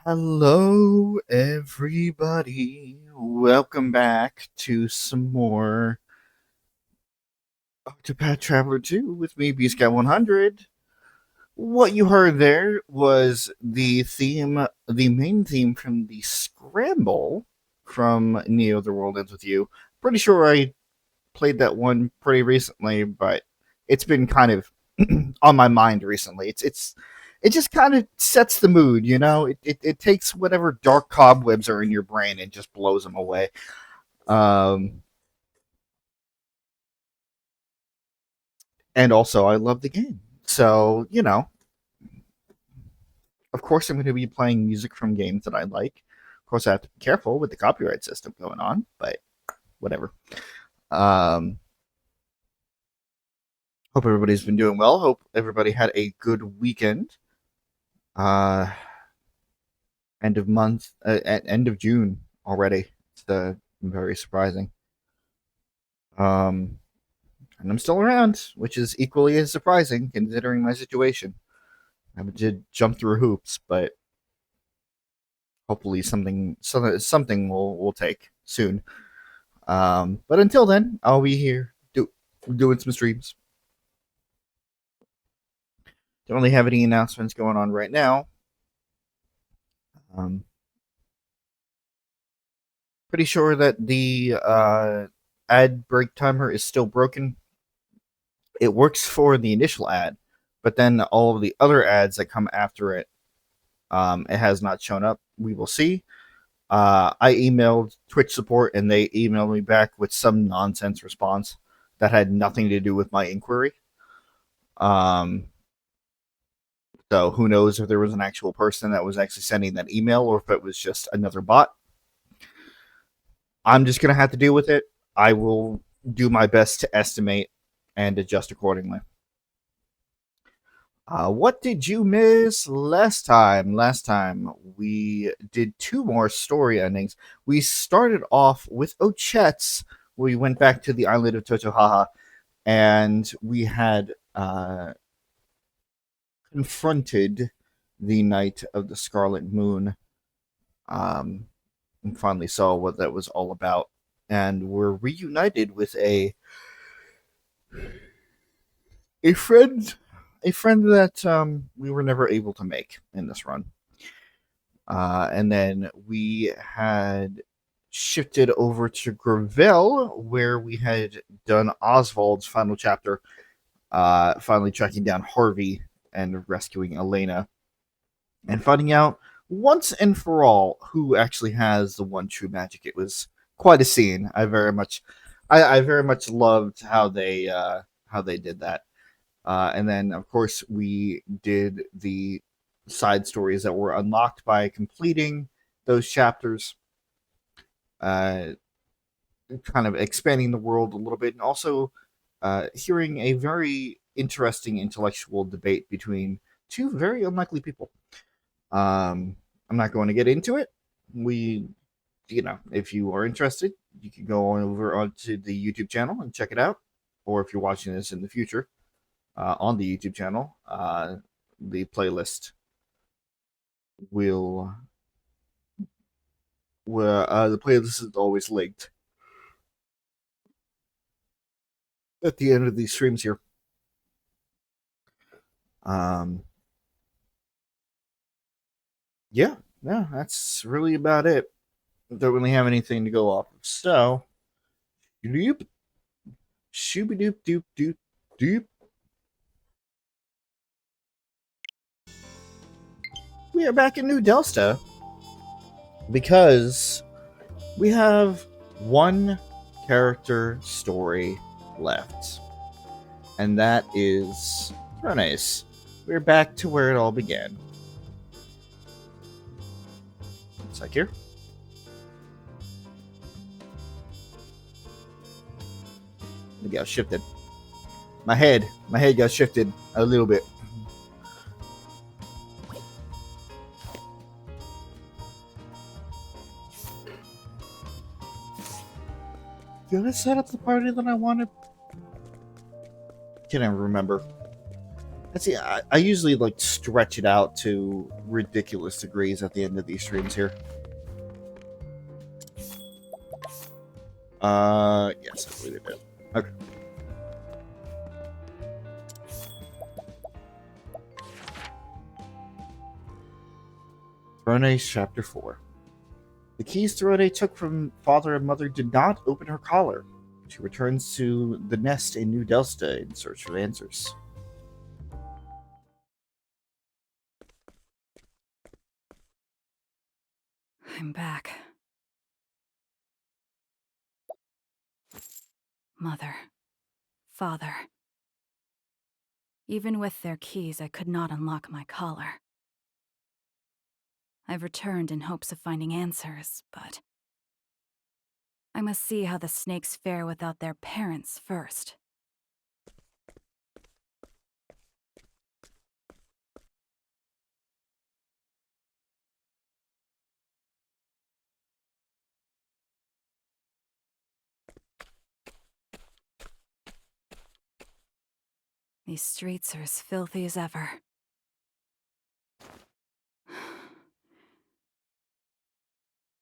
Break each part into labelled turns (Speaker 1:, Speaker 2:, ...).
Speaker 1: Hello, everybody. Welcome back to some more Octopath Traveler 2 with me, Scout 100. What you heard there was the main theme from the Scramble from Neo The World Ends With You. Pretty sure I played that one pretty recently, but it's been kind of on my mind recently. It just kind of sets the mood, you know. It takes whatever dark cobwebs are in your brain and just blows them away. Um, and also, I love the game, so you know. Of course, I'm going to be playing music from games that I like. Of course, I have to be careful with the copyright system going on, but whatever. Um, Hope everybody's been doing well. Hope everybody had a good weekend. Uh, End of month, at end of June already. It's very surprising. Um, and I'm still around, which is equally as surprising considering my situation. I did jump through hoops, but hopefully something will take soon. But until then, I'll be here doing some streams. Don't really have any announcements going on right now. Um, Pretty sure that the ad break timer is still broken. It works for the initial ad, but then all of the other ads that come after it, it has not shown up. We will see. I emailed Twitch support and they emailed me back with some nonsense response that had nothing to do with my inquiry. Um, so who knows if there was an actual person that was actually sending that email or if it was just another bot. I'm just going to have to deal with it. I will do my best to estimate and adjust accordingly. What did you miss last time? Last time we did two more story endings. We started off with Ochet's. We went back to the island of Totohaha, and we had confronted the Knight of the Scarlet Moon, and finally saw what that was all about. And we're reunited with a friend, a friend that we were never able to make in this run. And then we had shifted over to Gravel, where we had done Oswald's final chapter, finally tracking down Harvey and rescuing Elena, and finding out once and for all who actually has the one true magic. It was quite a scene. I very much loved how they did that. And then, of course, we did the side stories that were unlocked by completing those chapters, uh, kind of expanding the world a little bit, and also hearing a very interesting intellectual debate between two very unlikely people. I'm not going to get into it. We, if you are interested, you can go on over onto the YouTube channel and check it out. Or if you're watching this in the future, on the YouTube channel, the playlist will the playlist is always linked at the end of these streams here. Um, yeah, yeah, that's really about it. Don't really have anything to go off of. So, doop, shooby doop doop doop doop. We are back in New Delta because we have one character story left, and that is Thone. We're back to where it all began. It's like here. Maybe I shifted. My head got shifted a little bit. Did I set up the party that I wanted? Can't even remember. See, I usually like stretch it out to ridiculous degrees at the end of these streams here. Yes, I believe it did. Okay. Thone Chapter 4. The keys Thone took from father and mother did not open her collar. She returns to the nest in New Delsta in search of answers.
Speaker 2: I'm back. Mother. Father. Even with their keys, I could not unlock my collar. I've returned in hopes of finding answers, but I must see how the snakes fare without their parents first. These streets are as filthy as ever.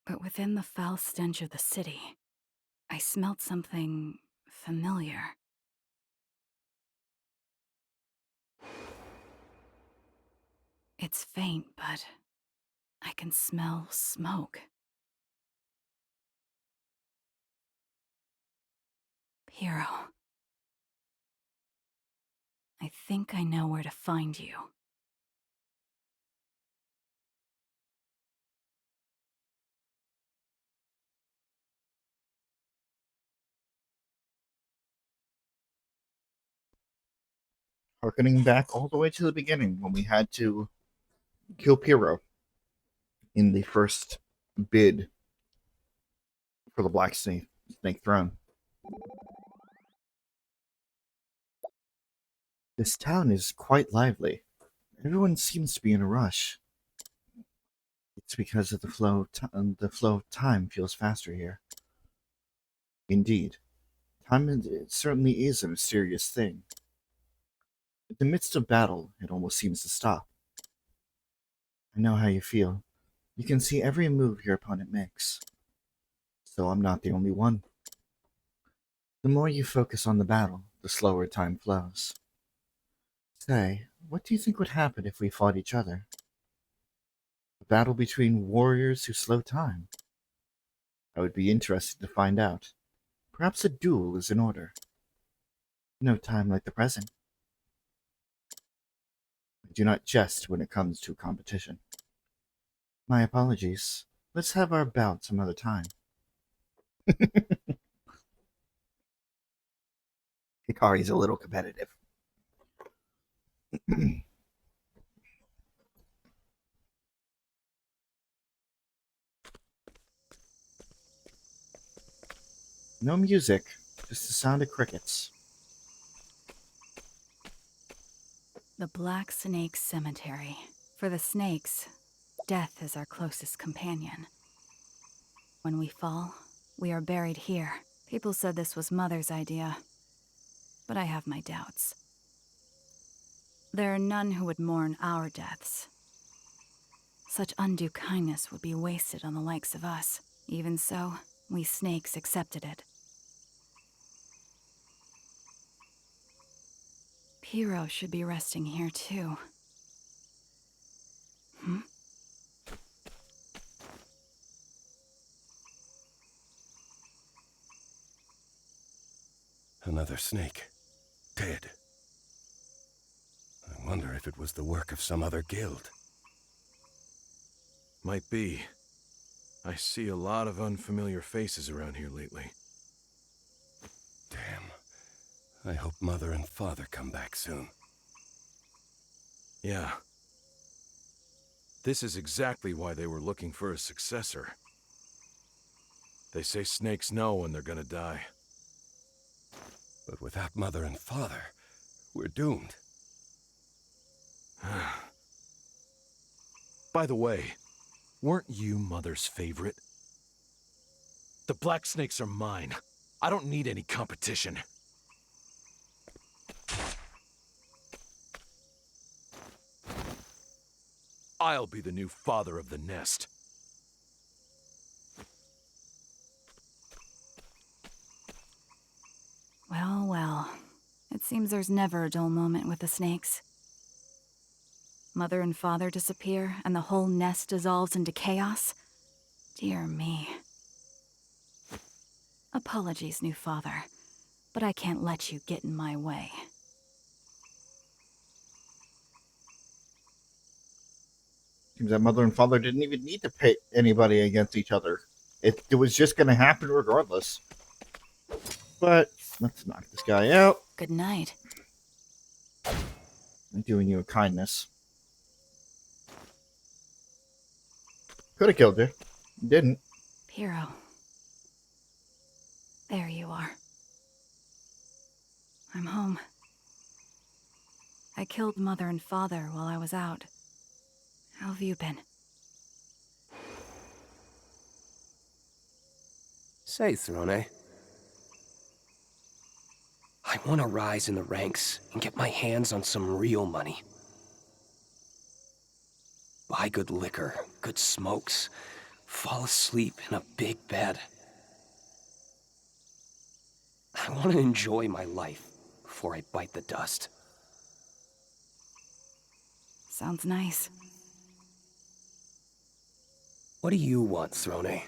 Speaker 2: But within the foul stench of the city, I smelt something familiar. It's faint, but I can smell smoke. Piero. I think I know where to find you.
Speaker 1: Harkening back all the way to the beginning when we had to kill Piero in the first bid for the Black Snake Throne. This town is quite lively. Everyone seems to be in a rush. It's because of the the flow of time feels faster here. Indeed, it certainly is a mysterious thing. In the midst of battle, it almost seems to stop. I know how you feel. You can see every move your opponent makes. So I'm not the only one. The more you focus on the battle, the slower time flows. Say, what do you think would happen if we fought each other? A battle between warriors who slow time? I would be interested to find out. Perhaps a duel is in order. No time like the present. I do not jest when it comes to competition. My apologies. Let's have our bout some other time. Hikari's a little competitive. No music, just the sound of crickets.
Speaker 2: The Black Snake Cemetery. For the snakes, death is our closest companion. When we fall, we are buried here. People said this was Mother's idea, but I have my doubts. There are none who would mourn our deaths. Such undue kindness would be wasted on the likes of us. Even so, we snakes accepted it. Piero should be resting here too. Hmm?
Speaker 3: Another snake. Dead. I wonder if it was the work of some other guild.
Speaker 4: Might be. I see a lot of unfamiliar faces around here lately.
Speaker 3: Damn. I hope Mother and Father come back soon.
Speaker 4: Yeah. This is exactly why they were looking for a successor. They say snakes know when they're gonna die.
Speaker 3: But without Mother and Father, we're doomed.
Speaker 4: By the way, weren't you Mother's favorite? The black snakes are mine. I don't need any competition. I'll be the new father of the nest.
Speaker 2: Well, well. It seems there's never a dull moment with the snakes. Mother and father disappear, and the whole nest dissolves into chaos? Dear me. Apologies, new father, but I can't let you get in my way.
Speaker 1: Seems that mother and father didn't even need to pit anybody against each other. It was just going to happen regardless. But let's knock this guy out.
Speaker 2: Good night.
Speaker 1: I'm doing you a kindness. Could have killed you. Didn't.
Speaker 2: Piero. There you are. I'm home. I killed Mother and Father while I was out. How have you been?
Speaker 5: Say, Thone. I want to rise in the ranks and get my hands on some real money. Buy good liquor, good smokes, fall asleep in a big bed. I want to enjoy my life before I bite the dust.
Speaker 2: Sounds nice.
Speaker 5: What do you want, Thone?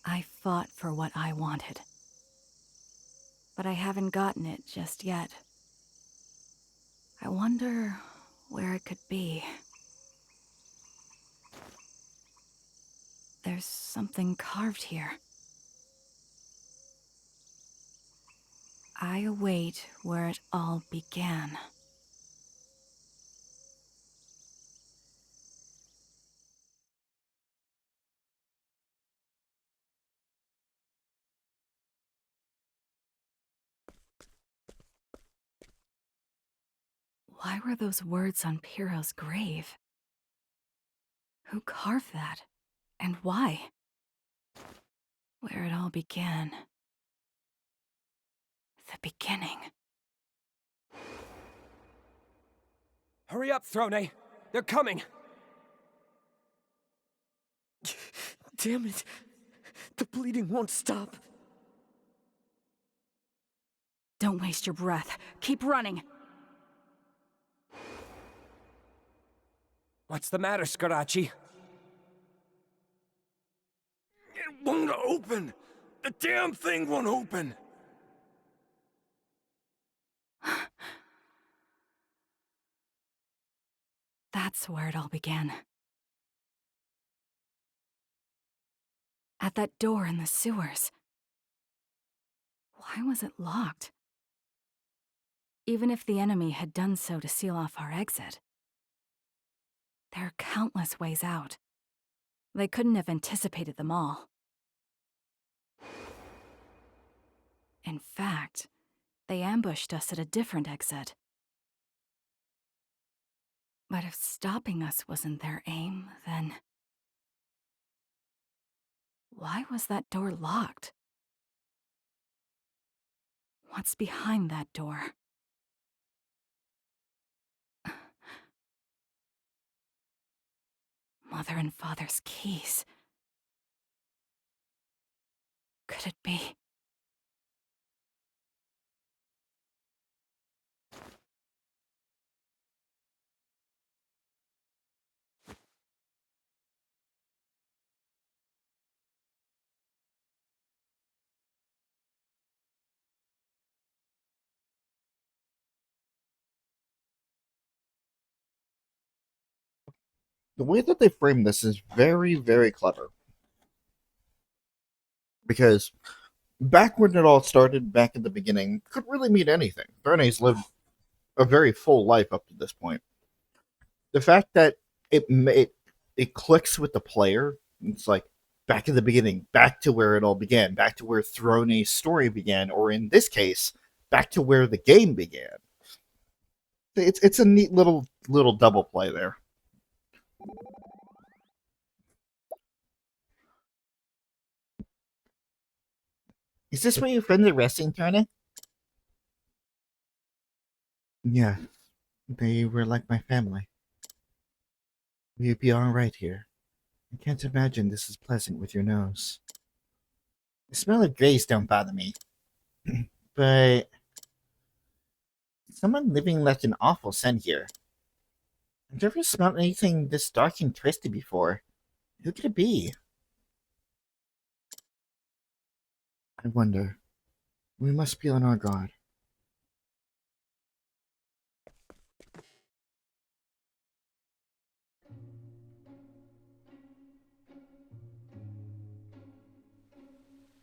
Speaker 2: I fought for what I wanted. But I haven't gotten it just yet. I wonder where it could be. There's something carved here. I await where it all began. Why were those words on Piero's grave? Who carved that? And why? Where it all began. The beginning.
Speaker 5: Hurry up, Thone! They're coming!
Speaker 6: Damn it. The bleeding won't stop.
Speaker 2: Don't waste your breath. Keep running.
Speaker 5: What's the matter, Scarachi?
Speaker 3: It won't open! The damn thing won't open!
Speaker 2: That's where it all began. At that door in the sewers. Why was it locked? Even if the enemy had done so to seal off our exit, there are countless ways out. They couldn't have anticipated them all. In fact, they ambushed us at a different exit. But if stopping us wasn't their aim, then... why was that door locked? What's behind that door? Mother and Father's keys. Could it be?
Speaker 1: The way that they frame this is very, very clever. Because back when it all started, back in the beginning, could really mean anything. Bernie's lived a very full life up to this point. The fact that it clicks with the player, it's like back in the beginning, back to where it all began, back to where Throne's story began, or in this case, back to where the game began. It's a neat little double play there. Is this where your friends are resting, Thone? Yeah. They were like my family. We'd be alright here. I can't imagine this is pleasant with your nose. The smell of grays don't bother me. But someone living left an awful scent here. I've never smelled anything this dark and twisted before. Who could it be? I wonder. We must be on our guard.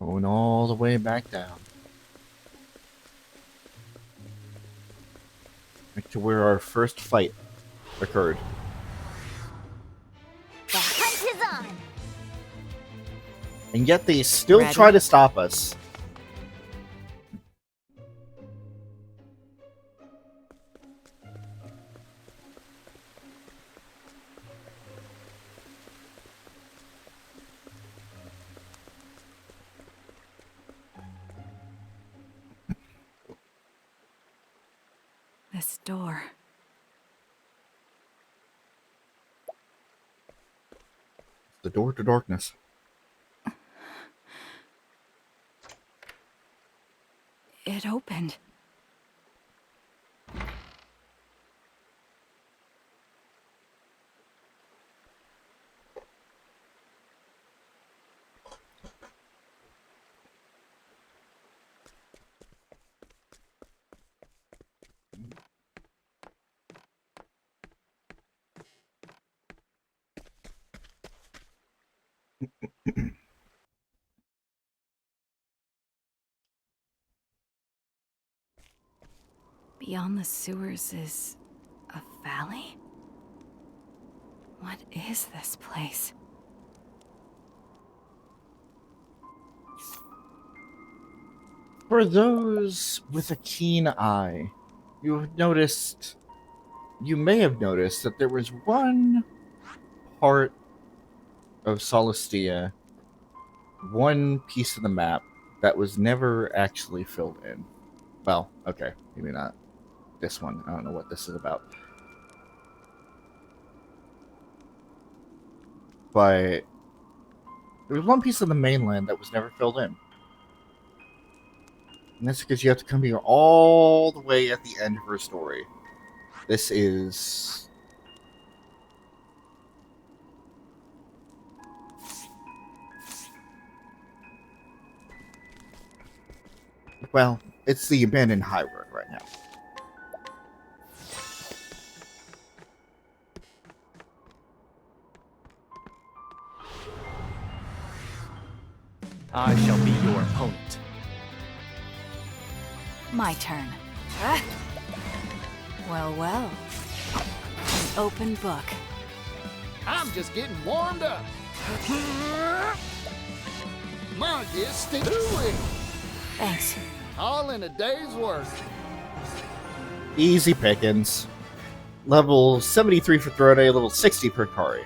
Speaker 1: Going all the way back down. Back to where our first fight occurred.
Speaker 7: The hunt is on!
Speaker 1: And yet they still
Speaker 2: Ready?
Speaker 1: try to stop us.
Speaker 2: This door.
Speaker 1: The door to darkness.
Speaker 2: It opened. Beyond the sewers is a valley? What is this place?
Speaker 1: For those with a keen eye, you may have noticed that there was one part of Solistia, one piece of the map that was never actually filled in. Well, okay, maybe not this one. I don't know what this is about. But there was one piece of the mainland that was never filled in. And that's because you have to come here all the way at the end of her story. This is... well, it's the abandoned high road right now.
Speaker 4: I shall be your opponent.
Speaker 2: My turn. Well, well. An open book.
Speaker 8: I'm just getting warmed up. My guess, stick to it.
Speaker 2: Thanks.
Speaker 8: All in a day's work.
Speaker 1: Easy pickings. Level 73 for Thone, level 60 for Tori.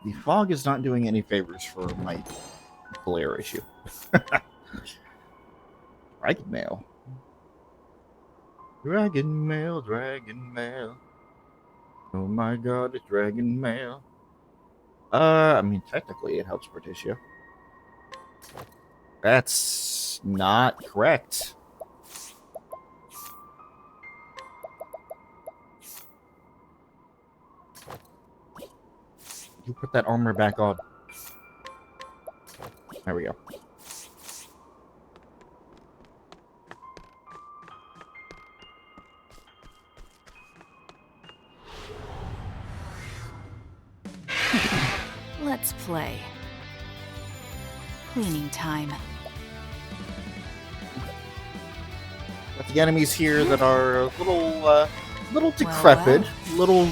Speaker 1: The fog is not doing any favors for my glare issue. Dragon mail. Dragon mail, dragon mail. Oh my god, it's dragon mail. I mean, technically it helps Berticia. That's not correct. You put that armor back on. There we go.
Speaker 2: Let's play. Cleaning time.
Speaker 1: Got the enemies here that are a little decrepit, little...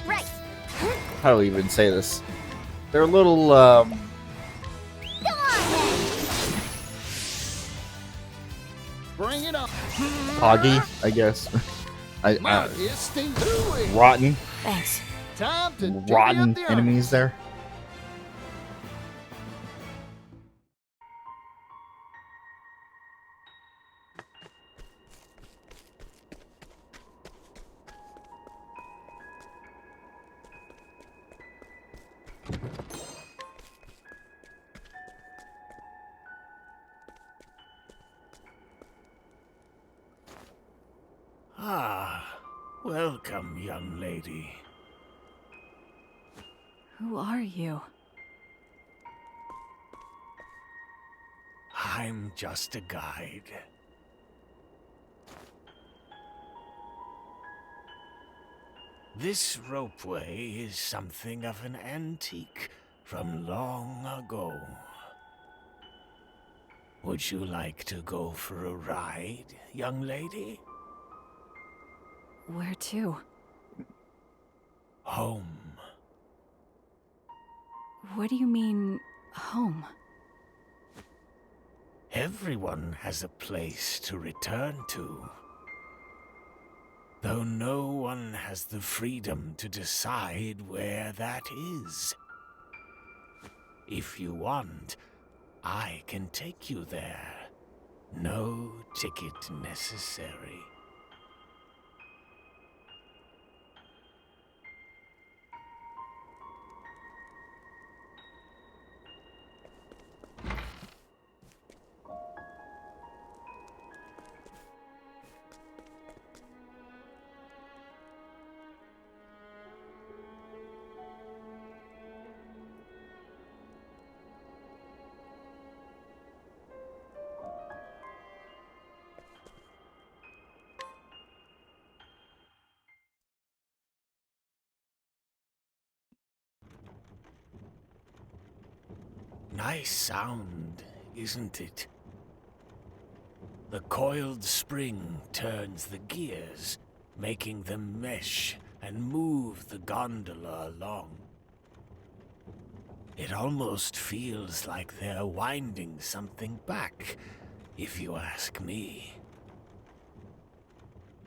Speaker 7: Right!
Speaker 1: how do I even say this? They're a little,
Speaker 7: Go on then!
Speaker 8: bring it on.
Speaker 1: Foggy, I guess.
Speaker 8: Marcus, do it.
Speaker 1: Rotten,
Speaker 2: Thanks.
Speaker 8: Time to divvy
Speaker 1: rotten
Speaker 8: up the
Speaker 1: enemies there.
Speaker 9: Ah, welcome, young lady.
Speaker 2: Who are you?
Speaker 9: I'm just a guide. This ropeway is something of an antique from long ago. Would you like to go for a ride, young lady?
Speaker 2: Where to?
Speaker 9: Home.
Speaker 2: What do you mean, home?
Speaker 9: Everyone has a place to return to. Though no one has the freedom to decide where that is. If you want, I can take you there. No ticket necessary. Nice sound, isn't it? The coiled spring turns the gears, making them mesh and move the gondola along. It almost feels like they're winding something back, if you ask me.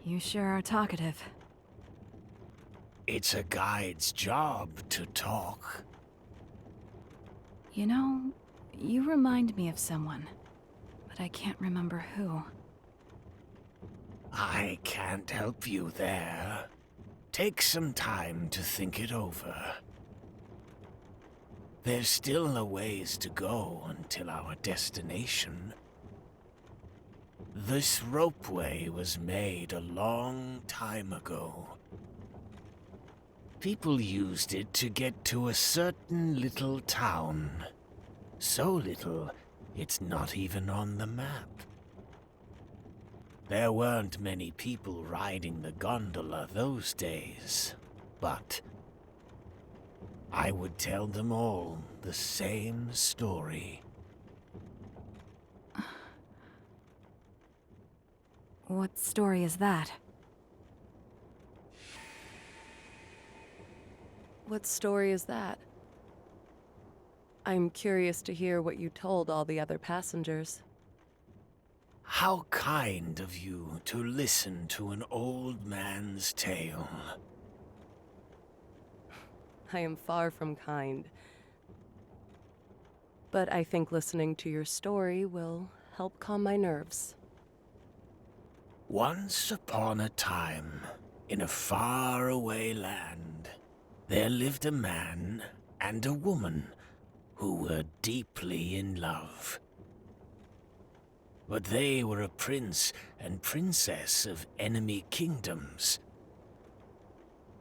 Speaker 2: You sure are talkative.
Speaker 9: It's a guide's job to talk.
Speaker 2: You know, you remind me of someone, but I can't remember who.
Speaker 9: I can't help you there. Take some time to think it over. There's still a ways to go until our destination. This ropeway was made a long time ago. People used it to get to a certain little town. So little, it's not even on the map. There weren't many people riding the gondola those days, but I would tell them all the same story.
Speaker 2: What story is that?
Speaker 10: What story is that? I'm curious to hear what you told all the other passengers.
Speaker 9: How kind of you to listen to an old man's tale.
Speaker 10: I am far from kind. But I think listening to your story will help calm my nerves.
Speaker 9: Once upon a time, in a faraway land, there lived a man and a woman who were deeply in love. But they were a prince and princess of enemy kingdoms.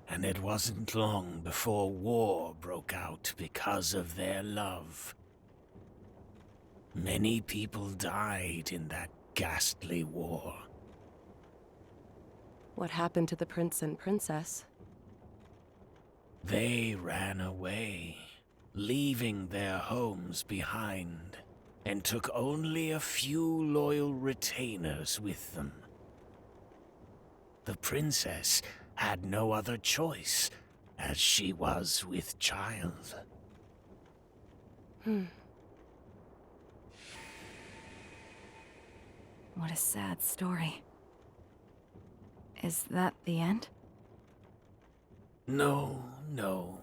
Speaker 9: And it wasn't long before war broke out because of their love. Many people died in that ghastly war.
Speaker 10: What happened to the prince and princess?
Speaker 9: They ran away, leaving their homes behind, and took only a few loyal retainers with them. The princess had no other choice, as she was with child.
Speaker 2: What a sad story. Is that the end?
Speaker 9: No, no.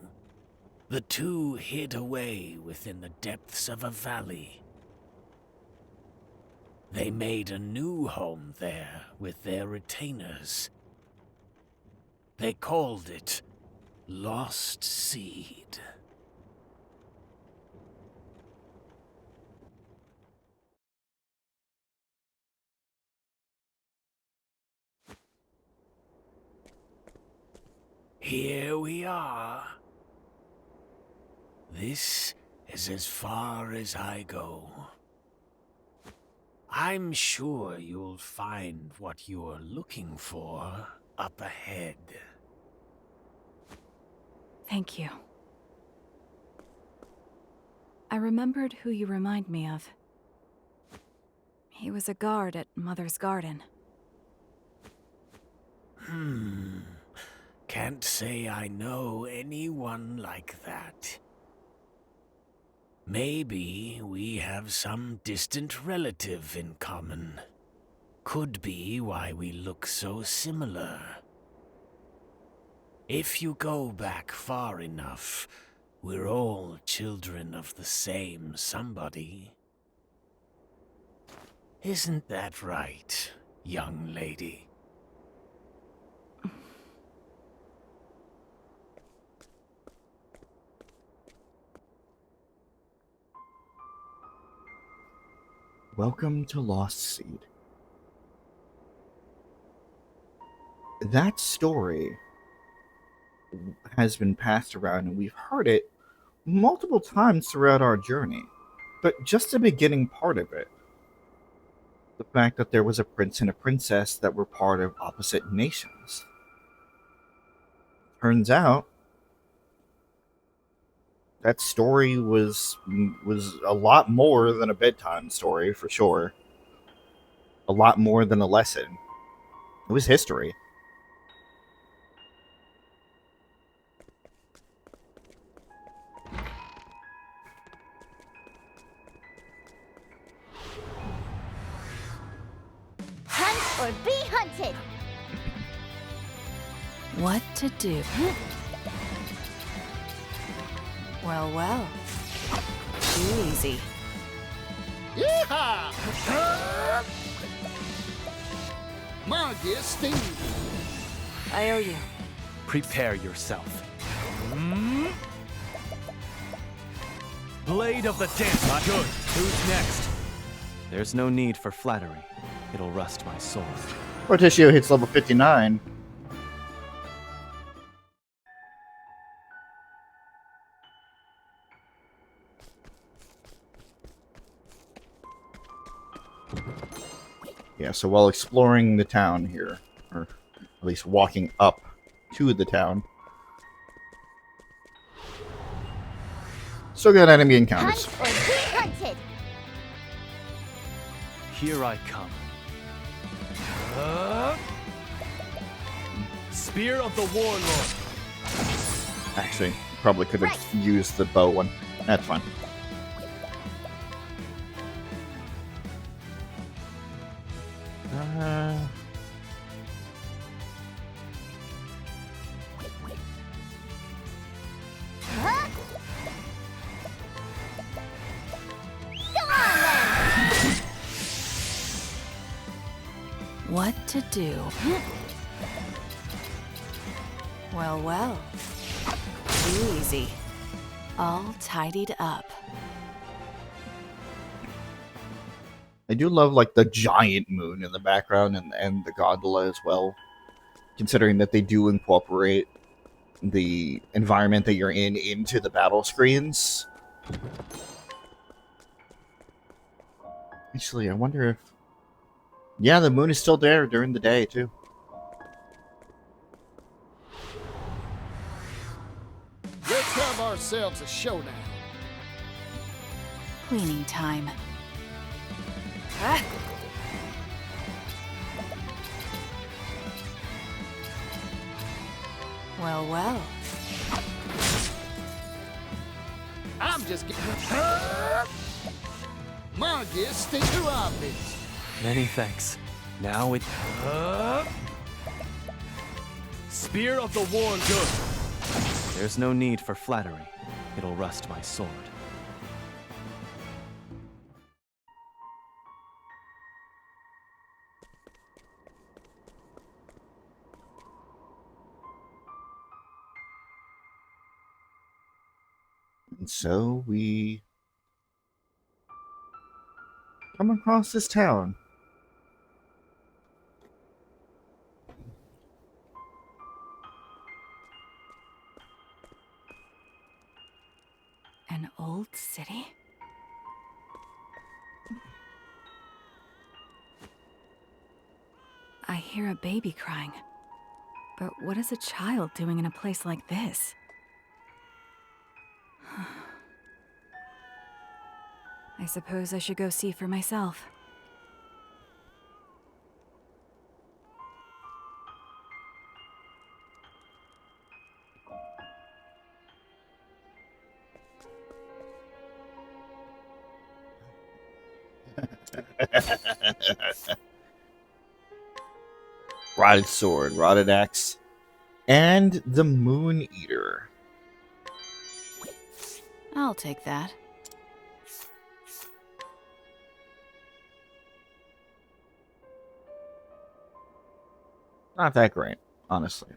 Speaker 9: The two hid away within the depths of a valley. They made a new home there with their retainers. They called it Lost Seed. Here we are. This is as far as I go. I'm sure you'll find what you're looking for up ahead.
Speaker 2: Thank you. I remembered who you remind me of. He was a guard at Mother's Garden.
Speaker 9: Can't say I know anyone like that. Maybe we have some distant relative in common. Could be why we look so similar. If you go back far enough, we're all children of the same somebody. Isn't that right, young lady?
Speaker 1: Welcome to Lost Seed. That story has been passed around, and we've heard it multiple times throughout our journey. But just the beginning part of it, the fact that there was a prince and a princess that were part of opposite nations. Turns out, that story was a lot more than a bedtime story, for sure. A lot more than a lesson. It was history.
Speaker 7: Hunt or be hunted!
Speaker 2: What to do? Well, well. Too easy.
Speaker 8: Yeehaw! Margus Steve.
Speaker 10: I owe you.
Speaker 4: Prepare yourself. Blade of the Dance. Not good. Who's next? There's no need for flattery. It'll rust my sword.
Speaker 1: Portitio hits level 59. Yeah, so while exploring the town here, or at least walking up to the town, still got enemy encounters.
Speaker 7: Hunt or be hunted!
Speaker 4: Here I come. Spear of the Warlord.
Speaker 1: Actually, probably could have used the bow one. That's fine.
Speaker 7: Huh? Come on then!
Speaker 2: What to do? Well, well. Too easy. All tidied up.
Speaker 1: I do love like the giant moon in the background and the gondola as well, considering that they do incorporate the environment that you're in into the battle screens. Actually, I wonder if... Yeah, the moon is still there during the day, too.
Speaker 8: Let's have ourselves a showdown.
Speaker 2: Cleaning time. Ah. Well, well.
Speaker 8: I'm just getting... Margus Steve. Who are this?
Speaker 6: Many thanks. Now it... Spear of the Worn Good. There's no need for flattery. It'll rust my sword.
Speaker 1: And so we come across this town.
Speaker 2: An old city? I hear a baby crying. But what is a child doing in a place like this? I suppose I should go see for myself.
Speaker 1: Rotted sword, rotted axe, and the Moon Eater.
Speaker 2: I'll take that.
Speaker 1: Not that great, honestly.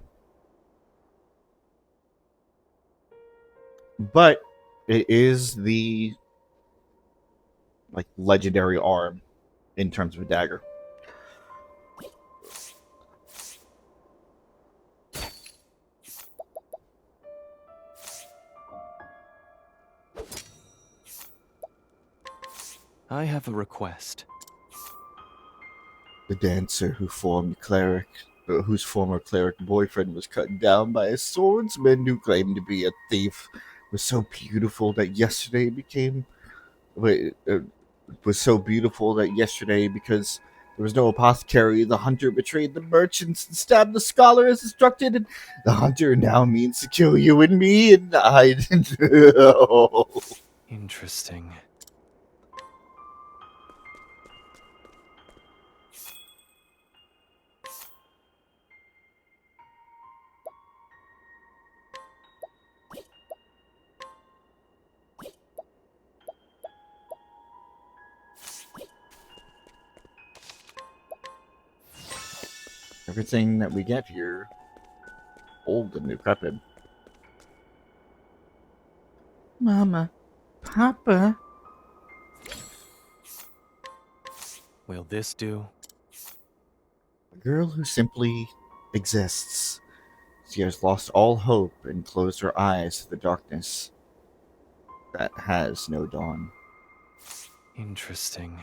Speaker 1: But it is the legendary arm in terms of a dagger.
Speaker 6: I have a request.
Speaker 1: The dancer whose former cleric boyfriend was cut down by a swordsman who claimed to be a thief was so beautiful that yesterday because there was no apothecary, the hunter betrayed the merchants and stabbed the scholar as instructed, and the hunter now means to kill you and me, and I didn't know.
Speaker 6: Interesting.
Speaker 1: Everything that we get here, old and decrepit. Mama, Papa.
Speaker 6: Will this do?
Speaker 1: A girl who simply exists. She has lost all hope and closed her eyes to the darkness that has no dawn.
Speaker 6: Interesting.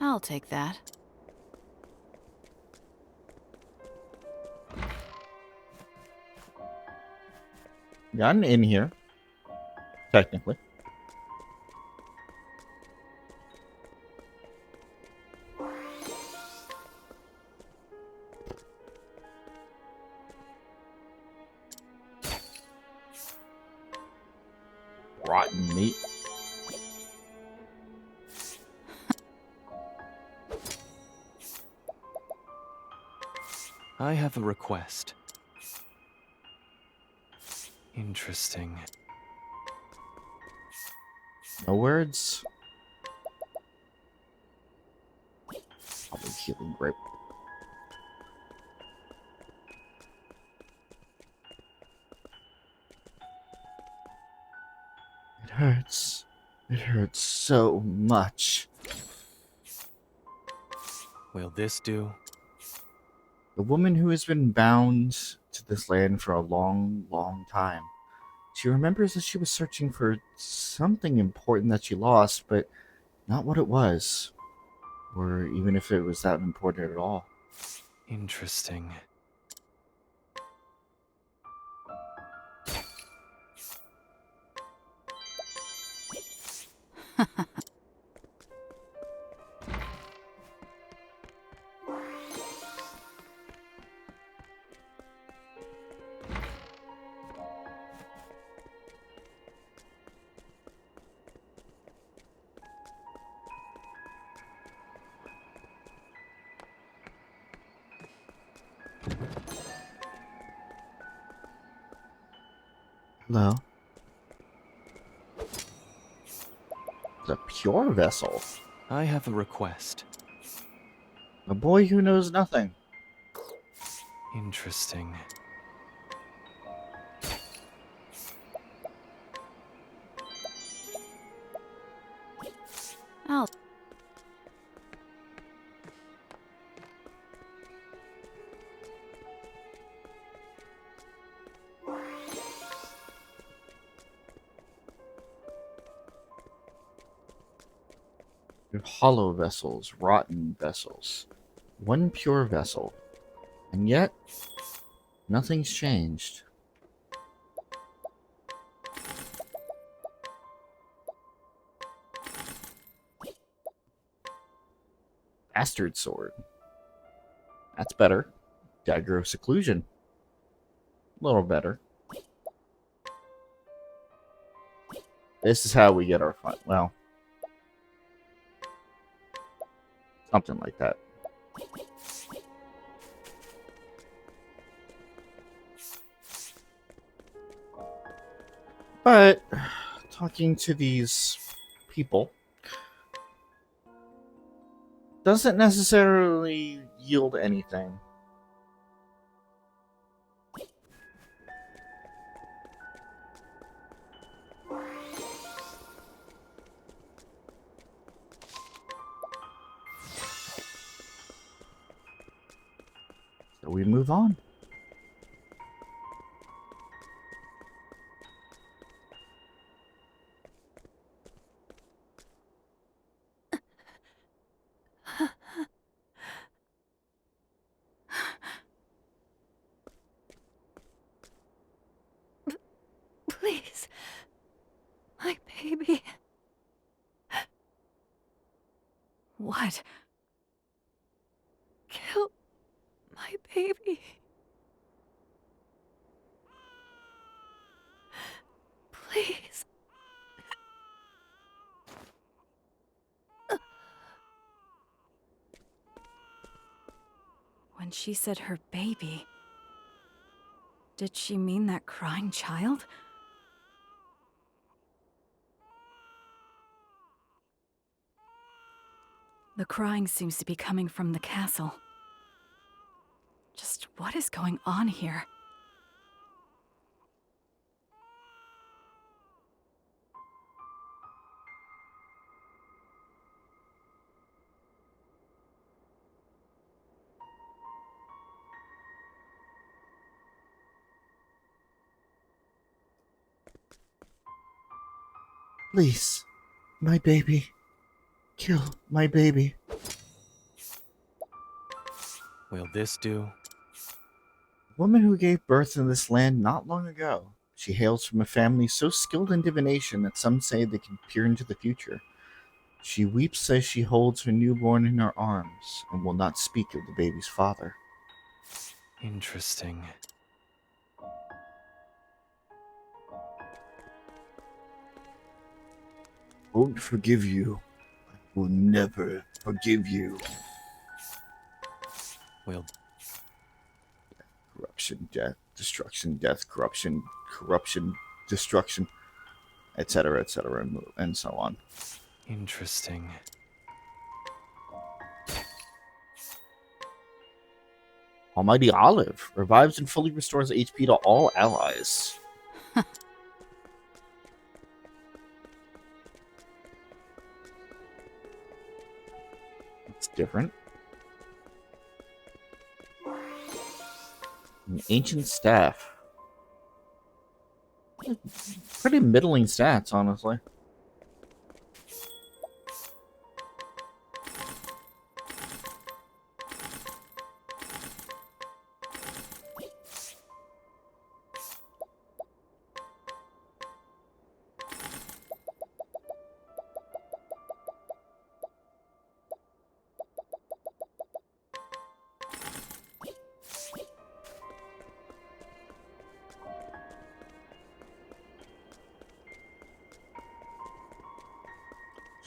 Speaker 2: I'll take that.
Speaker 1: Gotten in here, technically. Rotten meat.
Speaker 6: I have a request. Interesting.
Speaker 1: No words. Probably healing grape. It hurts. It hurts so much.
Speaker 6: Will this do?
Speaker 1: The woman who has been bound to this land for a long, long time. She remembers that she was searching for something important that she lost, but not what it was. Or even if it was that important at all.
Speaker 6: Interesting.
Speaker 1: Hello. The pure vessel.
Speaker 6: I have a request.
Speaker 1: A boy who knows nothing.
Speaker 6: Interesting.
Speaker 2: Oh,
Speaker 1: They're hollow vessels, rotten vessels. One pure vessel. And yet, nothing's changed. Bastard sword. That's better. Dagger of seclusion. A little better. This is how we get our fun. Well, something like that. But talking to these people doesn't necessarily yield anything. So we move on.
Speaker 2: please. My baby. What? Kill my baby. Please. When she said her baby, did she mean that crying child? The crying seems to be coming from the castle. Just what is going on here?
Speaker 1: Please, my baby. Kill my baby.
Speaker 6: Will this do?
Speaker 1: Woman who gave birth in this land not long ago. She hails from a family so skilled in divination that some say they can peer into the future. She weeps as she holds her newborn in her arms and will not speak of the baby's father.
Speaker 6: Interesting.
Speaker 1: Won't forgive you. Will never forgive you.
Speaker 6: Will
Speaker 1: Corruption, death, destruction, death, corruption, corruption, destruction, etc., etc., and so on.
Speaker 6: interesting.
Speaker 1: Almighty Olive revives and fully restores HP to all allies. It's different. An ancient staff. Pretty middling stats, honestly.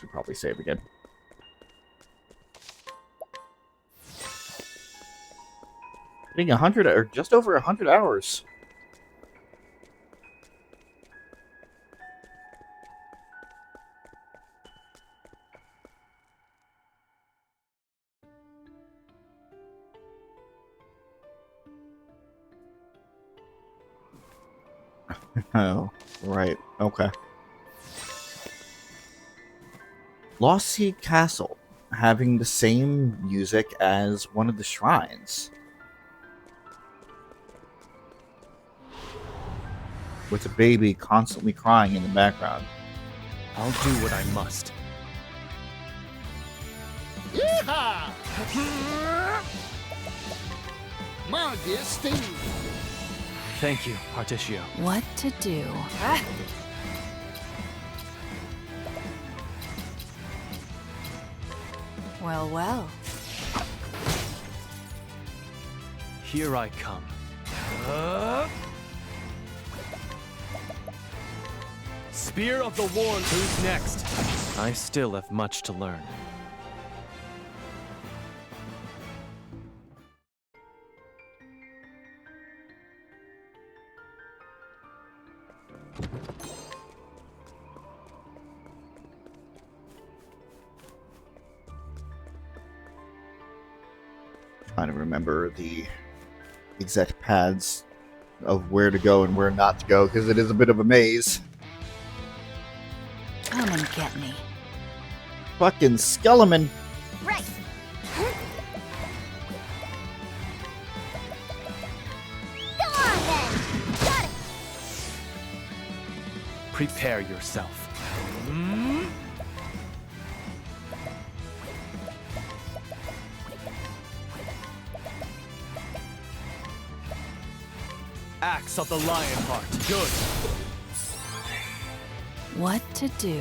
Speaker 1: Should probably save again. Getting 100 or just over 100 hours. Oh, right. Okay. Lost Sea Castle having the same music as one of the shrines. With a baby constantly crying in the background.
Speaker 6: I'll do what I must.
Speaker 8: Yeehaw! Magia Steam.
Speaker 6: Thank you, Particio.
Speaker 2: What to do? Well, well.
Speaker 6: Here I come. Spear of the Worn. Who's next? I still have much to learn.
Speaker 1: Trying to remember the exact paths of where to go and where not to go, because it is a bit of a maze.
Speaker 2: Come and get me.
Speaker 1: Fucking Skeleman.
Speaker 7: Right. Go on then. Got it.
Speaker 6: Prepare yourself. Axe of the Lionheart. Good.
Speaker 2: What to do?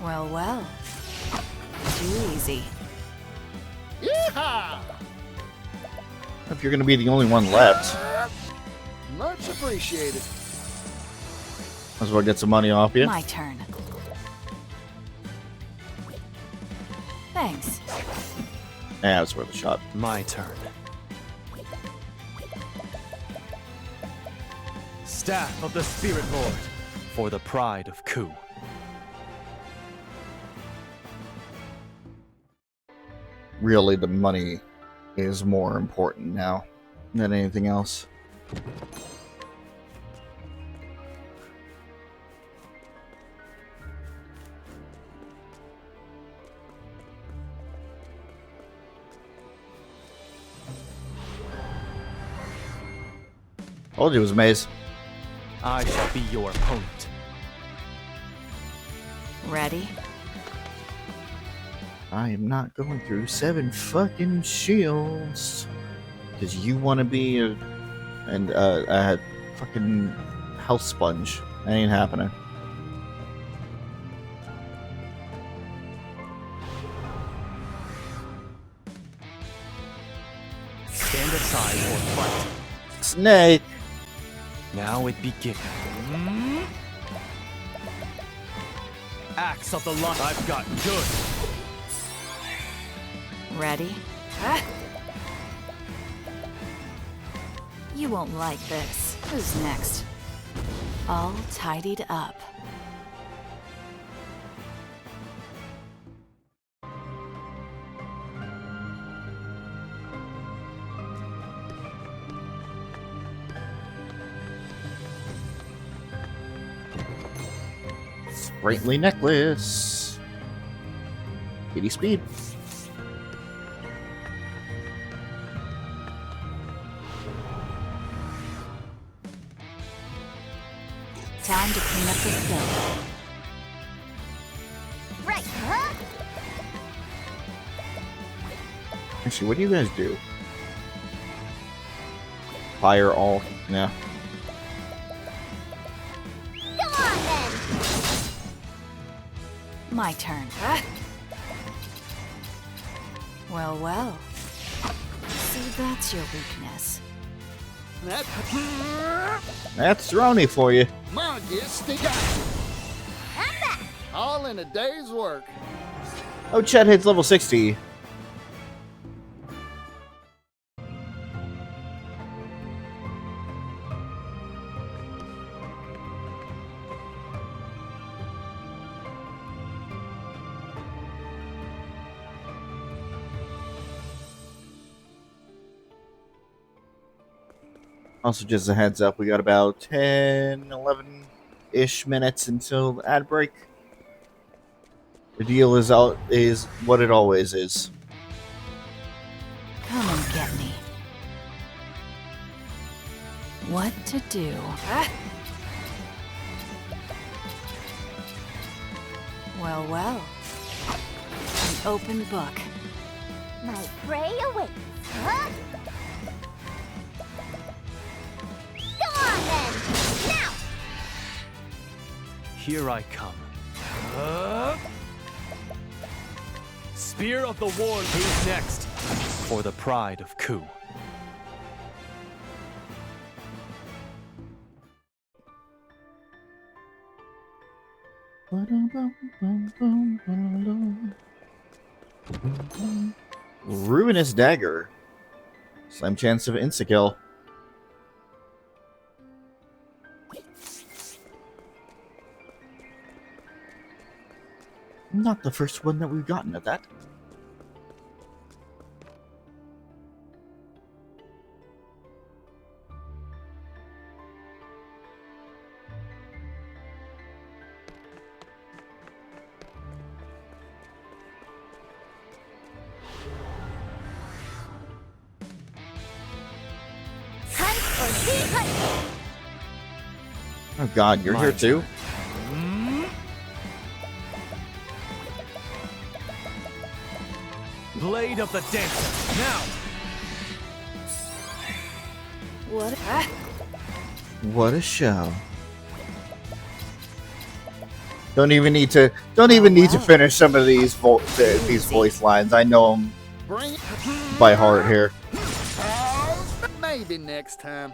Speaker 2: Well, well. Too easy.
Speaker 8: Yeehaw!
Speaker 1: If you're going to be the only one left,
Speaker 8: Much appreciated.
Speaker 1: might as well get some money off you.
Speaker 2: My turn. Thanks.
Speaker 1: Yeah, it's worth a shot.
Speaker 6: My turn. Staff of the Spirit Lord, for the pride of Ku.
Speaker 1: Really, the money is more important now than anything else. Told you it was a maze.
Speaker 6: I shall be your opponent.
Speaker 2: Ready?
Speaker 1: I am not going through 7 fucking shields. Because you want to be a fucking health sponge. That ain't happening.
Speaker 6: Stand aside or fight.
Speaker 1: Snake!
Speaker 6: Now it begins. Axe of the Lion. I've got good.
Speaker 2: Ready? You won't like this. Who's next? All tidied up.
Speaker 1: Sprightly necklace. 80 speed.
Speaker 2: Time to clean up the spill.
Speaker 7: Right, huh?
Speaker 1: Actually, what do you guys do? Fire all? Yeah.
Speaker 7: Go on then.
Speaker 2: My turn. Well, well. See, that's your weakness.
Speaker 1: That's Throny for you.
Speaker 8: Magia Steam.
Speaker 7: I'm back.
Speaker 8: All in a day's work.
Speaker 1: Oh, Chet hits level 60. Also, just a heads up, we got about 10, 11-ish minutes until the ad break. The deal is what it always is.
Speaker 2: Come and get me. What to do? Well, well. An open book.
Speaker 7: My prey awaits. Huh? Go on then! Now!
Speaker 6: Here I come. Spear of the Worn. Who's next? For the pride of Ku.
Speaker 1: Ruinous Dagger. Slim chance of insta-kill. Not the first one that we've gotten at that.
Speaker 7: Hunt or be hunted!
Speaker 1: Oh god, you're
Speaker 6: My
Speaker 1: here too?
Speaker 4: Blade of the Dancer, now!
Speaker 2: What?
Speaker 1: What a show. Don't even need to finish some of these these voice lines. I know them
Speaker 8: Bring it.
Speaker 1: by heart here.
Speaker 8: Maybe next time.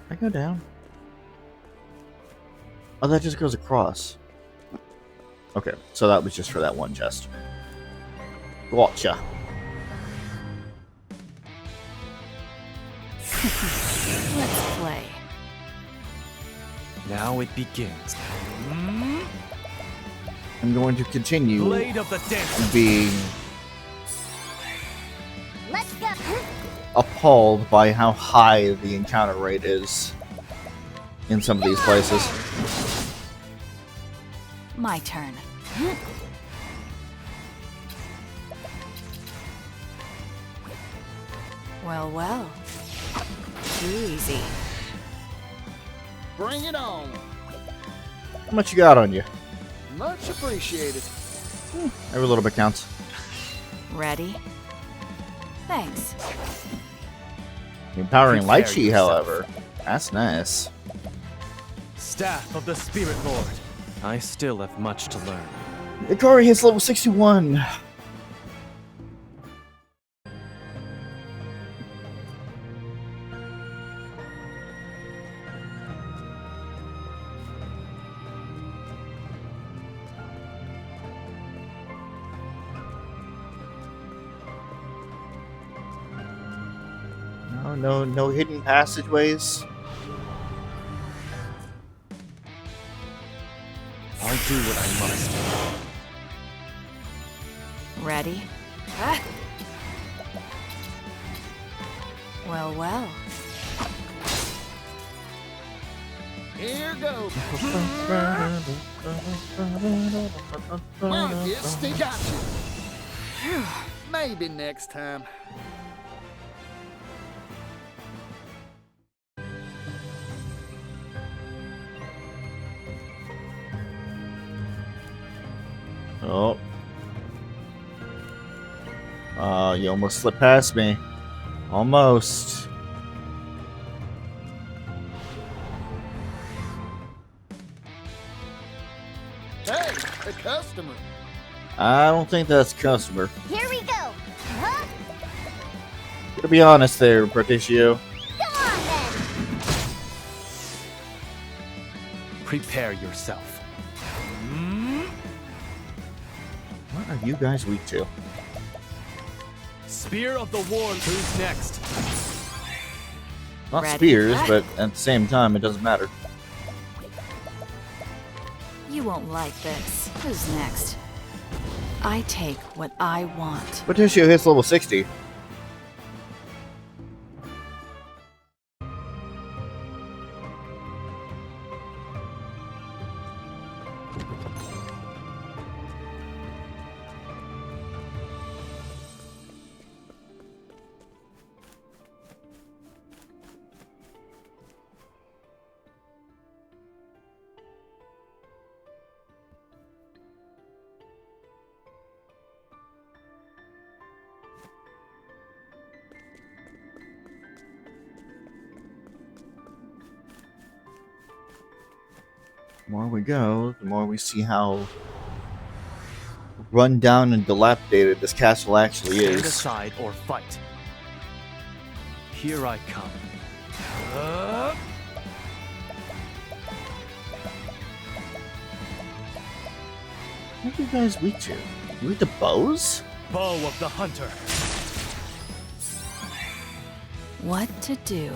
Speaker 1: I go down. Oh, that just goes across. Okay, so that was just for that one chest. Gotcha.
Speaker 2: Let's play.
Speaker 6: Now it begins.
Speaker 1: I'm going to continue
Speaker 4: Blade of the Dancer.
Speaker 1: being
Speaker 7: Let's go!
Speaker 1: appalled by how high the encounter rate is in some of these places.
Speaker 2: My turn. Well, well. Too easy.
Speaker 8: Bring it on.
Speaker 1: How much you got on you?
Speaker 8: Much appreciated.
Speaker 1: Every little bit counts.
Speaker 2: Ready? Thanks.
Speaker 1: Empowering
Speaker 6: Prepare
Speaker 1: Lychee,
Speaker 6: yourself.
Speaker 1: however. That's nice.
Speaker 4: Staff of the Spirit Lord.
Speaker 6: I still have much to learn.
Speaker 1: Ikari hits level 61. No hidden passageways.
Speaker 6: I'll do what I must.
Speaker 2: Ready? Well, well.
Speaker 8: Here goes. Marcus, they got you. Maybe next time.
Speaker 1: Oh. You almost slipped past me. Almost.
Speaker 8: Hey, a customer.
Speaker 1: I don't think that's customer.
Speaker 7: Here we go! Huh?
Speaker 1: To be honest there, Berticio.
Speaker 7: Go on then!
Speaker 6: Prepare yourself.
Speaker 1: What are you guys weak to?
Speaker 4: Spear of the Worn. Who's next?
Speaker 1: Not
Speaker 2: Ready?
Speaker 1: spears, but at the same time, it doesn't matter.
Speaker 2: won't like this. Who's next? I take what I want.
Speaker 1: Patricio hits level 60. The more we go, the more we see how run down and dilapidated this castle actually
Speaker 6: Stand
Speaker 1: is.
Speaker 6: aside or fight. Here I come.
Speaker 1: What are you guys weak to? You weak to bows?
Speaker 6: Bow of the hunter.
Speaker 2: What to do?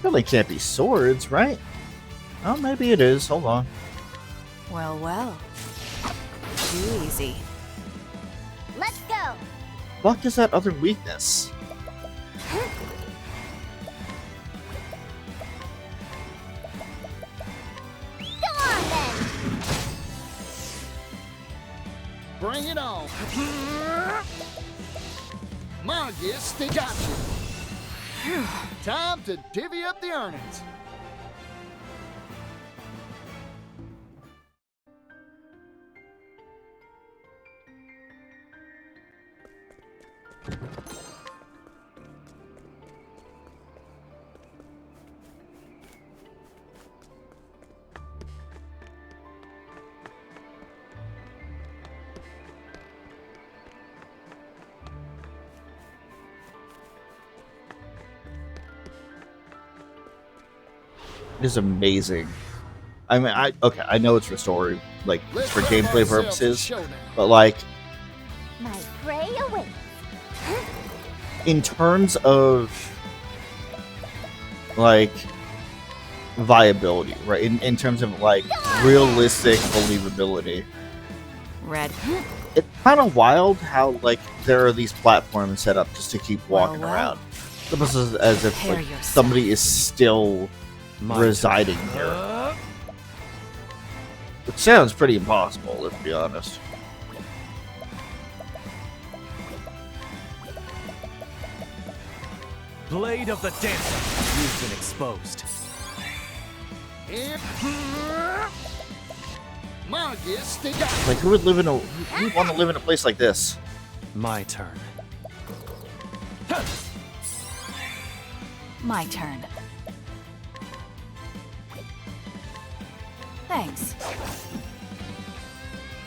Speaker 1: Really can't be swords, right? Oh, maybe it is. Hold on.
Speaker 2: Well, well. Too easy.
Speaker 7: Let's go.
Speaker 1: Fuck is that other weakness?
Speaker 7: Go on then.
Speaker 8: Bring it on. Margus, they got you. Time to divvy up the earnings.
Speaker 1: It is amazing. I mean, I know it's for story, like it's for gameplay purposes, but like
Speaker 7: My prey awaits.
Speaker 1: in terms of like viability, right? In terms of like realistic believability,
Speaker 2: Red.
Speaker 1: it's kind of wild how like there are these platforms set up just to keep walking
Speaker 2: Well.
Speaker 1: around. It's almost as if
Speaker 2: Prepare
Speaker 1: like,
Speaker 2: yourself.
Speaker 1: somebody is still
Speaker 6: My
Speaker 1: residing here. It sounds pretty impossible, let's be honest.
Speaker 6: Blade of the dancer. You've been exposed.
Speaker 8: Margus, they got you.
Speaker 1: Like, who would want to live in a place like this?
Speaker 6: My turn.
Speaker 2: My turn. Thanks.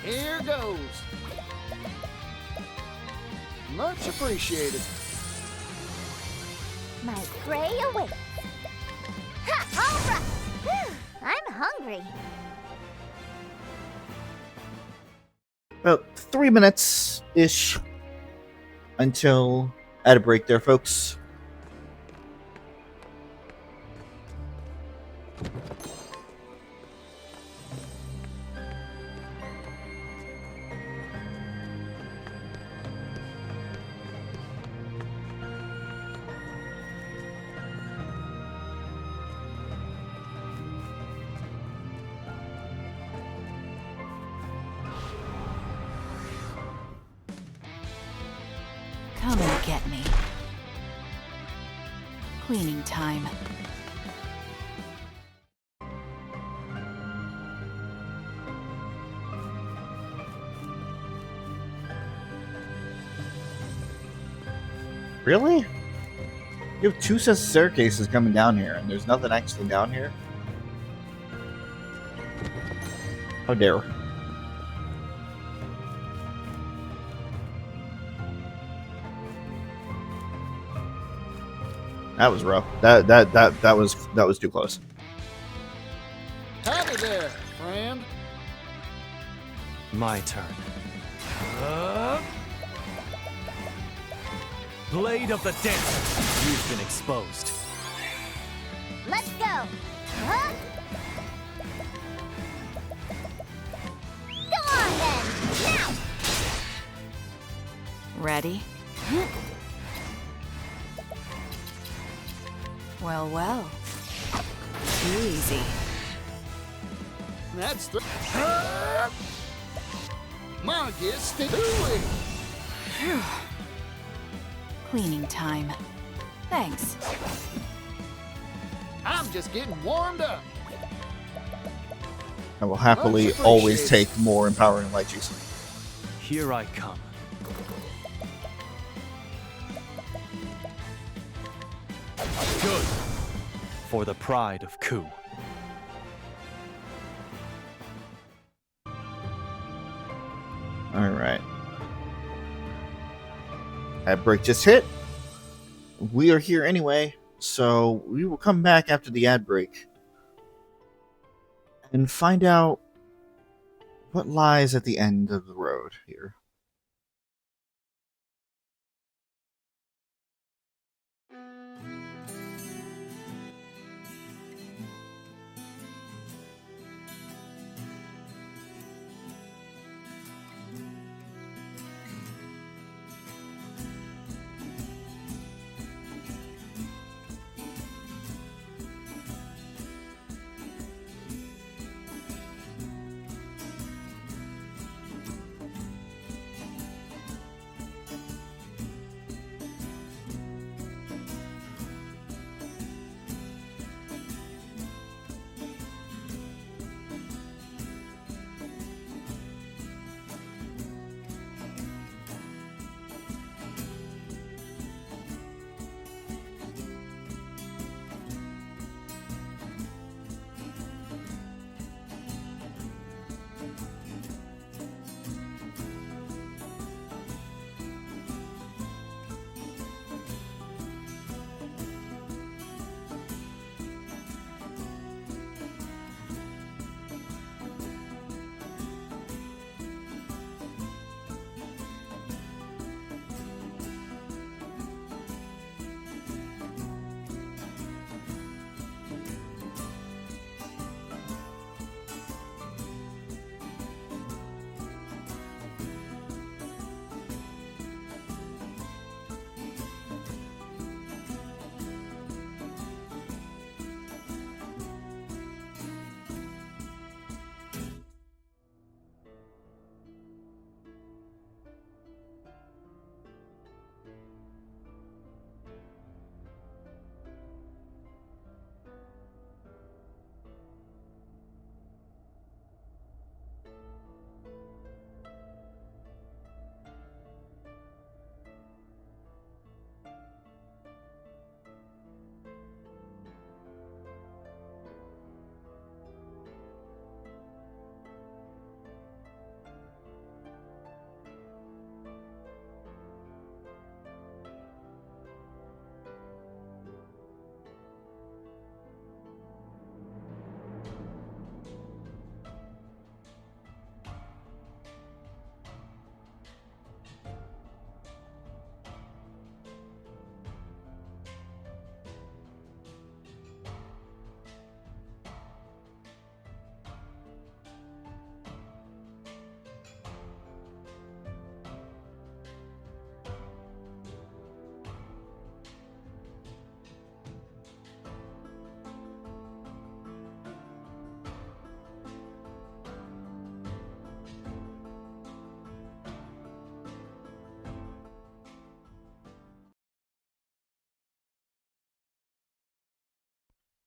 Speaker 8: Here goes. Much appreciated.
Speaker 7: My prey awaits. Ha! All right. I'm hungry.
Speaker 1: About 3 minutes ish until at a break there, folks.
Speaker 2: Come and get me. Cleaning time.
Speaker 1: Really? You have 2 sets of staircases coming down here, and there's nothing actually down here? How dare. That was rough. That was too close.
Speaker 8: Howdy there, friend.
Speaker 6: My turn. Blade of the dancer. You've been exposed.
Speaker 7: Let's go. Huh?
Speaker 2: Ready? Well, well. Too easy.
Speaker 8: That's the... Marcus, do it!
Speaker 2: Phew. Cleaning time. Thanks.
Speaker 8: I'm just getting warmed up.
Speaker 1: I will happily
Speaker 8: Much
Speaker 1: always
Speaker 8: appreciated.
Speaker 1: take more empowering light juice.
Speaker 6: Here I come. Good. For the pride of Ku.
Speaker 1: Alright. That break just hit. We are here anyway, so we will come back after the ad break and find out what lies at the end of the road here.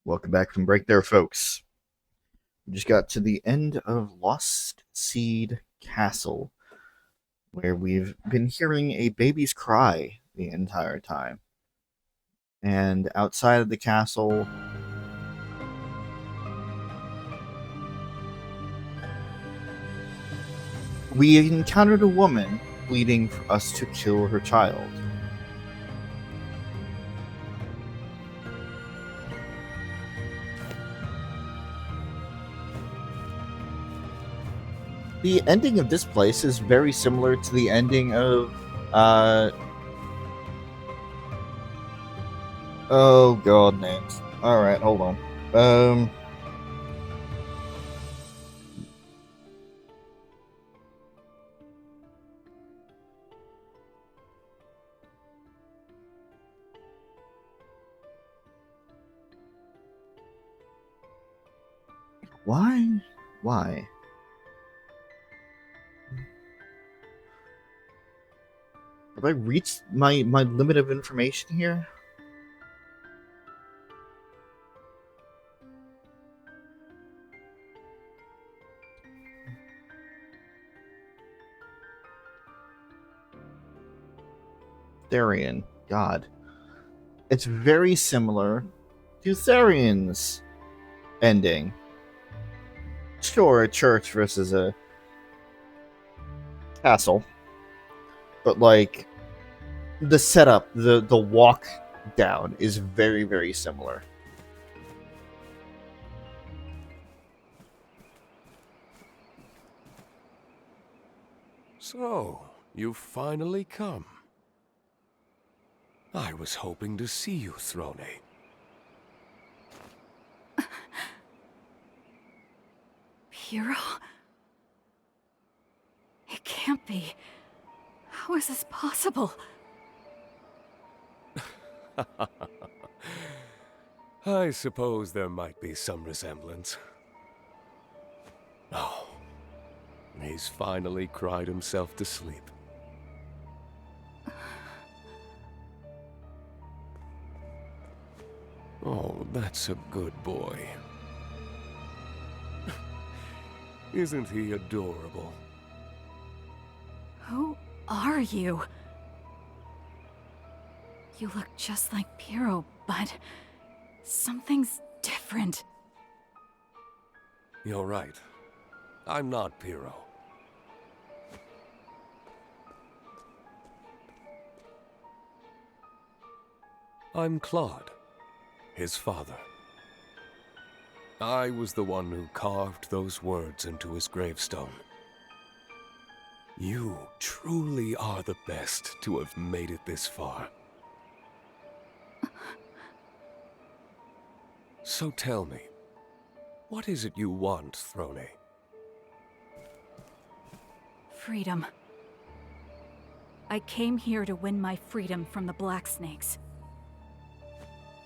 Speaker 1: Welcome back from break there, folks. We just got to the end of Lost Seed Castle, where we've been hearing a baby's cry the entire time. And outside of the castle, we encountered a woman pleading for us to kill her child. The ending of this place is very similar to the ending of, oh god, names. Alright, hold on. Why? Why? Have I reached my limit of information here? Therian, God. It's very similar to Therian's ending. Sure, a church versus a castle. But like the setup, the walk down is very, very similar.
Speaker 3: So, you've finally come. I was hoping to see you, Thone.
Speaker 2: Hero? It can't be. How is this possible?
Speaker 3: I suppose there might be some resemblance. Oh, he's finally cried himself to sleep. Oh, that's a good boy. Isn't he adorable?
Speaker 2: Who are you? You look just like Piero, but something's different.
Speaker 3: You're right. I'm not Piero. I'm Claude, his father. I was the one who carved those words into his gravestone. You truly are the best to have made it this far. So tell me, what is it you want, Thone?
Speaker 2: Freedom. I came here to win my freedom from the Black Snakes.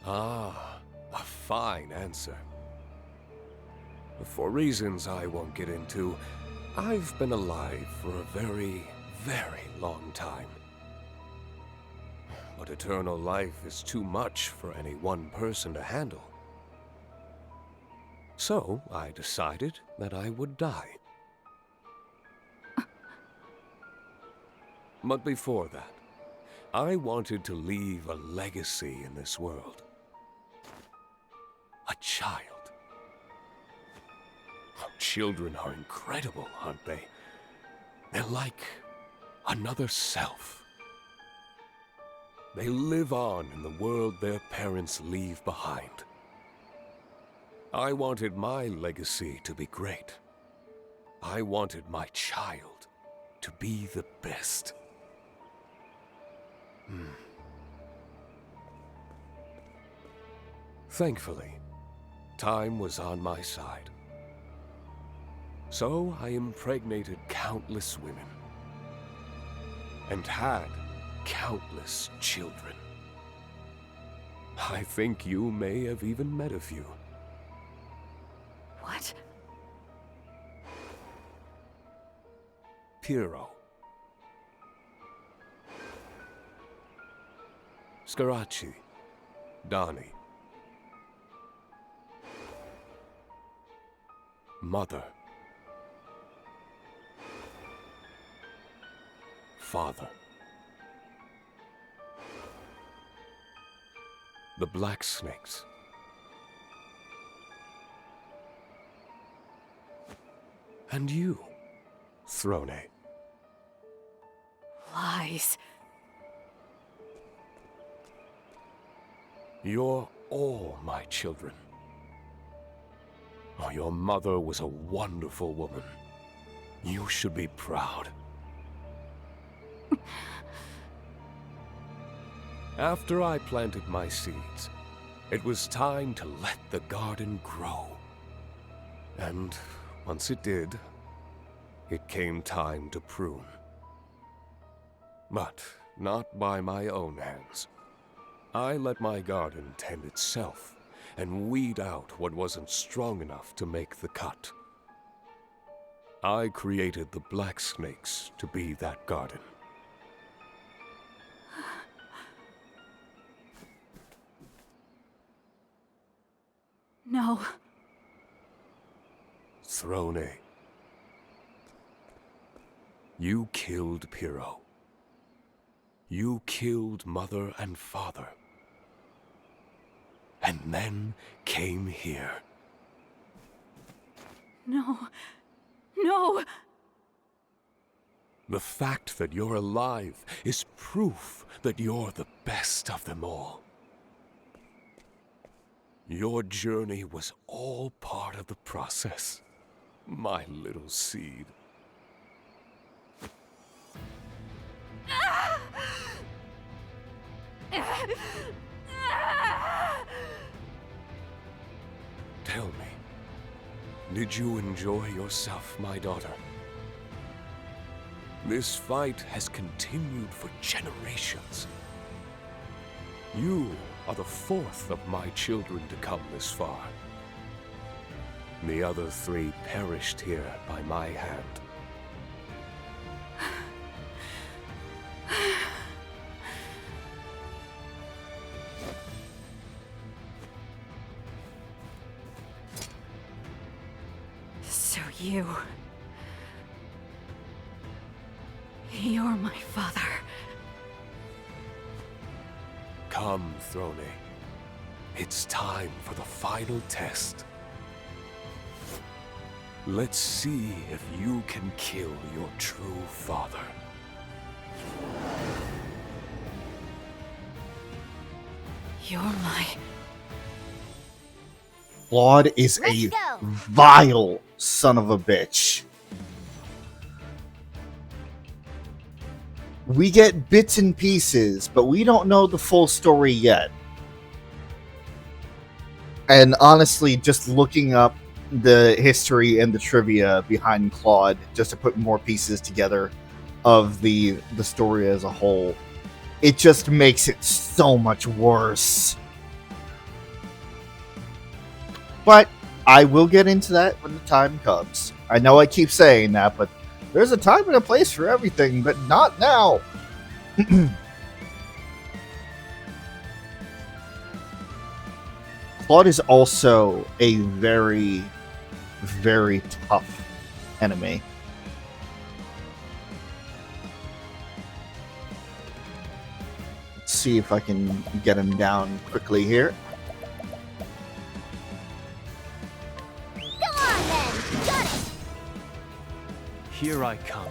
Speaker 3: Ah, a fine answer. For reasons I won't get into, I've been alive for a very, very long time. But eternal life is too much for any one person to handle. So I decided that I would die. But before that, I wanted to leave a legacy in this world. A child. Children are incredible, aren't they? They're like another self. They live on in the world their parents leave behind. I wanted my legacy to be great. I wanted my child to be the best. Thankfully, time was on my side. So I impregnated countless women and had countless children. I think you may have even met a few.
Speaker 2: What?
Speaker 3: Piero. Scarachi. Donnie. Mother. Father. The Black Snakes. And you, Thone.
Speaker 2: Lies.
Speaker 3: You're all my children. Oh, your mother was a wonderful woman. You should be proud. After I planted my seeds, it was time to let the garden grow. And once it did, it came time to prune. But not by my own hands. I let my garden tend itself, and weed out what wasn't strong enough to make the cut. I created the black snakes to be that garden.
Speaker 2: No.
Speaker 3: Thone. You killed Pyrrho. You killed mother and father. And then came here.
Speaker 2: No. No!
Speaker 3: The fact that you're alive is proof that you're the best of them all. Your journey was all part of the process, my little seed. Tell me, did you enjoy yourself, my daughter? This fight has continued for generations. You are the fourth of my children to come this far. The other three perished here by my hand.
Speaker 2: So you're my father.
Speaker 3: Come, Thone. It's time for the final test. Let's see if you can kill your true father.
Speaker 2: You're my...
Speaker 1: Claude is
Speaker 7: Let's
Speaker 1: a
Speaker 7: go.
Speaker 1: vile son of a bitch. We get bits and pieces, but we don't know the full story yet. And honestly, just looking up the history and the trivia behind Claude, just to put more pieces together of the story as a whole, it just makes it so much worse. But I will get into that when the time comes. I know I keep saying that, but there's a time and a place for everything, but not now. Claude is also a very, very tough enemy. Let's see if I can get him down quickly here.
Speaker 7: Go on then! Got it!
Speaker 6: Here I come.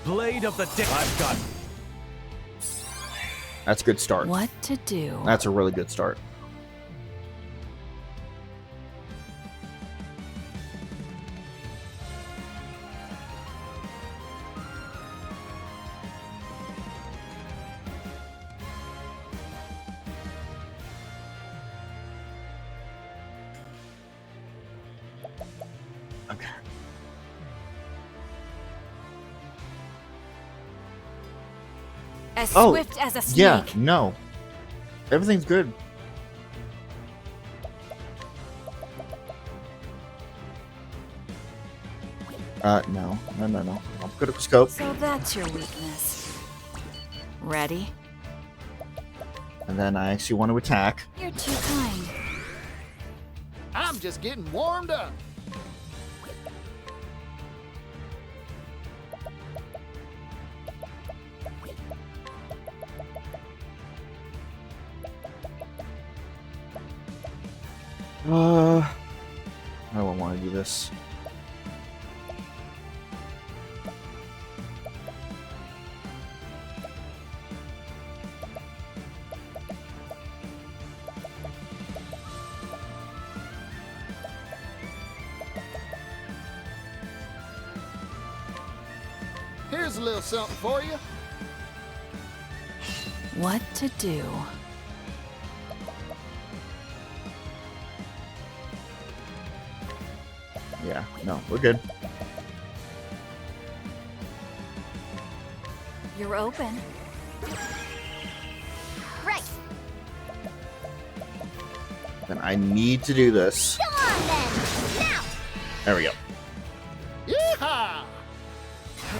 Speaker 6: Blade of the Dick. I've got.
Speaker 1: That's a good start.
Speaker 2: What to do?
Speaker 1: That's a really good start. Okay.
Speaker 2: As
Speaker 1: Oh,
Speaker 2: swift as a snake.
Speaker 1: yeah, no. Everything's good. No. I'm good at the scope.
Speaker 2: So that's your weakness. Ready?
Speaker 1: And then I actually want to attack.
Speaker 2: You're too kind.
Speaker 8: I'm just getting warmed up.
Speaker 1: I don't want to do this.
Speaker 8: Here's a little something for you.
Speaker 2: What to do?
Speaker 1: Yeah, no, we're good.
Speaker 2: You're open.
Speaker 7: Right.
Speaker 1: Then I need to do this.
Speaker 7: Go on then. Now.
Speaker 1: There we go.
Speaker 8: Yeehaw!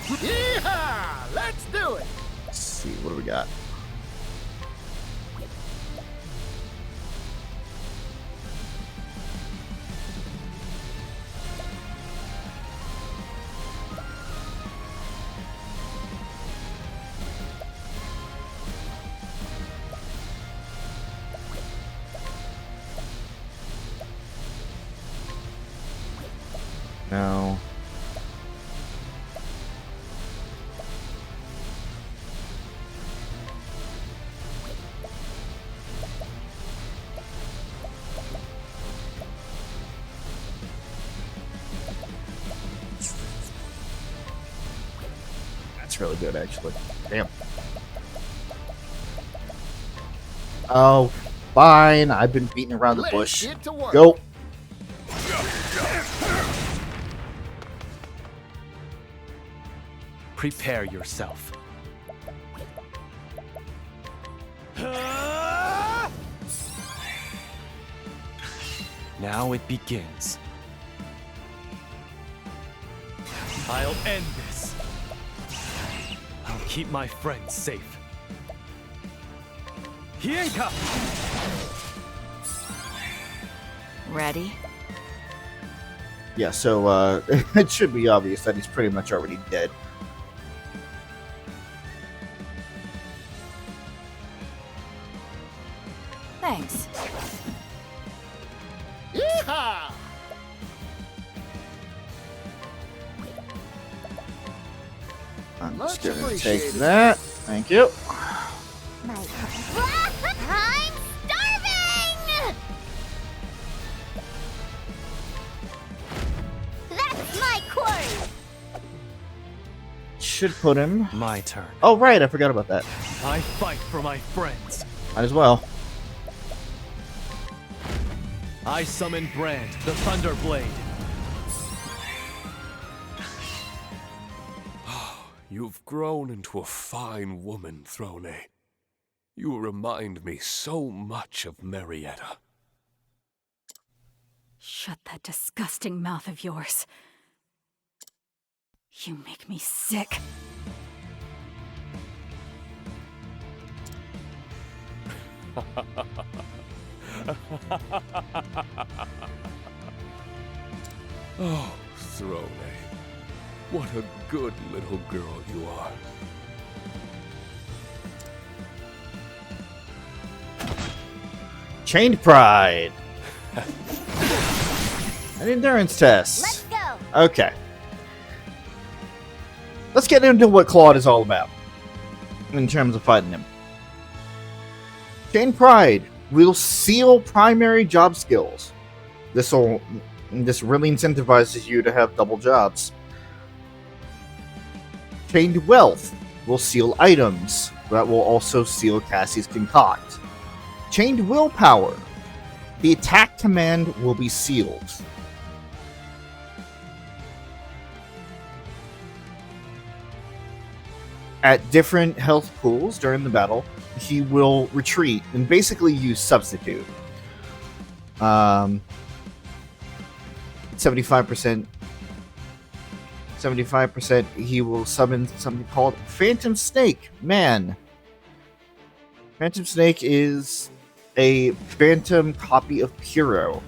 Speaker 8: Yeehaw! Let's do it!
Speaker 1: Let's see, what do we got? No. That's really good, actually. Damn. Oh, fine. I've been beating around the
Speaker 8: Let's
Speaker 1: bush.
Speaker 8: get to work.
Speaker 1: Go.
Speaker 6: Prepare yourself. Now it begins. I'll end this. I'll keep my friends safe. Hienka!
Speaker 2: Ready?
Speaker 1: Yeah, so it should be obvious that he's pretty much already dead.
Speaker 2: Thanks.
Speaker 8: Yeehaw!
Speaker 1: I'm
Speaker 8: Much
Speaker 1: just gonna take
Speaker 8: appreciated.
Speaker 1: that. Thank you.
Speaker 7: My I'm starving! That's my quarry!
Speaker 1: Should put him.
Speaker 6: My turn.
Speaker 1: Oh, right, I forgot about that.
Speaker 6: I fight for my friends.
Speaker 1: Might as well.
Speaker 6: I summon Brand, the Thunder Blade.
Speaker 3: You've grown into a fine woman, Thone. You remind me so much of Marietta.
Speaker 2: Shut that disgusting mouth of yours. You make me sick.
Speaker 3: Oh, Thone. What a good little girl you are.
Speaker 1: Chained Pride. An endurance test.
Speaker 7: Let's go!
Speaker 1: Okay. Let's get into what Claude is all about in terms of fighting him. Chain Pride will seal primary job skills. This really incentivizes you to have double jobs. Chained Wealth will seal items. That will also seal Cassie's Concoct. Chained Willpower. The attack command will be sealed. At different health pools during the battle, he will retreat and basically use Substitute. 75%. 75%, he will summon something called Phantom Snake. Man. Phantom Snake is a phantom copy of Puro,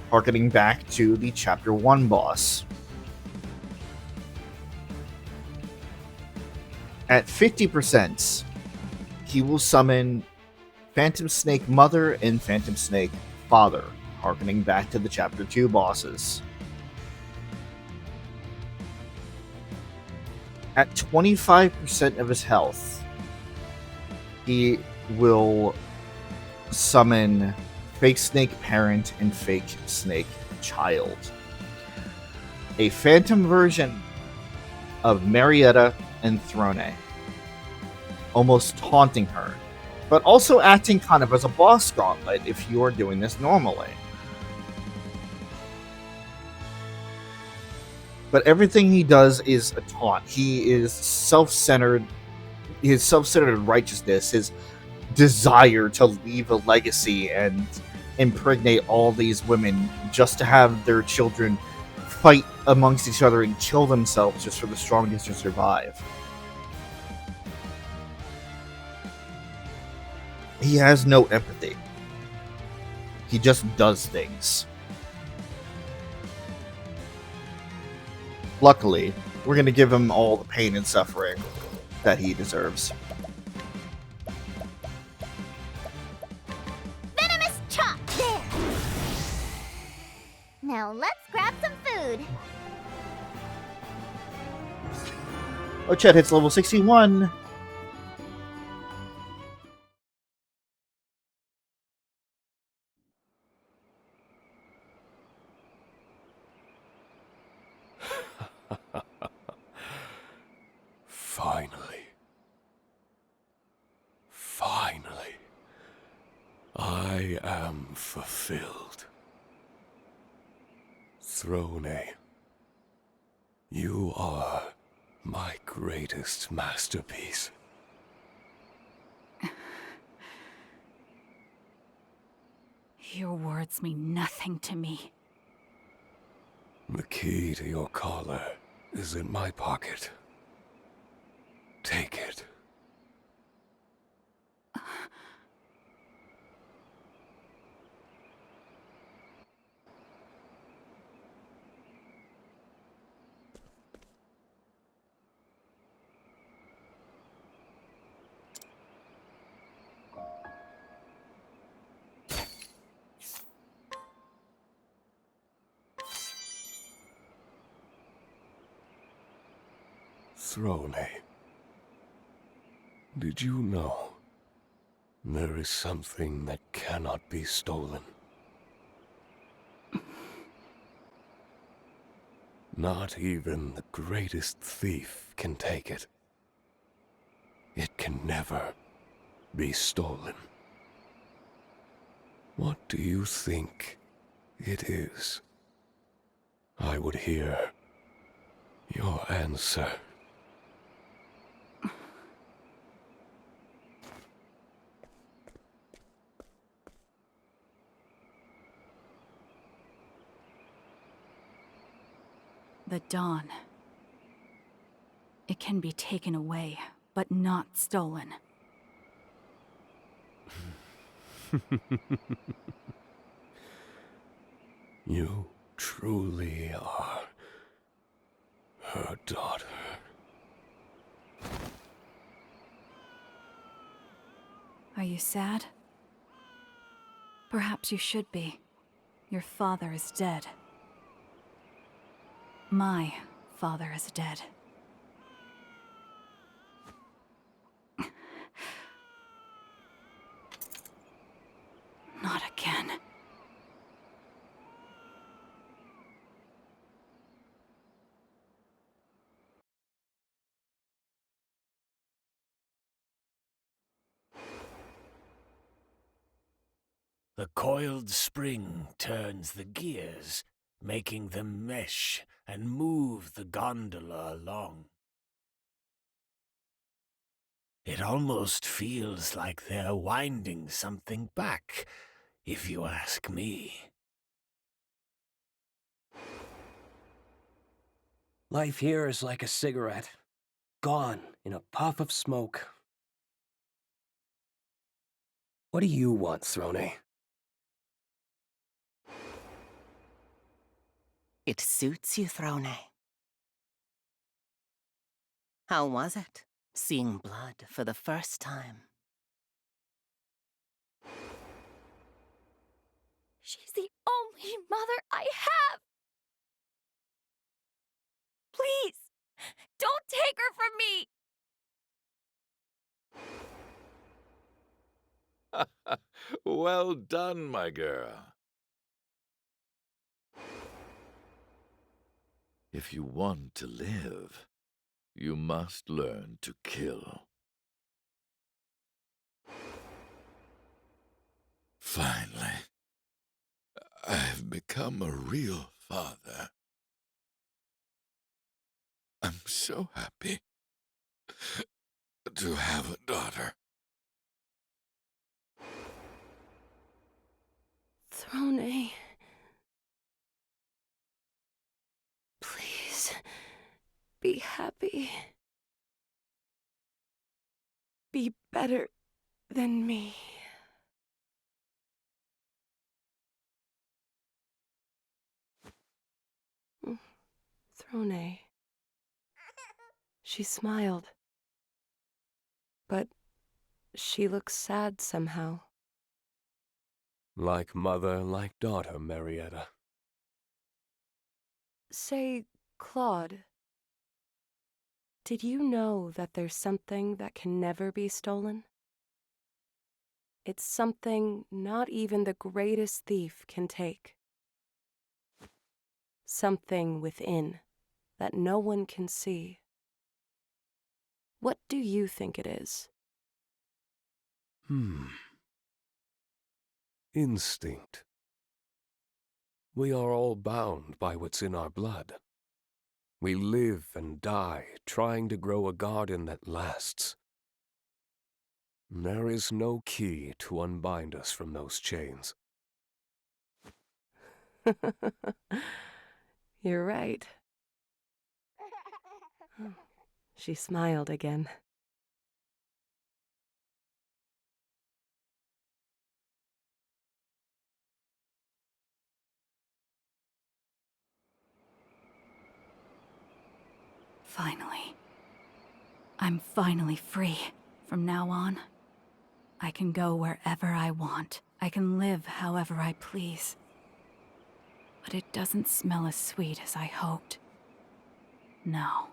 Speaker 1: harkening back to the Chapter 1 boss. At 50%, he will summon Phantom Snake Mother and Phantom Snake Father, harkening back to the Chapter 2 bosses. At 25% of his health, he will summon Fake Snake Parent and Fake Snake Child. A phantom version of Marietta and Thone, almost taunting her, but also acting kind of as a boss gauntlet if you are doing this normally. But everything he does is a taunt. He is self-centered, his self-centered righteousness, his desire to leave a legacy and impregnate all these women just to have their children fight amongst each other and kill themselves just for the strongest to survive. He has no empathy. He just does things. Luckily, we're going to give him all the pain and suffering that he deserves.
Speaker 7: Venomous chop! There! Now let's grab some food.
Speaker 1: Oh, Chet hits level 61.
Speaker 3: Finally, I am fulfilled. Thone, you are my greatest masterpiece.
Speaker 2: Your words mean nothing to me.
Speaker 3: The key to your collar is in my pocket. Take it. Thone, did you know there is something that cannot be stolen? Not even the greatest thief can take it. It can never be stolen. What do you think it is? I would hear your answer.
Speaker 2: The dawn. It can be taken away, but not stolen.
Speaker 3: You truly are her daughter.
Speaker 2: Are you sad? Perhaps you should be. Your father is dead. My father is dead. Not again.
Speaker 9: The coiled spring turns the gears, making them mesh and move the gondola along. It almost feels like they're winding something back, if you ask me.
Speaker 5: Life here is like a cigarette, gone in a puff of smoke. What do you want, Thone?
Speaker 11: It suits you, Thone. How was it, seeing blood for the first time?
Speaker 7: She's the only mother I have! Please, don't take her from me!
Speaker 12: Well done, my girl. If you want to live, you must learn to kill. Finally, I've become a real father. I'm so happy. to have a daughter.
Speaker 10: Thone. Please, be happy. Be better than me. Thone. She smiled. But she looks sad somehow.
Speaker 3: Like mother, like daughter, Marietta.
Speaker 10: Say, Claude, did you know that there's something that can never be stolen? It's something not even the greatest thief can take. Something within that no one can see. What do you think it is?
Speaker 3: Instinct. We are all bound by what's in our blood. We live and die trying to grow a garden that lasts. There is no key to unbind us from those chains.
Speaker 10: You're right. She smiled again.
Speaker 2: Finally. I'm finally free. From now on, I can go wherever I want. I can live however I please. But it doesn't smell as sweet as I hoped. No.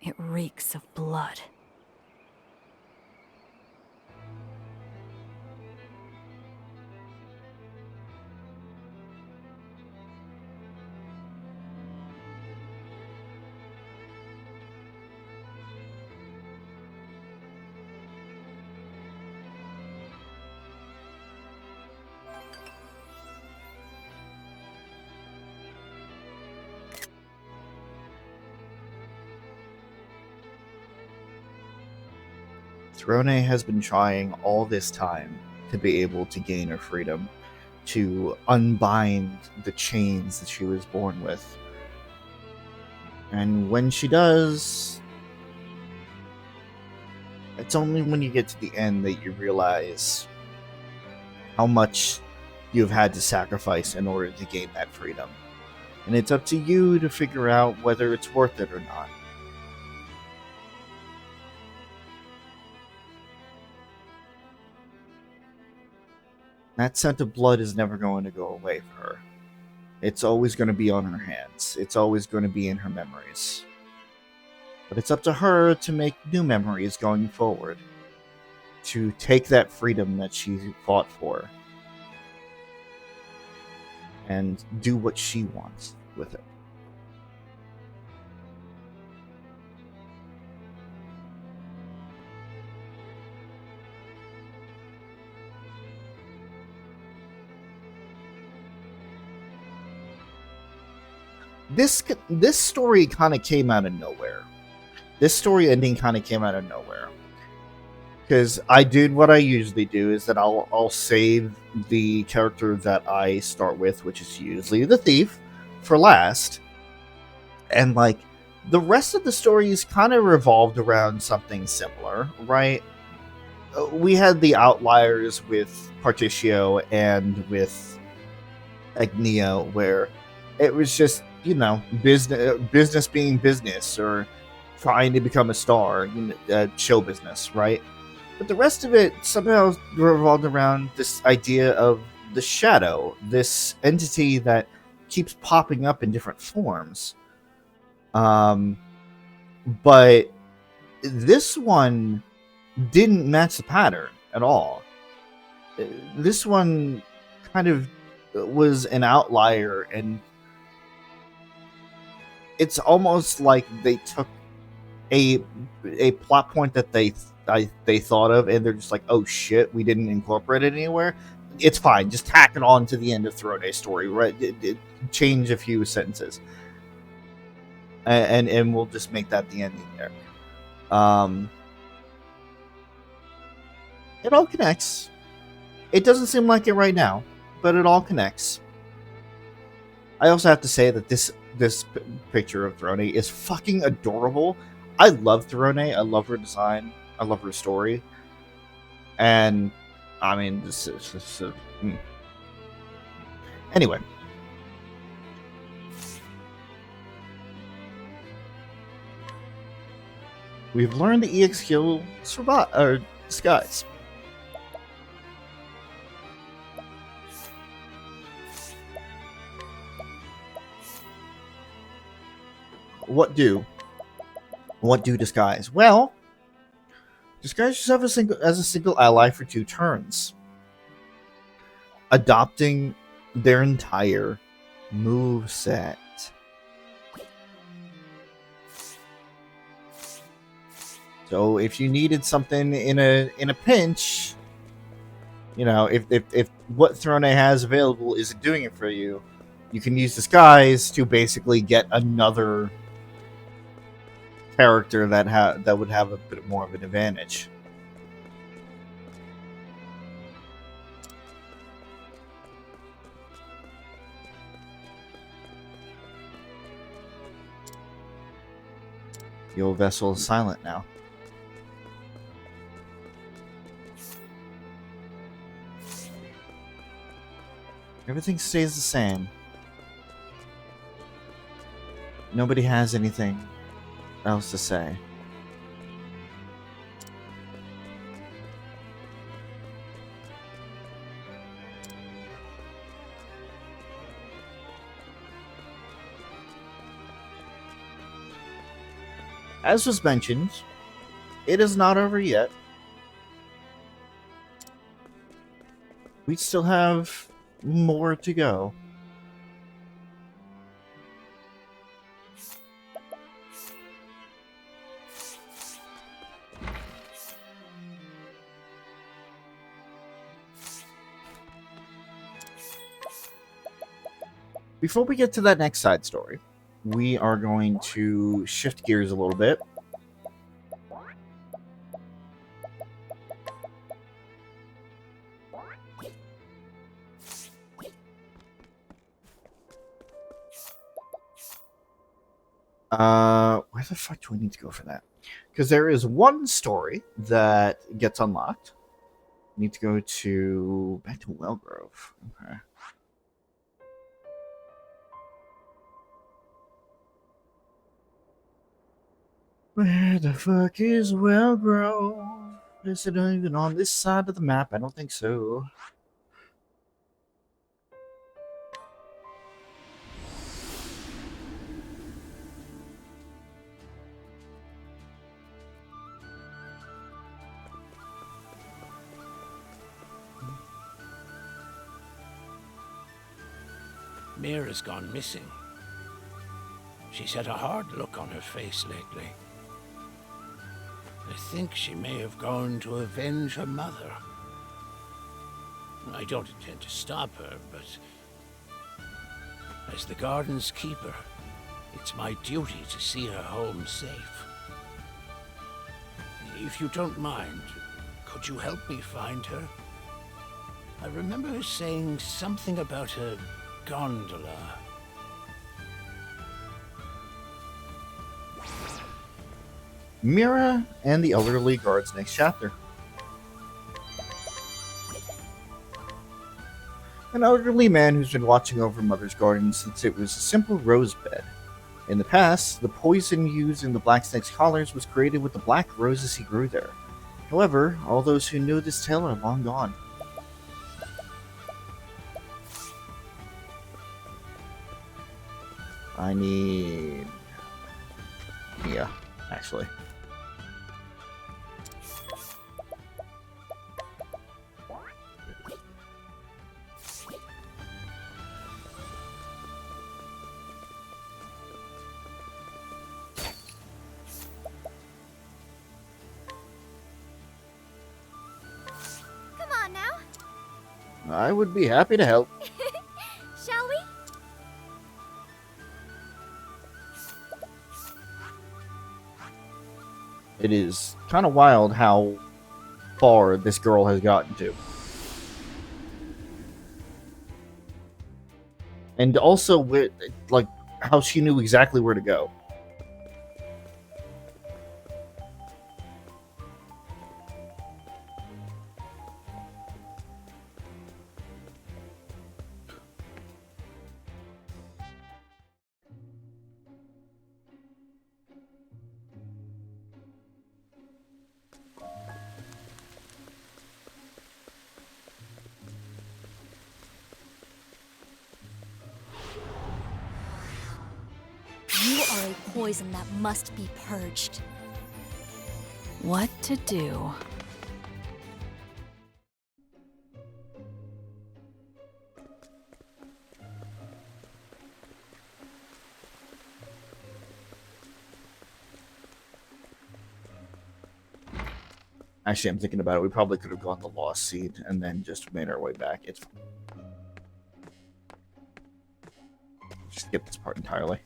Speaker 2: It reeks of blood.
Speaker 1: Thone has been trying all this time to be able to gain her freedom, to unbind the chains that she was born with. And when she does, it's only when you get to the end that you realize how much you've had to sacrifice in order to gain that freedom. And it's up to you to figure out whether it's worth it or not. That scent of blood is never going to go away for her. It's always going to be on her hands. It's always going to be in her memories. But it's up to her to make new memories going forward. To take that freedom that she fought for. And do what she wants with it. This story kind of came out of nowhere. This story ending kind of came out of nowhere. Because I did what I usually do, is that I'll save the character that I start with, which is usually the thief, for last. And like the rest of the story is kind of revolved around something similar, right? We had the outliers with Particio and with Agnio, where it was just, you know, business being business, or trying to become a star, show business, right? But the rest of it somehow revolved around this idea of the shadow, this entity that keeps popping up in different forms. But this one didn't match the pattern at all. This one kind of was an outlier, and it's almost like they took a plot point that they thought of, and they're just like, oh shit, we didn't incorporate it anywhere. It's fine, just tack it on to the end of Thone's story, right? Change a few sentences. and we'll just make that the ending there. It all connects. It doesn't seem like it right now, but it all connects. I also have to say that this picture of Thone is fucking adorable. I love Thone. I love her design. I love her story. And I mean, this is anyway. We've learned the EX skill survive or disguise. What do disguise? Well, disguise yourself as a single ally for 2 turns, adopting their entire move set. So if you needed something in a pinch, you know, if what Thone has available isn't doing it for you, you can use disguise to basically get another character that would have a bit more of an advantage. The old vessel is silent now. Everything stays the same. Nobody has anything else to say. As was mentioned, it is not over yet. We still have more to go. Before we get to that next side story, we are going to shift gears a little bit. Where the fuck do we need to go for that? Because there is one story that gets unlocked. We need to go back to Wellgrove. Okay. Where the fuck is Wellgrove? Is it even on this side of the map? I don't think so.
Speaker 9: Mira's gone missing. She's had a hard look on her face lately. I think she may have gone to avenge her mother. I don't intend to stop her, but as the garden's keeper, it's my duty to see her home safe. If you don't mind, could you help me find her? I remember her saying something about a gondola.
Speaker 1: Mira and the elderly guards next chapter. An elderly man who's been watching over Mother's garden since it was a simple rose bed. In the past, the poison used in the black snake's collars was created with the black roses he grew there. However, all those who knew this tale are long gone. I need... yeah, actually.
Speaker 7: Come on now.
Speaker 1: I would be happy to help.
Speaker 7: Shall we?
Speaker 1: It is kind of wild how far this girl has gotten to. And also, like, how she knew exactly where to go.
Speaker 7: You are a poison that must be purged.
Speaker 2: What to do?
Speaker 1: Actually, I'm thinking about it. We probably could have gone the Lost Seed and then just made our way back. It's just skip this part entirely.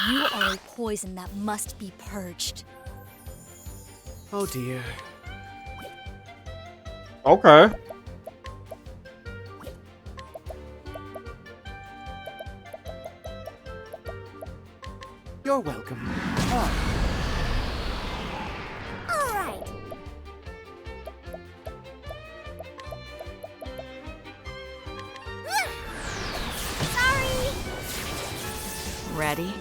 Speaker 7: You are a poison that must be purged.
Speaker 11: Oh dear.
Speaker 1: Okay.
Speaker 11: You're welcome.
Speaker 7: All right. Sorry.
Speaker 2: Ready?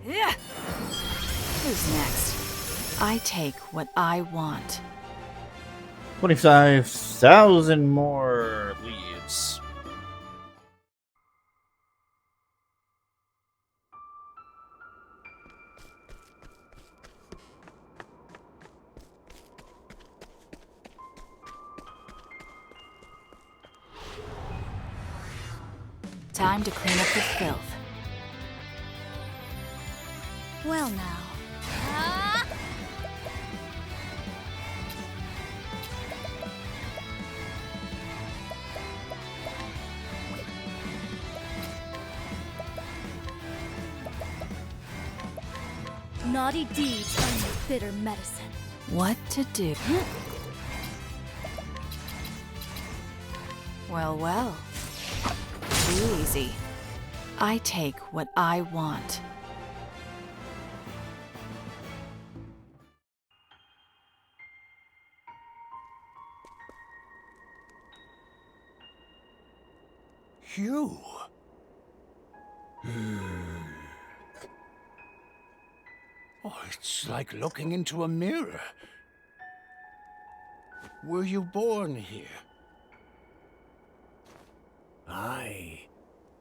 Speaker 2: Yeah. Who's next? I take what I want.
Speaker 1: 25,000 more leads.
Speaker 2: Time to clean up the filth.
Speaker 7: Well now. Naughty deeds are your bitter medicine.
Speaker 2: What to do? Well, well. Too easy. I take what I want.
Speaker 8: You? Oh, it's like looking into a mirror. Were you born here?
Speaker 9: Aye,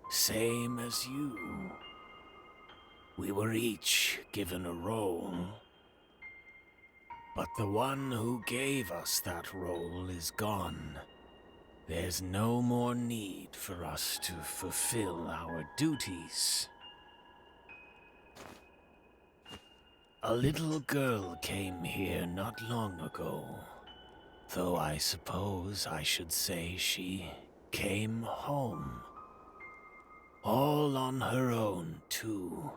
Speaker 9: same as you. We were each given a role. But the one who gave us that role is gone. There's no more need for us to fulfill our duties. A little girl came here not long ago. Though I suppose I should say she came home. All on her own, too.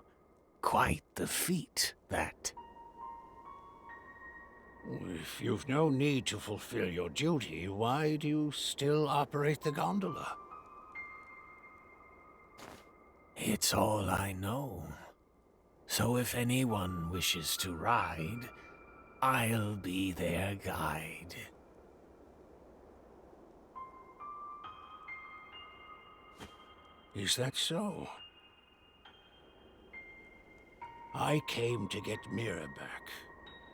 Speaker 9: Quite the feat, that.
Speaker 8: If you've no need to fulfill your duty, why do you still operate the gondola?
Speaker 9: It's all I know. So if anyone wishes to ride, I'll be their guide.
Speaker 8: Is that so? I came to get Mira back.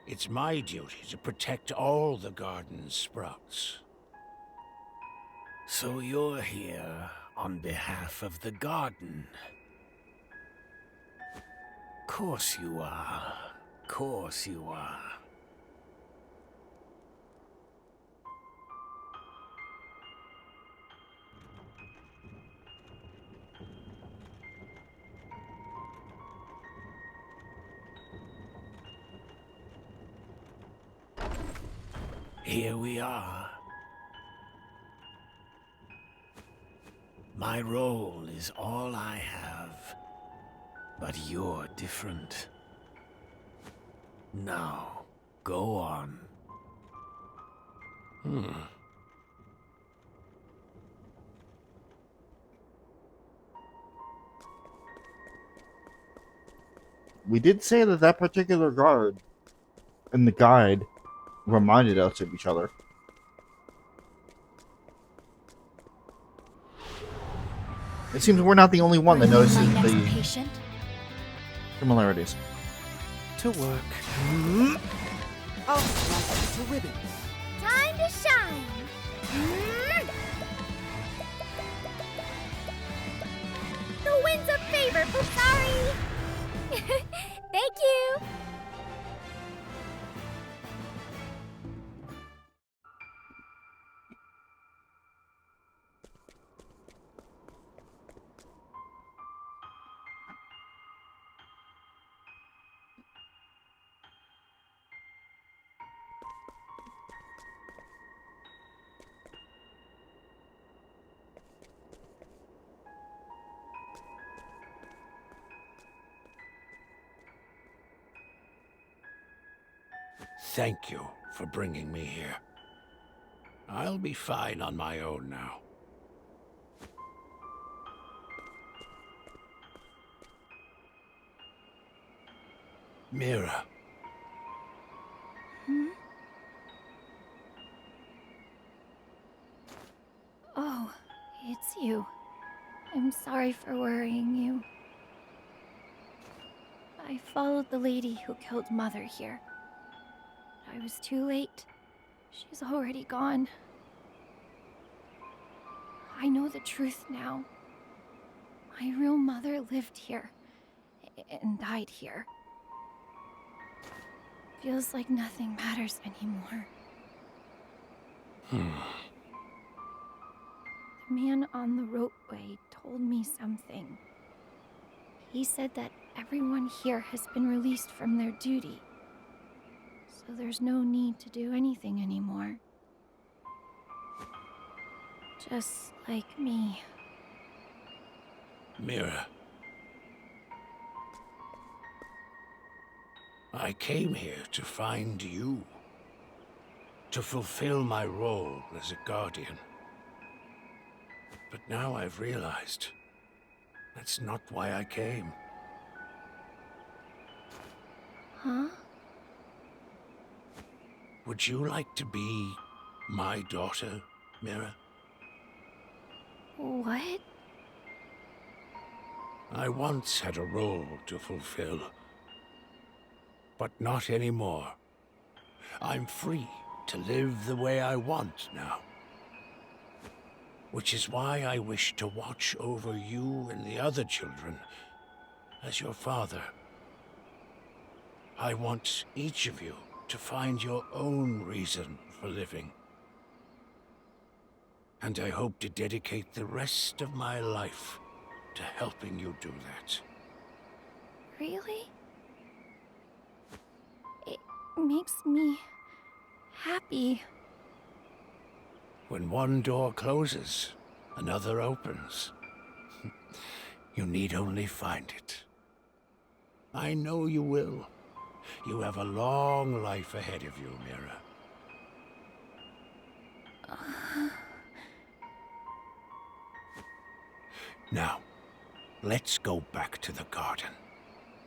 Speaker 8: It's my duty to protect all the garden's sprouts.
Speaker 9: So you're here on behalf of the garden? Course you are. Course you are. here we are. My role is all I have, but you're different. Now, go on.
Speaker 1: We did say that that particular guard in the guide reminded us of each other. It seems we're not the only one that notices
Speaker 7: My next
Speaker 1: the
Speaker 7: patient?
Speaker 1: similarities.
Speaker 6: To work. I'll slice it to ribbons.
Speaker 13: Time to shine! The winds of favor, sorry! Thank you!
Speaker 8: Thank you for bringing me here. I'll be fine on my own now. Mira.
Speaker 13: Oh, it's you. I'm sorry for worrying you. I followed the lady who killed Mother here. I was too late. She's already gone. I know the truth now. My real mother lived here and died here. Feels like nothing matters anymore. The man on the ropeway told me something. He said that everyone here has been released from their duty. So there's no need to do anything anymore. Just like me.
Speaker 8: Mira. I came here to find you. To fulfill my role as a guardian. But now I've realized that's not why I came.
Speaker 13: Huh?
Speaker 8: Would you like to be my daughter, Mira?
Speaker 13: What?
Speaker 8: I once had a role to fulfill, but not anymore. I'm free to live the way I want now. Which is why I wish to watch over you and the other children as your father. I want each of you to find your own reason for living. And I hope to dedicate the rest of my life to helping you do that.
Speaker 13: Really? It makes me happy.
Speaker 8: When one door closes, another opens. You need only find it. I know you will. You have a long life ahead of you, Mira. Now, let's go back to the garden.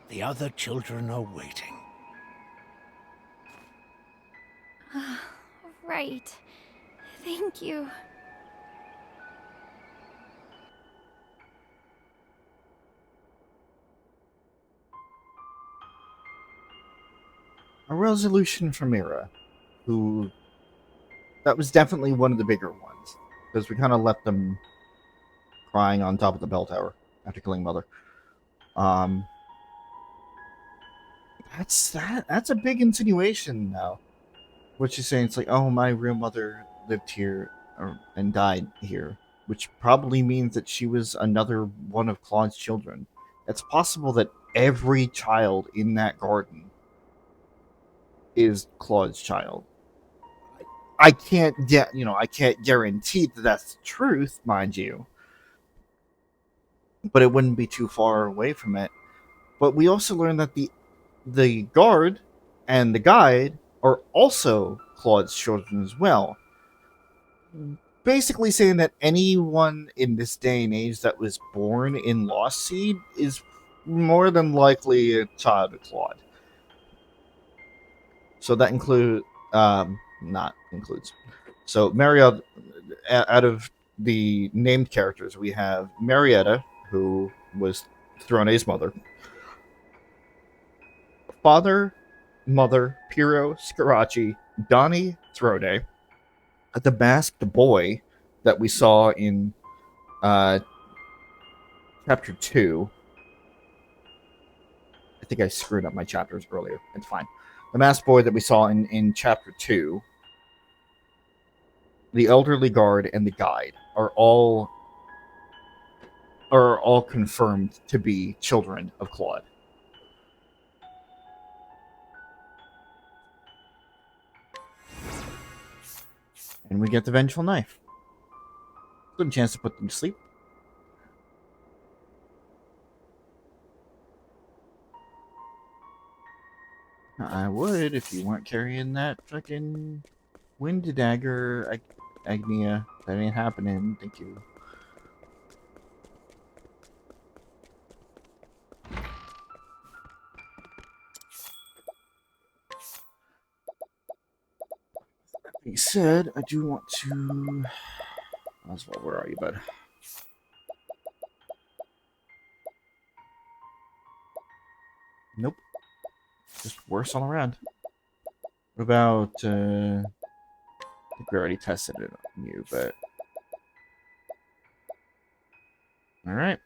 Speaker 8: The other children are waiting.
Speaker 13: Right. Thank you.
Speaker 1: A resolution from Mira, who... That was definitely one of the bigger ones, because we kind of left them crying on top of the bell tower after killing Mother. That's a big insinuation now. What she's saying, it's like, oh, my real mother lived here and died here, which probably means that she was another one of Claude's children. It's possible that every child in that garden is Claude's child. I can't I can't guarantee that that's the truth, mind you, but it wouldn't be too far away from it. But we also learned that the guard and the guide are also Claude's children as well. Basically saying that anyone in this day and age that was born in Lost Seed is more than likely a child of Claude. So that not includes. So Marietta, out of the named characters, we have Marietta, who was Throne's mother, father, mother, Piro, Scarachi, Donnie, Throne, the masked boy that we saw in chapter 2. I think I screwed up my chapters earlier. It's fine. The masked boy that we saw in chapter 2, the elderly guard, and the guide are all confirmed to be children of Claude. And we get the vengeful knife. Good chance to put them to sleep. I would if you weren't carrying that fucking wind dagger, Agnia. That ain't happening. Thank you. That being said, I do want to. Oswald, where are you, bud? Nope. Just worse all around. What about, I think we already tested it on you, but... Alright.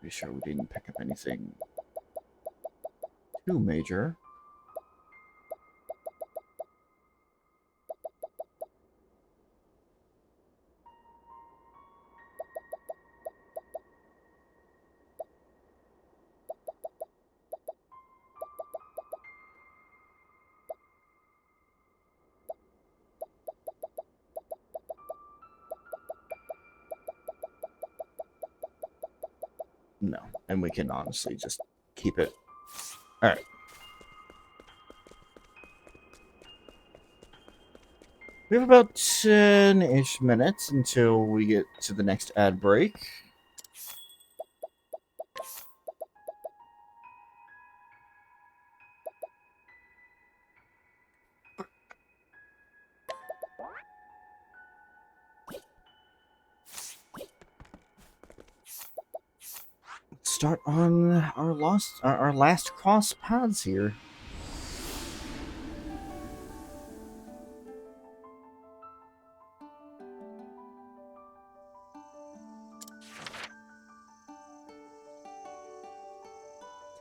Speaker 1: Be sure we didn't pick up anything too major. No, and we can honestly just keep it. Alright. We have about 10-ish minutes until we get to the next ad break. Start on our last cross paths here.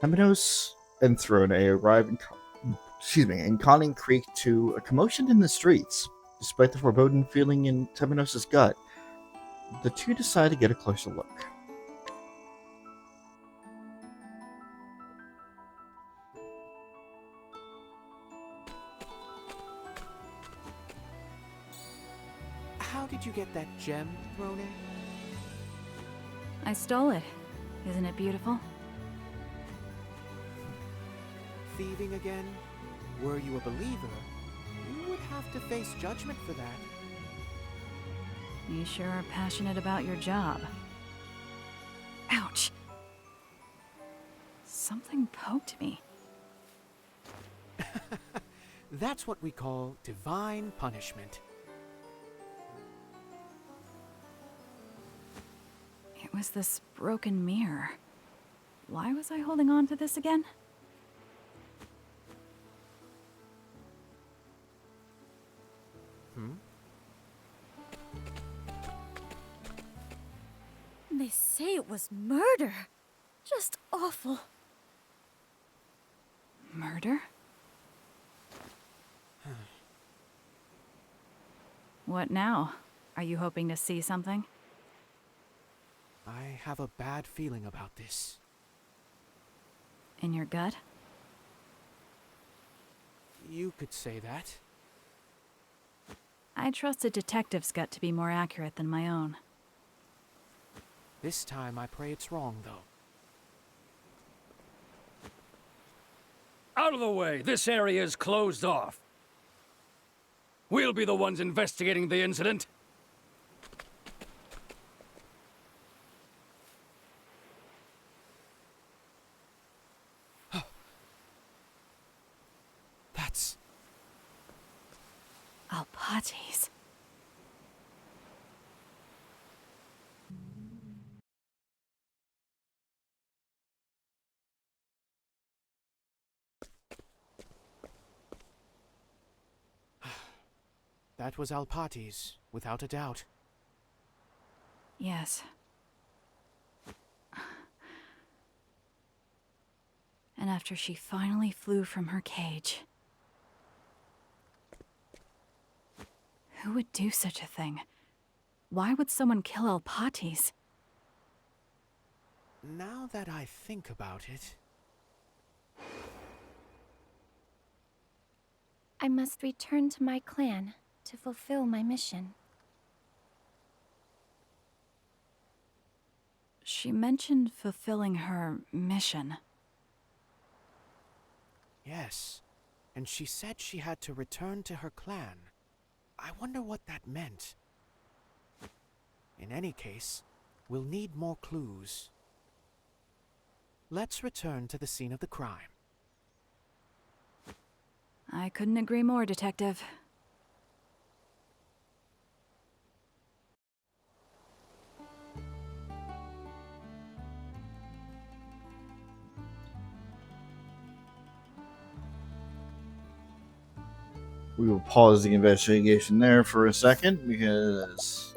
Speaker 1: Temenos and Thone arrive in Conning Creek to a commotion in the streets. Despite the foreboding feeling in Temenos' gut, the two decide to get a closer look.
Speaker 14: How did you get that gem, Thone?
Speaker 2: I stole it. Isn't it beautiful?
Speaker 14: Thieving again? Were you a believer, you would have to face judgment for that.
Speaker 2: You sure are passionate about your job. Ouch! Something poked me.
Speaker 14: That's what we call divine punishment.
Speaker 2: It was this broken mirror. Why was I holding on to this again?
Speaker 7: They say it was murder. Just awful.
Speaker 2: Murder? What now? Are you hoping to see something?
Speaker 14: I have a bad feeling about this.
Speaker 2: In your gut?
Speaker 14: You could say that.
Speaker 2: I trust a detective's gut to be more accurate than my own.
Speaker 14: This time I pray it's wrong, though.
Speaker 15: Out of the way! This area is closed off. We'll be the ones investigating the incident.
Speaker 14: That's...
Speaker 2: Alpates.
Speaker 14: That was Alpates, without a doubt.
Speaker 2: Yes. And after she finally flew from her cage... Who would do such a thing? Why would someone kill Alpates?
Speaker 14: Now that I think about it...
Speaker 13: I must return to my clan to fulfill my mission.
Speaker 2: She mentioned fulfilling her mission.
Speaker 14: Yes, and she said she had to return to her clan. I wonder what that meant. In any case, we'll need more clues. Let's return to the scene of the crime.
Speaker 2: I couldn't agree more, Detective.
Speaker 1: We will pause the investigation there for a second because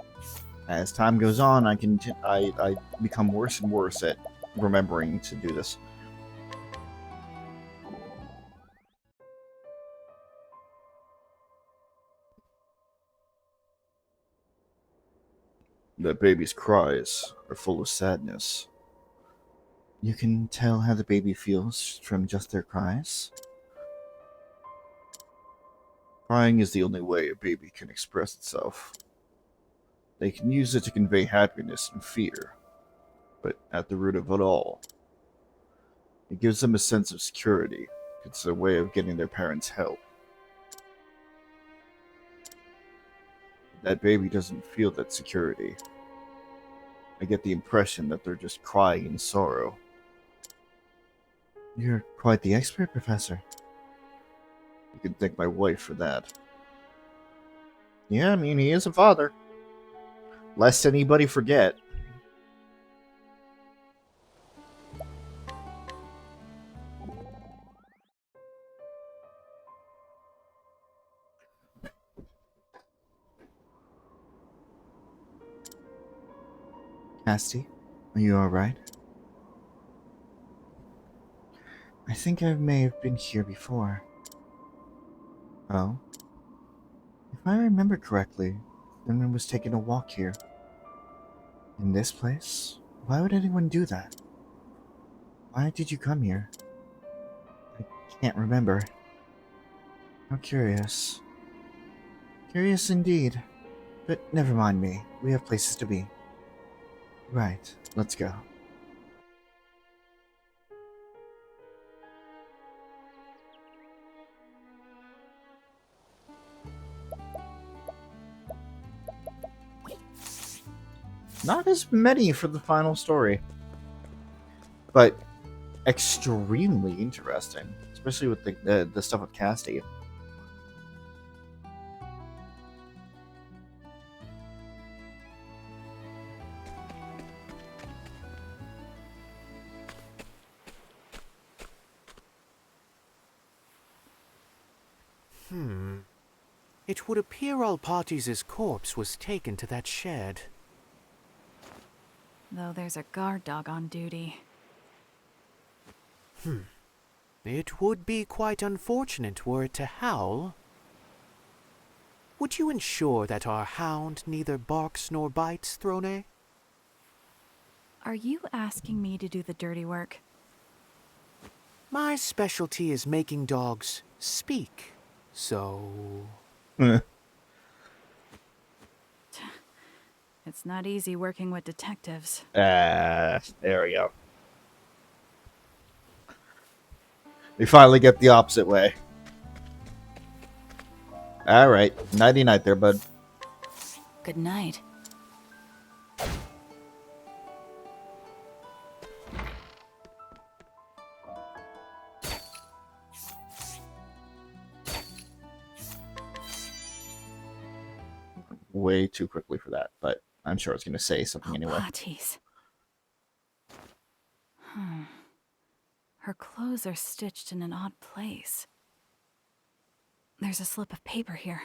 Speaker 1: as time goes on, I become worse and worse at remembering to do this. That baby's cries are full of sadness. You can tell how the baby feels from just their cries? Crying is the only way a baby can express itself. They can use it to convey happiness and fear, but at the root of it all, it gives them a sense of security. It's a way of getting their parents help. That baby doesn't feel that security. I get the impression that they're just crying in sorrow. You're quite the expert, Professor. You can thank my wife for that. Yeah, I mean, he is a father. Lest anybody forget. Casty, are you alright? I think I may have been here before. Oh? If I remember correctly, someone was taking a walk here. In this place? Why would anyone do that? Why did you come here? I can't remember. How curious. Curious indeed. But never mind me. We have places to be. Right, let's go. Not as many for the final story, but extremely interesting, especially with the stuff with Casty.
Speaker 14: It would appear all parties' corpse was taken to that shed.
Speaker 2: Though there's a guard dog on duty.
Speaker 14: It would be quite unfortunate were it to howl. Would you ensure that our hound neither barks nor bites, Thone?
Speaker 2: Are you asking me to do the dirty work?
Speaker 14: My specialty is making dogs speak, so...
Speaker 2: It's not easy working with detectives.
Speaker 1: There we go. We finally get the opposite way. Alright. Nighty-night there, bud.
Speaker 2: Good night.
Speaker 1: Way too quickly for that, but I'm sure it's going to say something anyway.
Speaker 2: Pilates. Her clothes are stitched in an odd place. There's a slip of paper here.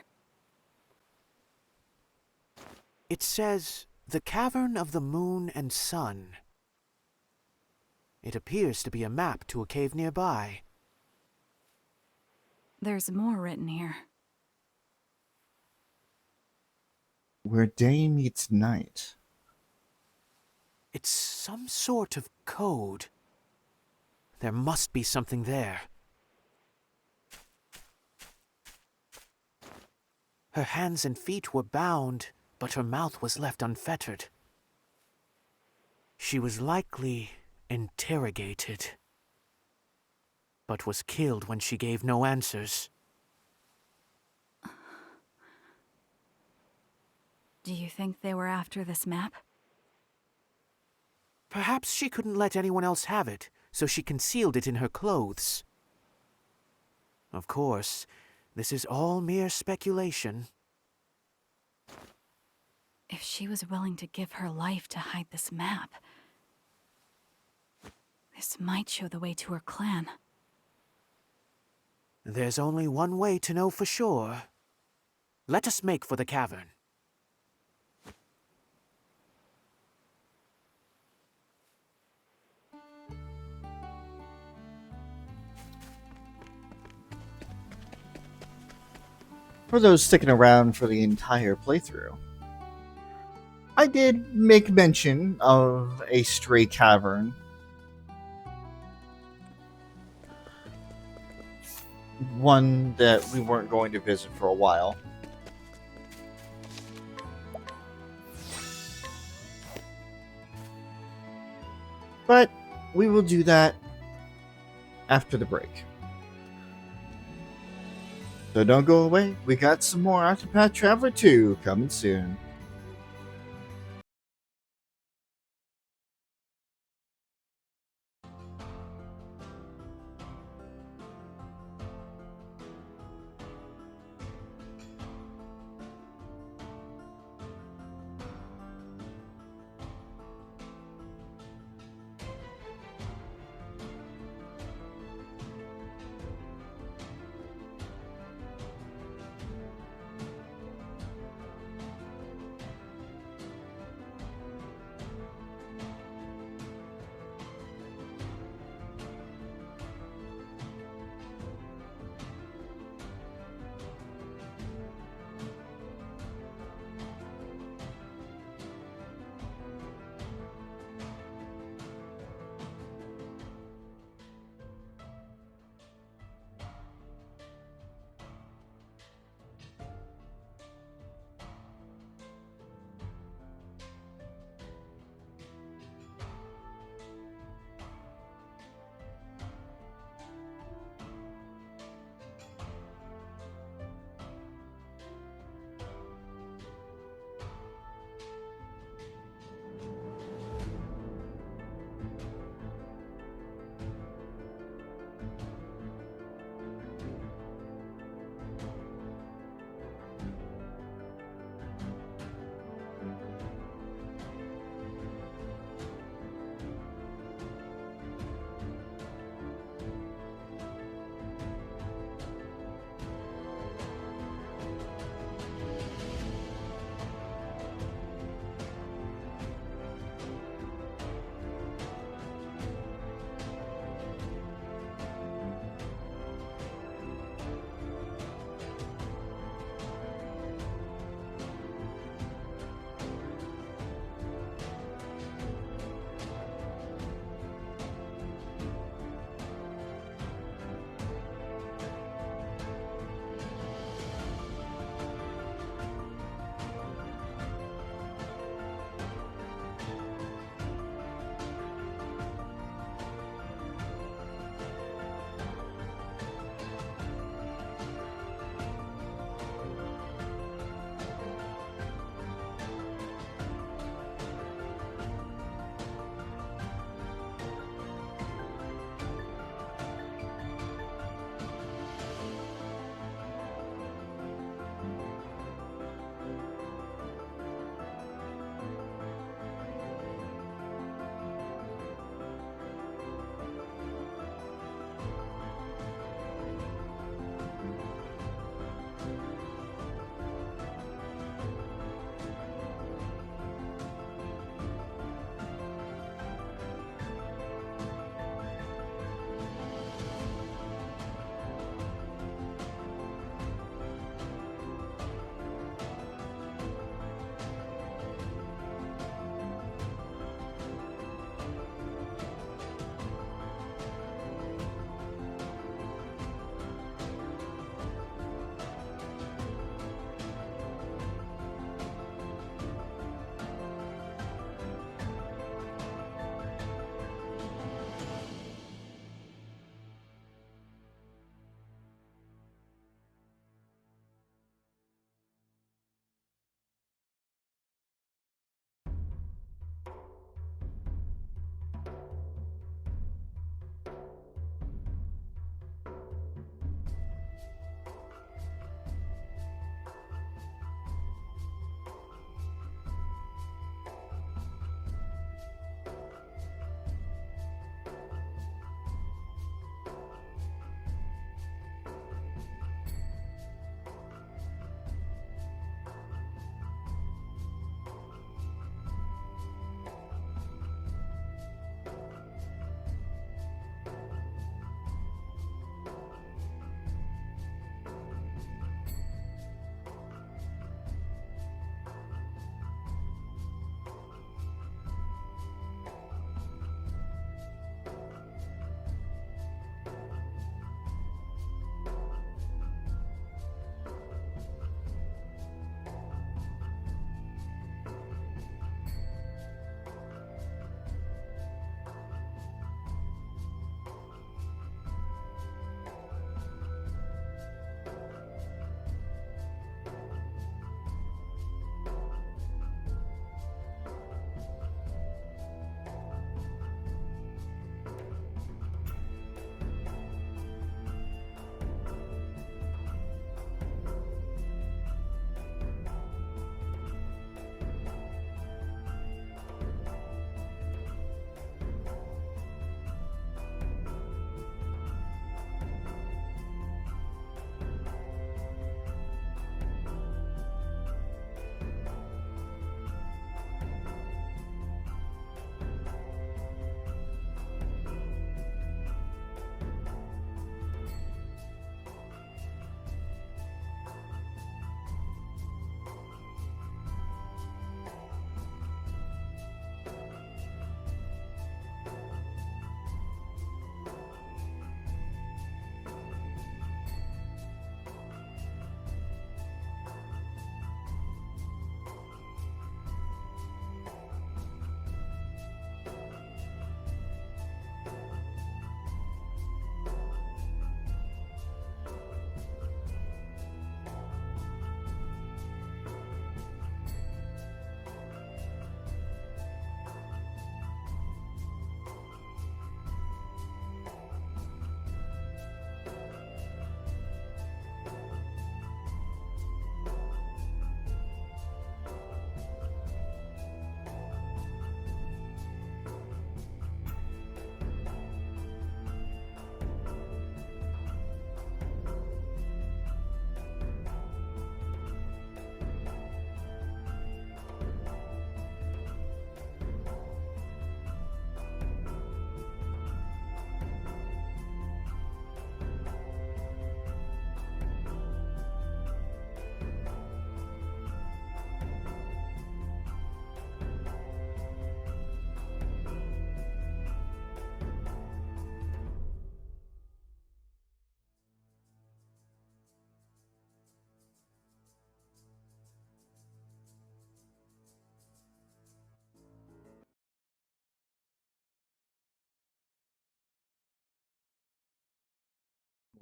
Speaker 14: It says, "The Cavern of the Moon and Sun." It appears to be a map to a cave nearby.
Speaker 2: There's more written here.
Speaker 1: Where day meets night.
Speaker 14: It's some sort of code. There must be something there. Her hands and feet were bound, but her mouth was left unfettered. She was likely interrogated, but was killed when she gave no answers.
Speaker 2: Do you think they were after this map?
Speaker 14: Perhaps she couldn't let anyone else have it, so she concealed it in her clothes. Of course, this is all mere speculation.
Speaker 2: If she was willing to give her life to hide this map, this might show the way to her clan.
Speaker 14: There's only one way to know for sure. Let us make for the cavern.
Speaker 1: For those sticking around for the entire playthrough, I did make mention of a stray cavern. One that we weren't going to visit for a while. But we will do that after the break. So don't go away. We got some more Octopath Traveler 2 coming soon.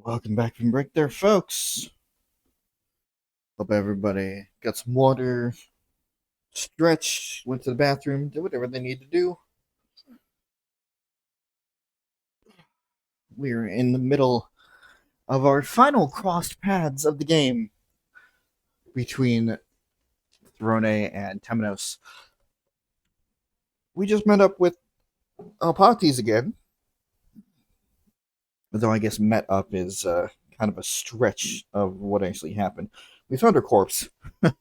Speaker 1: Welcome back from break there, folks. Hope everybody got some water, stretched, went to the bathroom, did whatever they need to do. We're in the middle of our final crossed paths of the game between Thone and Temenos. We just met up with Alpates again. Although I guess met up is kind of a stretch of what actually happened. We found her corpse. Yeah.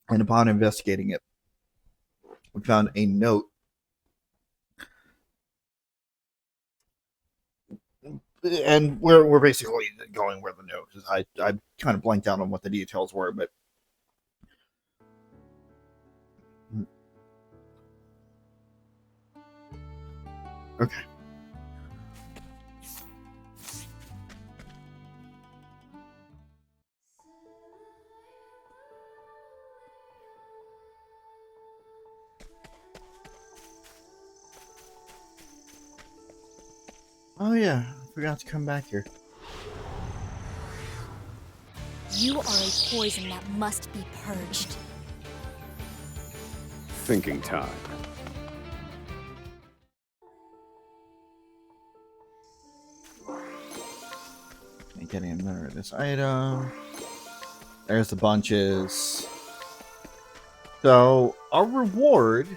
Speaker 1: And upon investigating it, we found a note. And we're basically going where the note is. I kind of blanked out on what the details were, but okay. Oh yeah, I forgot to come back here.
Speaker 7: You are a poison that must be purged.
Speaker 3: Thinking time.
Speaker 1: Getting another of this item. There's the bunches. So our reward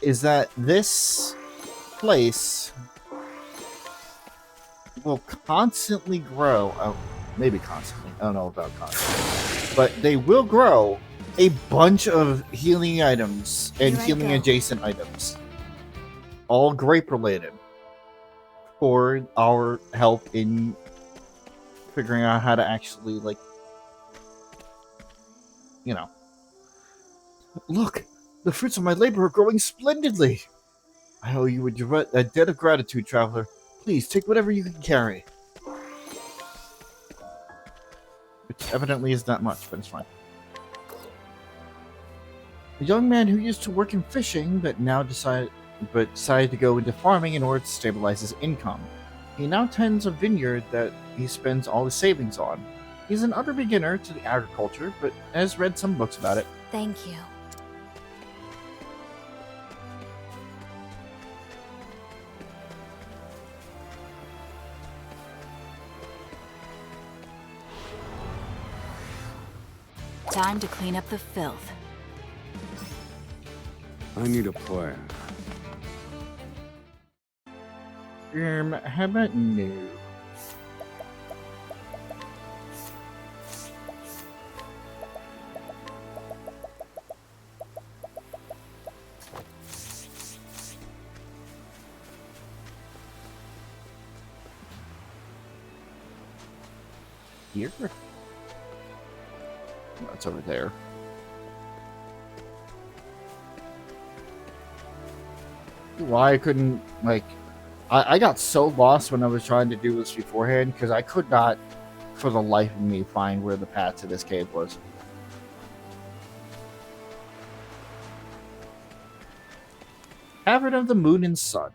Speaker 1: is that this place will constantly grow. Oh, maybe constantly. I don't know about constantly. But they will grow a bunch of healing items and healing adjacent items. All grape related. For our help in figuring out how to actually, like, you know. Look! The fruits of my labor are growing splendidly! I owe you a debt of gratitude, traveler. Please, take whatever you can carry. Which evidently is not much, but it's fine. A young man who used to work in fishing, but decided to go into farming in order to stabilize his income. He now tends a vineyard that he spends all his savings on. He's an utter beginner to the agriculture, but has read some books about it.
Speaker 7: Thank you.
Speaker 2: Time to clean up the filth.
Speaker 3: I need a plan.
Speaker 1: How about no? Here? That's over there. Why I couldn't, like... I got so lost when I was trying to do this beforehand, because I could not, for the life of me, find where the path to this cave was. Cavern of the Moon and Sun.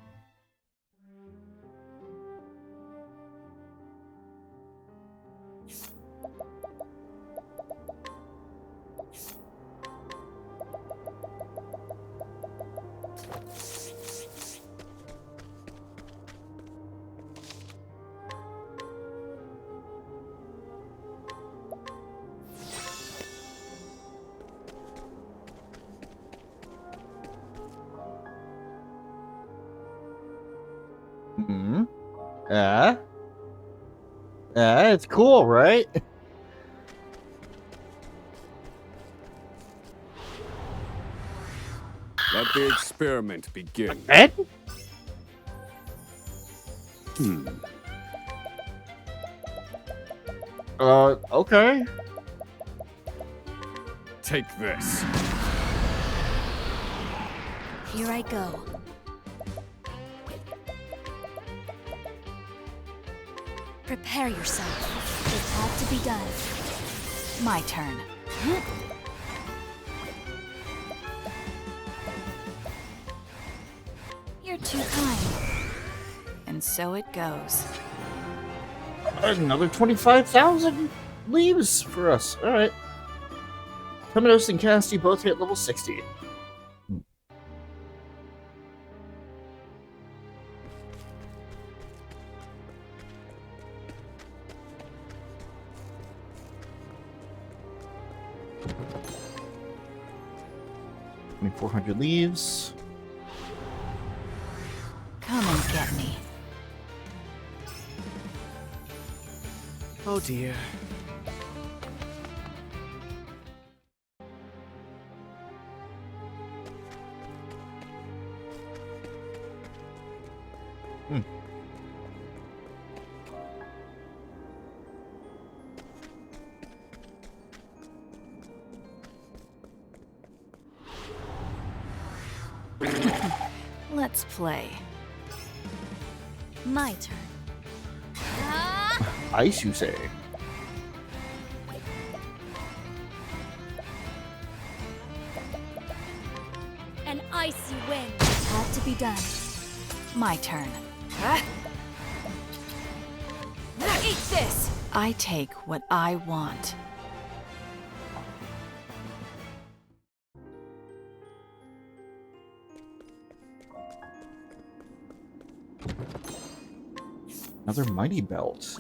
Speaker 1: Yeah, it's cool, right?
Speaker 3: Let the experiment begin.
Speaker 1: Ed? Okay.
Speaker 3: Take this.
Speaker 7: Here I go. Prepare yourself. It had to be done.
Speaker 2: My turn. You're too kind. And so it goes.
Speaker 1: Another 25,000 leaves for us. Alright. Temenos and Cassidy both hit level 60. $2,400 leaves.
Speaker 2: Come and get me.
Speaker 14: Oh dear.
Speaker 2: Let's play.
Speaker 7: My turn.
Speaker 1: Ice, you say?
Speaker 7: An icy wind had to be done.
Speaker 2: My turn. Eat this! I take what I want.
Speaker 1: Another mighty belt.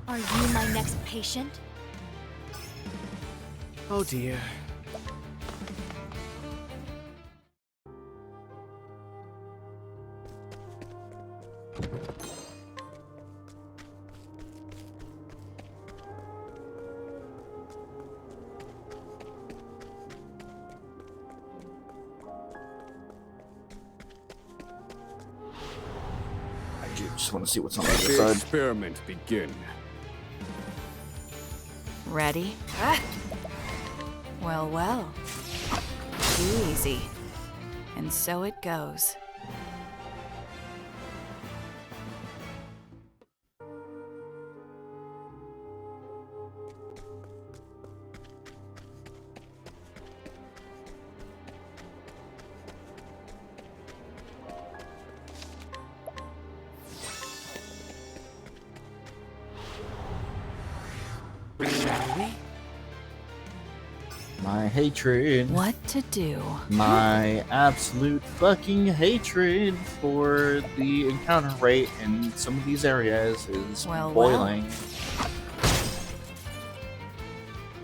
Speaker 7: Are you my next patient?
Speaker 14: Oh dear.
Speaker 1: I just want to see what's on the other
Speaker 15: The
Speaker 1: side.
Speaker 15: experiment begin.
Speaker 2: Ready? Well, well. Too easy. And so it goes.
Speaker 1: My hatred.
Speaker 2: What to do?
Speaker 1: My absolute fucking hatred for the encounter rate in some of these areas is
Speaker 2: Well,
Speaker 1: boiling.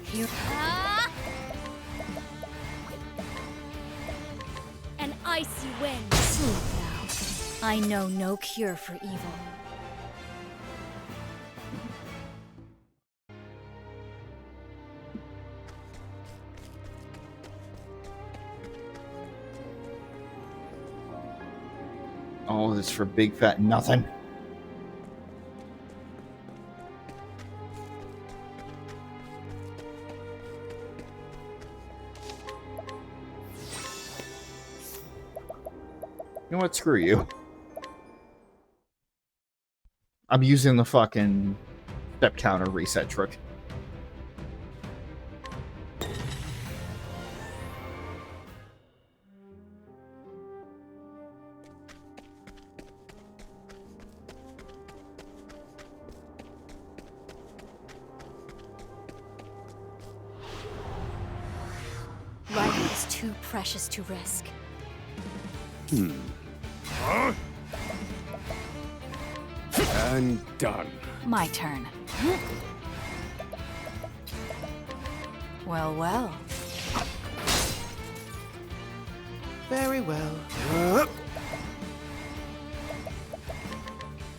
Speaker 2: Here.
Speaker 7: An icy wind. Sleep now. I know no cure for evil.
Speaker 1: All this for big fat nothing. You know what? Screw you. I'm using the fucking step counter reset trick.
Speaker 7: Life is too precious to risk.
Speaker 15: And done.
Speaker 2: My turn. Well, well.
Speaker 14: Very well.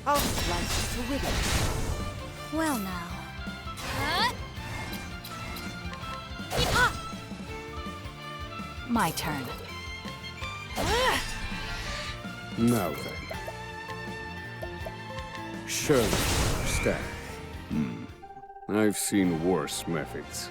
Speaker 14: I'll slice it to wither.
Speaker 7: Well now.
Speaker 2: My turn.
Speaker 15: Now then. Surely, stay. I've seen worse methods.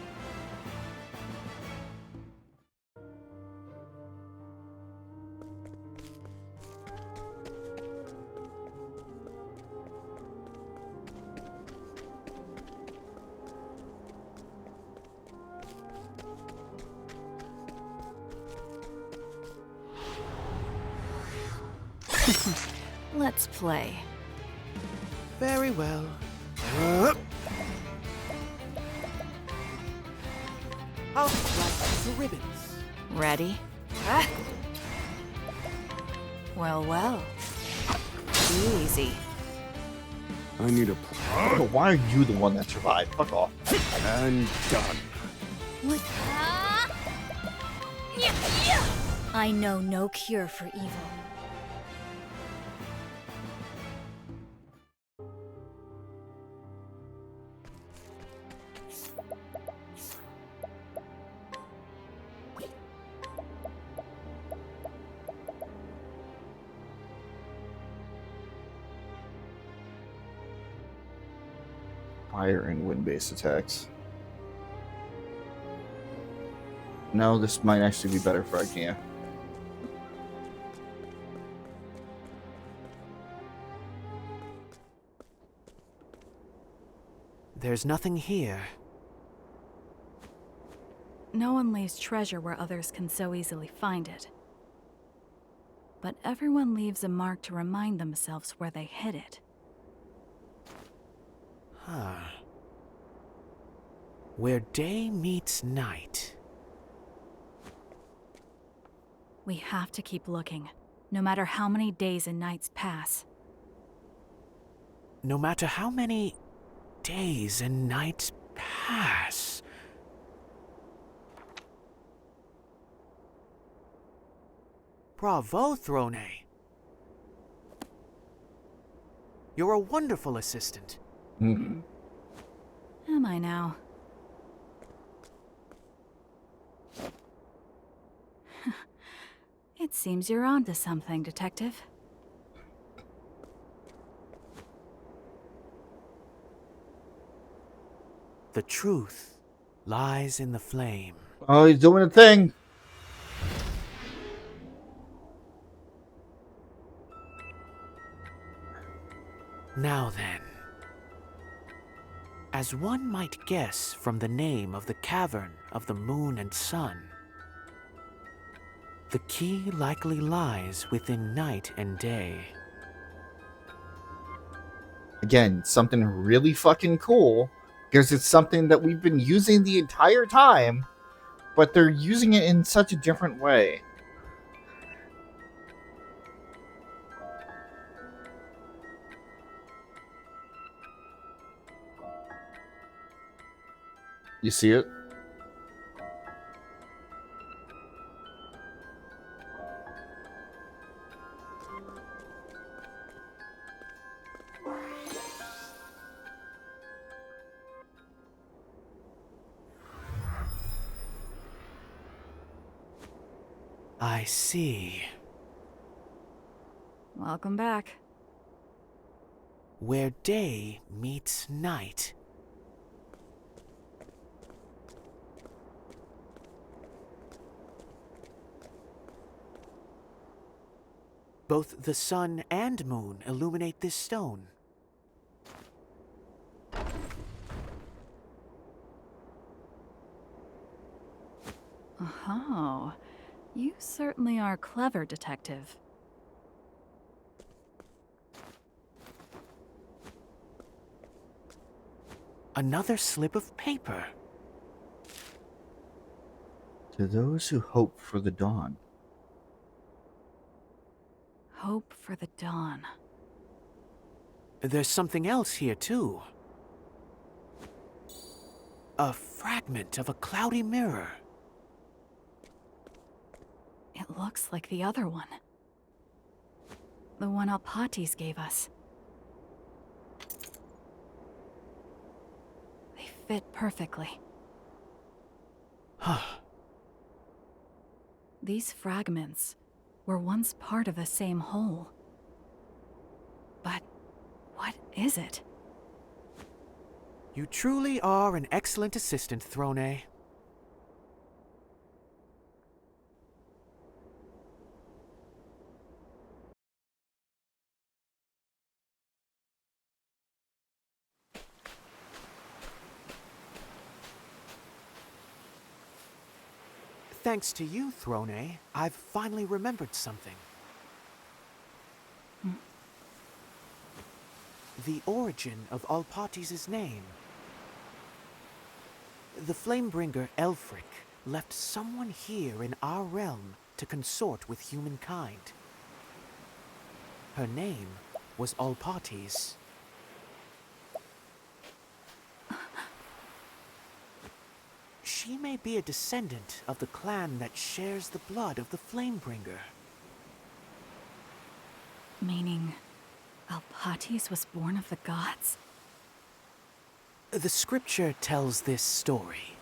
Speaker 2: Let's play.
Speaker 14: Very well. I'll flash the ribbons.
Speaker 2: Ready? Well, well. Easy.
Speaker 3: I need a
Speaker 1: But why are you the one that survived? Fuck off.
Speaker 3: and done.
Speaker 7: What? I know no cure for evil.
Speaker 1: Fire and wind-based attacks. No, this might actually be better for Ikea.
Speaker 14: There's nothing here.
Speaker 2: No one leaves treasure where others can so easily find it. But everyone leaves a mark to remind themselves where they hid it.
Speaker 14: Huh. Where day meets night.
Speaker 2: We have to keep looking, no matter how many days and nights pass.
Speaker 14: No matter how many days and nights pass. Bravo, Thone. You're a wonderful assistant.
Speaker 2: Am I now? It seems you're onto something, Detective.
Speaker 14: The truth lies in the flame.
Speaker 1: Oh, he's doing a thing.
Speaker 14: Now then, as one might guess from the name of the Cavern of the Moon and Sun, the key likely lies within night and day.
Speaker 1: Again, something really fucking cool, because it's something that we've been using the entire time, but they're using it in such a different way. You see it?
Speaker 14: I see.
Speaker 2: Welcome back.
Speaker 14: Where day meets night. Both the sun and moon illuminate this stone.
Speaker 2: Oh, you certainly are clever, Detective.
Speaker 14: Another slip of paper.
Speaker 1: To those who hope for the dawn.
Speaker 2: Hope for the dawn.
Speaker 14: There's something else here, too. A fragment of a cloudy mirror.
Speaker 2: It looks like the other one. The one Alpatis gave us. They fit perfectly. These fragments were once part of the same whole. But what is it?
Speaker 14: You truly are an excellent assistant, Thone. Thanks to you, Thone, I've finally remembered something. the origin of Alpatis' name. The Flamebringer Elfric left someone here in our realm to consort with humankind. Her name was Alpatis. She may be a descendant of the clan that shares the blood of the Flamebringer.
Speaker 2: Meaning, Alpatis was born of the gods?
Speaker 14: The scripture tells this story.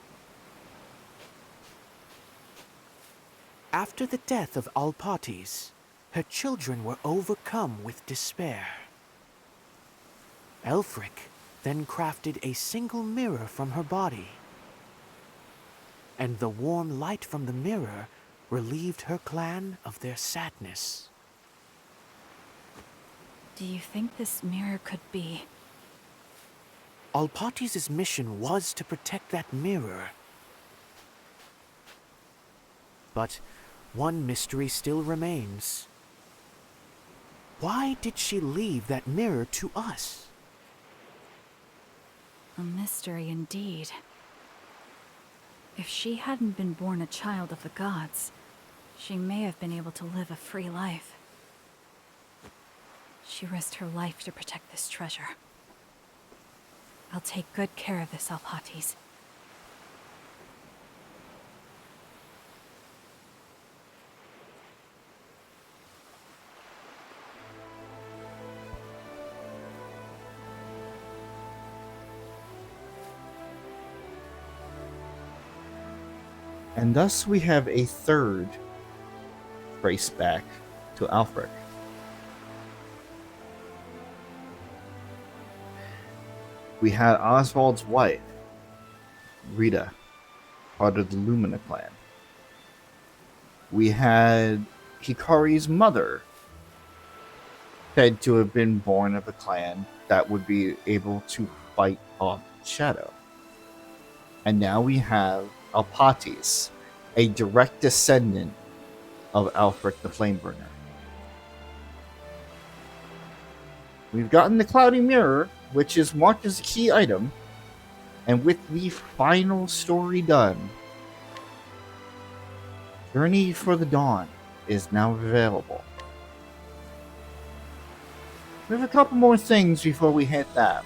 Speaker 14: After the death of Alpatis, her children were overcome with despair. Elfric then crafted a single mirror from her body, and the warm light from the mirror relieved her clan of their sadness.
Speaker 2: Do you think this mirror could be?
Speaker 14: Alpatis' mission was to protect that mirror. But one mystery still remains. Why did she leave that mirror to us?
Speaker 2: A mystery indeed. If she hadn't been born a child of the gods, she may have been able to live a free life. She risked her life to protect this treasure. I'll take good care of this, Alpatis.
Speaker 1: And thus we have a third trace back to Alfric. We had Oswald's wife, Rita, part of the Lumina clan. We had Hikari's mother, said to have been born of a clan that would be able to fight off Shadow. And now we have Alpatis, a direct descendant of Alfric the Flamebringer. We've gotten the Cloudy Mirror, which is marked as a key item, and with the final story done, Journey for the Dawn is now available. We have a couple more things before we hit that.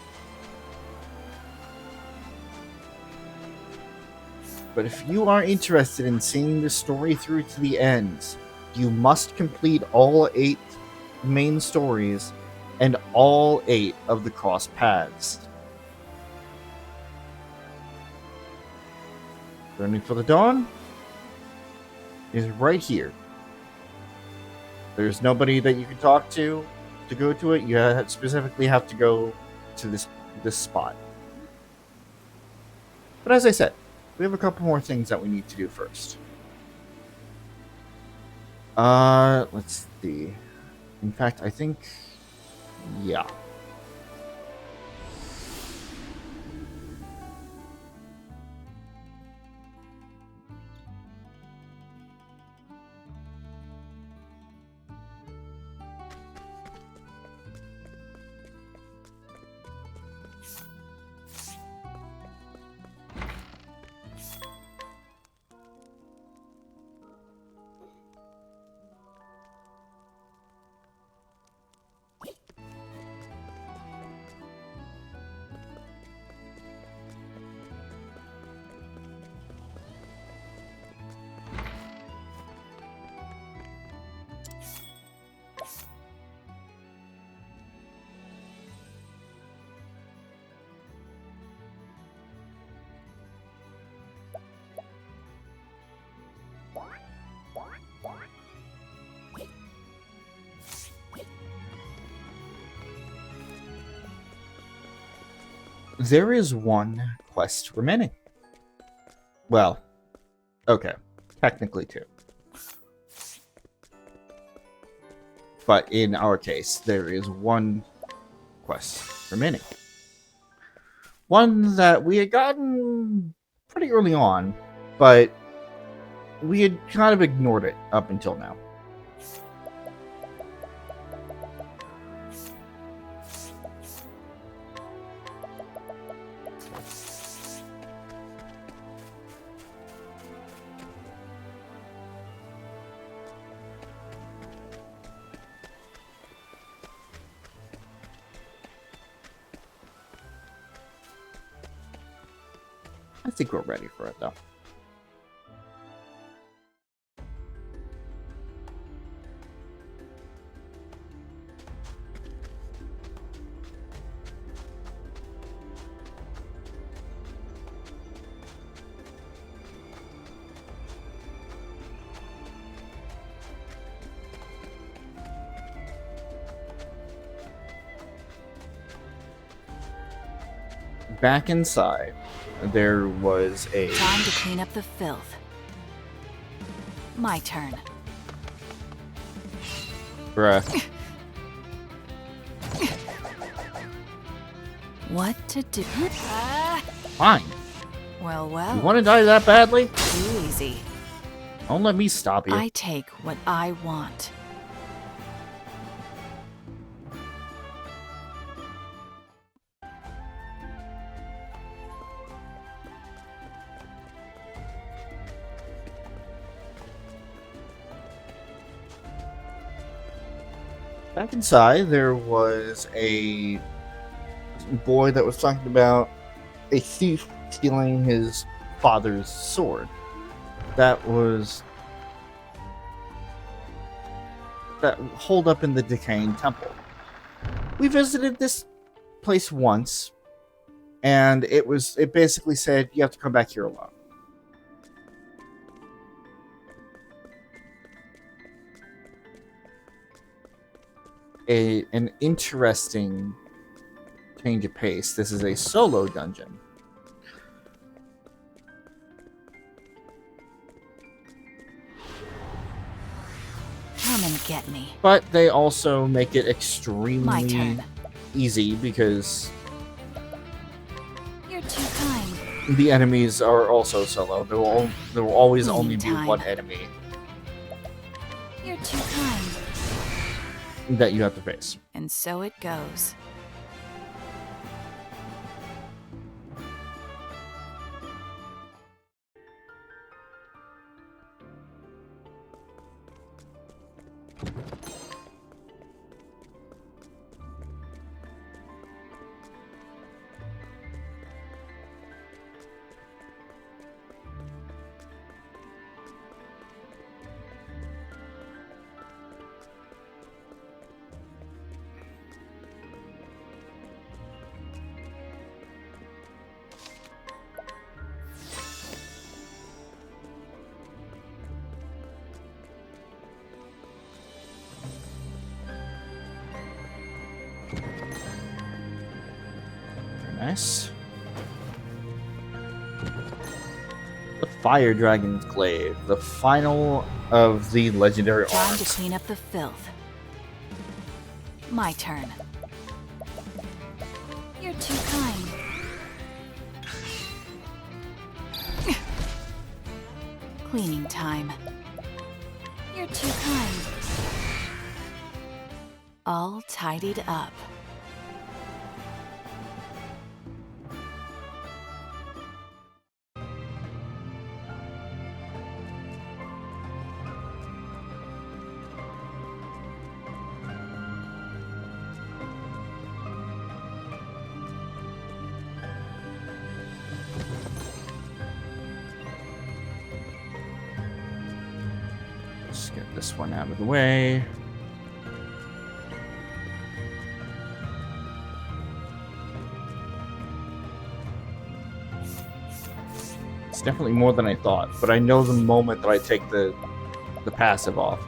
Speaker 1: But if you are interested in seeing the story through to the end, you must complete all 8 main stories and all 8 of the cross paths. Journey for the Dawn is right here. There's nobody that you can talk to go to it. You specifically have to go to this spot. But as I said, we have a couple more things that we need to do first. Let's see. In fact, I think... yeah. There is one quest remaining. Well, okay. Technically 2. But in our case, there is one quest remaining. One that we had gotten pretty early on, but we had kind of ignored it up until now. I think we're ready for it, though. Back inside, there was a...
Speaker 2: Time to clean up the filth. My turn.
Speaker 1: Bruh.
Speaker 2: What to do?
Speaker 1: Fine.
Speaker 2: Well, well.
Speaker 1: You want to die that badly?
Speaker 2: Easy.
Speaker 1: Don't let me stop you.
Speaker 2: I take what I want.
Speaker 1: Back inside, there was a boy that was talking about a thief stealing his father's sword. That holed up in the decaying temple. We visited this place once, and it basically said you have to come back here alone. An interesting change of pace. This is a solo dungeon.
Speaker 2: Come and get me.
Speaker 1: But they also make it
Speaker 2: My
Speaker 1: extremely
Speaker 2: turn.
Speaker 1: easy because
Speaker 2: You're too kind.
Speaker 1: the enemies are also solo. There will always
Speaker 2: Cleaning
Speaker 1: only be
Speaker 2: time.
Speaker 1: one enemy
Speaker 2: You're too kind.
Speaker 1: that you have to face.
Speaker 2: And so it goes.
Speaker 1: Nice. The Fire Dragon's Glaive, the final of the legendary
Speaker 2: Time
Speaker 1: arms.
Speaker 2: to clean up the filth. My turn. You're too kind. Cleaning time. You're too kind. All tidied up.
Speaker 1: Let's get this one out of the way. It's definitely more than I thought, but I know the moment that I take the passive off.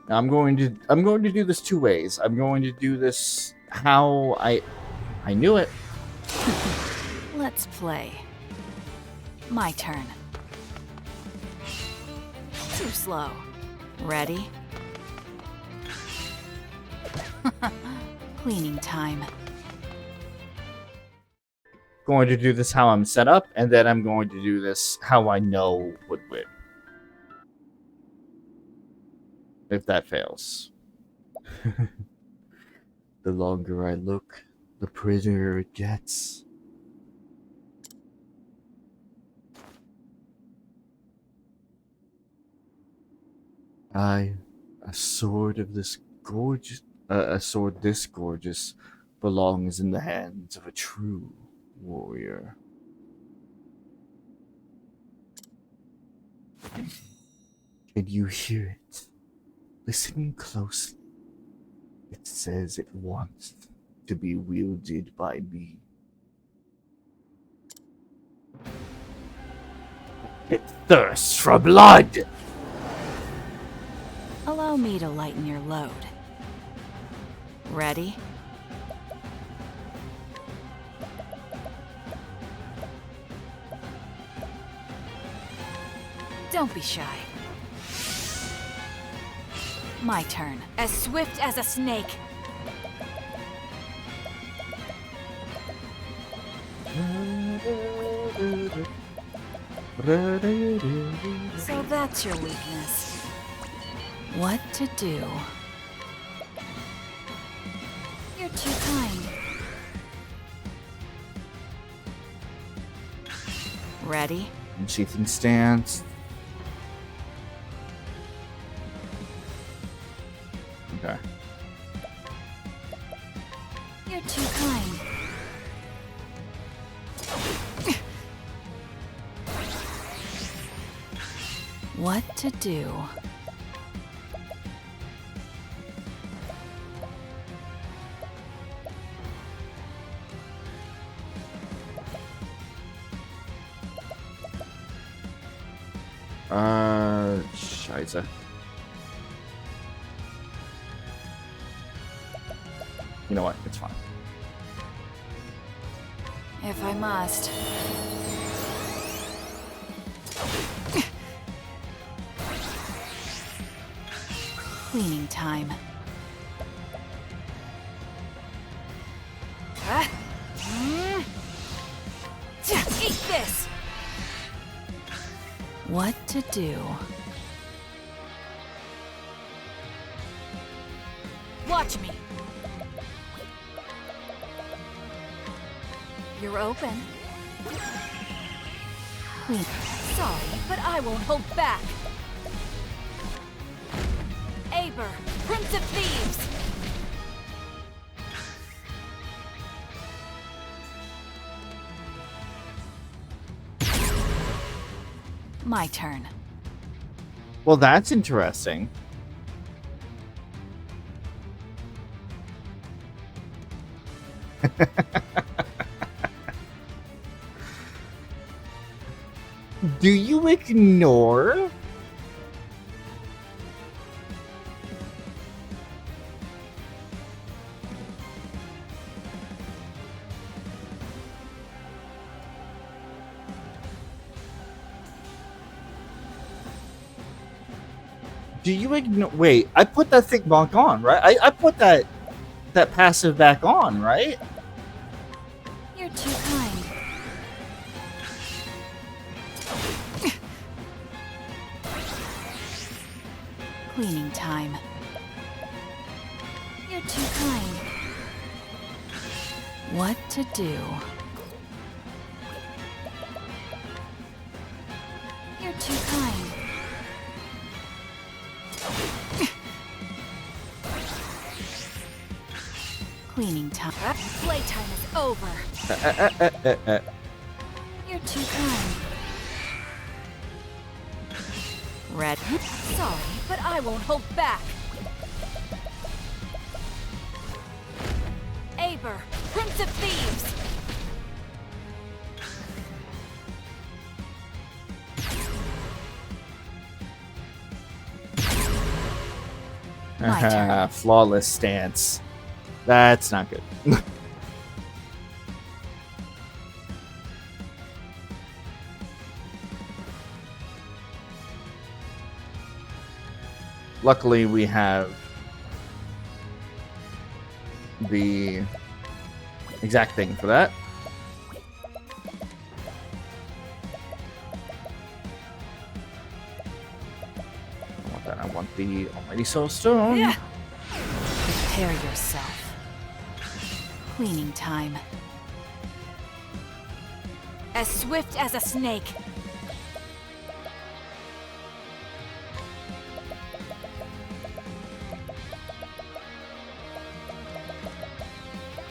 Speaker 1: Now I'm going to do this two ways. I'm going to do this how I knew it.
Speaker 2: Let's play. My turn. Too slow. Ready? Cleaning time.
Speaker 1: Going to do this how I'm set up, and then I'm going to do this how I know would win. If that fails. The longer I look, the prettier it gets. A sword this gorgeous belongs in the hands of a true warrior. Can you hear it? Listen closely. It says it wants to be wielded by me. It thirsts for blood!
Speaker 2: Allow me to lighten your load. Ready? Don't be shy. My turn.
Speaker 7: As swift as a snake.
Speaker 2: So that's your weakness. What to do?
Speaker 7: You're too kind.
Speaker 2: Ready?
Speaker 1: Sheathing stance. Okay.
Speaker 7: You're too kind.
Speaker 2: What to do?
Speaker 1: Scheiße. You know what? It's fine.
Speaker 2: If I must. Cleaning time.
Speaker 7: Eat this!
Speaker 2: What to do?
Speaker 7: Watch me.
Speaker 2: You're open.
Speaker 7: Sorry, but I won't hold back. Aber, Prince of Thieves!
Speaker 2: My turn.
Speaker 1: Well, that's interesting. Do you ignore? Do you ignore? Wait, I put that thing back on, right? I put that passive back on, right?
Speaker 7: You're too kind.
Speaker 2: Cleaning time.
Speaker 7: You're too kind.
Speaker 2: What to do?
Speaker 7: You're too kind.
Speaker 2: Cleaning time.
Speaker 7: Playtime is over. You're too kind.
Speaker 2: Red.
Speaker 7: Sorry, but I won't hold back. Aber, Prince of Thieves!
Speaker 2: My turn.
Speaker 1: Flawless stance. That's not good. Luckily, we have the exact thing for that. I want that. I want the Almighty Soul Stone.
Speaker 2: Yeah. Prepare yourself. Cleaning time.
Speaker 7: As swift as a snake.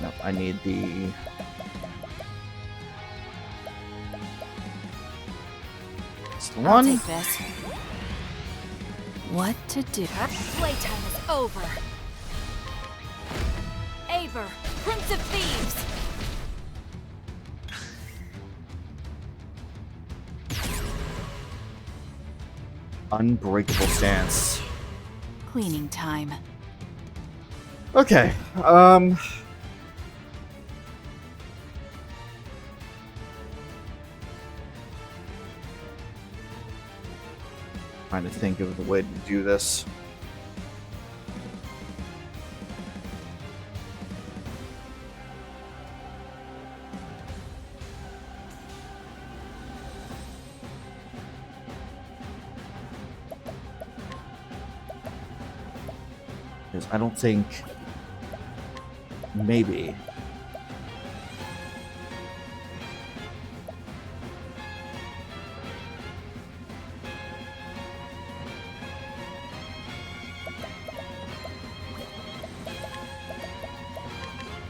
Speaker 1: Nope, I need the... It's the
Speaker 2: I'll
Speaker 1: one.
Speaker 2: take this. What to do?
Speaker 7: Playtime is over. Aber, Prince of Thieves.
Speaker 1: Unbreakable stance.
Speaker 2: Cleaning time.
Speaker 1: Okay, trying to think of the way to do this. Because I don't think... Maybe.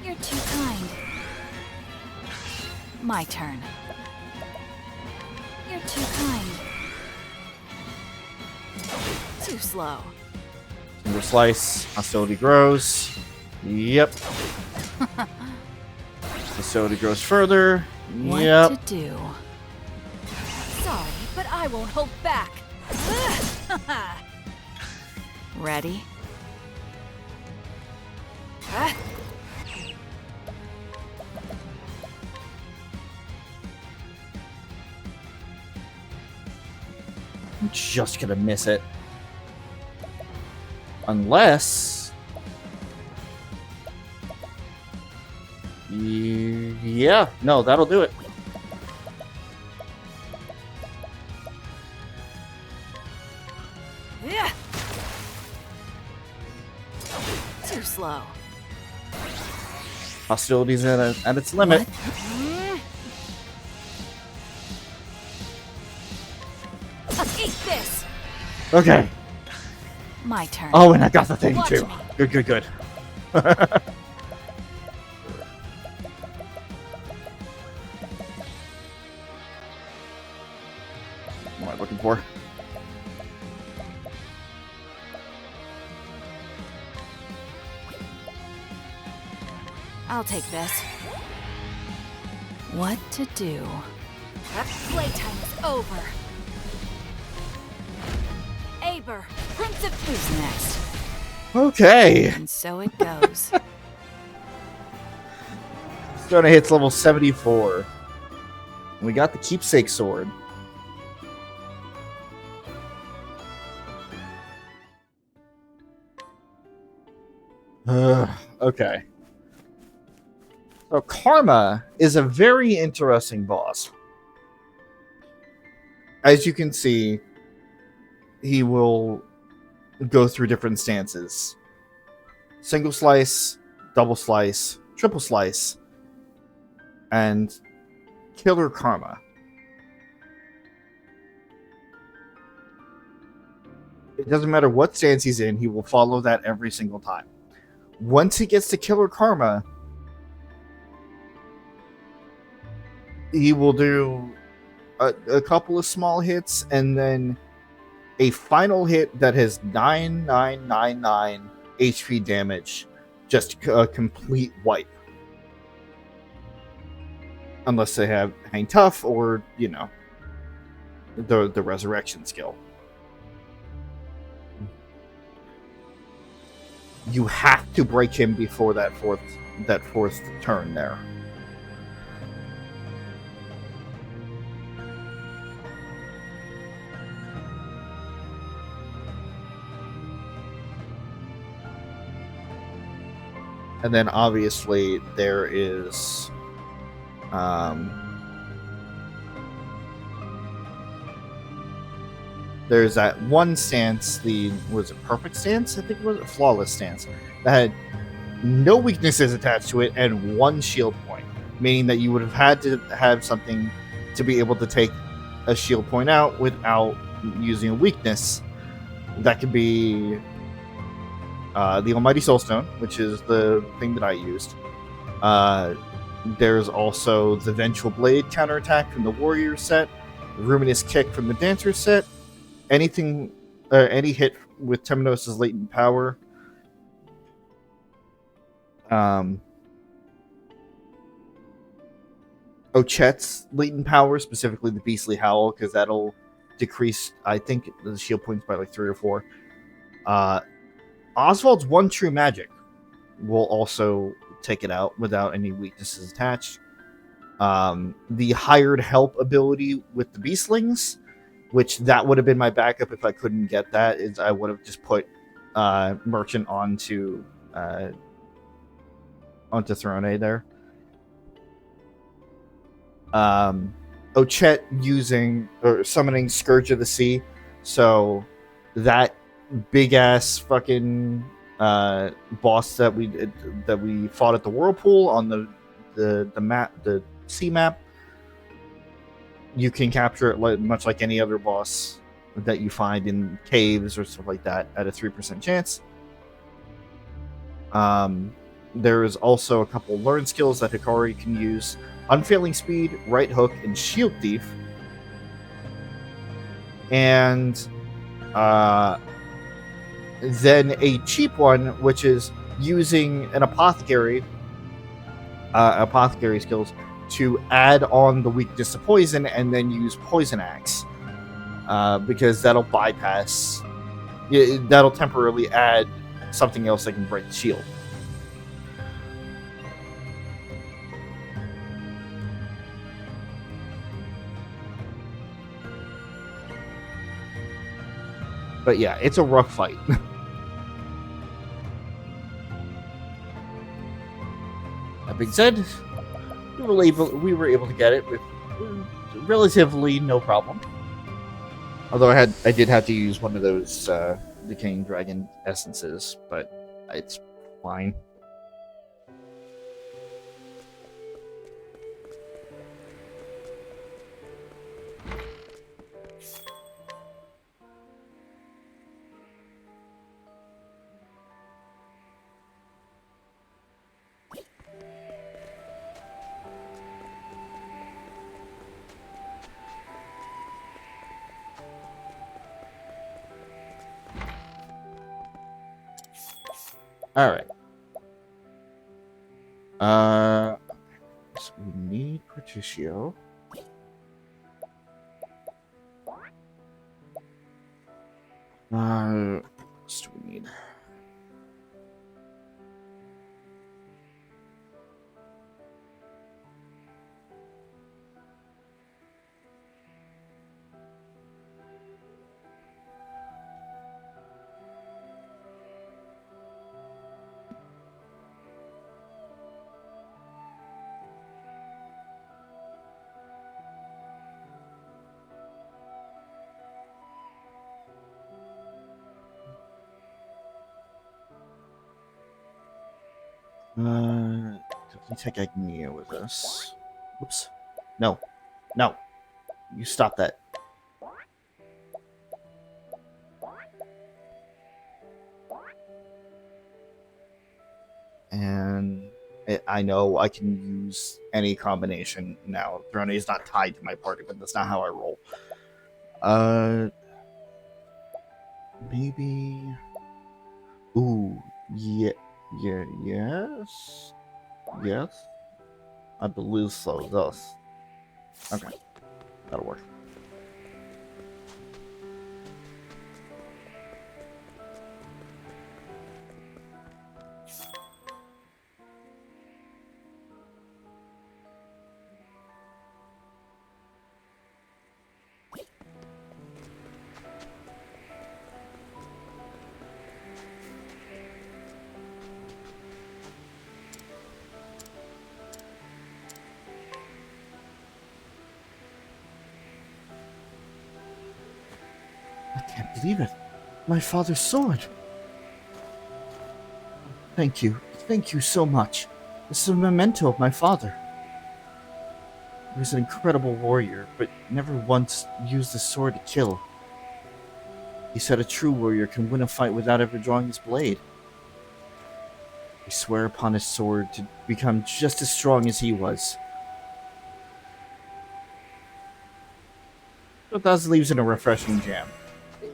Speaker 2: You're too kind. My turn. You're too kind. Too slow.
Speaker 1: Single slice. Hostility grows. Yep. Hostility grows further.
Speaker 2: What
Speaker 1: Yep.
Speaker 2: to do?
Speaker 7: Sorry, but I won't hold back.
Speaker 2: Ready?
Speaker 1: I'm just gonna miss it. Unless... Yeah, no, that'll do it.
Speaker 2: Yeah. Too slow.
Speaker 1: Hostility's at its limit.
Speaker 7: Eat this.
Speaker 1: Okay.
Speaker 2: My turn.
Speaker 1: Oh, and I got the thing
Speaker 7: Watch
Speaker 1: too.
Speaker 7: me.
Speaker 1: Good, good, good. What am I looking for?
Speaker 2: I'll take this. What to do?
Speaker 7: Playtime is over. Aber, Prince of
Speaker 2: Who's next?
Speaker 1: Okay.
Speaker 2: And so it goes.
Speaker 1: Thone hits level 74. We got the keepsake sword. Okay. So Karma is a very interesting boss. As you can see, he will go through different stances. Single slice, double slice, triple slice, and killer karma. It doesn't matter what stance he's in, he will follow that every single time. Once he gets to killer karma, he will do a couple of small hits and then a final hit that has 9999 HP damage. Just a complete wipe. Unless they have Hang Tough or, you know, the resurrection skill. You have to break him before that fourth turn there. And then obviously there is there's that one stance, was it perfect stance? I think it was a flawless stance. That had no weaknesses attached to it, and 1 shield point, meaning that you would have had to have something to be able to take a shield point out without using a weakness. That could be the Almighty Soulstone, which is the thing that I used. There's also the Vengeful Blade counterattack from the Warrior set, Ruminous Kick from the Dancer set, any hit with Temenos' latent power. Ochet's latent power, specifically the Beastly Howl, because that'll decrease, I think, the shield points by like 3 or 4. Oswald's One True Magic will also take it out without any weaknesses attached. The Hired Help ability with the Beastlings, which that would have been my backup if I couldn't get that, is I would have just put Merchant onto Thone there. Ochet using or summoning Scourge of the Sea, so that big ass fucking boss that we fought at the Whirlpool on the map, the sea map, you can capture it much like any other boss that you find in caves or stuff like that at a 3% chance. There is also a couple learn skills that Hikari can use: Unfailing Speed, Right Hook, and Shield Thief. And then a cheap one, which is using an apothecary skills to add on the weakness to poison and then use Poison Axe, because that'll bypass, that'll temporarily add something else that can break the shield. But yeah, it's a rough fight. That being said, we were able to get it with relatively no problem. Although I did have to use one of those Decaying Dragon essences, but it's fine. All right. So we need Particio. What else do we need? Definitely take Agnia with us. Whoops. No. No. You stop that. And I know I can use any combination now. Thone is not tied to my party, but that's not how I roll. Maybe... Ooh, yes. Yes? I believe so, thus. Okay, that'll work. I can't believe it. My father's sword. Thank you. Thank you so much. This is a memento of my father. He was an incredible warrior, but never once used the sword to kill. He said a true warrior can win a fight without ever drawing his blade. I swear upon his sword to become just as strong as he was. So that leaves in a refreshing jam.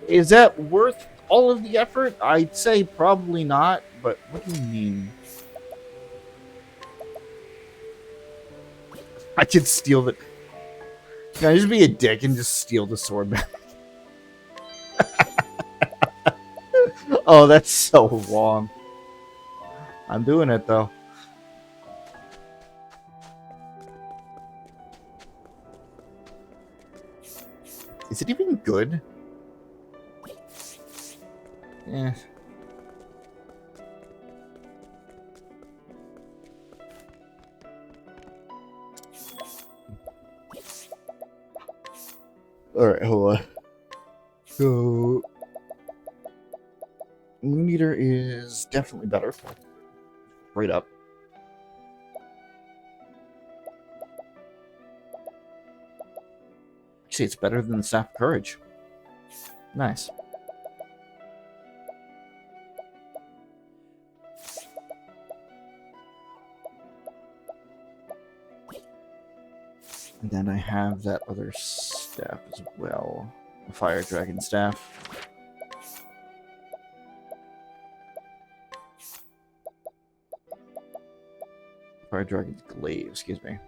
Speaker 1: Is that worth all of the effort? I'd say probably not, but what do you mean? I could steal the... Can I just be a dick and just steal the sword back? Oh, that's so wrong. I'm doing it, though. Is it even good? Yeah. Alright, hold on. So... Meter is definitely better. Right up. Actually, it's better than the Staff of Courage. Nice. And then I have that other staff as well. The Fire Dragon Staff. Fire Dragon's Glaive, excuse me.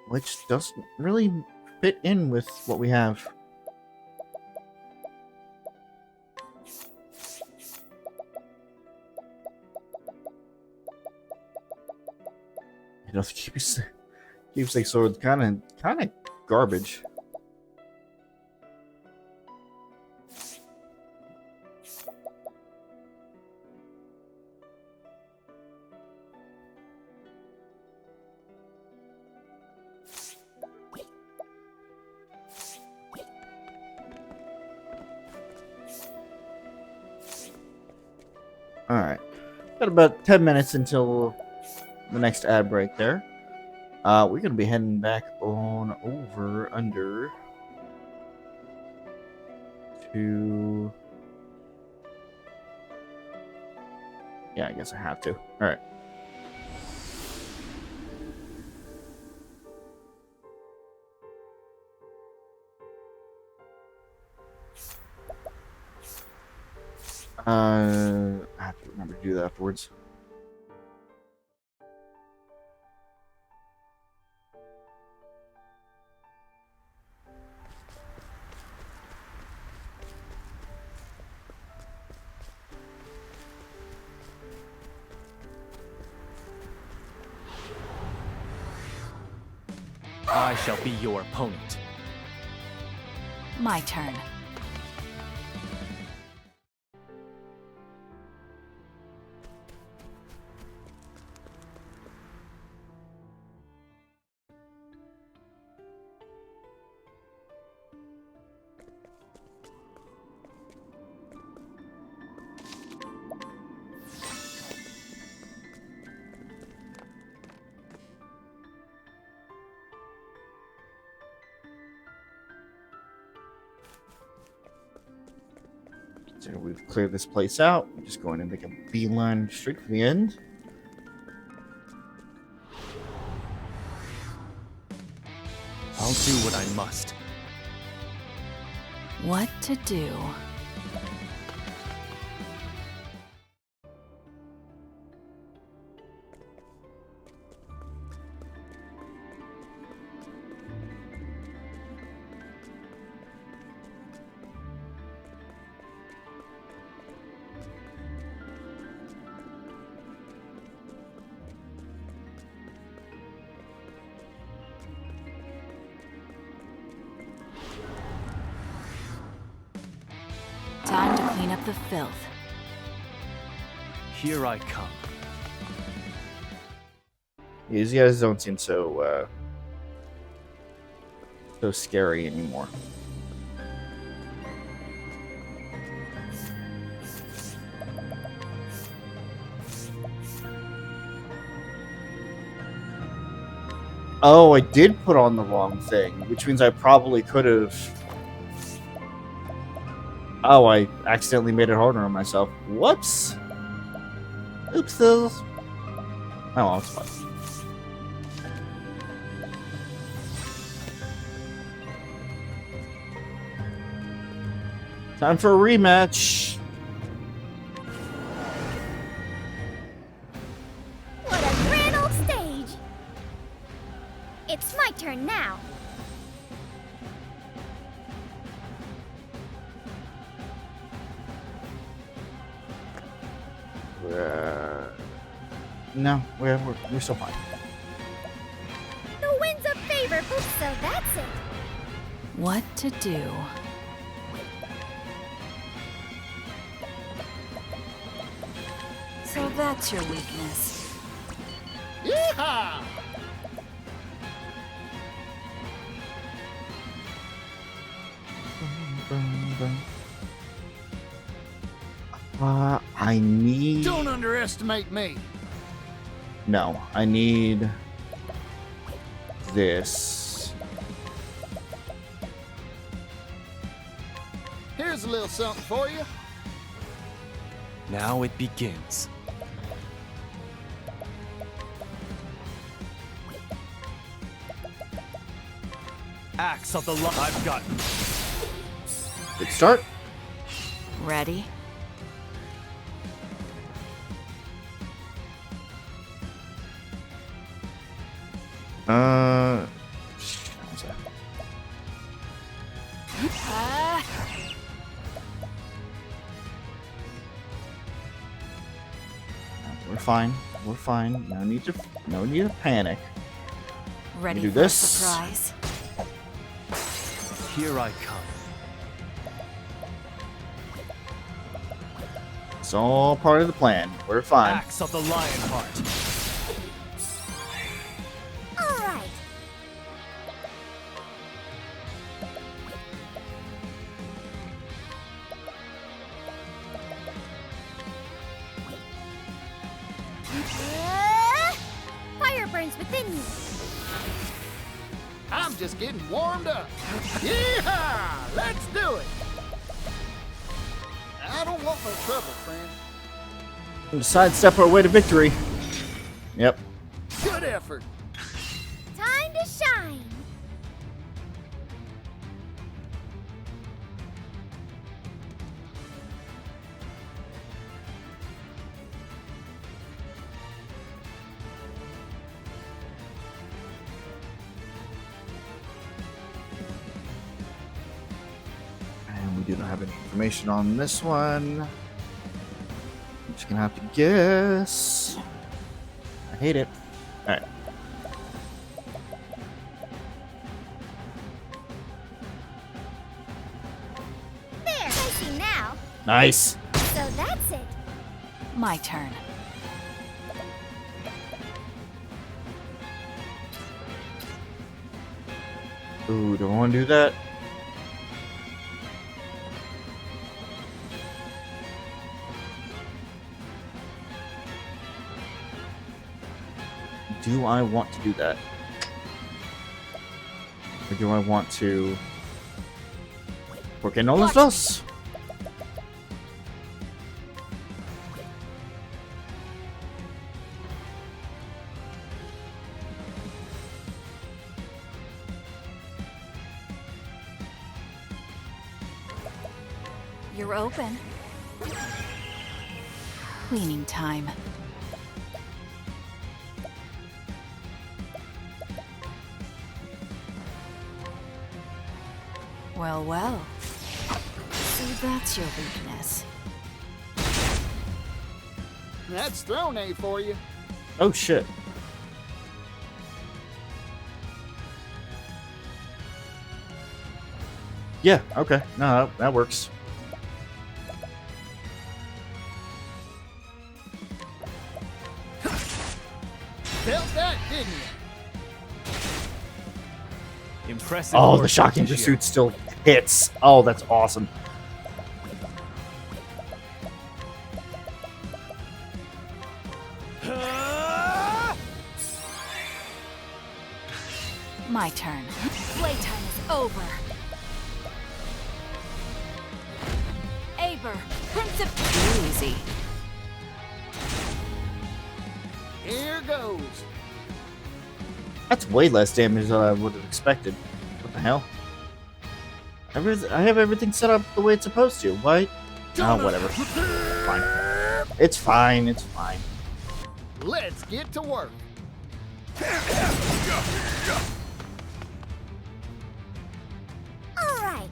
Speaker 1: Which doesn't really fit in with what we have. You know, the keepsake sword's kind of garbage. Alright. Got about 10 minutes until the next ad break there. We're going to be heading back on over under to... Yeah, I guess I have to. Alright. I have to remember to do that afterwards.
Speaker 6: I shall be your opponent.
Speaker 2: My turn.
Speaker 1: So we've cleared this place out. I'm just going to make a beeline straight to the end.
Speaker 6: I'll do what I must.
Speaker 2: What to do? Time to clean up the filth.
Speaker 6: Here I come.
Speaker 1: These guys don't seem so scary anymore. Oh, I did put on the wrong thing, which means I probably could have. Oh, I accidentally made it harder on myself. Whoops. Oopsies. Oh, well, it's fine. Time for a rematch.
Speaker 7: What a grand old stage! It's my turn now.
Speaker 1: No, we're still fine.
Speaker 7: The wind's a favor, so that's it.
Speaker 2: What to do? So that's your weakness.
Speaker 16: Yeehaw!
Speaker 1: I need...
Speaker 16: Don't underestimate me.
Speaker 1: No, I need this.
Speaker 16: Here's a little something for you.
Speaker 6: Now it begins. Axe of the Lion. I've got.
Speaker 1: Good start.
Speaker 2: Ready?
Speaker 1: We're fine. We're fine. No need to panic.
Speaker 2: Ready
Speaker 1: do
Speaker 2: for
Speaker 1: this.
Speaker 2: a surprise?
Speaker 6: Here I come.
Speaker 1: It's all part of the plan. We're fine.
Speaker 6: Axe of the Lion Heart.
Speaker 7: All right. Fire burns within me.
Speaker 16: I'm just getting warmed up. Yeehaw! Let's do it. I don't want no trouble, friend.
Speaker 1: And sidestep our way to victory. Yep.
Speaker 16: Good effort.
Speaker 7: Time to shine.
Speaker 1: And we do not have any information on this one. I'm just gonna have to guess. I hate it. Alright.
Speaker 7: There, I see now.
Speaker 1: Nice.
Speaker 7: So that's it.
Speaker 2: My turn.
Speaker 1: Ooh, do I want to do that? Do I want to do that? Or do I want to... Porque no los dos?
Speaker 2: You're open. Cleaning time. Well, well. So that's your weakness.
Speaker 16: That's Thone for you.
Speaker 1: Oh shit. Yeah, okay. No, that works.
Speaker 16: Felt that, didn't you?
Speaker 6: Impressive.
Speaker 1: Oh, the
Speaker 6: work,
Speaker 1: shocking
Speaker 6: Lucio.
Speaker 1: pursuit still hits. Oh, that's awesome.
Speaker 2: My turn. Playtime is over. Aber, Prince of... Easy.
Speaker 16: Here goes.
Speaker 1: That's way less damage than I would have expected. What the hell? I have everything set up the way it's supposed to. Why? Oh, whatever. Fine. It's fine. It's fine.
Speaker 16: Let's get to work.
Speaker 7: All right.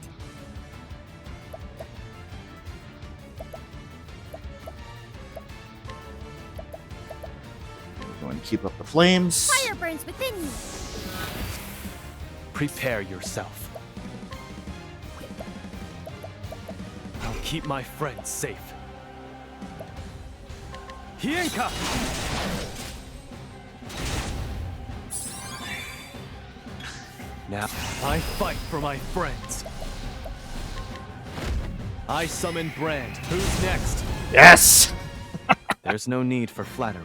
Speaker 1: We're going to keep up the flames.
Speaker 7: Fire burns within you.
Speaker 6: Prepare yourself. I'll keep my friends safe. Hienka! Now, I fight for my friends. I summon Brand. Who's next?
Speaker 1: Yes!
Speaker 6: There's no need for flattery.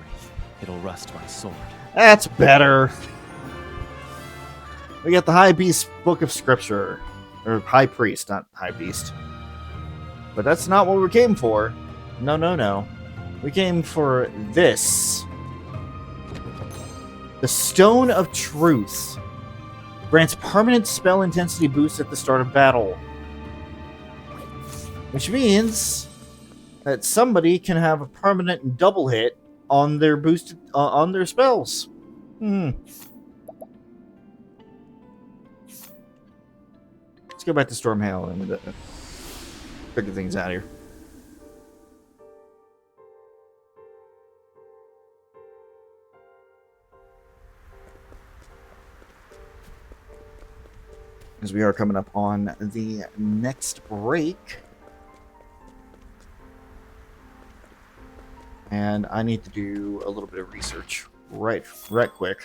Speaker 6: It'll rust my sword.
Speaker 1: That's better. We got the High Beast Book of Scripture. Or High Priest, not High Beast. But that's not what we came for. No, no, no. We came for this. The Stone of Truth. Grants permanent spell intensity boost at the start of battle. Which means that somebody can have a permanent double hit on their boosted on their spells. Let's go back to Stormhail and figure things out here. As we are coming up on the next break. And I need to do a little bit of research right quick.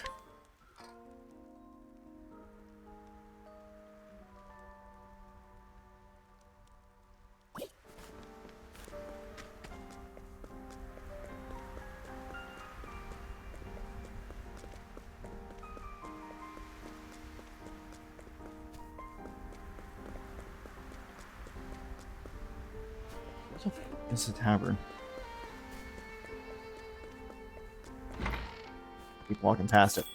Speaker 1: What the fuck is the tavern? Keep walking past it.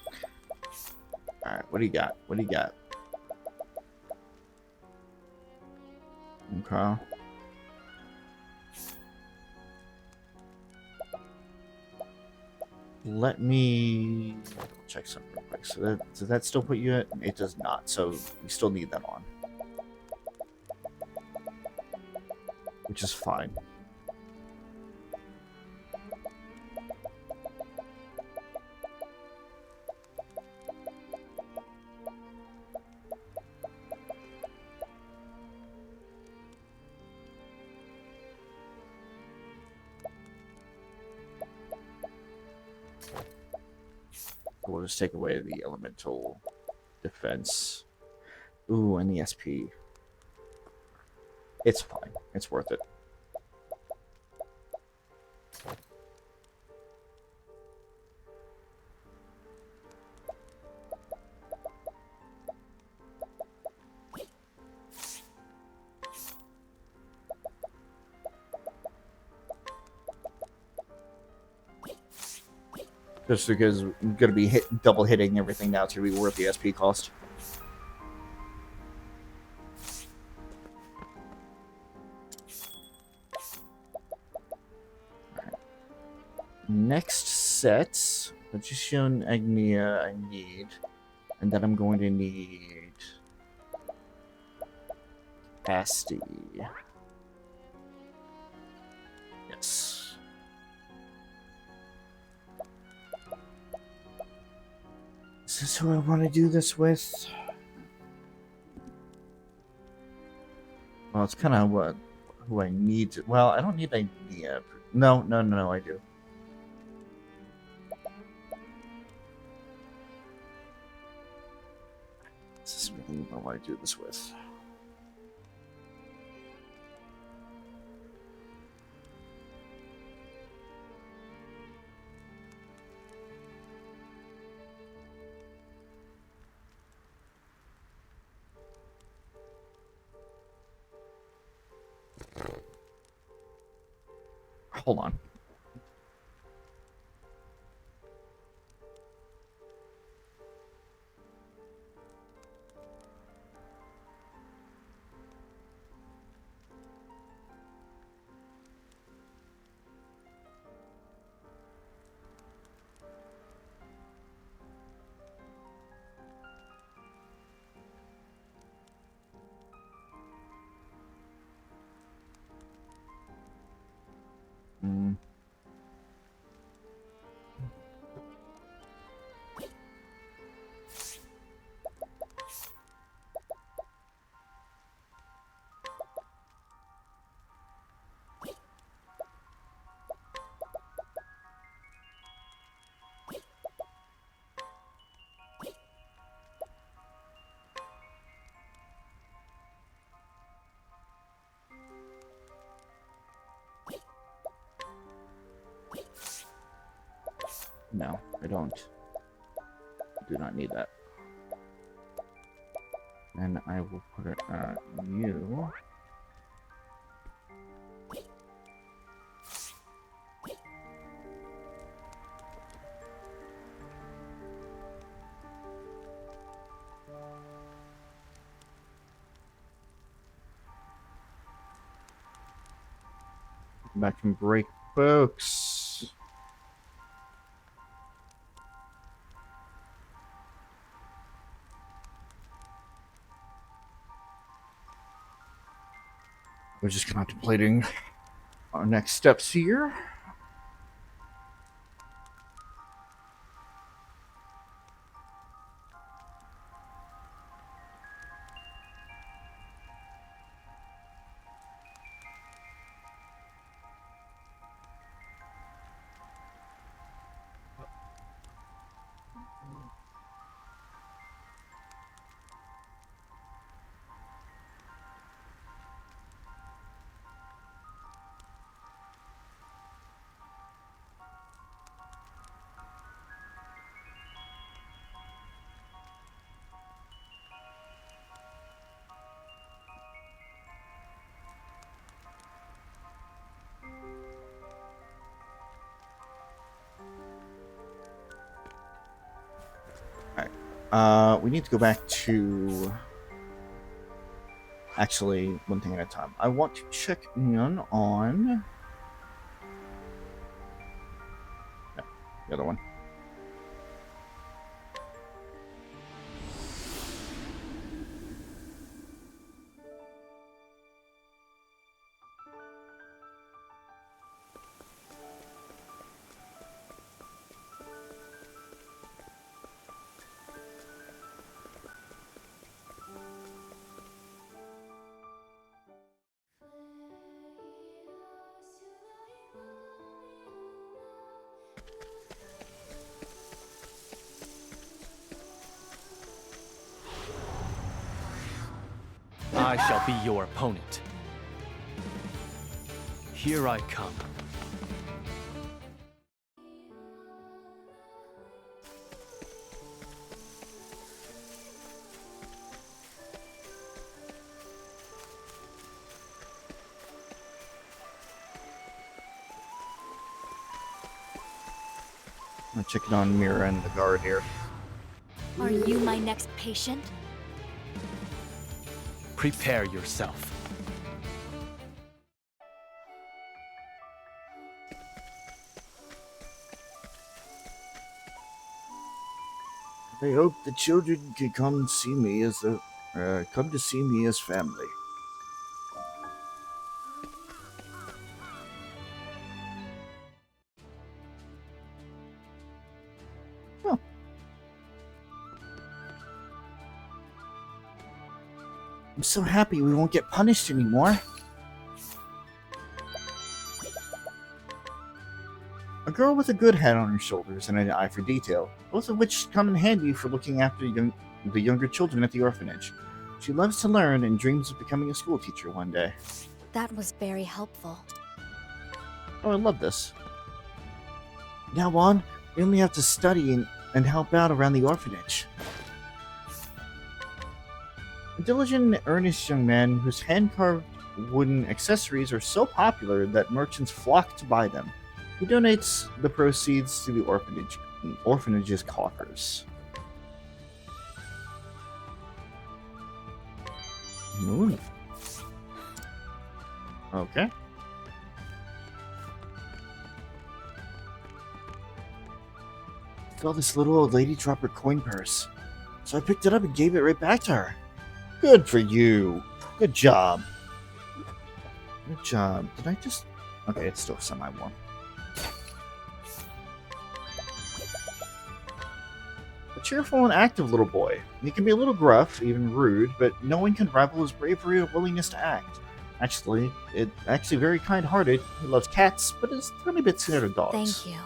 Speaker 1: Alright, what do you got? What do you got? Okay. Let me check something real quick. So does that still put you at? It does not. So you still need that on. Which is fine. We'll just take away the elemental defense. Ooh, and the SP. It's fine. It's worth it. Just because I'm going to be double hitting everything now, it's going to be worth the SP cost. Right. Next set, Magician Agnia I need, and then I'm going to need Asti. Yes. Is this who I want to do this with? Well, it's kind of who I need to... Well, I don't need idea. No, I do. I want to do this with. Hold on. No, I don't. I do not need that. And I will put it at you. Back from break, folks. We're just contemplating our next steps here. We need to go back to... Actually, one thing at a time. I want to check in on... No, the other one.
Speaker 6: I shall be your opponent. Here I come.
Speaker 1: I'm checking on Mira and the guard here.
Speaker 7: Are you my next patient?
Speaker 6: Prepare yourself.
Speaker 1: I hope the children can come see me as come to see me as family. Oh. I'm so happy we won't get punished anymore. A girl with a good head on her shoulders and an eye for detail, both of which come in handy for looking after the younger children at the orphanage. She loves to learn and dreams of becoming a school teacher one day.
Speaker 7: That was very helpful.
Speaker 1: Oh, I love this. Now on, we only have to study and help out around the orphanage. A diligent and earnest young man whose hand-carved wooden accessories are so popular that merchants flock to buy them. He donates the proceeds to the orphanage's coffers. Moon. Okay. Saw this little old lady drop her coin purse, so I picked it up and gave it right back to her. Good for you. Good job. Good job. Did I just... Okay, it's still semi-warm. A cheerful and active little boy. He can be a little gruff, even rude, but no one can rival his bravery or willingness to act. Actually very kind-hearted. He loves cats, but is a tiny bit scared of dogs.
Speaker 7: Thank you.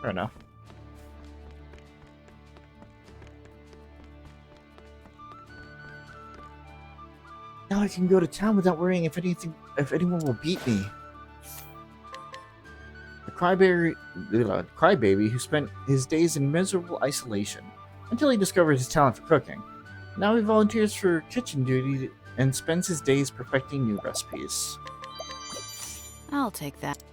Speaker 1: Fair enough. Now I can go to town without worrying if anyone will beat me. The crybaby who spent his days in miserable isolation until he discovered his talent for cooking. Now he volunteers for kitchen duty and spends his days perfecting new recipes.
Speaker 2: I'll take that.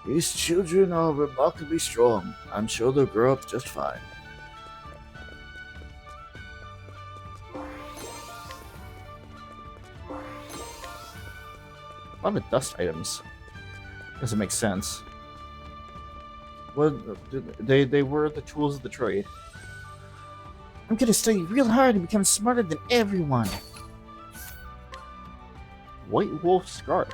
Speaker 1: These children are remarkably strong. I'm sure they'll grow up just fine. A lot of dust items. Doesn't make sense. Well, they were the tools of the trade. I'm gonna study real hard and become smarter than everyone. White wolf scarf.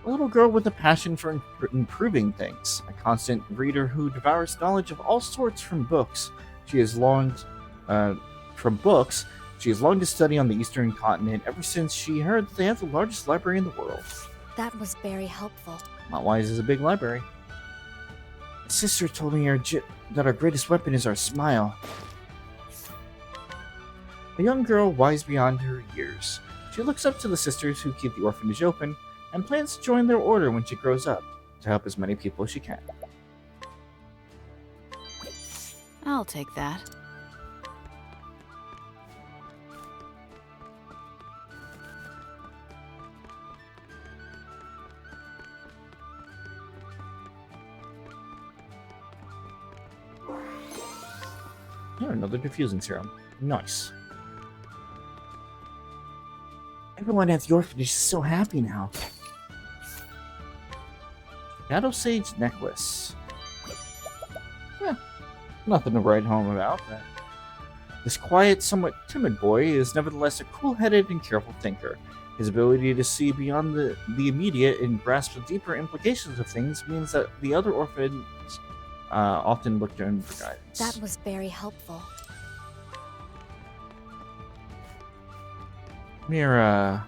Speaker 1: A little girl with a passion for improving things. A constant reader who devours knowledge of all sorts from books. She has longed to study on the Eastern continent ever since she heard that they have the largest library in the world.
Speaker 7: That was very helpful.
Speaker 1: Mount Wise is a big library. Sister told me that our greatest weapon is our smile. A young girl wise beyond her years. She looks up to the sisters who keep the orphanage open and plans to join their order when she grows up to help as many people as she can.
Speaker 2: I'll take that.
Speaker 1: Oh, another diffusing serum. Nice. Everyone at the orphanage is so happy now. Shadow Sage necklace. Yeah, nothing to write home about. This quiet, somewhat timid boy is nevertheless a cool-headed and careful thinker. His ability to see beyond the immediate and grasp the deeper implications of things means that the other orphans often look to him for guidance.
Speaker 7: That was very helpful.
Speaker 1: Mira,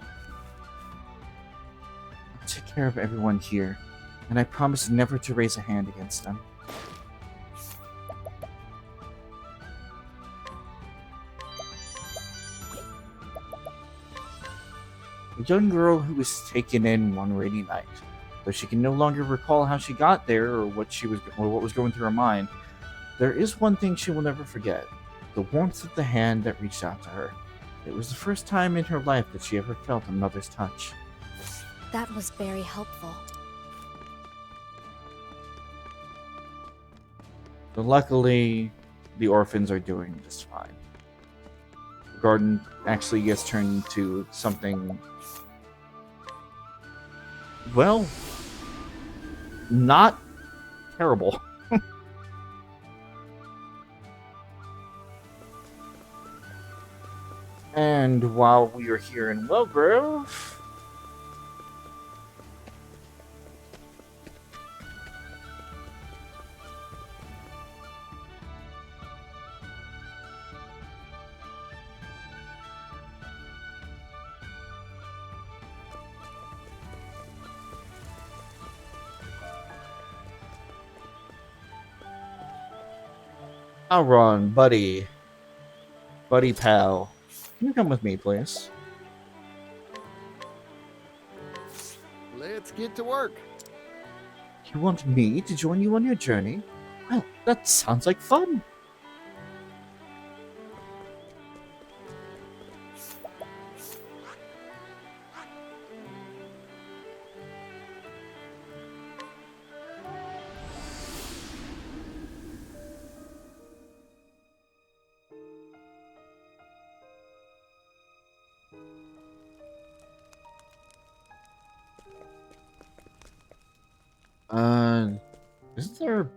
Speaker 1: I'll take care of everyone here, and I promise never to raise a hand against them. A young girl who was taken in one rainy night. Though she can no longer recall how she got there or what was going through her mind, there is one thing she will never forget: the warmth of the hand that reached out to her. It was the first time in her life that she ever felt a mother's touch.
Speaker 7: That was very helpful.
Speaker 1: But luckily, the orphans are doing just fine. The garden actually gets turned into something, well, not terrible. And while we are here in Wellgrove, Ron, buddy. Buddy pal. Can you come with me, please?
Speaker 16: Let's get to work.
Speaker 1: You want me to join you on your journey? Well, that sounds like fun. Isn't there a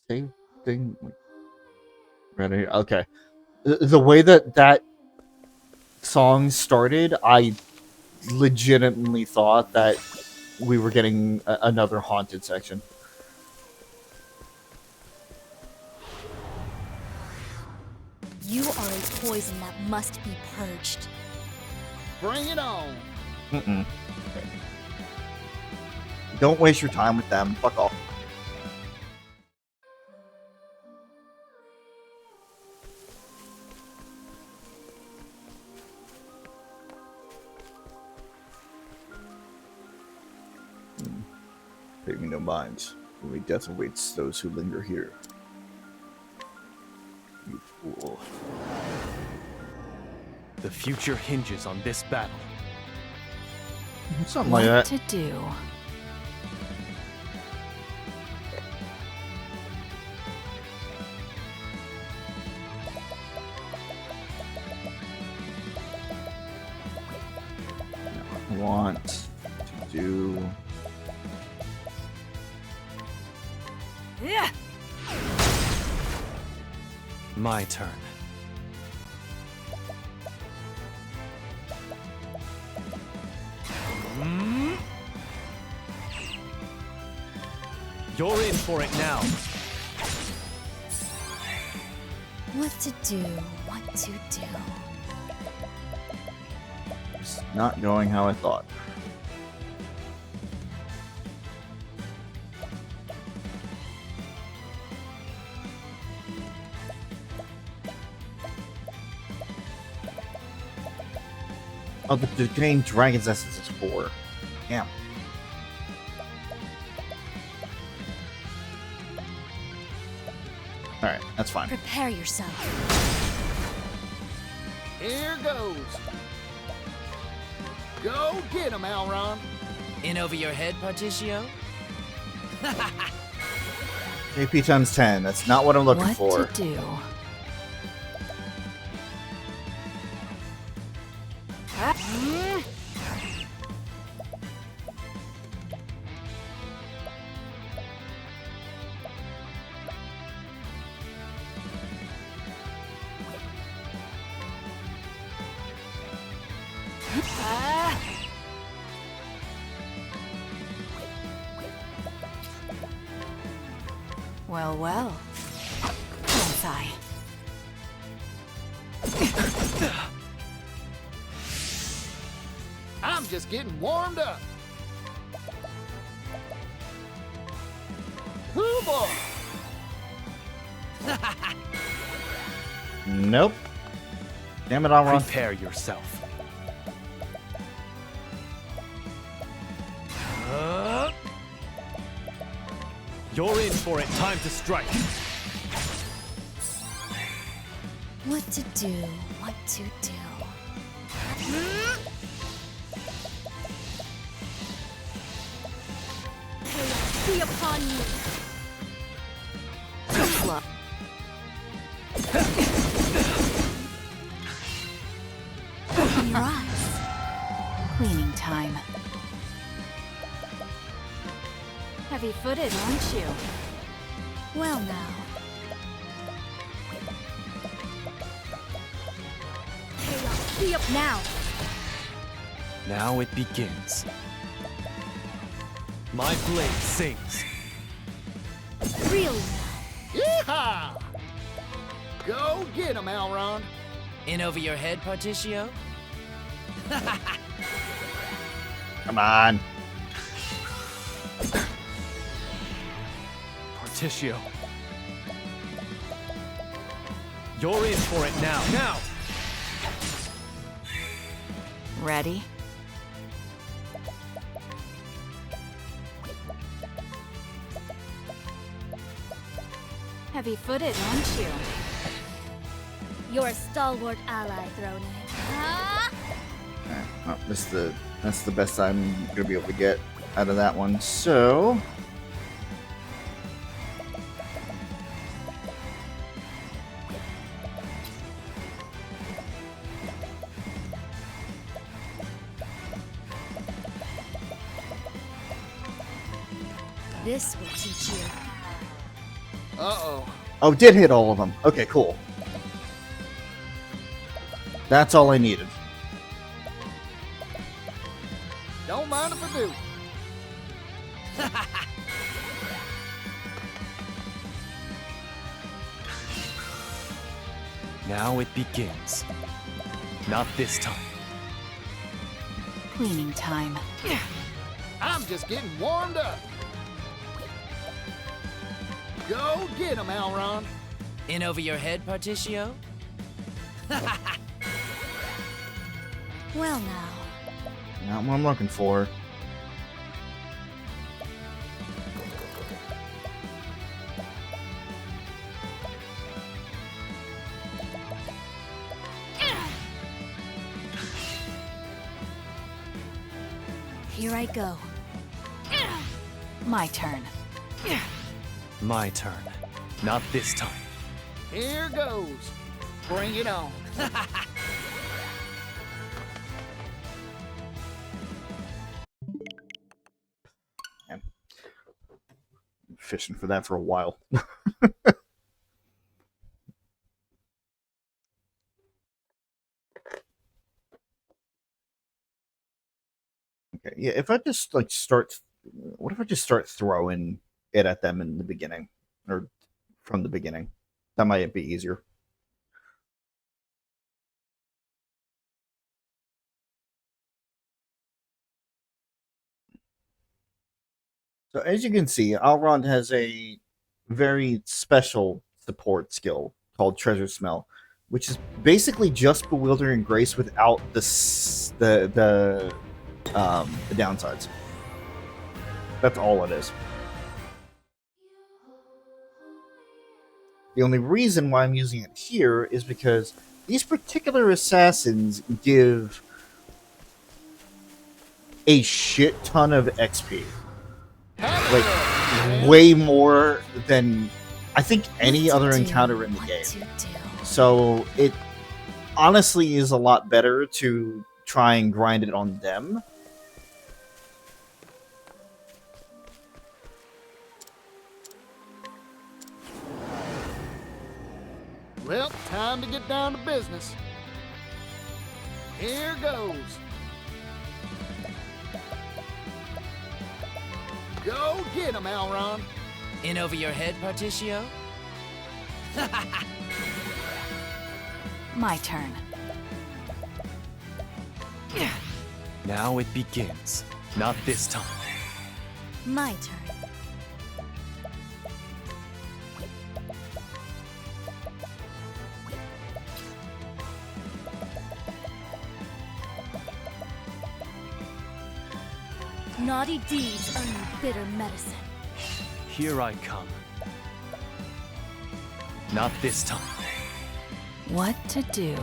Speaker 1: same thing right here? Okay. The way that song started, I legitimately thought that we were getting another haunted section.
Speaker 7: You are a poison that must be purged.
Speaker 16: Bring it on.
Speaker 1: Mm-mm. Don't waste your time with them. Fuck off. Pay me no mind. Only death awaits those who linger here. You fool.
Speaker 6: The future hinges on this battle.
Speaker 1: Something like that.
Speaker 2: What to do?
Speaker 1: I want to do.
Speaker 2: Yeah.
Speaker 6: My turn. You're in for it now.
Speaker 7: What to do, what to do.
Speaker 1: It's not going how I thought. Oh, the game Dragon's Essence is 4. Damn. Alright, that's fine.
Speaker 7: Prepare yourself.
Speaker 16: Here goes. Go get him, Elrond.
Speaker 11: In over your head, Particio?
Speaker 1: AP times 10. That's not what I'm looking for.
Speaker 2: What to do? Well, well. Yes, I.
Speaker 16: I'm just getting warmed up. Hoo boy.
Speaker 1: Nope. Damn it, I'm wrong.
Speaker 6: Prepare yourself. You're in for it. Time to strike.
Speaker 7: What to do, what to do. Chaos be upon you.
Speaker 2: Open your eyes. Cleaning time. Heavy-footed, aren't you?
Speaker 7: Well now. Chaos be up now.
Speaker 6: Now it begins. My blade sings.
Speaker 7: Really?
Speaker 16: Yeehaw! Go get him, Elrond.
Speaker 11: In over your head, Particio?
Speaker 1: Come on.
Speaker 6: Particio. You're in for it now. Now!
Speaker 2: Ready? Heavy-footed, aren't you?
Speaker 7: You're a stalwart ally, Thone. Ah!
Speaker 1: Well, that's the best I'm gonna be able to get out of that one. So
Speaker 7: This will teach you.
Speaker 16: Uh-oh.
Speaker 1: oh, did hit all of them. Okay, cool. That's all I needed.
Speaker 16: Don't mind if I do.
Speaker 6: Now it begins. Not this time.
Speaker 2: Cleaning time.
Speaker 16: I'm just getting warmed up. Go get him, Elron.
Speaker 11: In over your head, Particio?
Speaker 7: Well now.
Speaker 1: Not what I'm looking for.
Speaker 7: Here I go.
Speaker 2: My turn.
Speaker 6: My turn. Not this time.
Speaker 16: Here goes. Bring it on.
Speaker 1: I'm fishing for that for a while. Okay, yeah, if I just like what if I just start throwing it at them in the beginning, or from the beginning? That might be easier. So as you can see, Alrond has a very special support skill called Treasure Smell, which is basically just Bewildering Grace without the downsides. That's all it is. The only reason why I'm using it here is because these particular assassins give a shit ton of XP. Like, way more than I think any other encounter in the game. So it honestly is a lot better to try and grind it on them.
Speaker 16: Well, time to get down to business. Here goes. Go get him, Elron.
Speaker 11: In over your head, Particio?
Speaker 2: My turn.
Speaker 6: Now it begins. Not this time.
Speaker 7: My turn. Naughty deeds earn you bitter medicine.
Speaker 6: Here I come. Not this time.
Speaker 2: What to do?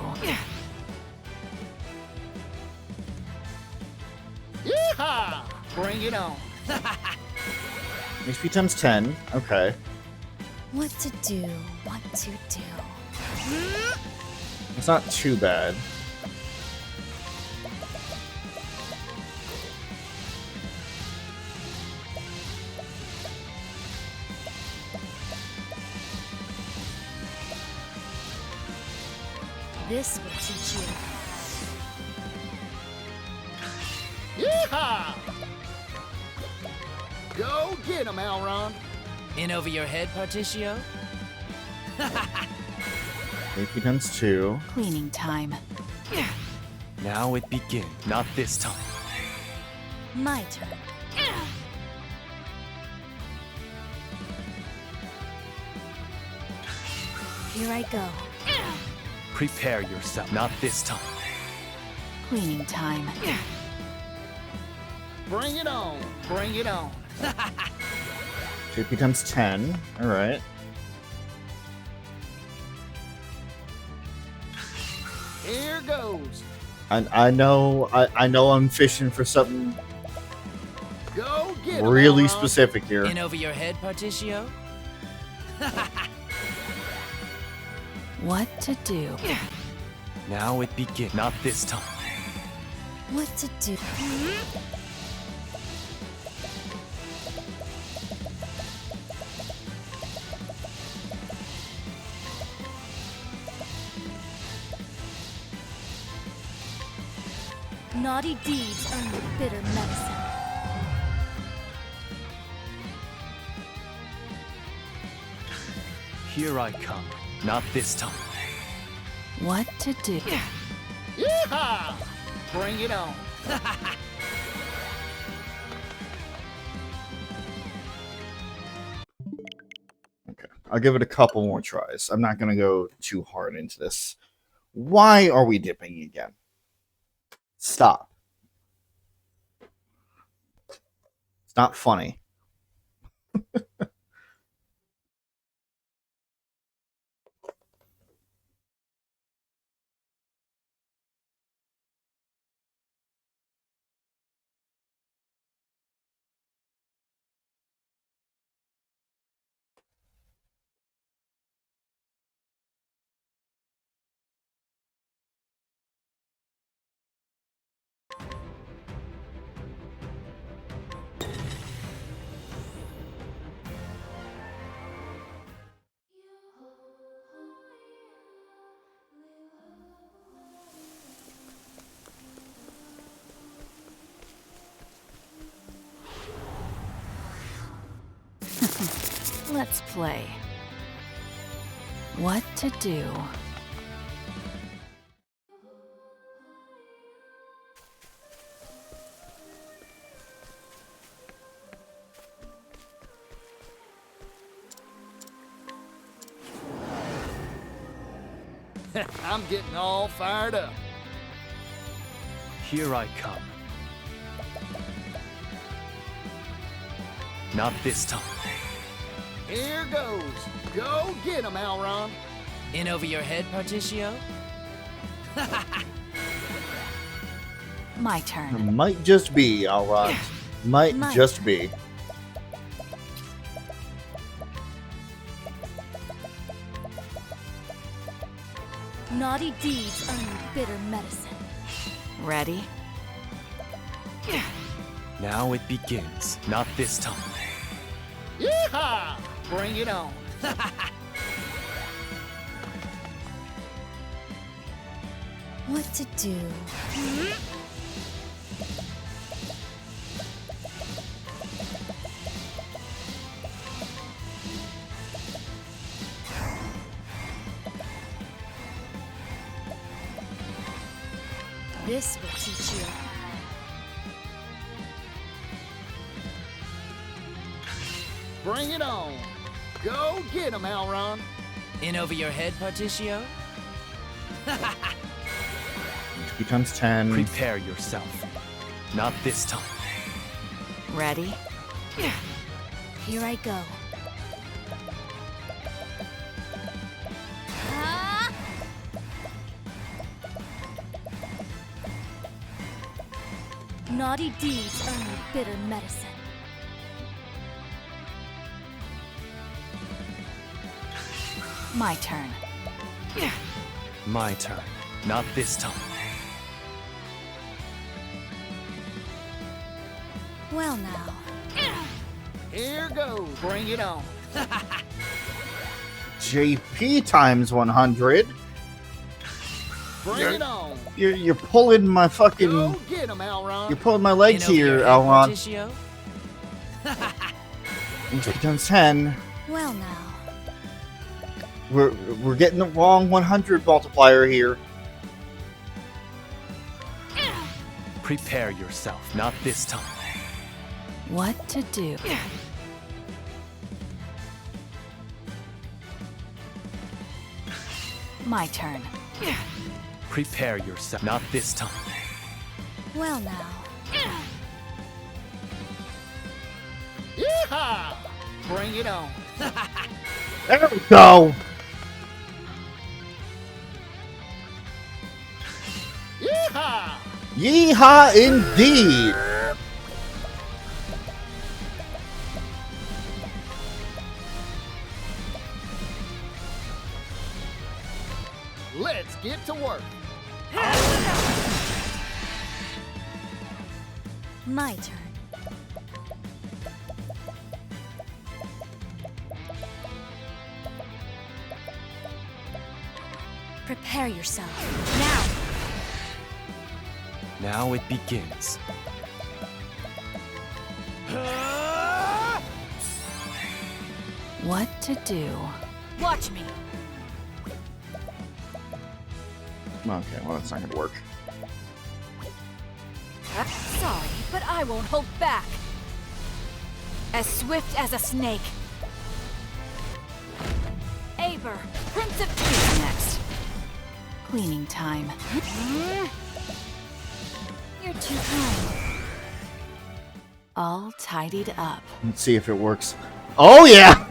Speaker 16: Yeehaw! Bring it on.
Speaker 1: HP times 10. Okay.
Speaker 7: What to do? What to do?
Speaker 1: It's not too bad.
Speaker 7: This will teach you.
Speaker 16: Yeehaw! Go get him, Elron.
Speaker 11: In over your head, Particio?
Speaker 1: HP times 2.
Speaker 2: Cleaning time.
Speaker 6: Now it begins. Not this time.
Speaker 7: My turn. Here I go.
Speaker 6: Prepare yourself. Not this time.
Speaker 2: Cleaning time.
Speaker 16: Bring it on. Bring it on.
Speaker 1: JP times 10. All right.
Speaker 16: Here goes.
Speaker 1: I know I'm fishing for something
Speaker 16: Go get 'em,
Speaker 1: really
Speaker 16: Elron.
Speaker 1: specific here.
Speaker 11: In over your head, Particio?
Speaker 2: What to do?
Speaker 6: Now it begins. Not this time.
Speaker 7: What to do? Naughty deeds earn you bitter medicine.
Speaker 6: Here I come. Not this time.
Speaker 2: What to do?
Speaker 16: Yeehaw! Bring it on.
Speaker 1: I'll give it a couple more tries. I'm not going to go too hard into this. Why are we dipping again? Stop. It's not funny.
Speaker 2: Let's play. What to do?
Speaker 16: I'm getting all fired up.
Speaker 6: Here I come. Not this time.
Speaker 16: Here goes. Go get 'em, Elron.
Speaker 11: In over your head, Particio?
Speaker 2: My turn.
Speaker 1: It might just be, alright. Might
Speaker 2: My
Speaker 1: just be.
Speaker 7: Naughty deeds earn you bitter medicine.
Speaker 2: Ready?
Speaker 6: Now it begins. Not this time.
Speaker 16: Yeehaw! Bring it on.
Speaker 7: What to do? This will teach you.
Speaker 16: Bring it on. Go get 'em, Elron.
Speaker 11: In over your head, Particio?
Speaker 1: HP times 10.
Speaker 6: Prepare yourself. Not this time.
Speaker 2: Ready?
Speaker 7: Here I go. Ah! Naughty deeds earn you bitter medicine.
Speaker 2: My turn.
Speaker 6: My turn. Not this time.
Speaker 7: Well now.
Speaker 16: Here goes. Bring it on.
Speaker 1: JP times 100.
Speaker 16: Bring it on.
Speaker 1: You're pulling my fucking.
Speaker 16: Go get 'em, Elron.
Speaker 1: You're pulling my legs
Speaker 11: In over your
Speaker 1: here,
Speaker 11: head,
Speaker 1: Elron.
Speaker 11: Particio?
Speaker 1: JP times 10.
Speaker 7: Well now.
Speaker 1: We're getting the wrong 100 multiplier here.
Speaker 6: Prepare yourself. Not this time.
Speaker 2: What to do? My turn.
Speaker 6: Prepare yourself. Not this time.
Speaker 7: Well now.
Speaker 16: Yeehaw! Bring it on.
Speaker 1: There we go.
Speaker 16: Yeehaw!
Speaker 1: Yeehaw indeed.
Speaker 16: Let's get to work.
Speaker 7: My turn. Prepare yourself. Now!
Speaker 6: Now it begins.
Speaker 2: What to do?
Speaker 7: Watch me!
Speaker 1: Okay, well, that's not gonna work.
Speaker 7: Sorry, but I won't hold back. As swift as a snake. Aber, Prince of
Speaker 2: Who's next? Cleaning time.
Speaker 7: You're too kind.
Speaker 2: All tidied up.
Speaker 1: Let's see if it works. Oh, yeah!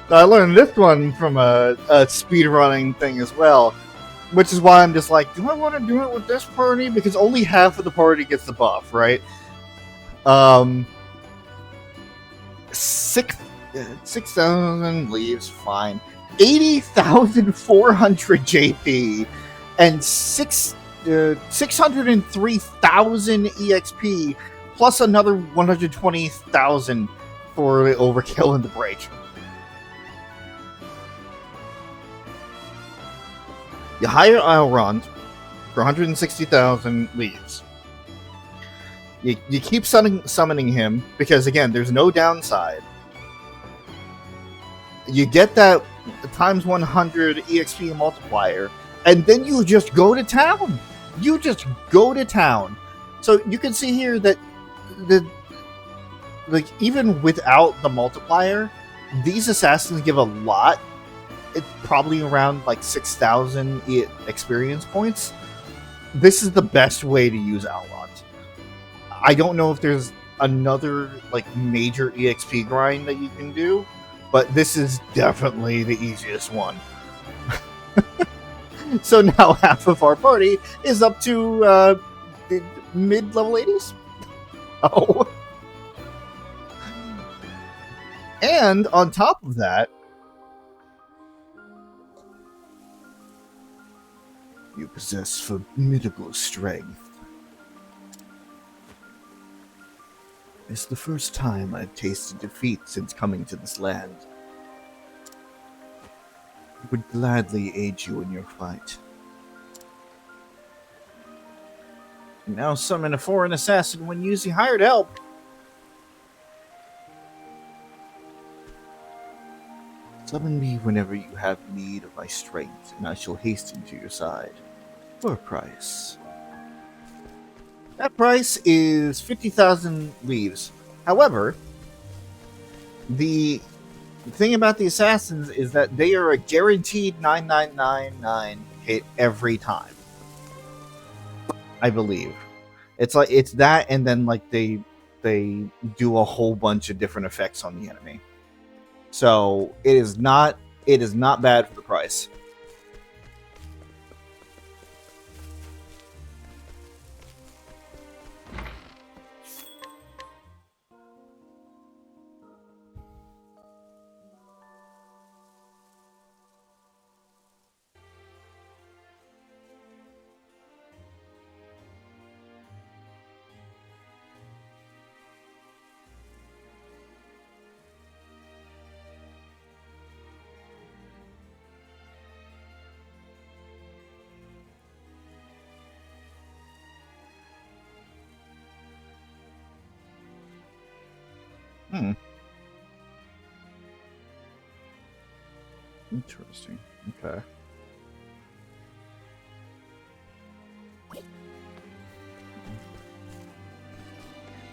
Speaker 1: I learned this one from a speedrunning thing as well, which is why I'm just like, do I want to do it with this party? Because only half of the party gets the buff, right? 6,000 leaves, fine. 80,400 JP and 603,000 EXP plus another 120,000 for the overkill and the break. You hire Elrond for 160,000 leaves. You keep summoning him because, again, there's no downside. You get that times 100 EXP multiplier, and then you just go to town. You just go to town. So you can see here that even without the multiplier, these assassins give a lot. It's probably around like 6,000 experience points. This is the best way to use Elrond. I don't know if there's another like major EXP grind that you can do, but this is definitely the easiest one. So now half of our party is up to the mid-level 80s. Oh. And on top of that, you possess formidable strength. It's the first time I've tasted defeat since coming to this land. I would gladly aid you in your fight. You now summon a foreign assassin when using hired help. Summon me whenever you have need of my strength, and I shall hasten to your side. For a price. That price is 50,000 leaves. However, the thing about the assassins is that they are a guaranteed 9999 hit every time. I believe. It's like it's that, and then like they do a whole bunch of different effects on the enemy. So it is not bad for the price. Interesting. Okay.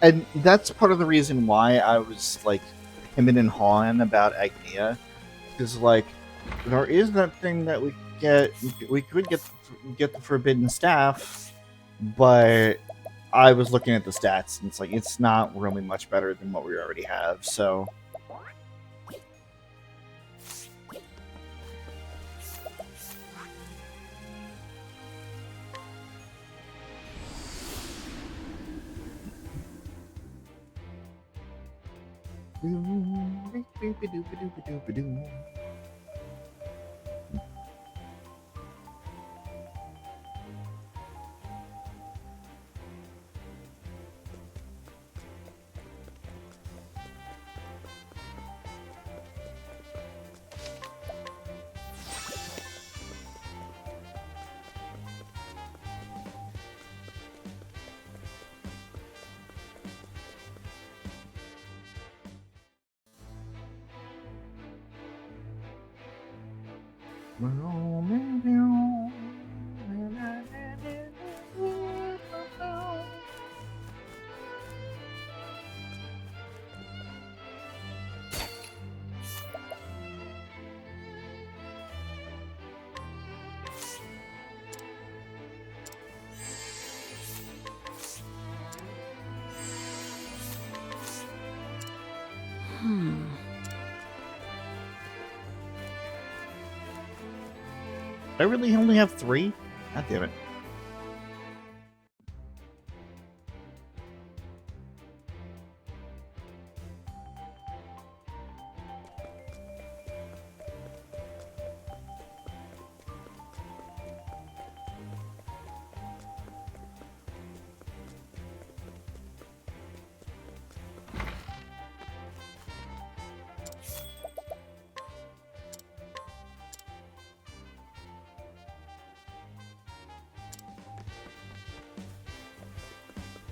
Speaker 1: And that's part of the reason why I was like hemming and hawing about Agnia, because like there is that thing that we could get the Forbidden Staff, but I was looking at the stats and it's like it's not really much better than what we already have. So. I really only have 3? God damn it.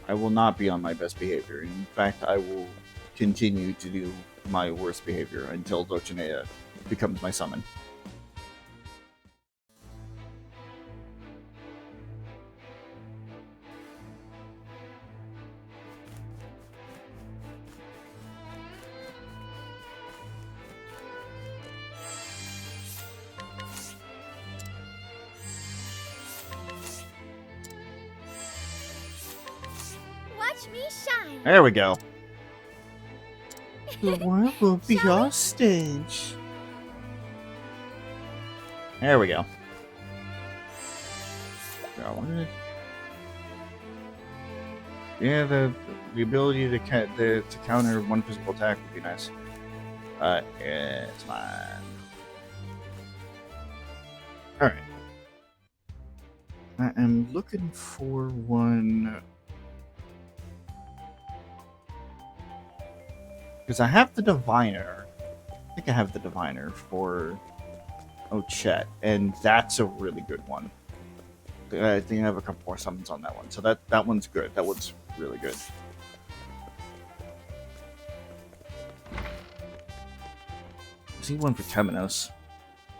Speaker 1: I will not be on my best behavior. In fact, I will continue to do my worst behavior until Dulcinea becomes my summon.
Speaker 7: Watch me shine.
Speaker 1: There we go. The world will be our stage. There we go. Yeah, the ability to counter one physical attack would be nice. Yeah, it's fine. Alright. I am looking for one. Because I have the Diviner. I think I have the Diviner for Ochet, and that's a really good one. I think I have a couple more summons on that one, so that one's good. That one's really good. See one for Temenos,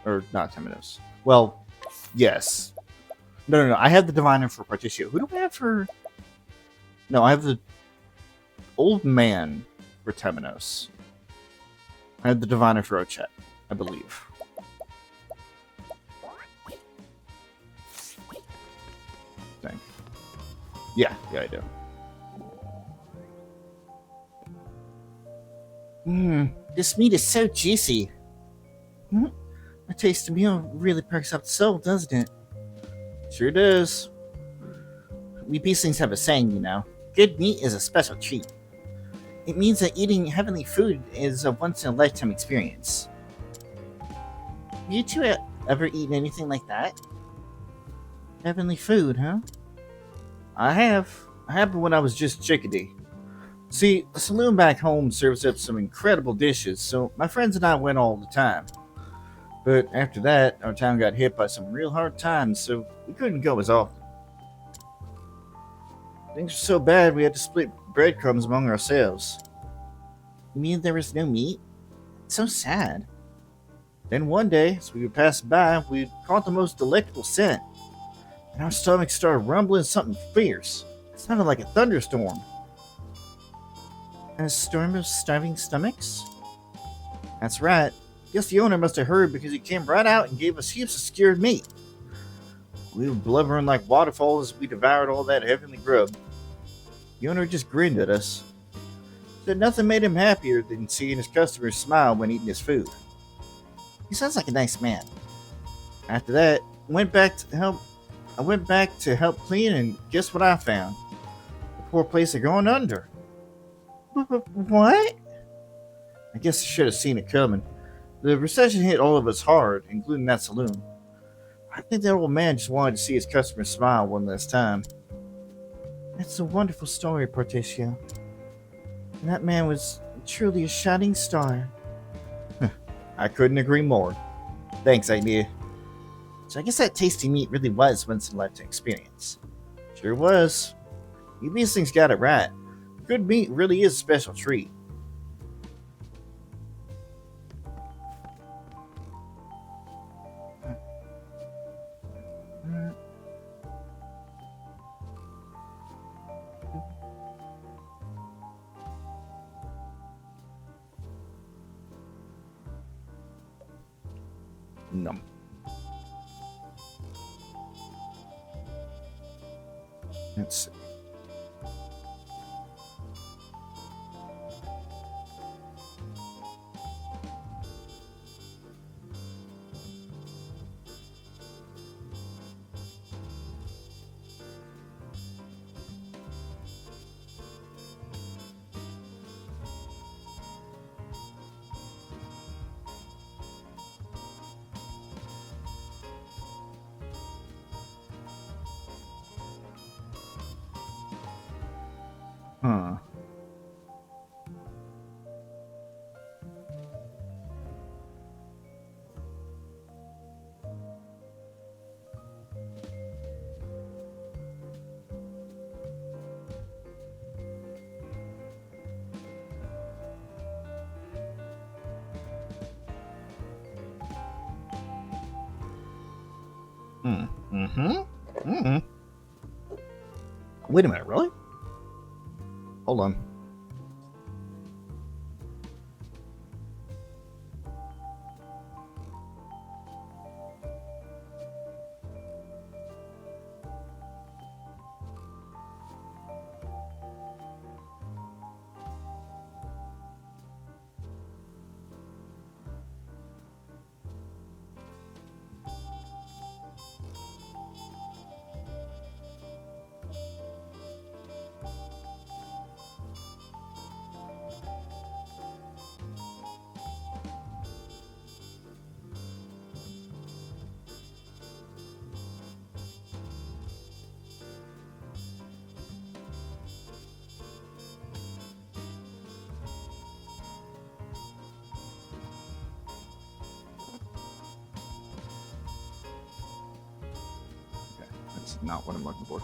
Speaker 1: or not Temenos? Well, yes. No. I have the Diviner for Particio. Who do I have for? No, I have the Old Man for Temenos. I had the Diviner for Ochet, I believe. Dang. Yeah, I do. This meat is so juicy. A taste of meal really perks up the soul, doesn't it? Sure does. We beastlings have a saying, you know. Good meat is a special treat. It means that eating heavenly food is a once-in-a-lifetime experience. You two ever eaten anything like that? Heavenly food, huh? I have. I happened when I was just chickadee. See, the saloon back home serves up some incredible dishes, so my friends and I went all the time. But after that, our town got hit by some real hard times, so we couldn't go as often. Things were so bad we had to split breadcrumbs among ourselves. You mean there was no meat? It's so sad. Then one day, as we were passing by, we caught the most delectable scent. And our stomachs started rumbling something fierce. It sounded like a thunderstorm. And a storm of starving stomachs? That's right. Guess the owner must have heard because he came right out and gave us heaps of skewered meat. We were blubbering like waterfalls as we devoured all that heavenly grub. The owner just grinned at us. Said nothing made him happier than seeing his customers smile when eating his food. He sounds like a nice man. After that, I went back to help clean, and guess what I found? The poor place had gone under. What? I guess I should have seen it coming. The recession hit all of us hard, including that saloon. I think that old man just wanted to see his customers smile one last time. That's a wonderful story, Porticio. And that man was truly a shining star. I couldn't agree more. Thanks, idea. So I guess that tasty meat really was once in a lifetime experience. Sure was. You these things got it right. Good meat really is a special treat. No. Let's see. Huh. Wait a minute, really? Hold on. That's not what I'm looking for.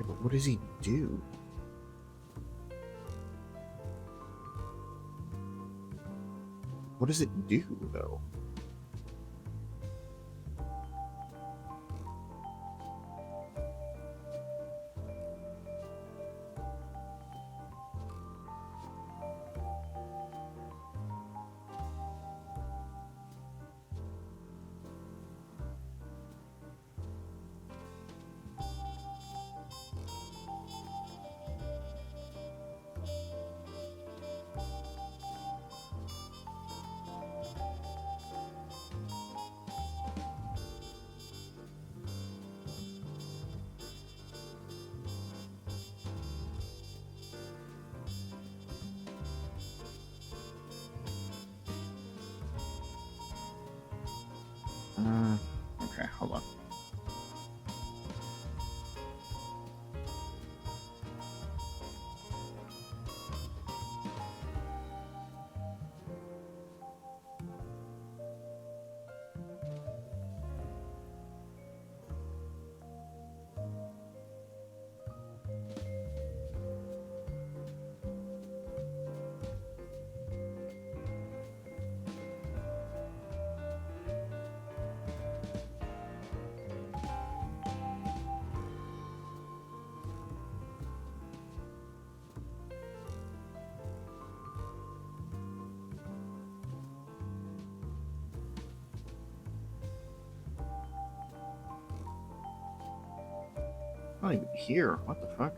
Speaker 1: But what does he do? What does it do, though? Not even here. What the fuck?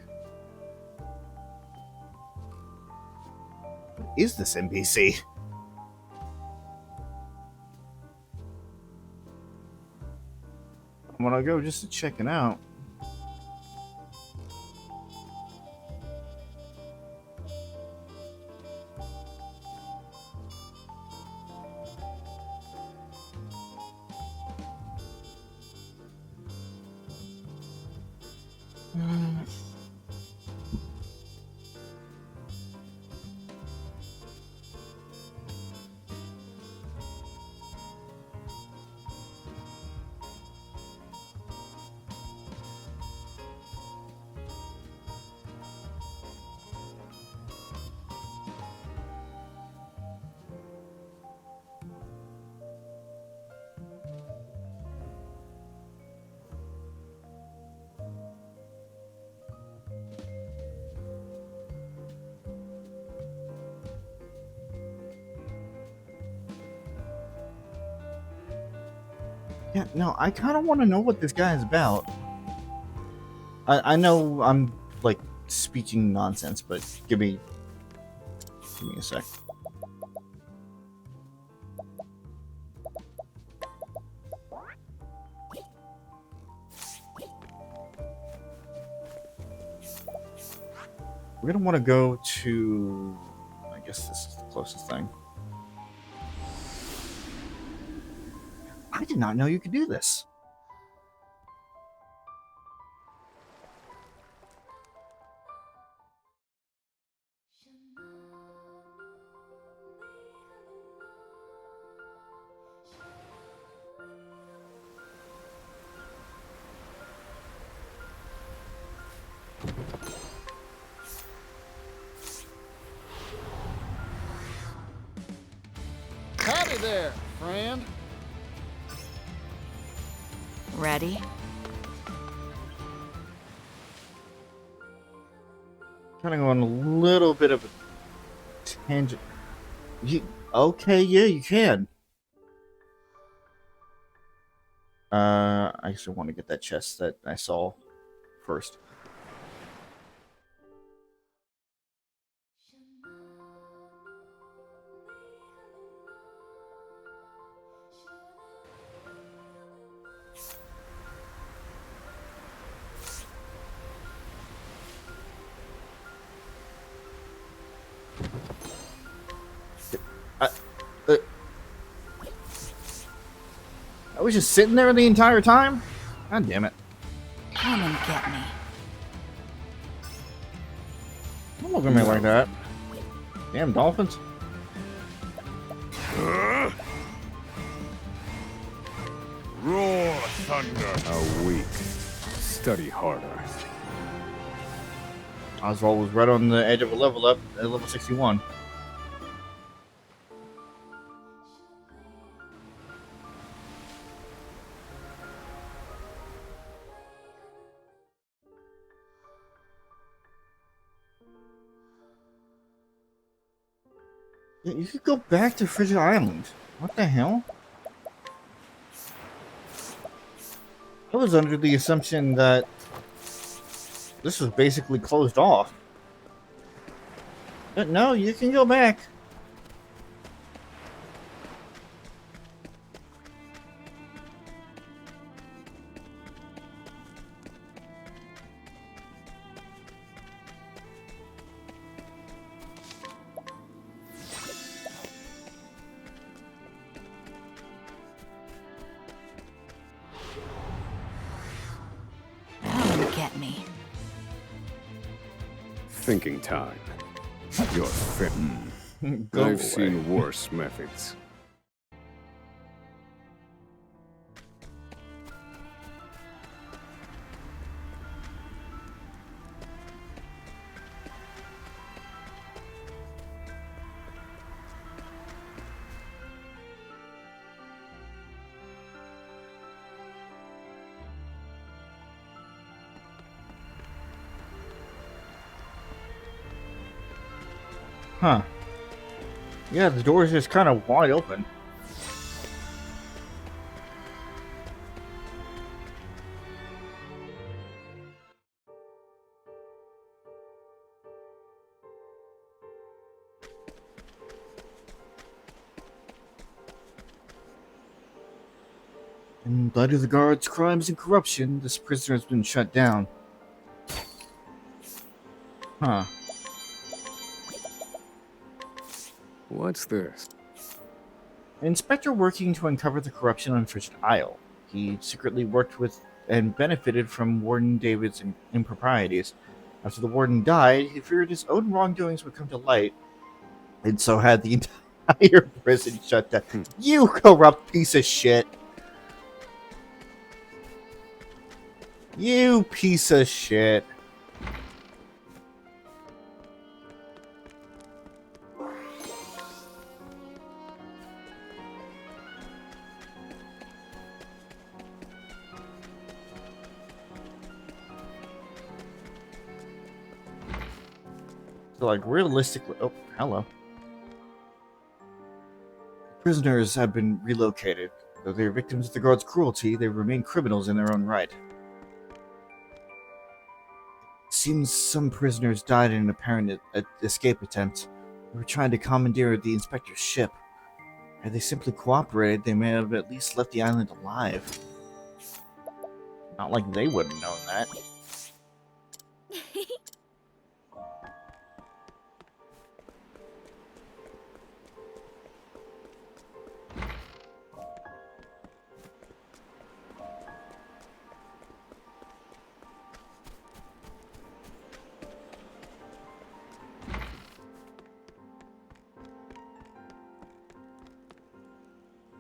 Speaker 1: What is this NPC? I'm gonna go just to check it out. Yeah, no, I kind of want to know what this guy is about. I know I'm like speaking nonsense, but give me a sec. We're gonna want to go to, I guess this is the closest thing. I did not know you could do this.
Speaker 16: Howdy there, friend.
Speaker 2: Ready?
Speaker 1: Kind of going a little bit of a tangent. Okay, yeah, you can. I actually want to get that chest that I saw first. I was just sitting there the entire time? God damn it.
Speaker 2: Come and get me.
Speaker 1: Don't look at me like that. Damn dolphins.
Speaker 3: Roar thunder. How weak. Study harder.
Speaker 1: Oswald was right on the edge of a level up at level 61. You could go back to Frigid Island. What the hell? I was under the assumption that this was basically closed off. But no, you can go back.
Speaker 2: Get me.
Speaker 3: Thinking time. You're fit.
Speaker 1: Go
Speaker 3: I've
Speaker 1: away.
Speaker 3: seen worse methods.
Speaker 1: Huh. Yeah, the door is just kind of wide open. In light of the guards' crimes and corruption, this prisoner has been shut down. Huh.
Speaker 3: What's this?
Speaker 1: An inspector working to uncover the corruption on Fish Isle. He secretly worked with and benefited from Warden David's improprieties. After the warden died, he feared his own wrongdoings would come to light, and so had the entire prison shut down. You corrupt piece of shit! You piece of shit! So, like, realistically... Oh, hello. Prisoners have been relocated. Though they are victims of the guards' cruelty, they remain criminals in their own right. It seems some prisoners died in an apparent escape attempt. They were trying to commandeer the inspector's ship. Had they simply cooperated, they may have at least left the island alive. Not like they would have known that.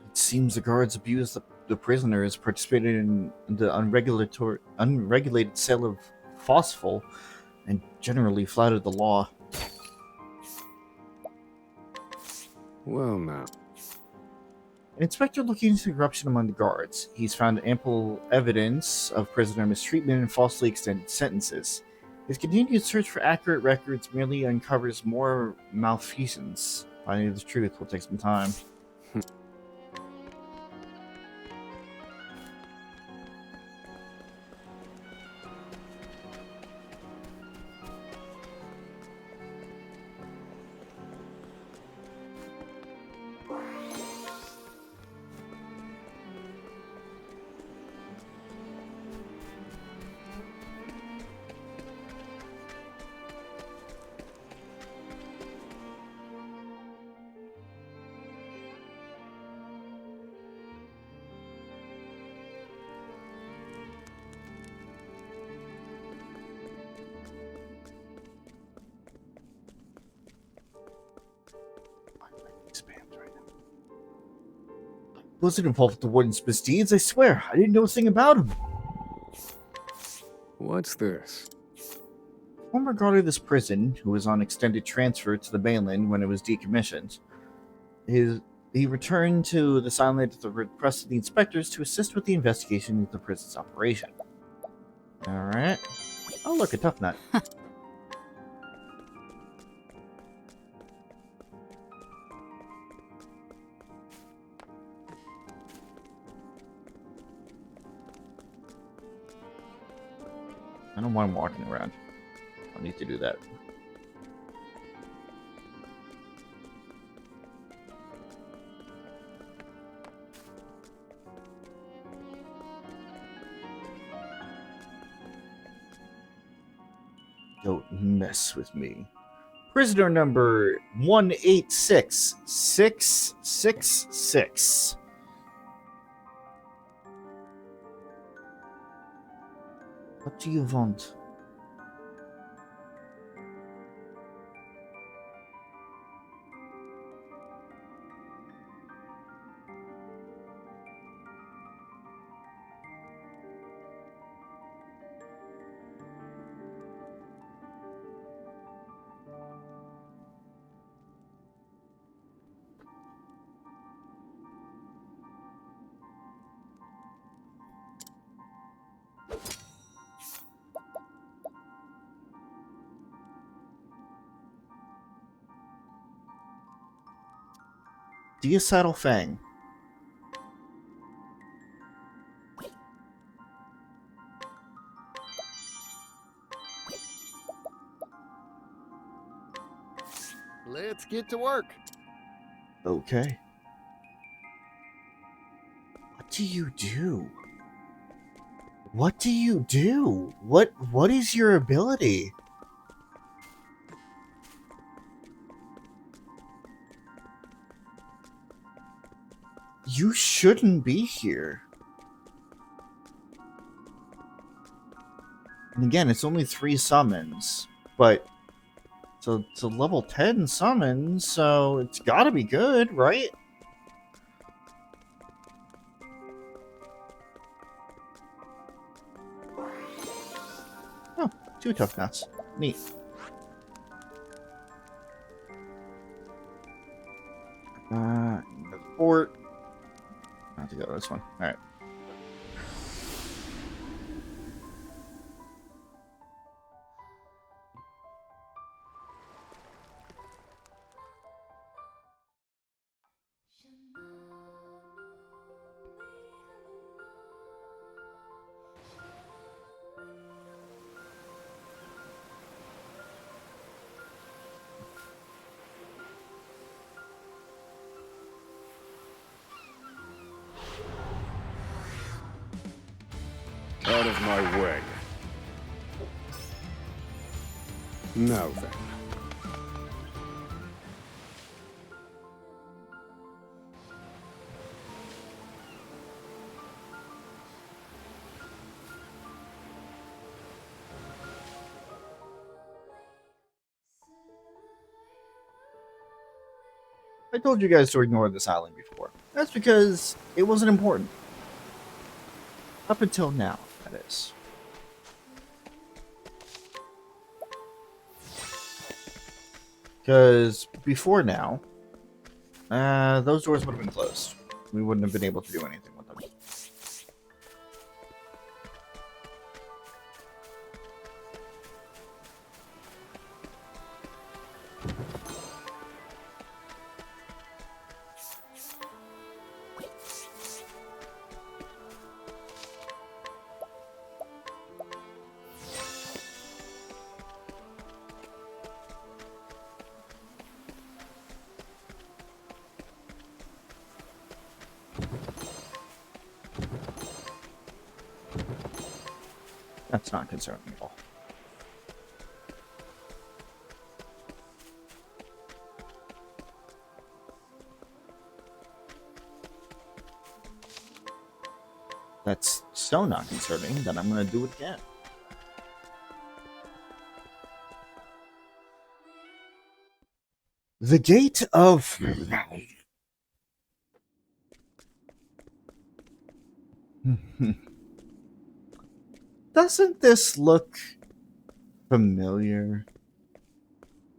Speaker 1: It seems the guards abused the prisoners, participated in the unregulated sale of phosphol, and generally flouted the law.
Speaker 3: Well, now.
Speaker 1: An inspector looking into corruption among the guards. He's found ample evidence of prisoner mistreatment and falsely extended sentences. His continued search for accurate records merely uncovers more malfeasance. Finding the truth will take some time. Wasn't involved with the warden's misdeeds, I swear. I didn't know a thing about him.
Speaker 3: What's this?
Speaker 1: Former guard of this prison, who was on extended transfer to the mainland when it was decommissioned, he returned to this island at the request of the inspectors to assist with the investigation of the prison's operation. Alright. Oh, look, a tough nut. I don't want him walking around. I don't need to do that. Don't mess with me. Prisoner number 186666. What do you want? Deosaddle Fang.
Speaker 16: Let's get to work.
Speaker 1: Okay. do you do? What do you do? What is your ability? You shouldn't be here. And again, it's only 3 summons, but it's a level 10 summon, so it's gotta be good, right? Oh, 2 tough nuts. Neat. The fort. I have to go to this one. Alright.
Speaker 3: Out of my way. Now then.
Speaker 1: I told you guys to ignore this island before. That's because it wasn't important. Up until now, that is. Because before now, those doors would have been closed. We wouldn't have been able to do anything with them. That's not concerning at all. That's so not concerning that I'm going to do it again. The Gate of... Doesn't this look familiar?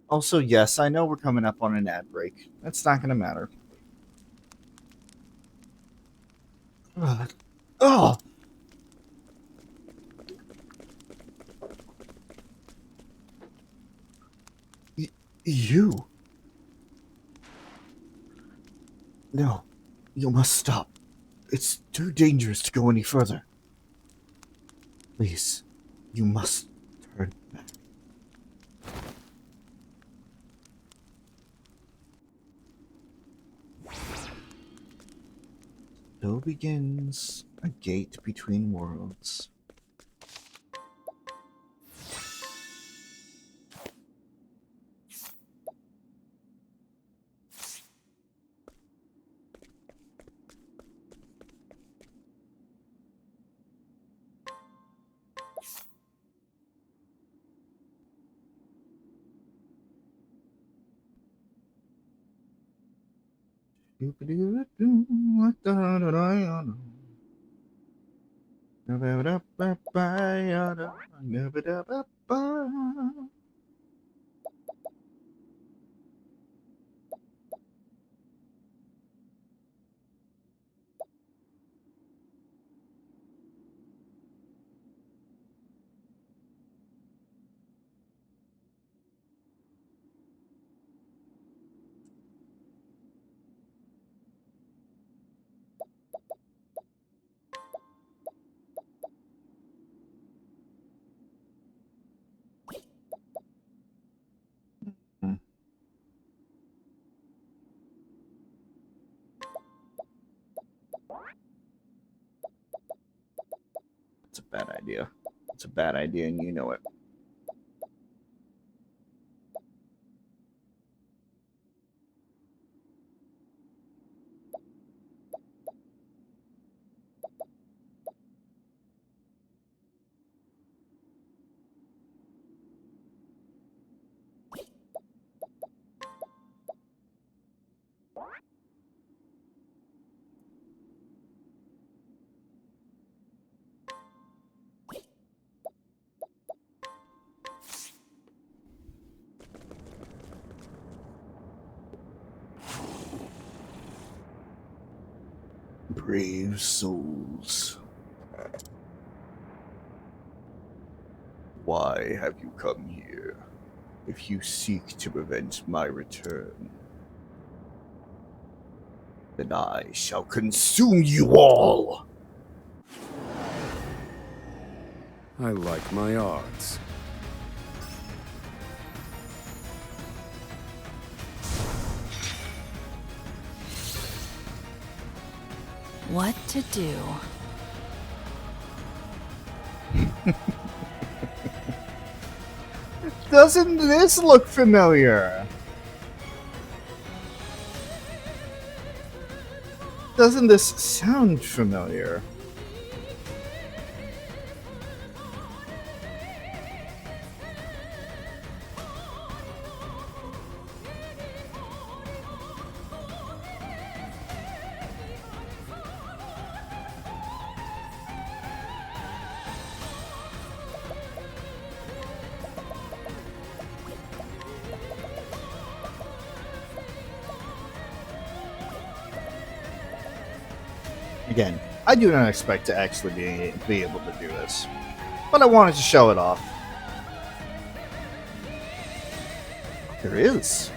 Speaker 1: Also, yes, I know we're coming up on an ad break. That's not going to matter. Oh! You? No, you must stop. It's too dangerous to go any further. Please, you must turn back. So begins a gate between worlds. bad idea. It's a bad idea, and you know it. Brave souls. Why have you come here? If you seek to prevent my return, then I shall consume you all!
Speaker 3: I like my odds.
Speaker 2: What to do?
Speaker 1: Doesn't this look familiar? Doesn't this sound familiar? Again, I do not expect to actually be able to do this, but I wanted to show it off. There is.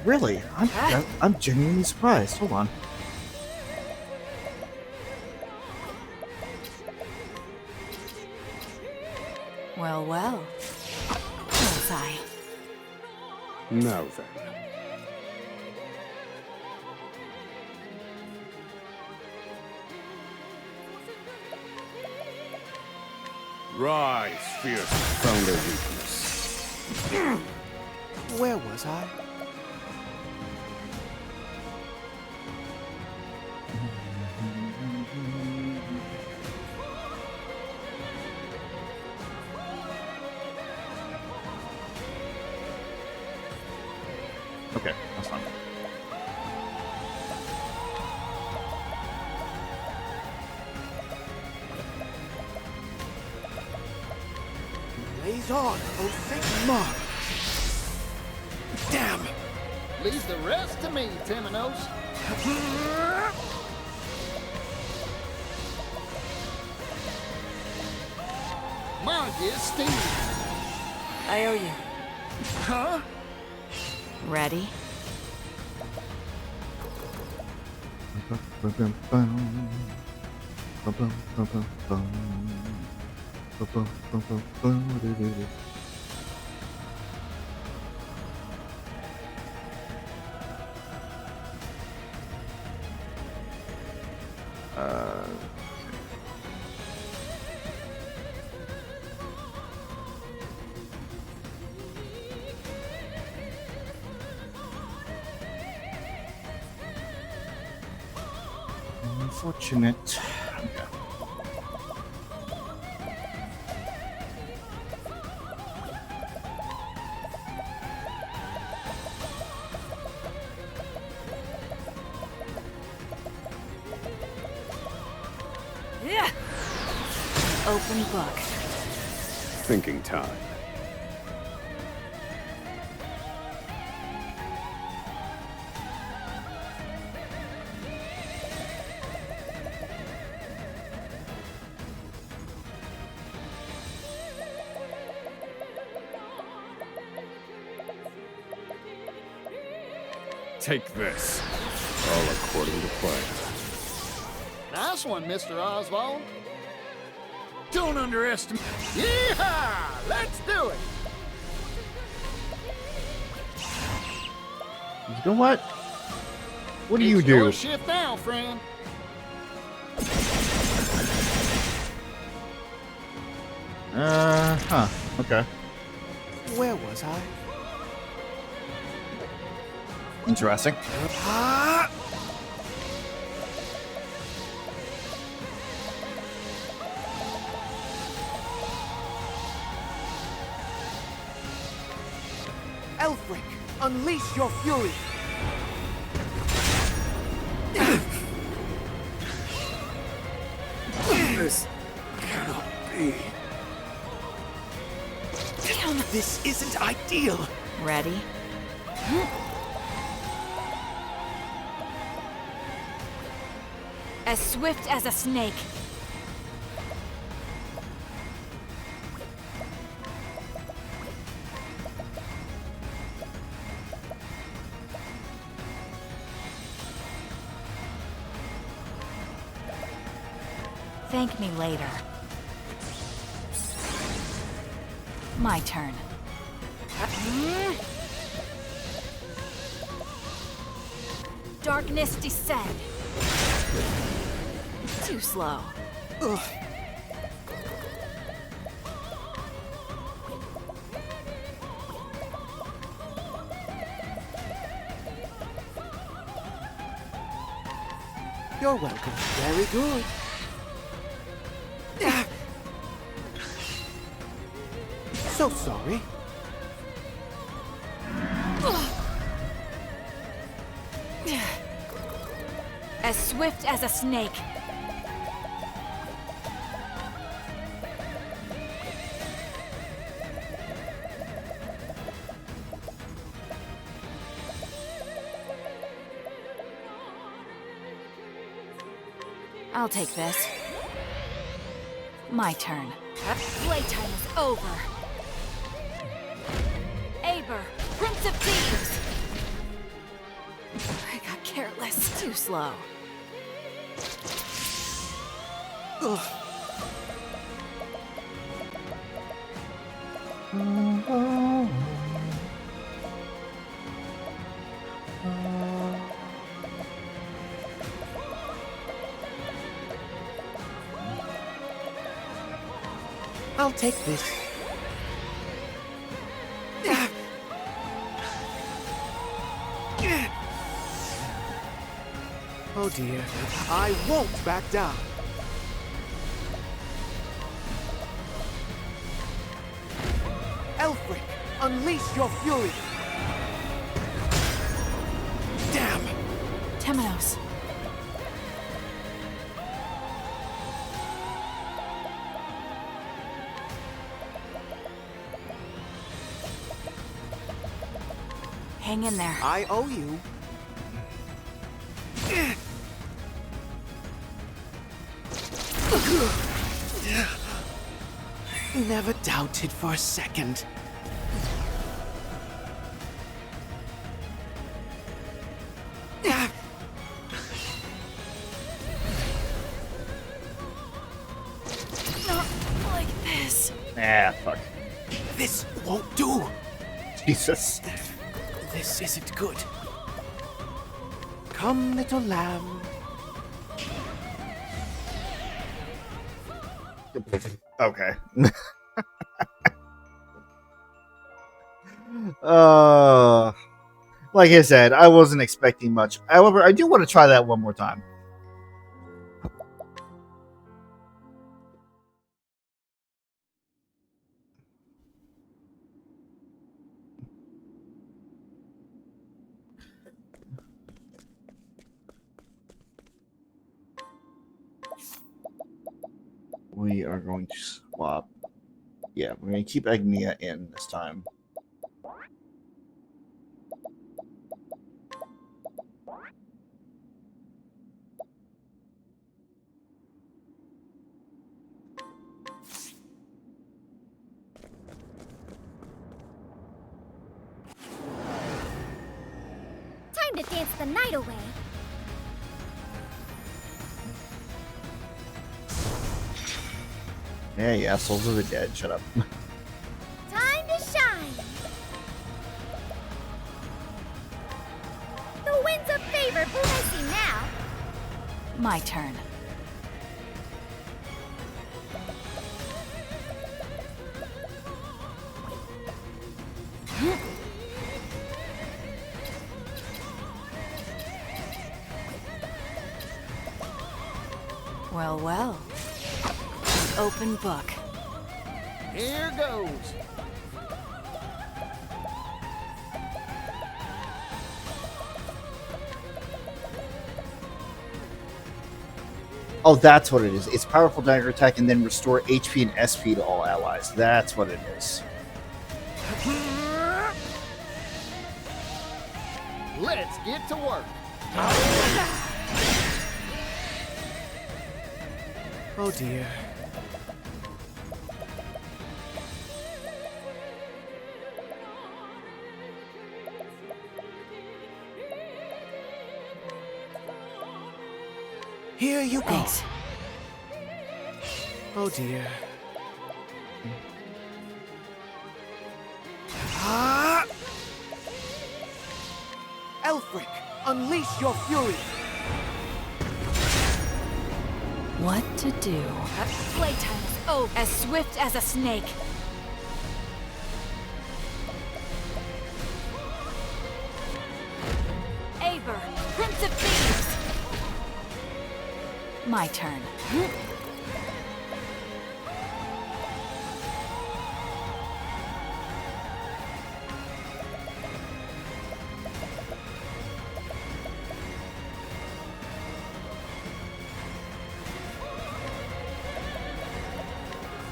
Speaker 1: Really, I'm genuinely surprised. Hold on.
Speaker 2: Well, well. Bullseye.
Speaker 3: Now then. Rise, fierce found a weakness.
Speaker 14: Where was I?
Speaker 1: Okay, that's fine.
Speaker 14: Blaze on, oh thick mud! Damn!
Speaker 16: Leave the rest to me, Temenos. Monty, Steve.
Speaker 2: I owe you.
Speaker 16: Huh?
Speaker 2: Ready?
Speaker 1: Unfortunate. Okay.
Speaker 2: Yeah. Open book.
Speaker 3: Thinking time. Take this. All according to plan.
Speaker 16: Nice one, Mr. Oswald. Don't underestimate. Yeehaw! Let's do it.
Speaker 1: You know what? What do you
Speaker 16: It's
Speaker 1: do?
Speaker 16: your shift now, friend.
Speaker 1: Okay.
Speaker 14: Where was I?
Speaker 1: Interesting.
Speaker 14: Ah! Elfric, unleash your fury!
Speaker 8: This cannot be.
Speaker 10: Damn!
Speaker 8: This isn't ideal.
Speaker 2: Ready?
Speaker 7: As swift as a snake.
Speaker 2: Thank me later. My turn.
Speaker 7: Darkness descend.
Speaker 2: Too slow.
Speaker 14: Ugh. You're welcome. Very good. So sorry.
Speaker 7: As swift as a snake.
Speaker 2: I'll take this. My turn.
Speaker 7: Playtime is over. Aber, Prince of Thieves.
Speaker 2: I got careless. Too slow.
Speaker 14: Ugh. I'll take this. Oh dear, I won't back down. Elfric, unleash your fury. Damn!
Speaker 2: Temenos. Hang in there.
Speaker 14: I owe you. Never doubted for a second.
Speaker 2: Not like this.
Speaker 1: Ah, fuck.
Speaker 14: This won't do.
Speaker 1: Jesus.
Speaker 14: This isn't good. Come, little lamb.
Speaker 1: Okay. uh, like I said, I wasn't expecting much. However, I do want to try that one more time. We are going to swap. Yeah, we're going to keep Agnia in this time.
Speaker 13: Time to dance the night away.
Speaker 1: Yeah, Souls of the Dead. Shut up.
Speaker 13: Time to shine. The winds of favor bless you now.
Speaker 2: My turn. open book.
Speaker 16: Here goes.
Speaker 1: Oh, that's what it is. It's powerful dagger attack and then restore HP and SP to all allies. That's what it is.
Speaker 16: Let's get to work.
Speaker 14: Oh dear. Here you go.
Speaker 2: Thanks.
Speaker 14: Oh dear. Ah! Elfric, unleash your fury.
Speaker 2: What to do?
Speaker 7: Playtime is over.
Speaker 2: As swift as a snake.
Speaker 7: Eivor, Prince of Thieves.
Speaker 2: My turn.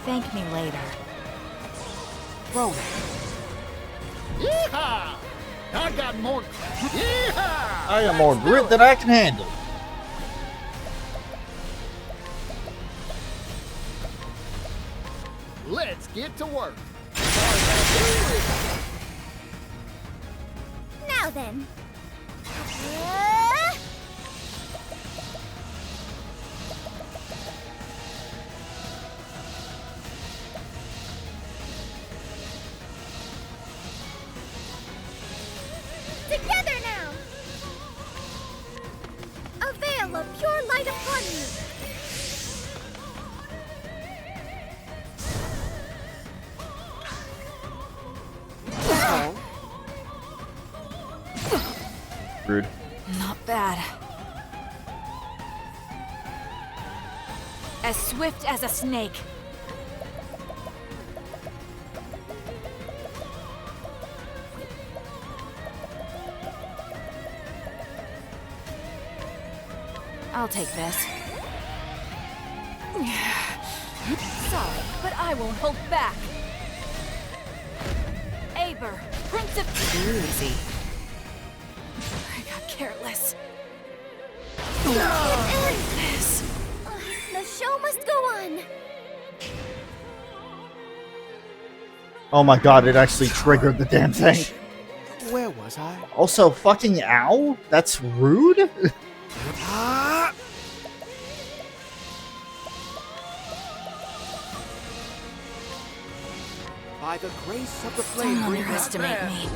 Speaker 2: Thank me later.
Speaker 14: Rowan.
Speaker 16: Yeehaw! I got more. Yeehaw!
Speaker 1: I got more grit than I can handle.
Speaker 16: Let's get to work.
Speaker 7: Now then. Together now. A veil of pure light upon you.
Speaker 1: Rude.
Speaker 2: Not bad. As swift as a snake. I'll take this. Sorry, but I won't hold back. Eivor, Prince of... Easy. I got careless. This.
Speaker 7: The show must go on.
Speaker 1: Oh my god, it actually triggered the damn thing.
Speaker 14: Where was I?
Speaker 1: Also, fucking ow? That's rude?
Speaker 14: Ah! By the grace of the flame.
Speaker 2: Don't underestimate me.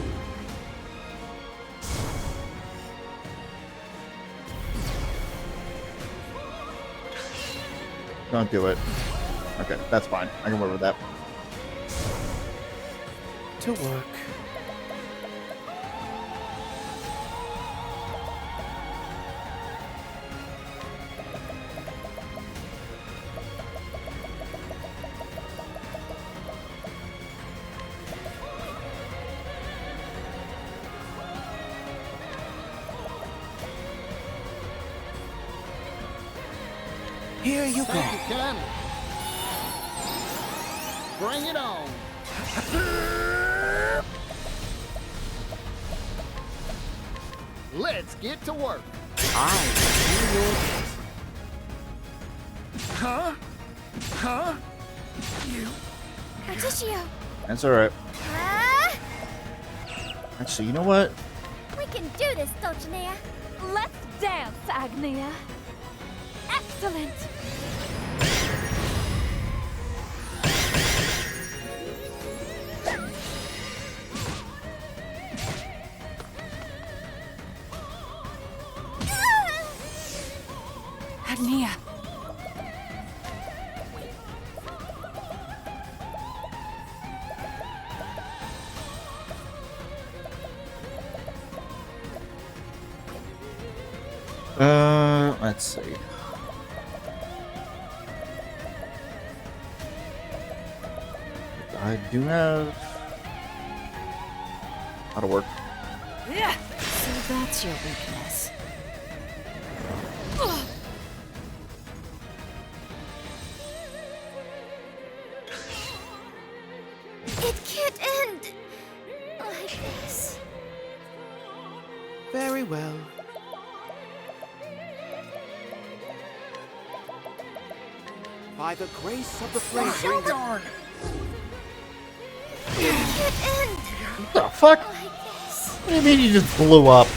Speaker 1: Don't do it. Okay, that's fine. I can work with that.
Speaker 14: To work. Here you go.
Speaker 16: Thank you, Ken. Bring it on. Let's get to work. Huh? Huh? You.
Speaker 7: Patricio.
Speaker 1: That's alright.
Speaker 7: Ah!
Speaker 1: Actually, you know what?
Speaker 7: We can do this, Dulcinea.
Speaker 17: Let's dance, Agnia. Excellent.
Speaker 2: Agnia.
Speaker 1: Let's see. I do have how to work.
Speaker 2: Yeah. So that's your weakness.
Speaker 13: It can't end like this.
Speaker 14: Very well. By the grace of the flame bringer.
Speaker 16: Darn!
Speaker 13: It can't end
Speaker 1: What the fuck?
Speaker 13: like this.
Speaker 1: What do you mean you just blew up?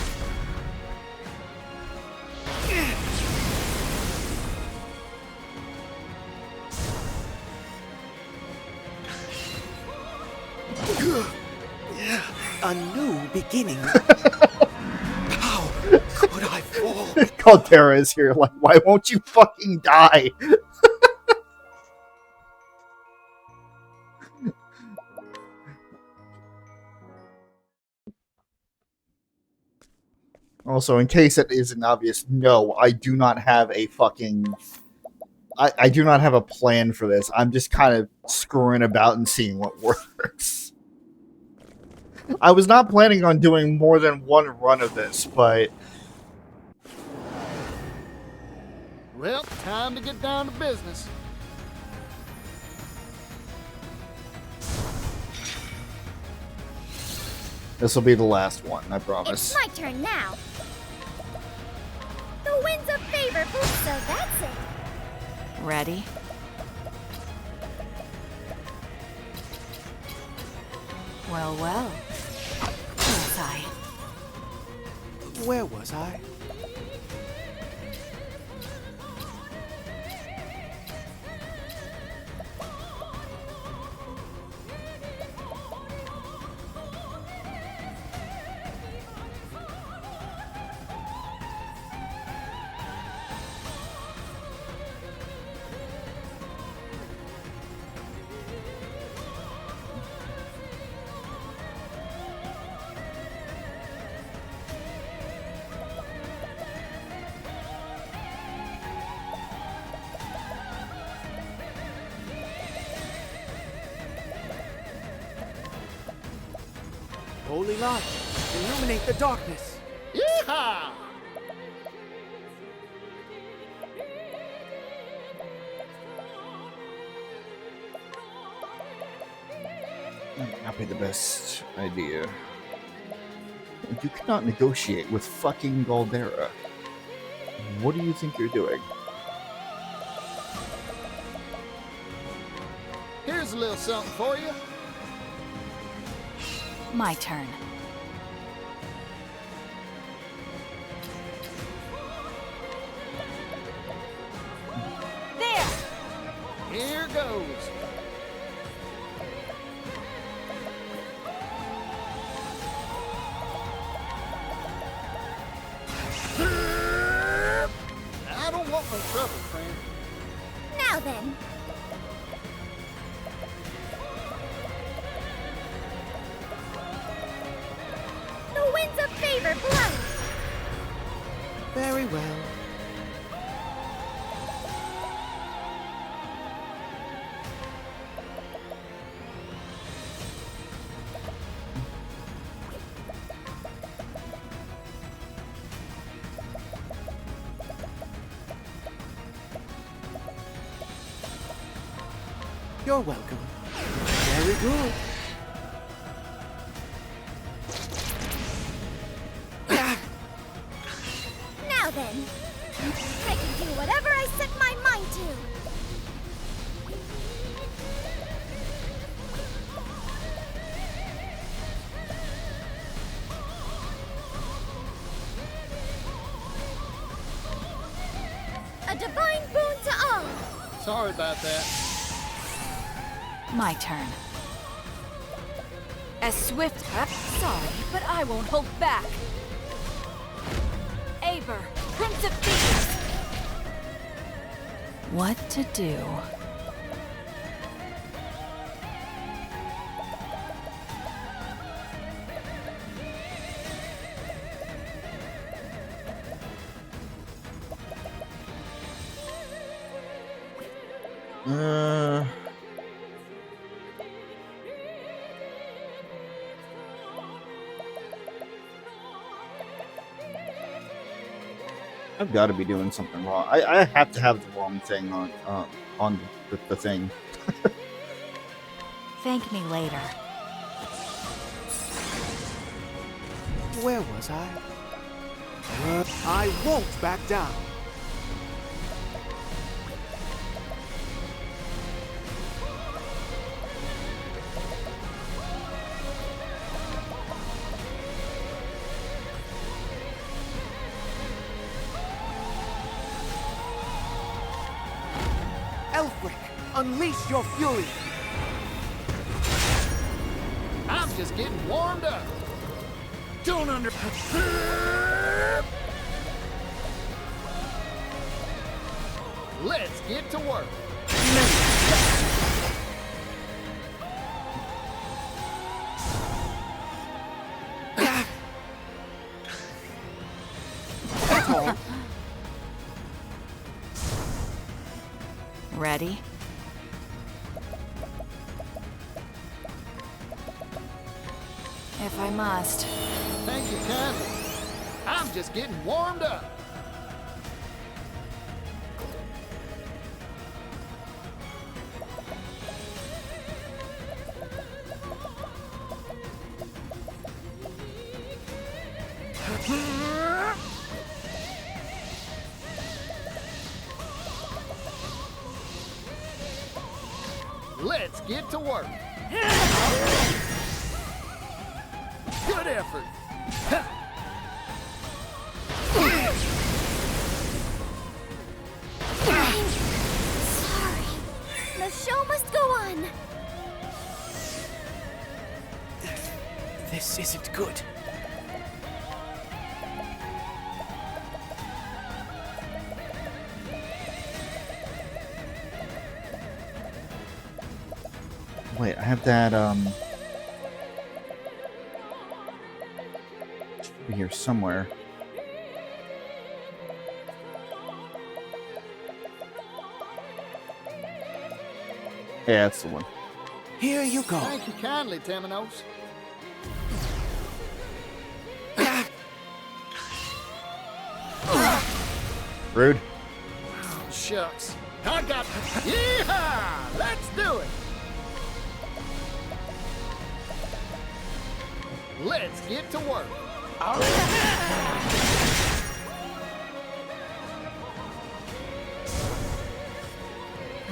Speaker 14: A new beginning. How could I fall?
Speaker 1: Caldera is here. Like, why won't you fucking die? Also, in case it isn't obvious, no, I do not have a fucking... I do not have a plan for this. I'm just kind of screwing about and seeing what works. I was not planning on doing more than one run of this, but...
Speaker 16: Well, time to get down to business.
Speaker 1: This will be the last one, I promise.
Speaker 13: It's my turn now. The winds of favor, so that's it.
Speaker 2: Ready? Well, well. Where's I?
Speaker 14: Where was I? Holy light, illuminate the darkness.
Speaker 16: Yeehaw!
Speaker 1: Not be the best idea. You cannot negotiate with fucking Caldera. What do you think you're doing?
Speaker 16: Here's a little something for you.
Speaker 2: My turn.
Speaker 16: There! Here goes. I don't want no trouble, friend.
Speaker 13: Now then. The winds of favor blow.
Speaker 14: Very well. You're welcome. Very good.
Speaker 13: Now then. I can do whatever I set my mind to. A divine boon to all.
Speaker 16: Sorry about that.
Speaker 2: My turn.
Speaker 17: As swift. Sorry, but I won't hold back. Aber, Prince of Thieves.
Speaker 2: What to do?
Speaker 1: I've got to be doing something wrong. I have to have the wrong thing on the thing.
Speaker 2: Thank me later.
Speaker 14: Where was I? I won't back down. Elfric, unleash your fury!
Speaker 16: I'm just getting warmed up.
Speaker 15: Don't under...
Speaker 16: Let's get to work.
Speaker 2: Ready? If I must.
Speaker 16: Thank you kindly. I'm just getting warmed up. Let's get to work. Good effort.
Speaker 13: Sorry. The show must go on.
Speaker 14: This isn't good.
Speaker 1: Wait, I have that, should be here somewhere. Yeah, that's the one.
Speaker 14: Here you go.
Speaker 16: Thank you kindly, Temenos.
Speaker 1: Rude.
Speaker 16: Oh, shucks. I got... Yeehaw! Let's do it! Let's get to work.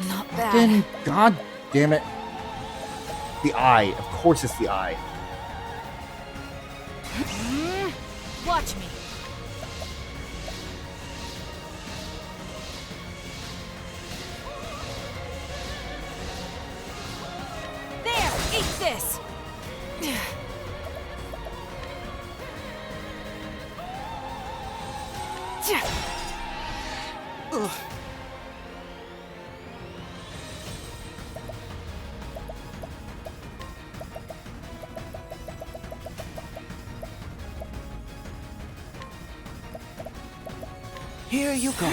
Speaker 2: Not bad.
Speaker 1: Then, God damn it. The eye. Of course it's the eye.
Speaker 17: Watch me. There, eat this.
Speaker 14: Ugh. Here you go.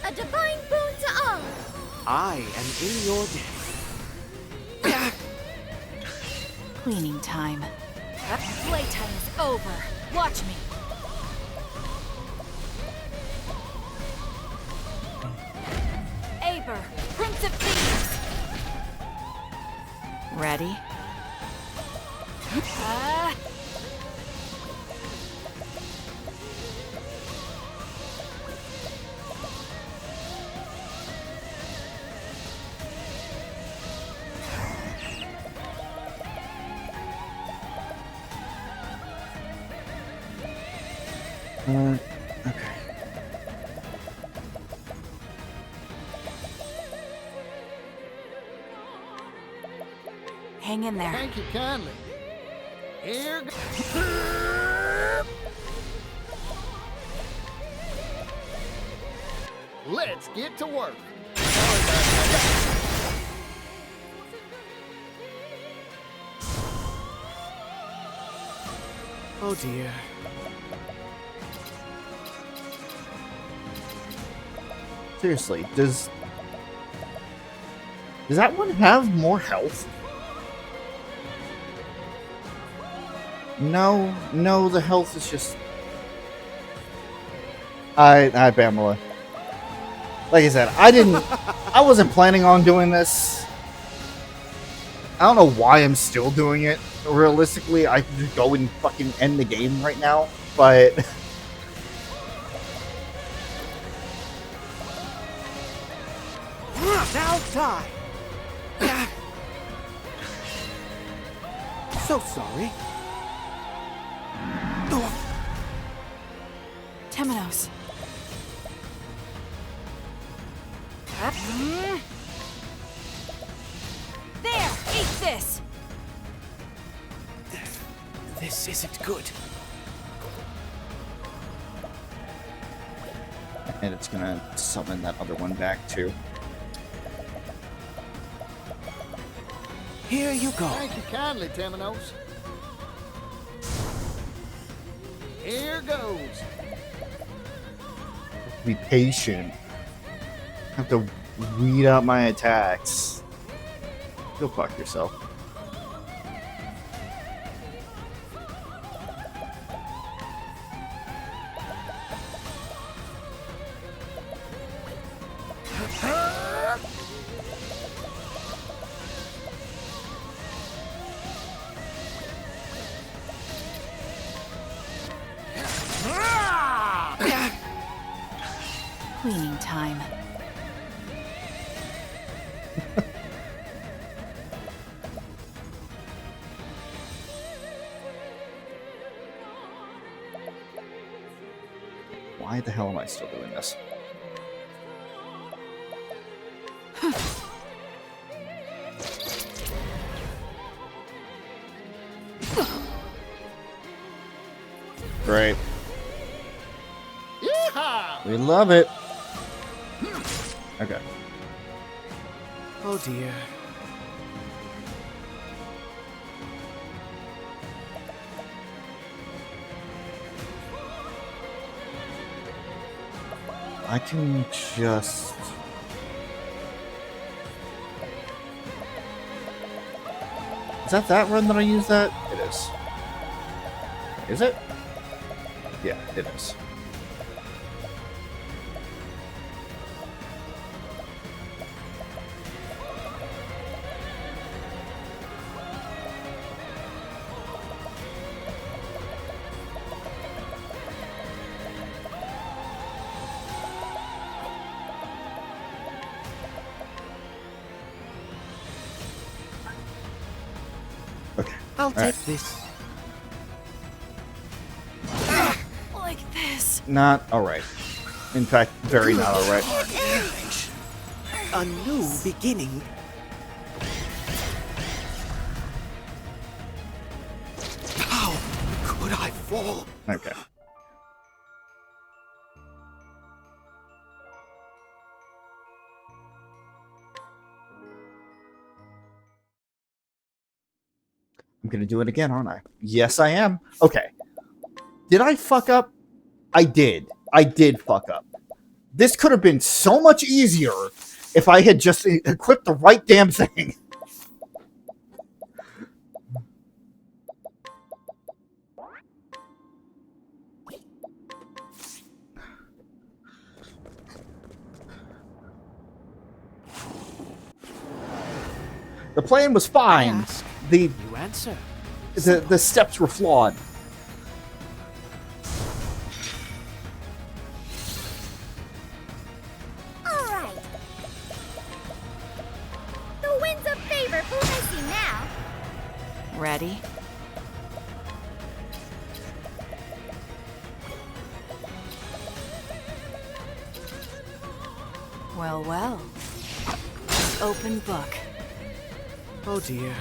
Speaker 13: A divine boon to all.
Speaker 14: I am in your debt.
Speaker 2: Cleaning time.
Speaker 17: Playtime is over. Watch me. Aber, Prince of Thieves.
Speaker 2: Ready?
Speaker 1: Okay.
Speaker 2: Hang in there.
Speaker 16: Thank you kindly. Here goes. Let's get to work.
Speaker 14: Oh dear.
Speaker 1: Seriously, does Does that one have more health? No, the health is just... Alright, Pamela. Like I said, I wasn't planning on doing this. I don't know why I'm still doing it. Realistically, I could just go and fucking end the game right now, but...
Speaker 14: Now die! So sorry.
Speaker 2: Temenos. There! Eat this!
Speaker 14: This isn't good.
Speaker 1: And it's gonna summon that other one back, too.
Speaker 14: Here you go.
Speaker 16: Thank you kindly, Temenos. Here goes.
Speaker 1: Be patient. Have to weed out my attacks. Go fuck yourself.
Speaker 2: Cleaning time.
Speaker 1: Why the hell am I still doing this? Great.
Speaker 16: Yeehaw!
Speaker 1: We love it. Okay.
Speaker 14: Oh dear.
Speaker 1: I can just... Is that run that I use that? It is. Is it? Yeah, it is.
Speaker 14: I'll take this.
Speaker 2: Like this.
Speaker 1: Not alright. In fact, very not alright.
Speaker 14: A new beginning. How could I fall?
Speaker 1: Okay. I'm gonna do it again, aren't I? Yes, I am. Okay. Did I fuck up? I did. I did fuck up. This could have been so much easier if I had just equipped the right damn thing. The plan was fine.
Speaker 14: You answer.
Speaker 1: The steps were flawed.
Speaker 7: All right. The wind's a favor for Icy now.
Speaker 2: Ready? Well, well. Open book.
Speaker 14: Oh dear.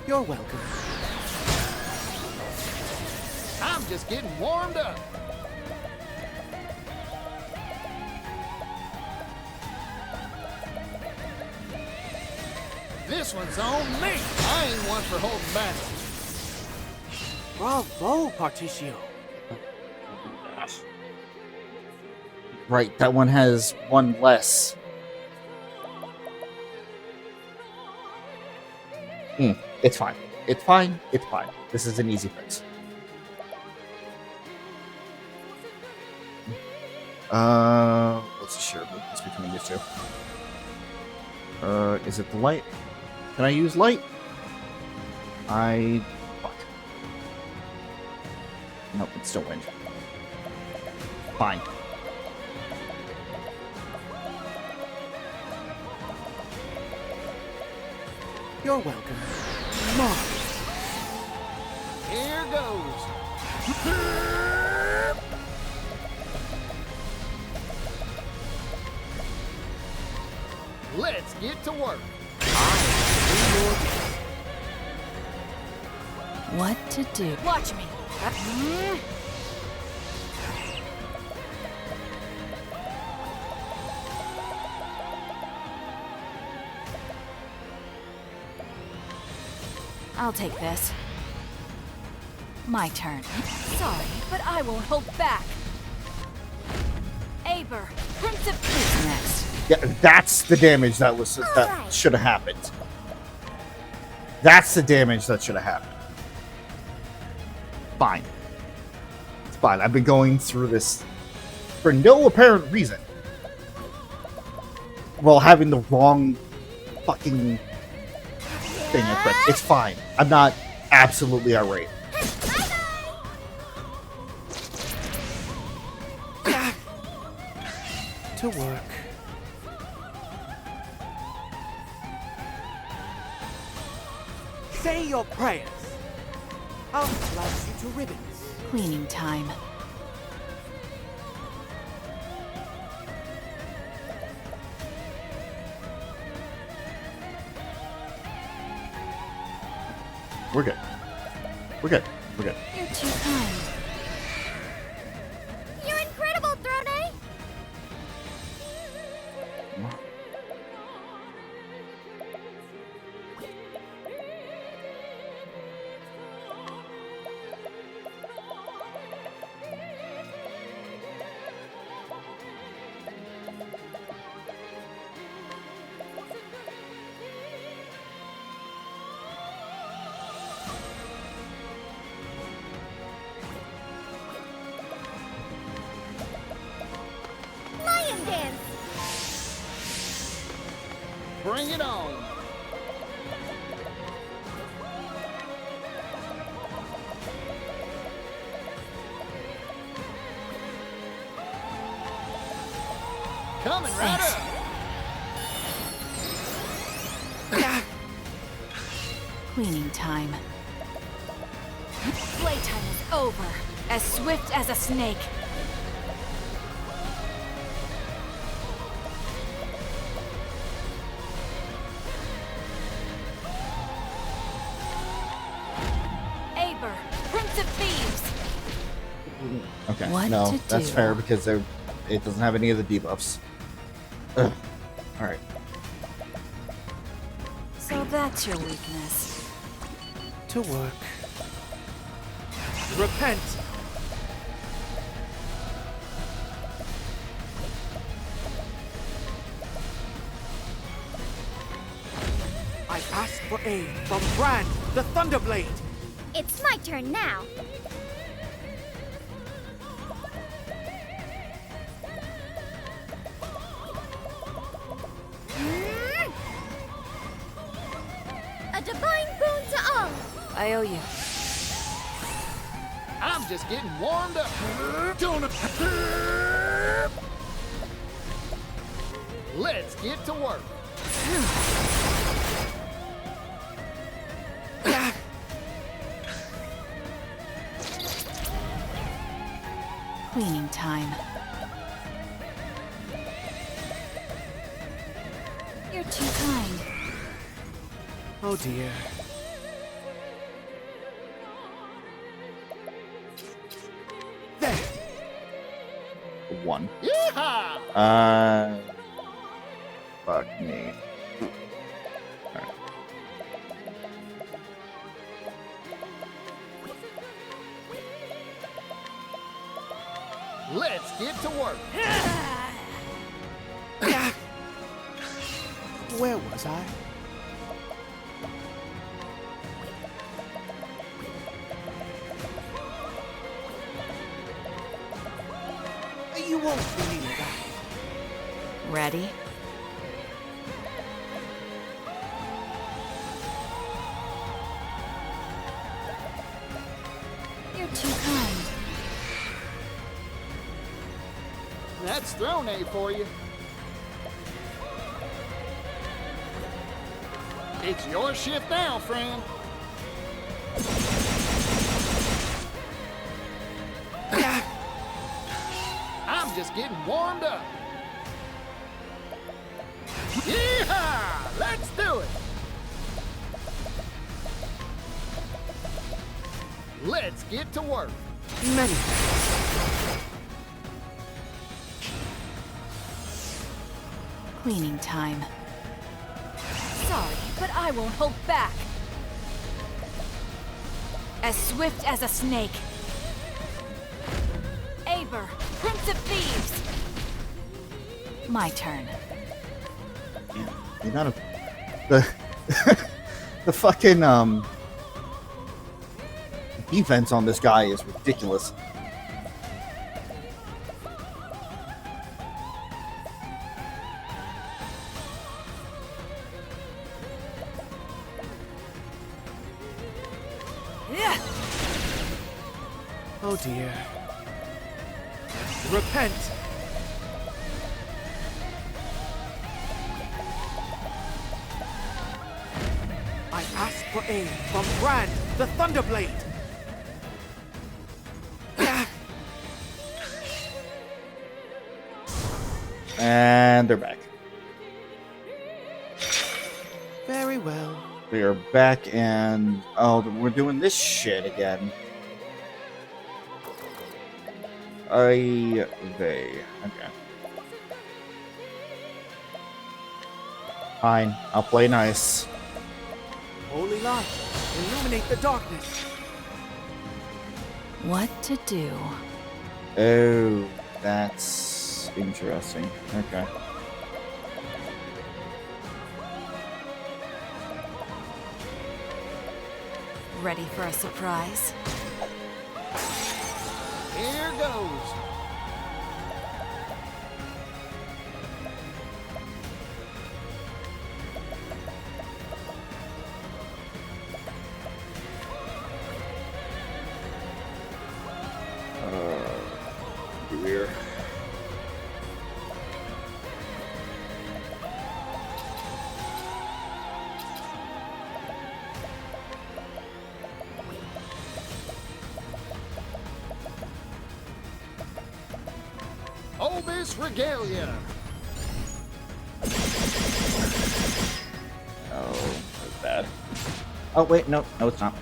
Speaker 14: You're welcome.
Speaker 16: I'm just getting warmed up. This one's on me. I ain't one for holding back.
Speaker 14: Bravo, Particio.
Speaker 1: Right, that one has one less. It's fine. It's fine. It's fine. This is an easy fix. What's the share difference between these two? Is it the light? Can I use light? Fuck. Nope, it's still wind. Fine.
Speaker 14: You're welcome. Mark.
Speaker 16: Here goes. Let's get to work.
Speaker 2: What to do?
Speaker 17: Watch me.
Speaker 2: I'll take this. My turn.
Speaker 17: Sorry, but I won't hold back. Aber, Prince of
Speaker 2: Who's next?
Speaker 1: Yeah, that's the damage that should have happened. That's the damage that should have happened. Fine. It's fine. I've been going through this for no apparent reason. While having the wrong fucking thing equipped. It's fine. I'm not absolutely irate.
Speaker 14: To work. Say your prayers. I'll slice you to ribbons.
Speaker 2: Cleaning time.
Speaker 1: We're good. We're good. We're good.
Speaker 2: You're too kind.
Speaker 7: You're incredible, Thone! Lion dance!
Speaker 16: Bring it on. Coming right up.
Speaker 2: Cleaning time.
Speaker 17: Playtime is over.
Speaker 2: As swift as a snake.
Speaker 17: Aber, Prince of Thieves.
Speaker 1: Okay.
Speaker 2: What
Speaker 1: no,
Speaker 2: to
Speaker 1: that's
Speaker 2: do?
Speaker 1: fair because it doesn't have any of the debuffs. Ugh. Alright.
Speaker 2: So that's your weakness.
Speaker 14: To work. Repent. I ask for aid from Brand, the Thunderblade.
Speaker 7: It's my turn now. A divine boon to all.
Speaker 2: I owe you.
Speaker 16: I'm just getting warmed up. Let's get to work.
Speaker 2: Cleaning time. You're too kind.
Speaker 14: Oh dear. There.
Speaker 1: One.
Speaker 16: Yeehaw!
Speaker 1: Fuck me. Alright.
Speaker 16: Let's get to work.
Speaker 14: Where was I? You won't believe that.
Speaker 2: Ready?
Speaker 7: You're too kind.
Speaker 16: That's Thone for you. It's your shift now, friend. I'm just getting warmed up. Yeehaw! Let's do it! Let's get to work.
Speaker 14: Many.
Speaker 2: Cleaning time.
Speaker 17: Sorry, but I won't hold back. As swift as a snake. Aber, Prince of Thieves.
Speaker 2: My turn.
Speaker 1: The amount of the fucking defense on this guy is ridiculous.
Speaker 14: Oh dear. Repent! I asked for aid from Brand, the Thunderblade!
Speaker 1: And they're back.
Speaker 14: Very well.
Speaker 1: We are back, and oh, we're doing this shit again. They. Okay. Fine, I'll play nice.
Speaker 14: Holy light, illuminate the darkness.
Speaker 2: What to do?
Speaker 1: Oh, that's interesting. Okay.
Speaker 2: Ready for a surprise?
Speaker 16: Here goes.
Speaker 1: Weird.
Speaker 16: Obis Regalia.
Speaker 1: Oh, that's bad. Oh, wait, no, it's not.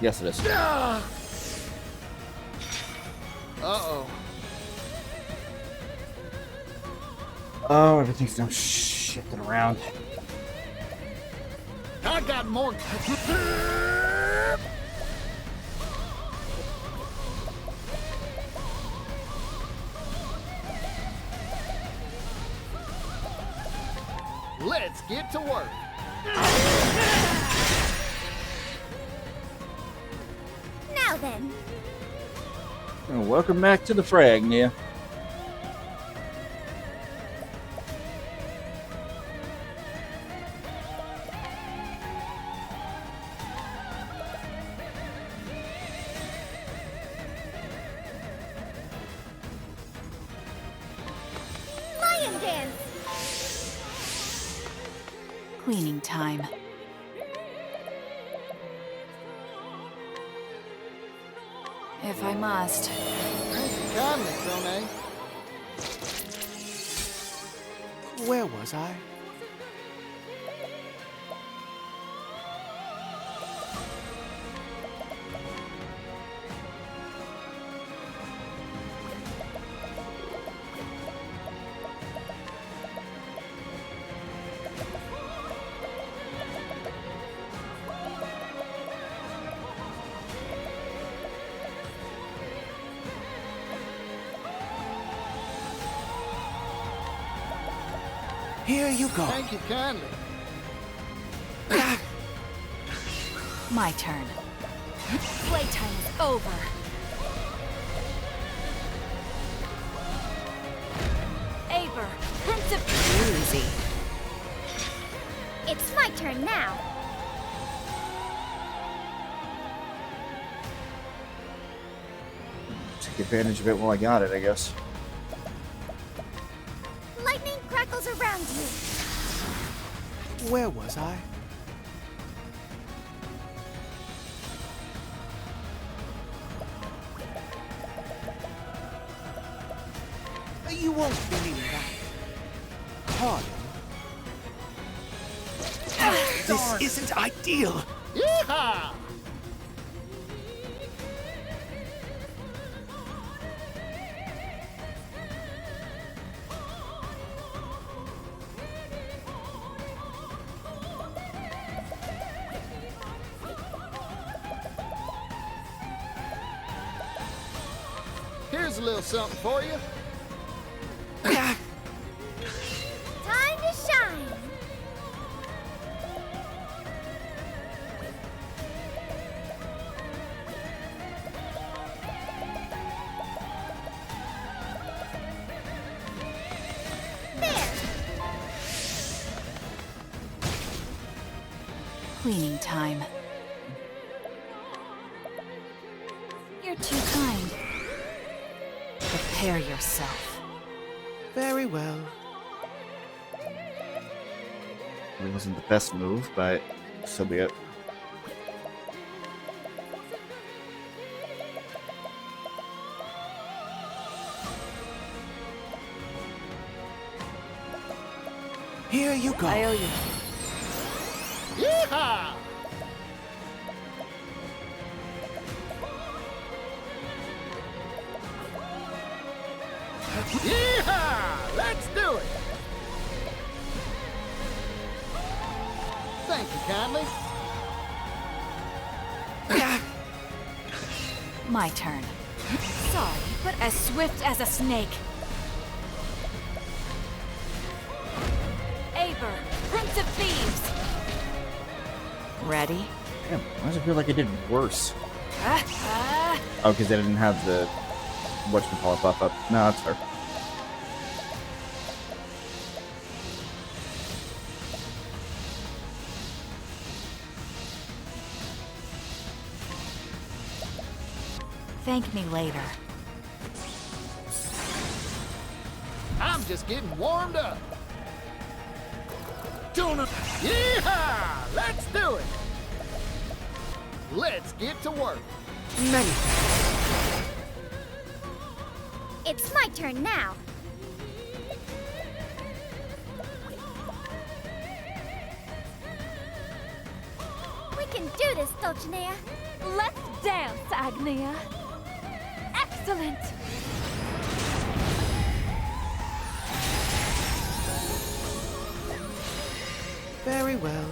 Speaker 1: Yes, it is.
Speaker 16: Uh-oh.
Speaker 1: Oh, everything's now shifting around.
Speaker 16: I got more. Let's get to work.
Speaker 7: Now then.
Speaker 1: Oh, welcome back to the frag, Nia.
Speaker 7: Lion dance.
Speaker 2: Cleaning time. If I must.
Speaker 16: Thank you kindly, Thone.
Speaker 14: Where was I? Here you go.
Speaker 16: Thank you kindly.
Speaker 2: My turn.
Speaker 17: Playtime is over. Aber, Prince of...
Speaker 2: Easy.
Speaker 7: It's my turn now.
Speaker 1: Take advantage of it while I got it, I guess.
Speaker 7: Lightning crackles around you.
Speaker 14: Where was I? You won't believe that. Pardon?
Speaker 8: This isn't ideal.
Speaker 16: Yeehaw! Here's a little something for you.
Speaker 7: Time to shine.
Speaker 2: Cleaning time. You're too kind. Prepare yourself.
Speaker 14: Very well.
Speaker 1: It wasn't the best move, but so be it.
Speaker 14: Here you go.
Speaker 17: I owe you.
Speaker 16: Yeehaw! Yeehaw! Let's do it! Thank you kindly.
Speaker 2: My turn.
Speaker 17: Sorry, but as swift as a snake. Aber, Prince of Thieves.
Speaker 2: Ready?
Speaker 1: Damn, why does it feel like I did worse?
Speaker 2: Ah.
Speaker 1: Oh, because I didn't have the whatchamacallit buff up. No, that's fair.
Speaker 2: Thank me later.
Speaker 16: I'm just getting warmed up. Yeehaw! Let's do it! Let's get to work.
Speaker 14: Many.
Speaker 7: It's my turn now. We can do this, Dulcinea.
Speaker 17: Let's dance, Agnea. Excellent.
Speaker 14: Very well.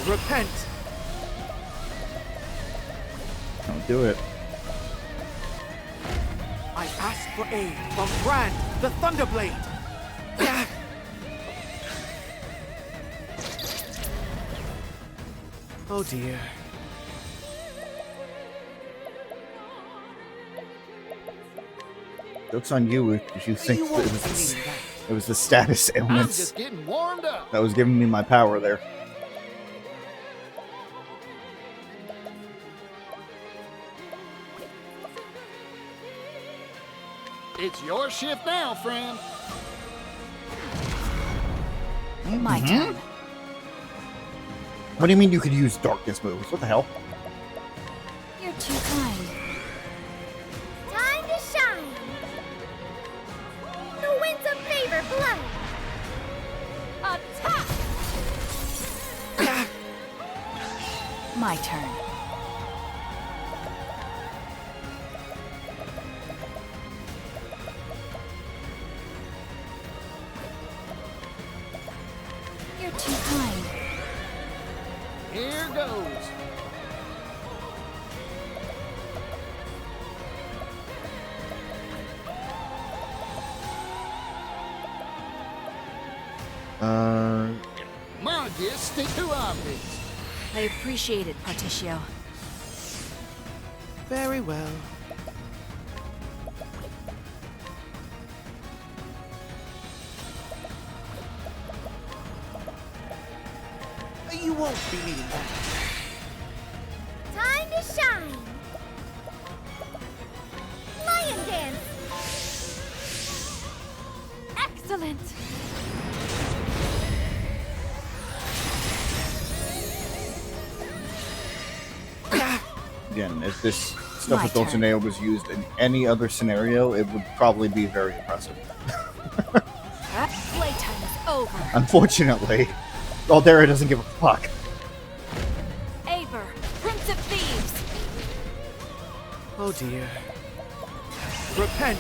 Speaker 14: Repent!
Speaker 1: Don't do it.
Speaker 14: I ask for aid from Brand, the Thunderblade! Oh dear.
Speaker 1: Joke's on you if you think that it was the status
Speaker 16: I'm
Speaker 1: ailments
Speaker 16: just getting warmed up.
Speaker 1: that was giving me my power there.
Speaker 16: It's your shift now, friend.
Speaker 2: My turn.
Speaker 1: What do you mean you could use darkness moves? What the hell?
Speaker 2: You're too kind.
Speaker 7: Time to shine. The winds of favor blow.
Speaker 17: Attack!
Speaker 2: My turn. You're too kind.
Speaker 16: Here goes. My guess, stick to objects.
Speaker 17: I appreciate it, Particio.
Speaker 14: Very well. You won't be needing that.
Speaker 7: Time to shine! Lion dance!
Speaker 17: Excellent!
Speaker 1: Again, if this stuff
Speaker 2: My
Speaker 1: with
Speaker 2: turn.
Speaker 1: Dulcinea was used in any other scenario, it would probably be very impressive.
Speaker 17: Playtime is over.
Speaker 1: Unfortunately, Aldera doesn't give a fuck.
Speaker 17: Aver, Prince of Thieves!
Speaker 14: Oh dear. Repent!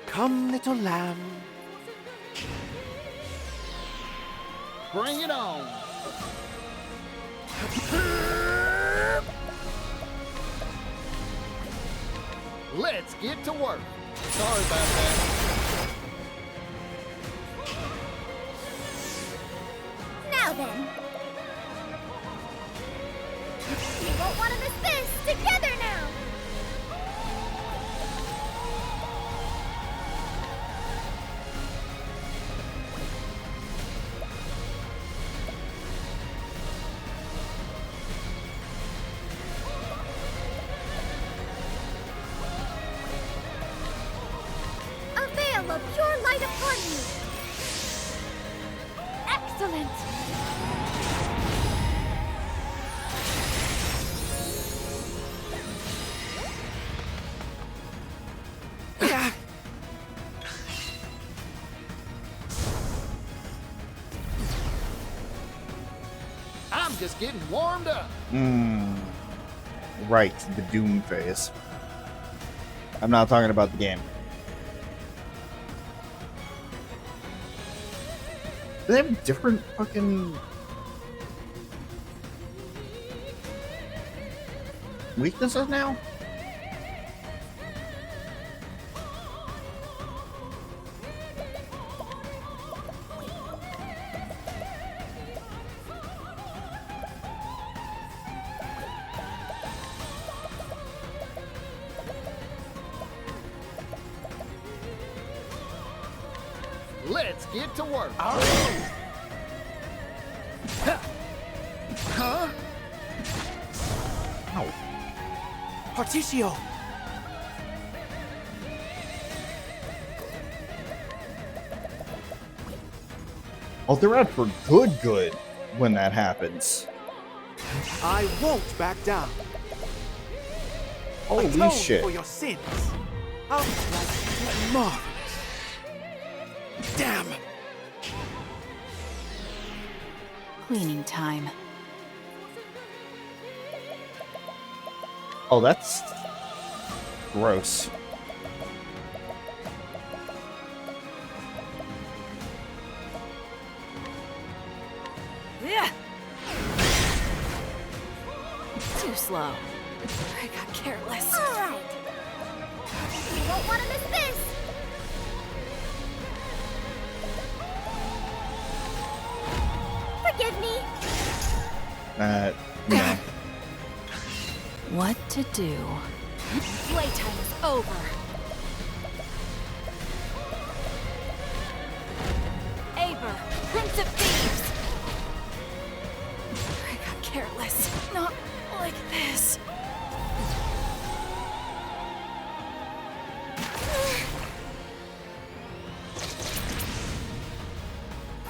Speaker 14: Come, little lamb.
Speaker 16: Bring it on. Let's get to work. Sorry about that.
Speaker 7: Now then. You won't want to miss this. Together now. A veil of pure light upon you.
Speaker 17: Excellent!
Speaker 16: I'm just getting warmed up.
Speaker 1: Right, the Doom phase. I'm not talking about the game. Do they have different fucking weaknesses now?
Speaker 16: Let's get to work. Huh?
Speaker 1: Ow.
Speaker 14: Particio!
Speaker 1: Oh, they're out for good when that happens.
Speaker 14: I won't back down.
Speaker 1: Holy
Speaker 14: Atone
Speaker 1: shit.
Speaker 14: for your sins. How like marvelous. Damn.
Speaker 2: Cleaning time.
Speaker 1: Oh, that's gross.
Speaker 17: Yeah. Too slow. I got careless.
Speaker 7: All right. You won't want to miss this. Forgive me.
Speaker 1: No.
Speaker 2: What to do?
Speaker 17: Playtime is over. Aver, Prince of Thieves! I got careless. Not like this.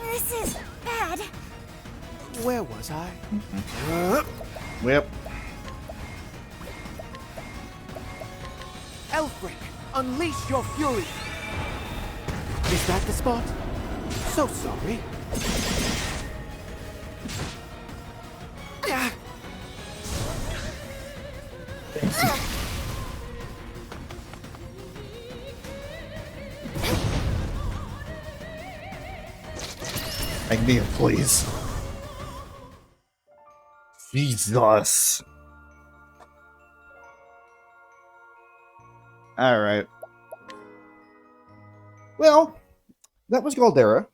Speaker 7: This is bad.
Speaker 14: Where was I?
Speaker 1: Yep.
Speaker 14: Elfric, unleash your fury! Is that the spot? so sorry.
Speaker 1: Magneto, please. Jesus. Alright. Well, that was Galdera,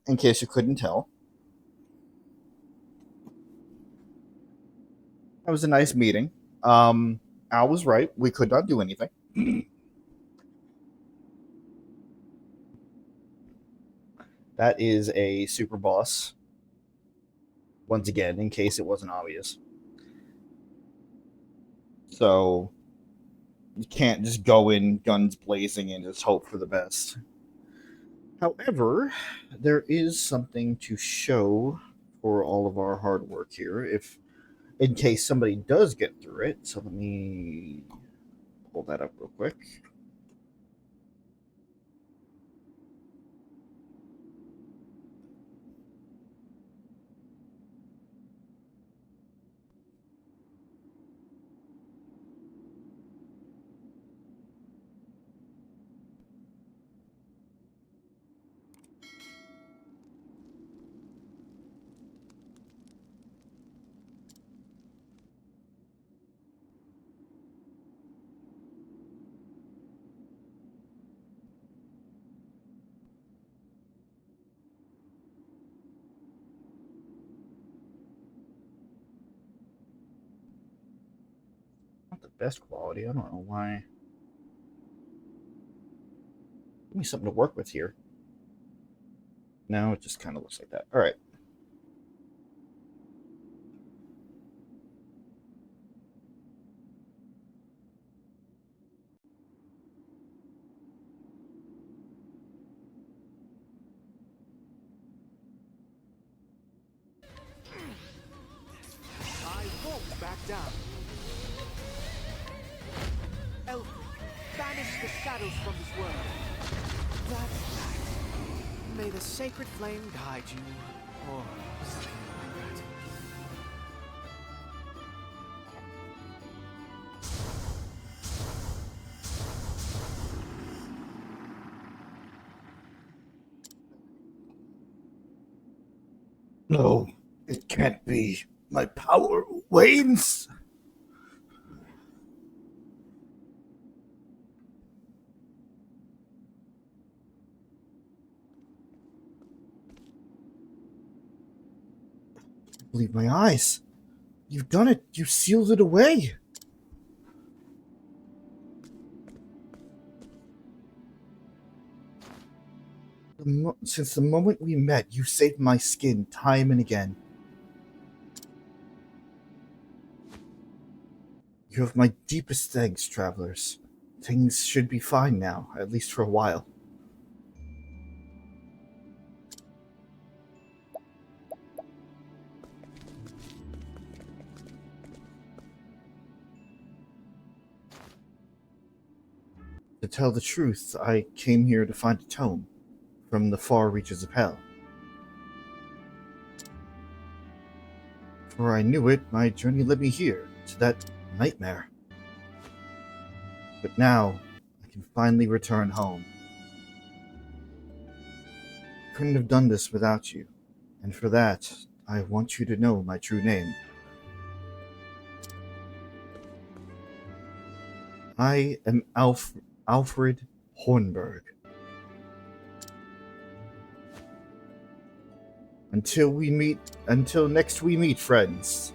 Speaker 1: in case you couldn't tell. That was a nice meeting. Al was right. We could not do anything. That is a super boss. Once again, in case it wasn't obvious. So, you can't just go in guns blazing and just hope for the best. However, there is something to show for all of our hard work here, if in case somebody does get through it. So let me pull that up real quick. Not the best quality. I don't know why. Give me something to work with here. No, it just kind of looks like that. All right.
Speaker 14: I won't back down. Elfin, banish the shadows from this world. That's right. May the sacred flame guide you, or something like that.
Speaker 1: No, it can't be. My power wanes. I believe my eyes. You've done it. You sealed it away. Since the moment we met, you saved my skin time and again. You have my deepest thanks, travelers. Things should be fine now, at least for a while. To tell the truth, I came here to find a tome from the far reaches of hell. Before I knew it, my journey led me here, to that nightmare. But now, I can finally return home. I couldn't have done this without you, and for that, I want you to know my true name. I am Alfred Hornberg. Until next we meet, friends.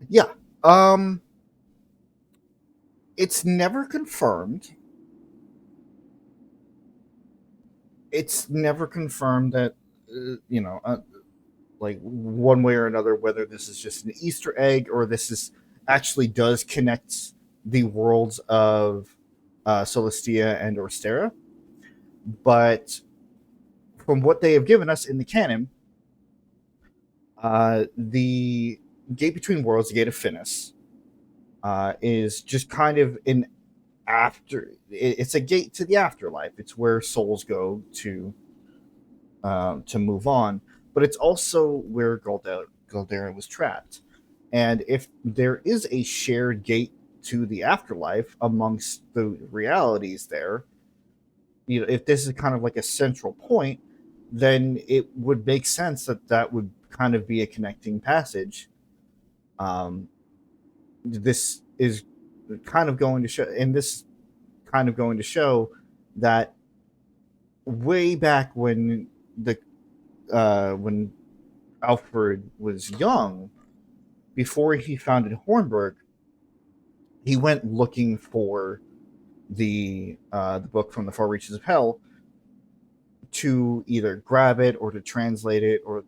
Speaker 1: Yeah, it's never confirmed. It's never confirmed that, like one way or another, whether this is just an Easter egg or this is actually does connect the worlds of Celestia and Orstera. But from what they have given us in the canon, the Gate Between Worlds, the Gate of Finis, is just kind of an it's a gate to the afterlife. It's where souls go to move on, but it's also where Galdera was trapped. And if there is a shared gate to the afterlife amongst the realities there, if this is kind of like a central point, then it would make sense that that would kind of be a connecting passage. This is kind of going to show, and this kind of going to show that way back when Alfred was young, before he founded Hornburg, he went looking for the book from the Far Reaches of Hell to either grab it or to translate it or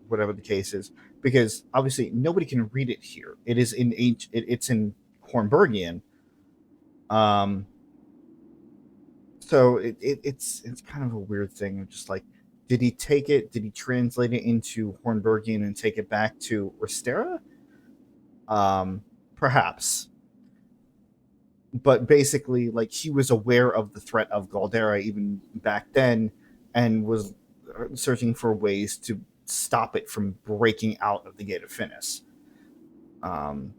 Speaker 1: whatever the case is, because obviously nobody can read it here. It is in it's in Hornburgian. So it's kind of a weird thing. Just like, did he take it? Did he translate it into Hornburgian and take it back to Orstera? Perhaps. But basically, like, he was aware of the threat of Galdera even back then, and was searching for ways to stop it from breaking out of the Gate of Finis. So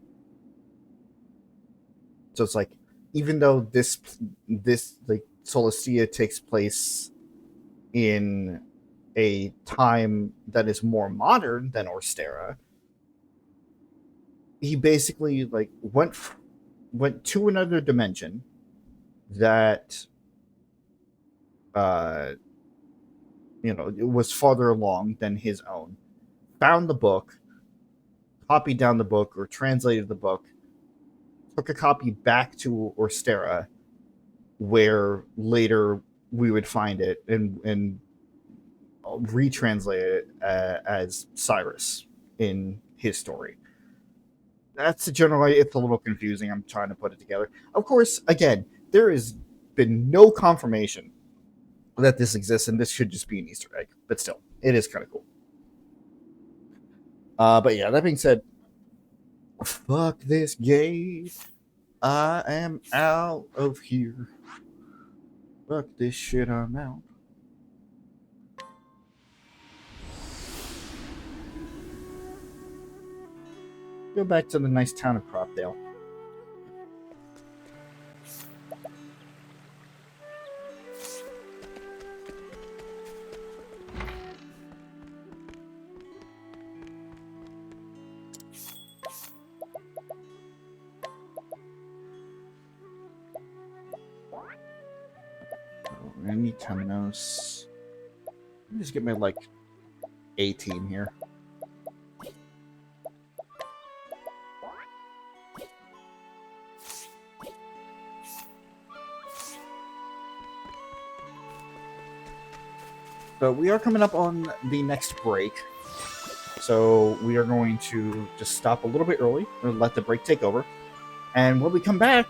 Speaker 1: it's like, even though this like Solistia takes place in a time that is more modern than Orstera, he basically like went to another dimension that it was farther along than his own, found the book, copied down the book or translated the book, took a copy back to Orstera, where later we would find it and retranslate it as Cyrus in his story. That's generally, it's a little confusing. I'm trying to put it together. Of course, again, there has been no confirmation that this exists, and this should just be an Easter egg. But still, it is kind of cool. But yeah, that being said, fuck this gate. I am out of here. Fuck this shit, I'm out. Go back to the nice town of Cropdale. I need Temenos. Let me just get my, like, A team here. So we are coming up on the next break. So we are going to just stop a little bit early and let the break take over. And when we come back,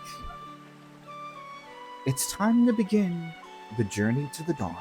Speaker 1: it's time to begin the journey to the dawn.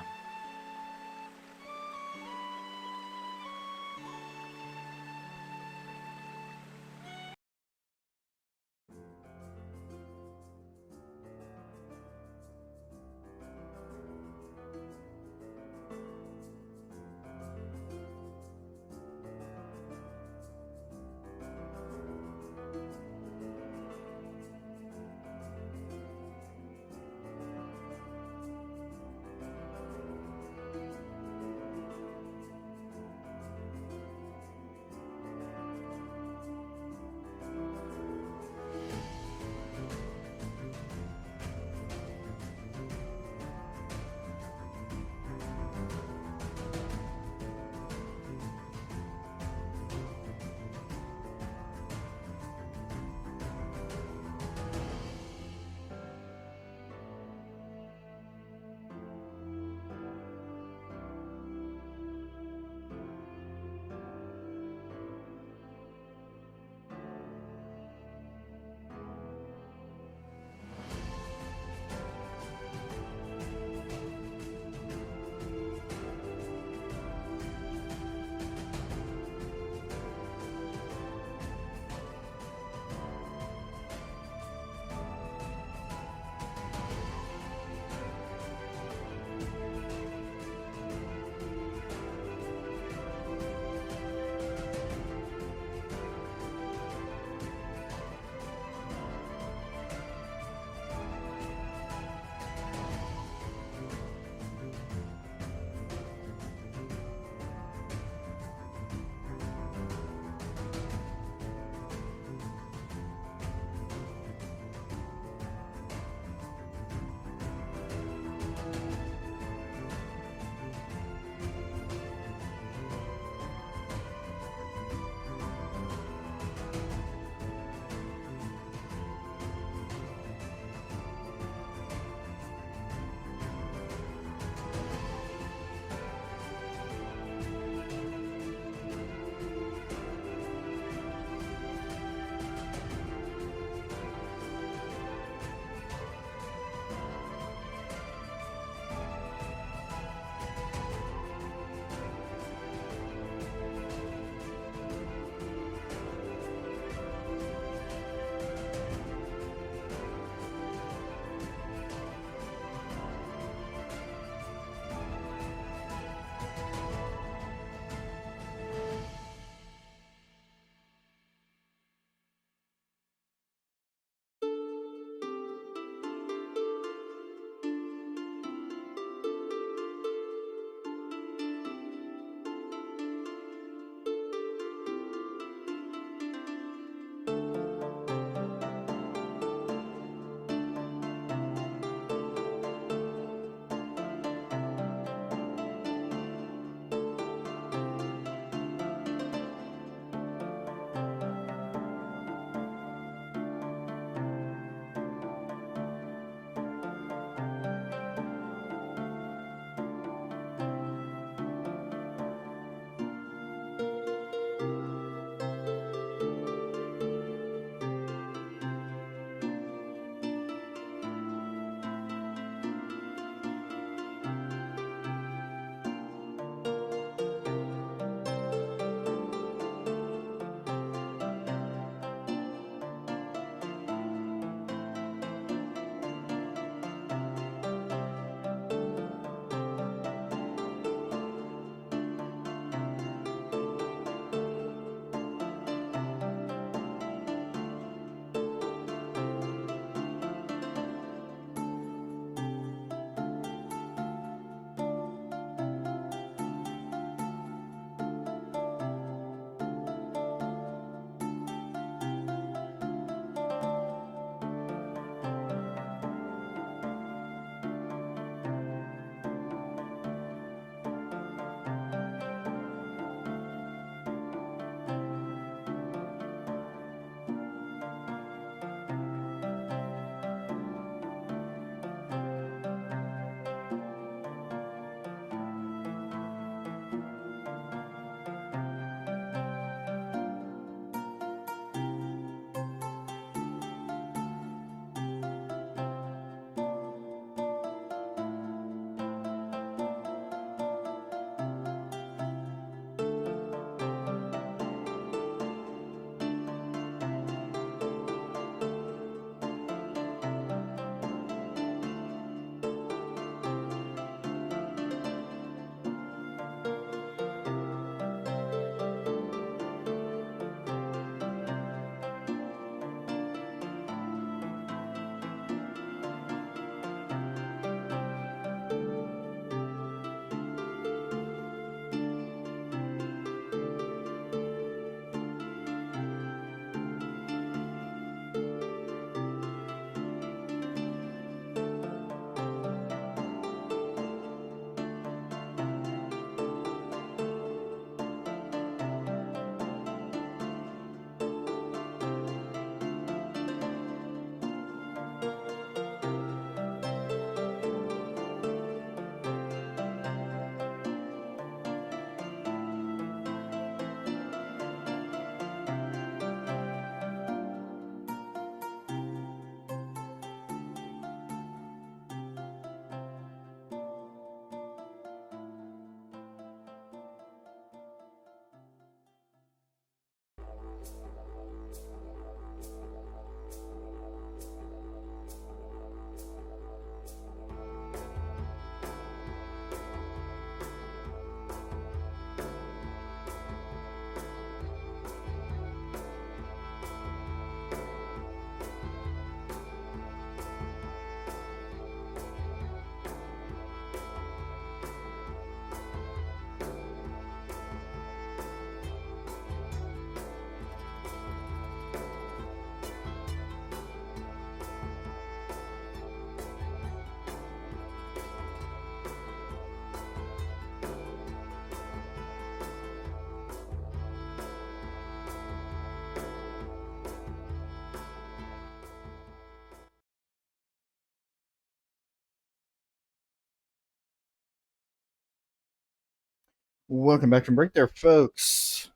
Speaker 1: Welcome back from break there, folks.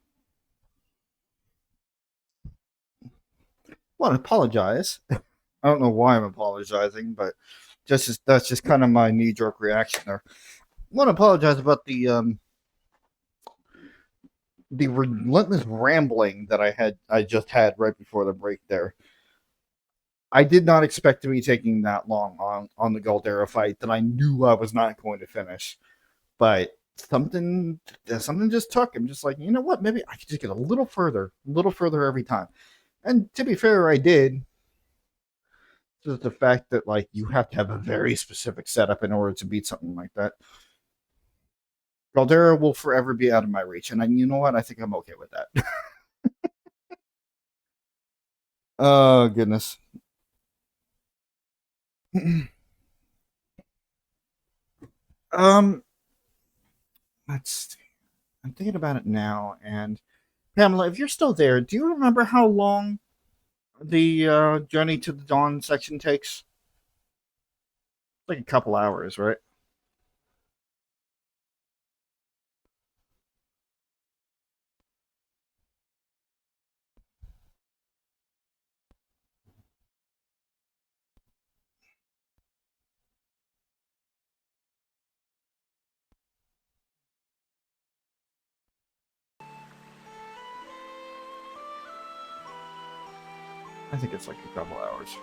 Speaker 1: Want to apologize. I don't know why I'm apologizing, but that's just kind of my knee-jerk reaction there. Want to apologize about the relentless rambling that I just had right before the break there. I did not expect to be taking that long on the Galdera fight that I knew I was not going to finish, but something just took. I'm just like, you know what? Maybe I could just get a little further every time. And to be fair, I did. Just the fact that like you have to have a very specific setup in order to beat something like that. Galdera will forever be out of my reach, and you know what? I think I'm okay with that. Oh goodness. Let's see. I'm thinking about it now, and Pamela, if you're still there, do you remember how long the Journey to the Dawn section takes? Like a couple hours, right? I think it's like a couple hours.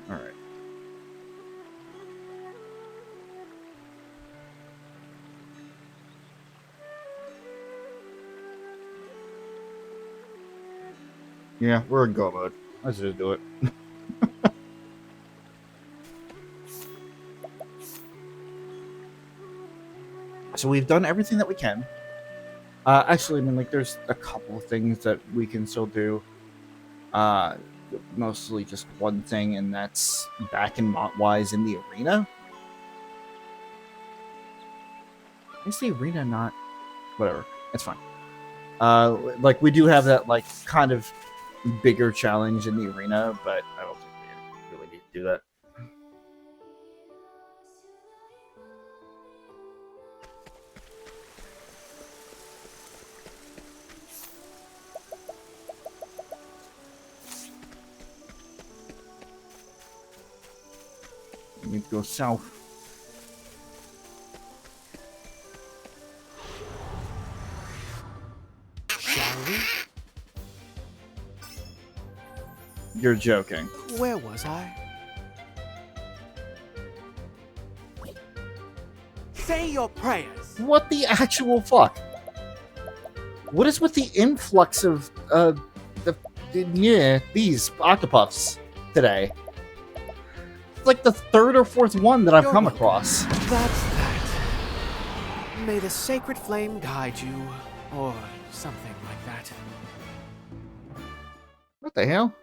Speaker 1: All right. Yeah, we're in go mode. Let's just do it. So we've done everything that we can. Actually, I mean, like, there's a couple of things that we can still do. Mostly just one thing, and that's back in Montwise in the arena. Is the arena not? Whatever. It's fine. Like, we do have that, like, kind of bigger challenge in the arena, but I don't think we really need to do that. We need to go south.
Speaker 14: Shall we?
Speaker 1: You're joking.
Speaker 14: Where was I? Say your prayers.
Speaker 1: What the actual fuck? What is with the influx of these octopuffs today? It's like the third or fourth one that I've come across.
Speaker 14: That's that. May the sacred flame guide you, or something like that.
Speaker 1: What the hell?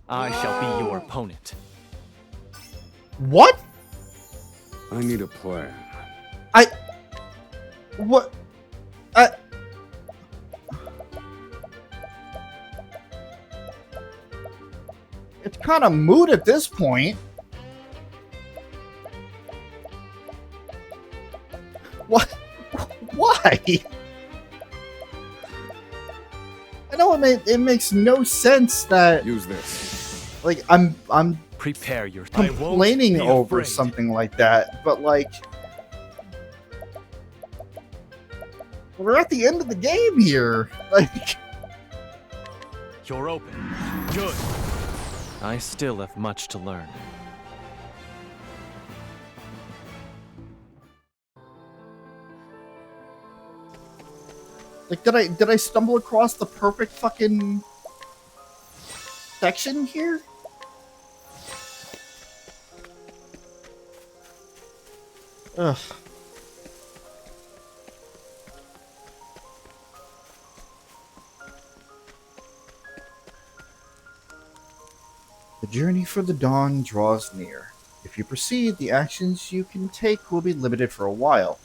Speaker 6: I shall be your opponent.
Speaker 1: What?
Speaker 3: I need a plan.
Speaker 1: What? It's kind of moot at this point. What? Why? I know it makes no sense that
Speaker 3: use this.
Speaker 1: Like I'm
Speaker 6: prepare your
Speaker 1: complaining over something like that, but like we're at the end of the game here. Like
Speaker 6: you're open. Good. I still have much to learn.
Speaker 1: Like did I stumble across the perfect fucking section here? Ugh. The journey for the dawn draws near. If you proceed, the actions you can take will be limited for a while.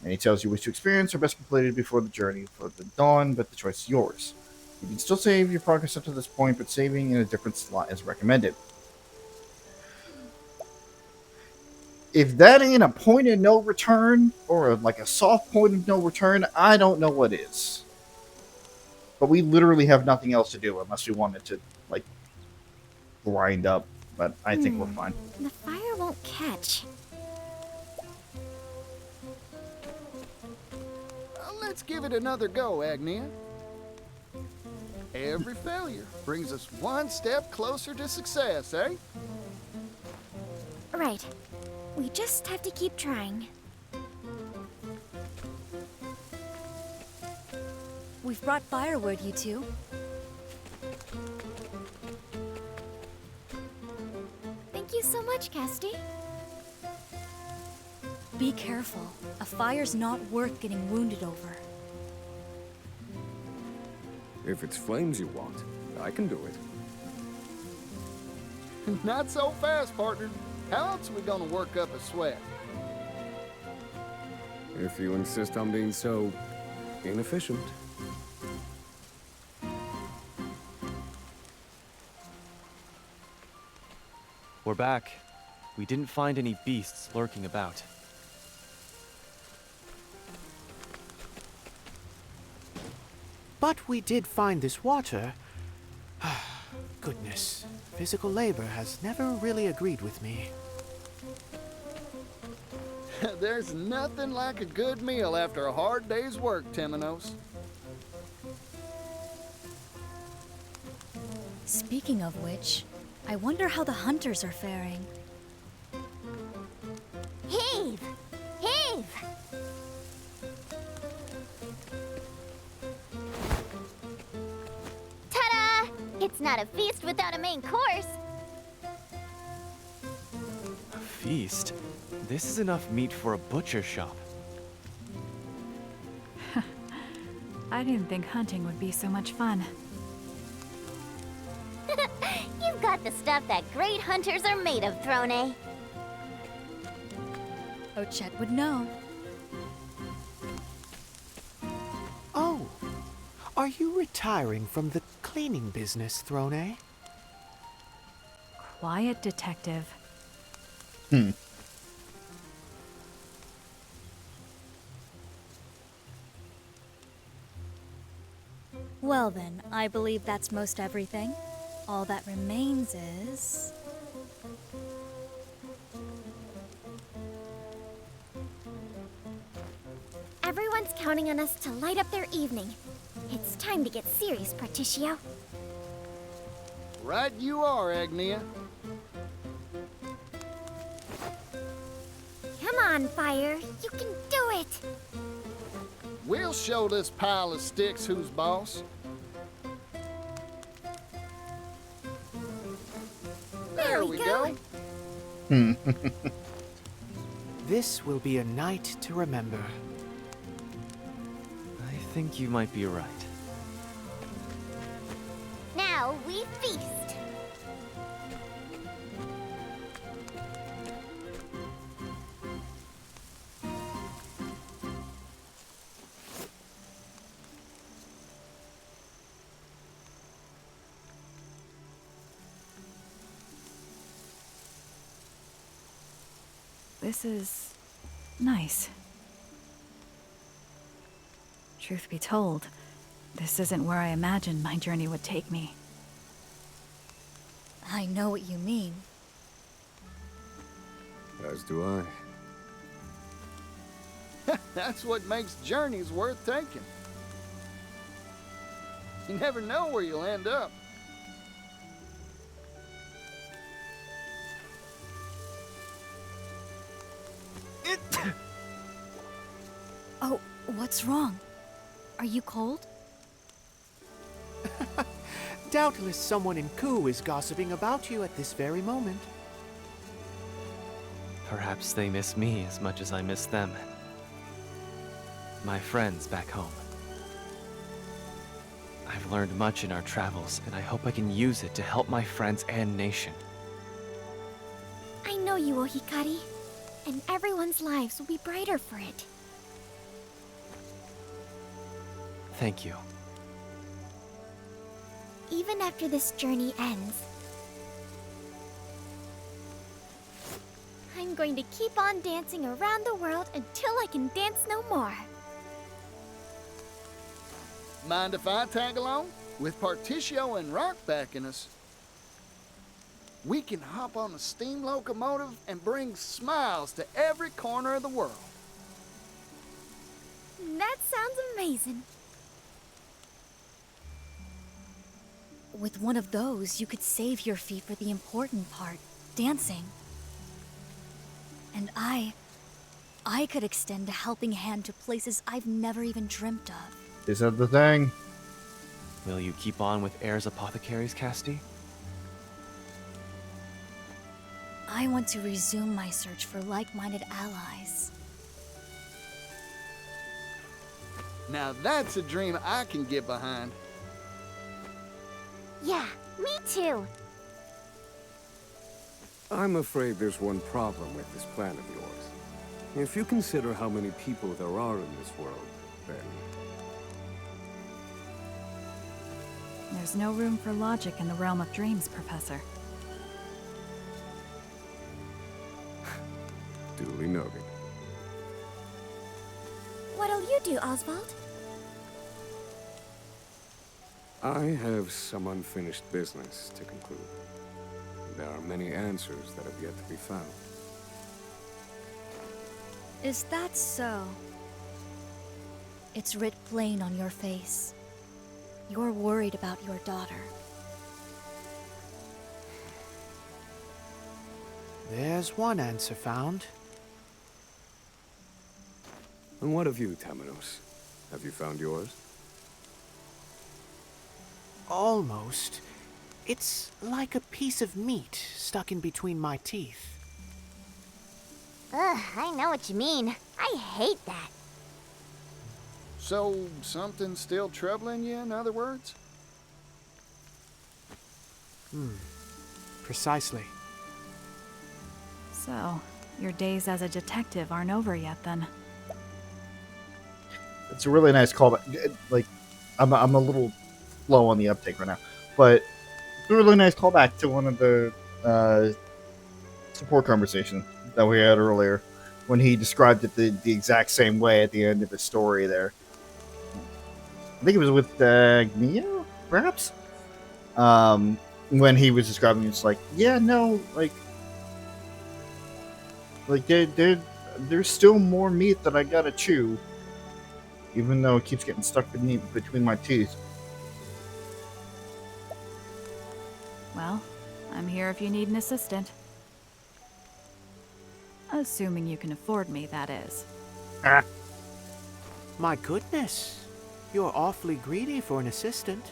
Speaker 1: Any tales you wish to experience are best completed before the journey for the dawn, but the choice is yours. You can still save your progress up to this point, but saving in a different slot is recommended. If that ain't a point of no return, or like a soft point of no return, I don't know what is. But we literally have nothing else to do unless we wanted to, like, grind up. But I think we're fine.
Speaker 13: The fire won't catch.
Speaker 16: Let's give it another go, Agnia. Every failure brings us one step closer to success, eh?
Speaker 13: Right. We just have to keep trying.
Speaker 7: We've brought firewood, you two.
Speaker 13: Thank you so much, Casty.
Speaker 7: Be careful. A fire's not worth getting wounded over.
Speaker 3: If it's flames you want, I can do it.
Speaker 16: Not so fast, partner. How else are we gonna work up a sweat?
Speaker 3: If you insist on being so inefficient.
Speaker 6: We're back. We didn't find any beasts lurking about.
Speaker 14: But we did find this water. Goodness, physical labor has never really agreed with me.
Speaker 16: There's nothing like a good meal after a hard day's work, Temenos.
Speaker 7: Speaking of which, I wonder how the hunters are faring.
Speaker 18: Heave! Heave! Ta-da! It's not a feast without a main course.
Speaker 6: A feast? This is enough meat for a butcher shop.
Speaker 2: I didn't think hunting would be so much fun.
Speaker 18: You've got the stuff that great hunters are made of, Thone.
Speaker 7: Ochet would know.
Speaker 14: Oh, are you retiring from the cleaning business, Thone?
Speaker 2: Quiet detective.
Speaker 7: Well then, I believe that's most everything. All that remains is...
Speaker 13: Everyone's counting on us to light up their evening. It's time to get serious, Particio.
Speaker 16: Right you are, Agnia.
Speaker 13: Come on, Fire. You can do it!
Speaker 16: We'll show this pile of sticks who's boss. There we go.
Speaker 14: This will be a night to remember.
Speaker 6: I think you might be right.
Speaker 18: Now we feast.
Speaker 2: This is nice. Truth be told, This isn't where I imagined my journey would take me.
Speaker 7: I know what you mean.
Speaker 3: As do I.
Speaker 16: That's what makes journeys worth taking. You never know where you'll end up.
Speaker 7: Oh, what's wrong? Are you cold?
Speaker 14: Doubtless someone in Ku is gossiping about you at this very moment.
Speaker 6: Perhaps they miss me as much as I miss them. My friends back home. I've learned much in our travels, and I hope I can use it to help my friends and nation.
Speaker 13: I know you will, Hikari. And everyone's lives will be brighter for it.
Speaker 6: Thank you.
Speaker 13: Even after this journey ends, I'm going to keep on dancing around the world until I can dance no more.
Speaker 16: Mind if I tag along? With Particio and Rock backing us, we can hop on a steam locomotive and bring smiles to every corner of the world.
Speaker 13: That sounds amazing.
Speaker 7: With one of those, you could save your feet for the important part, dancing. And I could extend a helping hand to places I've never even dreamt of.
Speaker 1: Is that the thing?
Speaker 6: Will you keep on with Air's apothecaries, Casti?
Speaker 7: I want to resume my search for like-minded allies.
Speaker 16: Now that's a dream I can get behind.
Speaker 18: Yeah, me too.
Speaker 3: I'm afraid there's one problem with this plan of yours. If you consider how many people there are in this world, then...
Speaker 2: There's no room for logic in the realm of dreams, Professor.
Speaker 3: Duly noted.
Speaker 13: What'll you do, Oswald?
Speaker 3: I have some unfinished business to conclude. There are many answers that have yet to be found.
Speaker 7: Is that so? It's writ plain on your face. You're worried about your daughter.
Speaker 14: There's one answer found.
Speaker 3: And what of you, Temenos? Have you found yours?
Speaker 14: Almost. It's like a piece of meat stuck in between my teeth.
Speaker 18: Ugh, I know what you mean. I hate that.
Speaker 16: So, something's still troubling you, in other words?
Speaker 14: Precisely.
Speaker 2: So, your days as a detective aren't over yet, then?
Speaker 1: It's a really nice callback. Like, I'm a little low on the uptake right now, but it's a really nice callback to one of the support conversations that we had earlier when he described it the exact same way at the end of his story there. I think it was with Mia, perhaps? When he was describing it, it's like, yeah, no, like there's still more meat that I gotta chew, even though it keeps getting stuck between my teeth.
Speaker 2: Well, I'm here if you need an assistant. Assuming you can afford me, that is.
Speaker 14: My goodness. You're awfully greedy for an assistant.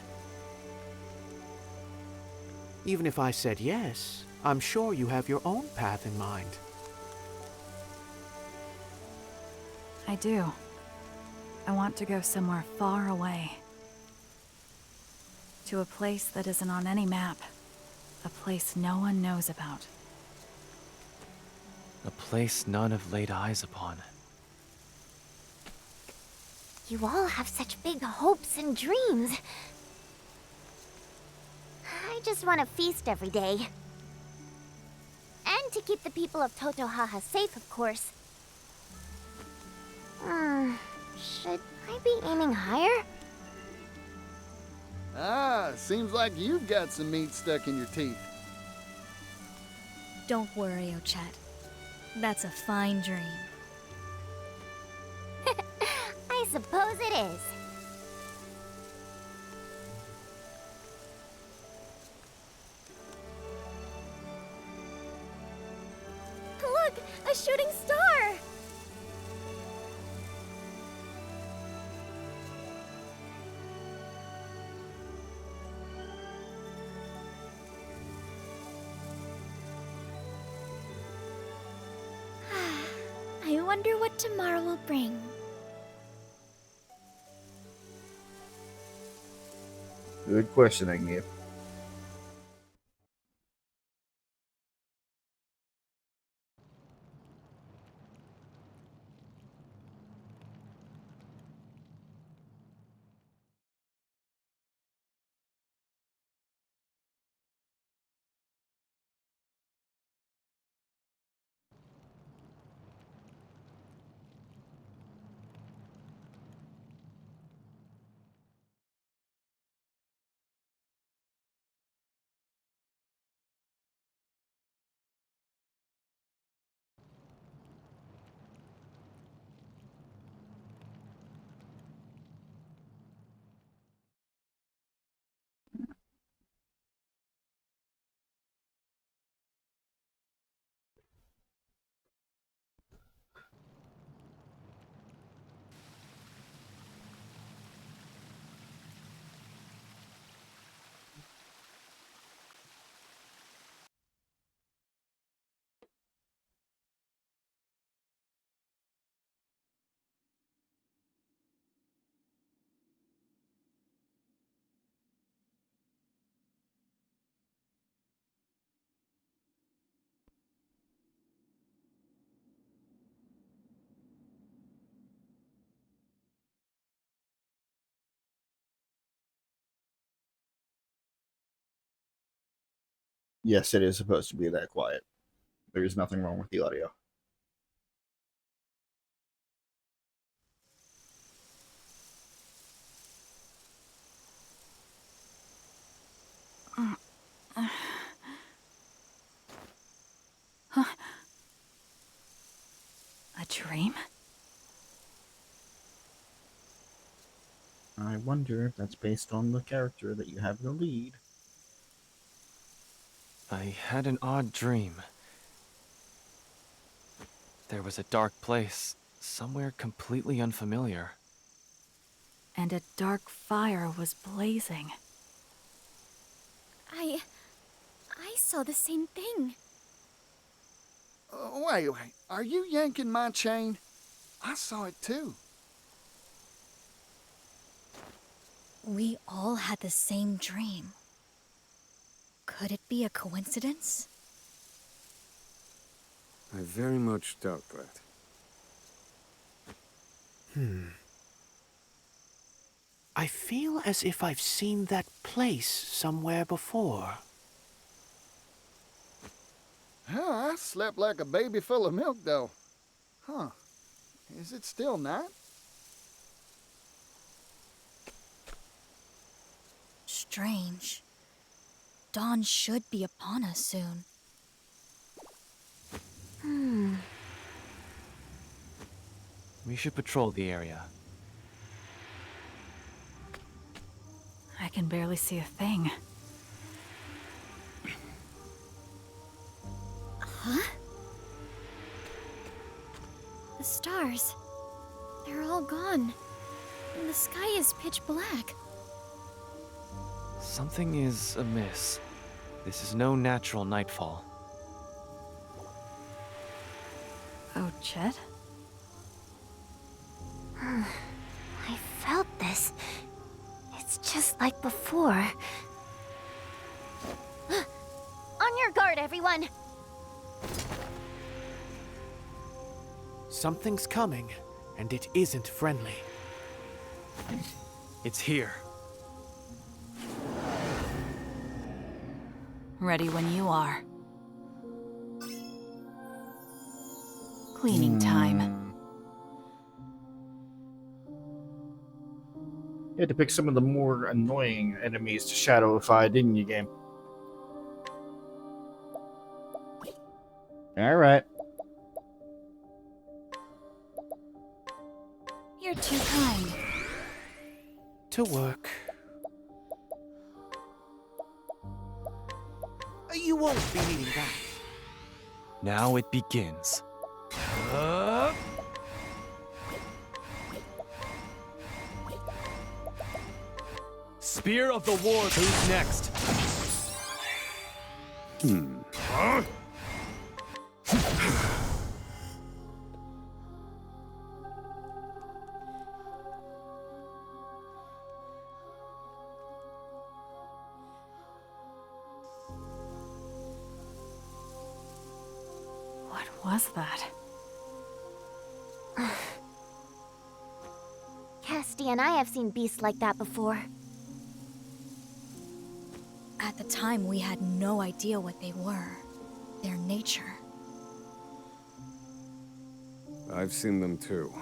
Speaker 14: Even if I said yes, I'm sure you have your own path in mind.
Speaker 2: I do. I want to go somewhere far away. To a place that isn't on any map. A place no one knows about.
Speaker 6: A place none have laid eyes upon.
Speaker 18: You all have such big hopes and dreams. I just want to feast every day. And to keep the people of Totohaha safe, of course. Should I be aiming higher?
Speaker 16: Seems like you've got some meat stuck in your teeth.
Speaker 7: Don't worry, Ochet. That's a fine dream.
Speaker 18: I suppose it is.
Speaker 13: Look! A shooting star! I wonder what tomorrow will bring.
Speaker 1: Good question, Agnew. Yes, it is supposed to be that quiet. There is nothing wrong with the audio.
Speaker 2: A dream?
Speaker 1: I wonder if that's based on the character that you have in the lead.
Speaker 6: I had an odd dream. There was a dark place, somewhere completely unfamiliar.
Speaker 2: And a dark fire was blazing.
Speaker 13: I saw the same thing.
Speaker 16: Wait. Are you yanking my chain? I saw it too.
Speaker 7: We all had the same dream. Could it be a coincidence?
Speaker 19: I very much doubt that.
Speaker 14: I feel as if I've seen that place somewhere before.
Speaker 16: I slept like a baby full of milk, though. Huh. Is it still night?
Speaker 7: Strange. Dawn should be upon us soon.
Speaker 6: We should patrol the area.
Speaker 2: I can barely see a thing.
Speaker 13: Huh? The stars. They're all gone. And the sky is pitch black.
Speaker 6: Something is amiss. This is no natural nightfall.
Speaker 2: Oh, Chet?
Speaker 18: I felt this. It's just like before. On your guard, everyone!
Speaker 14: Something's coming, and it isn't friendly.
Speaker 6: It's here.
Speaker 2: Ready when you are. Cleaning time.
Speaker 1: You had to pick some of the more annoying enemies to shadowify, didn't you, game? Alright.
Speaker 2: You're too kind.
Speaker 14: To work. You won't be needing that.
Speaker 6: Now it begins. Spear of the War. Who's next?
Speaker 2: What was that?
Speaker 18: Casty and I have seen beasts like that before.
Speaker 7: At the time, we had no idea what they were. Their nature.
Speaker 19: I've seen them too.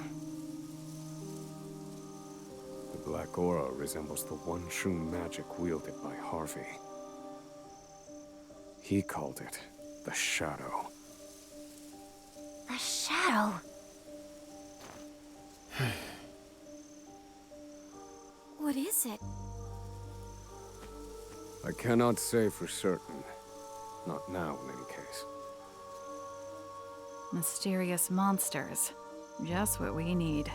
Speaker 19: The black aura resembles the one true magic wielded by Harvey. He called it the Shadow.
Speaker 18: The shadow.
Speaker 7: What is it?
Speaker 19: I cannot say for certain. Not now, in any case.
Speaker 2: Mysterious monsters. Just what we need.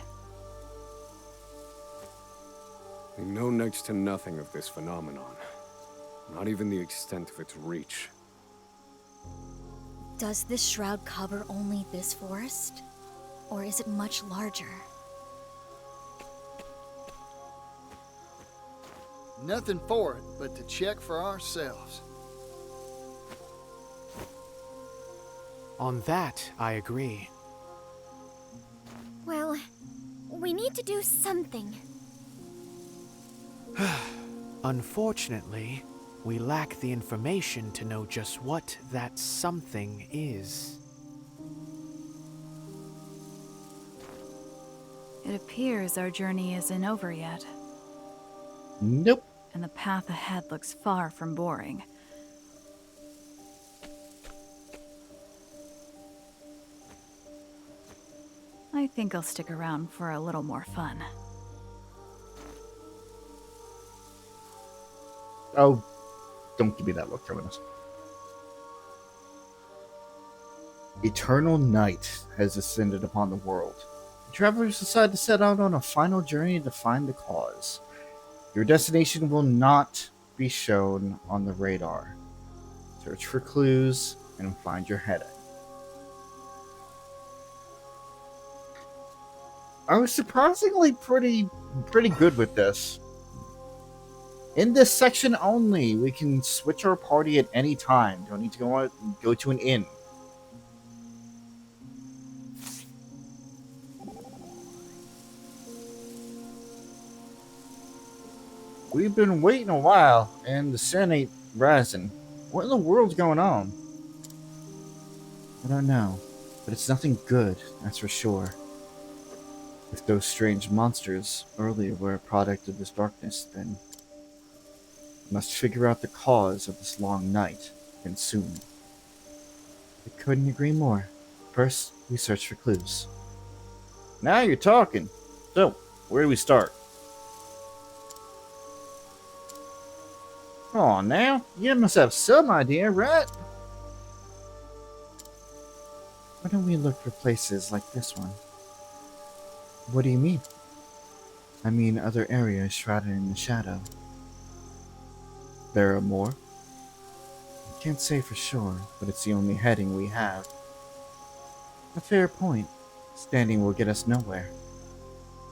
Speaker 19: We know next to nothing of this phenomenon. Not even the extent of its reach.
Speaker 7: Does this shroud cover only this forest? Or is it much larger?
Speaker 16: Nothing for it but to check for ourselves.
Speaker 14: On that, I agree.
Speaker 13: Well, we need to do something.
Speaker 14: Unfortunately, we lack the information to know just what that something is.
Speaker 2: It appears our journey isn't over yet.
Speaker 1: Nope.
Speaker 2: And the path ahead looks far from boring. I think I'll stick around for a little more fun.
Speaker 1: Oh, don't give me that look, Temenos. Eternal night has descended upon the world. The travelers decide to set out on a final journey to find the cause. Your destination will not be shown on the radar. Search for clues and find your heading. I was surprisingly pretty good with this. In this section only, we can switch our party at any time. Don't need to go to an inn. We've been waiting a while, and the sun ain't rising. What in the world's going on? I don't know, but it's nothing good, that's for sure. If those strange monsters earlier were a product of this darkness, then we must figure out the cause of this long night, and soon. I couldn't agree more. First, we search for clues. Now you're talking. So, where do we start? Aw, now, you must have some idea, right? Why don't we look for places like this one? What do you mean? I mean other areas shrouded in the shadow. There are more? I can't say for sure, but it's the only heading we have. A fair point. Standing will get us nowhere.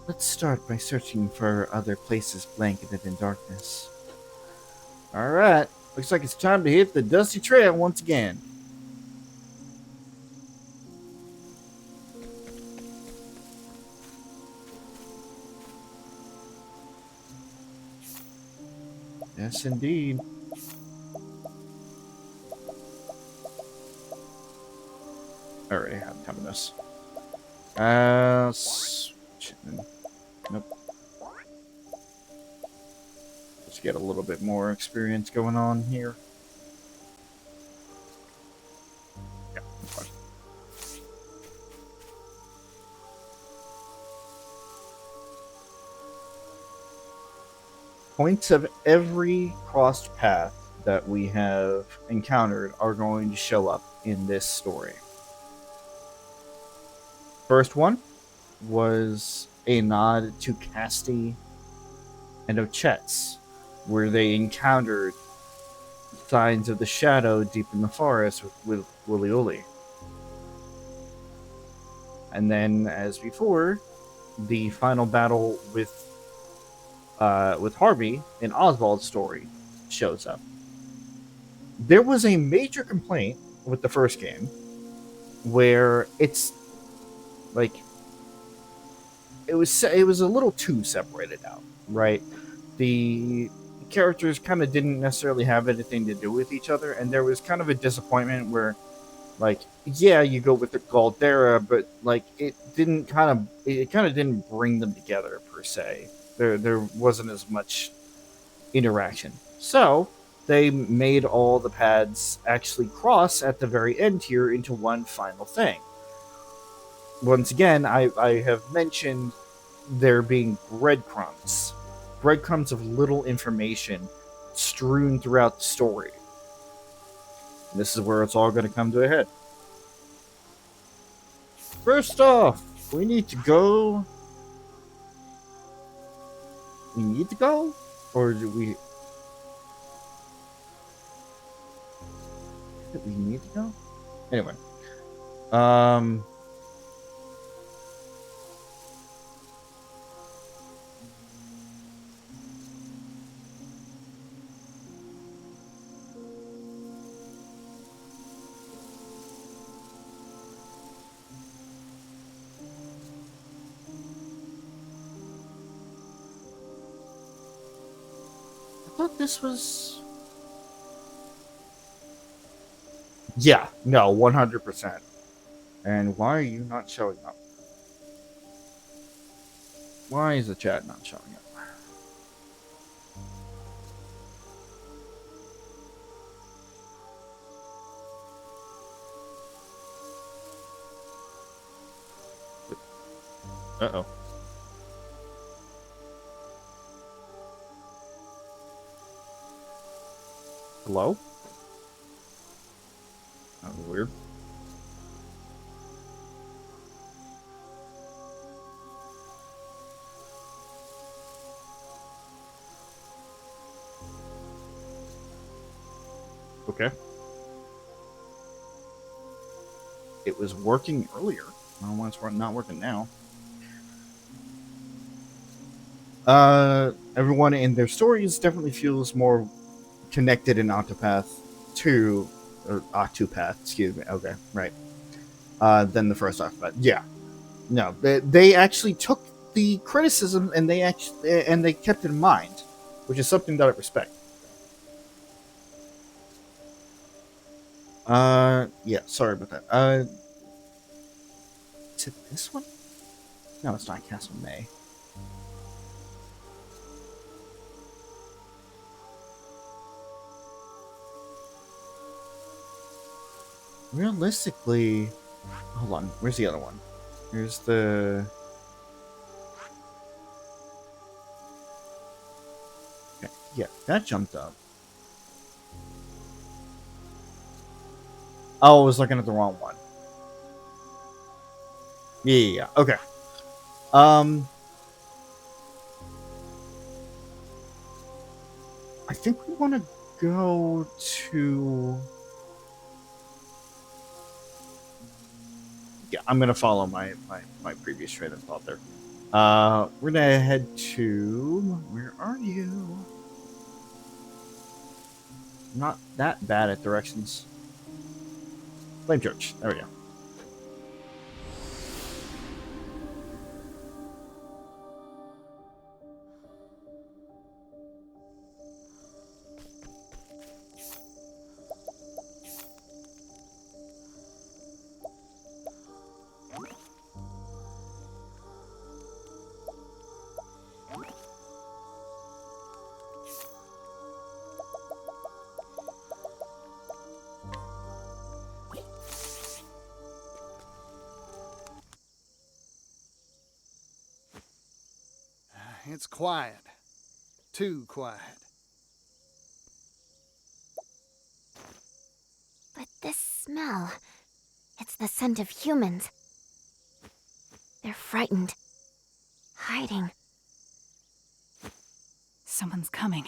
Speaker 1: Let's start by searching for other places blanketed in darkness. Alright, looks like it's time to hit the dusty trail once again. Yes, indeed. I already have Temenos. Nope. to get a little bit more experience going on here. Yeah, that's fine. Points of every crossed path that we have encountered are going to show up in this story. First one was a nod to Casti and of Chet's, where they encountered signs of the shadow deep in the forest with Wooly Ooly. And then, as before, the final battle with Harvey in Oswald's story shows up. There was a major complaint with the first game where it's like it was a little too separated out, right? The characters kind of didn't necessarily have anything to do with each other, and there was kind of a disappointment where, like, yeah, you go with the Galdera, but like it kind of didn't bring them together per se. There wasn't as much interaction. So they made all the paths actually cross at the very end here into one final thing. Once again, I have mentioned there being breadcrumbs of little information strewn throughout the story. And this is where it's all going to come to a head. First off, we need to go. We need to go? Or do we... Do we need to go? Anyway. I thought this was... Yeah, no, 100%. And why are you not showing up? Why is the chat not showing up? Uh-oh. Hello? That was weird. Okay. It was working earlier. I don't know why it's not working now. Everyone in their stories definitely feels more connected in Octopath 2, or Octopath, excuse me. Okay, right. Than the first Octopath. Yeah. No, they actually took the criticism and they kept it in mind, which is something that I respect. Yeah, sorry about that. Is it this one? No, it's not Castle May. Realistically, hold on. Where's the other one? Here's the... Okay, yeah, that jumped up. Oh, I was looking at the wrong one. Yeah. Okay. I think we want to go to... Yeah, I'm going to follow my previous train of thought there. We're going to head to... Where are you? Not that bad at directions. Flame Church. There we go.
Speaker 16: it's quiet. Too quiet.
Speaker 18: But this smell, it's the scent of humans. They're frightened. Hiding.
Speaker 2: Someone's coming.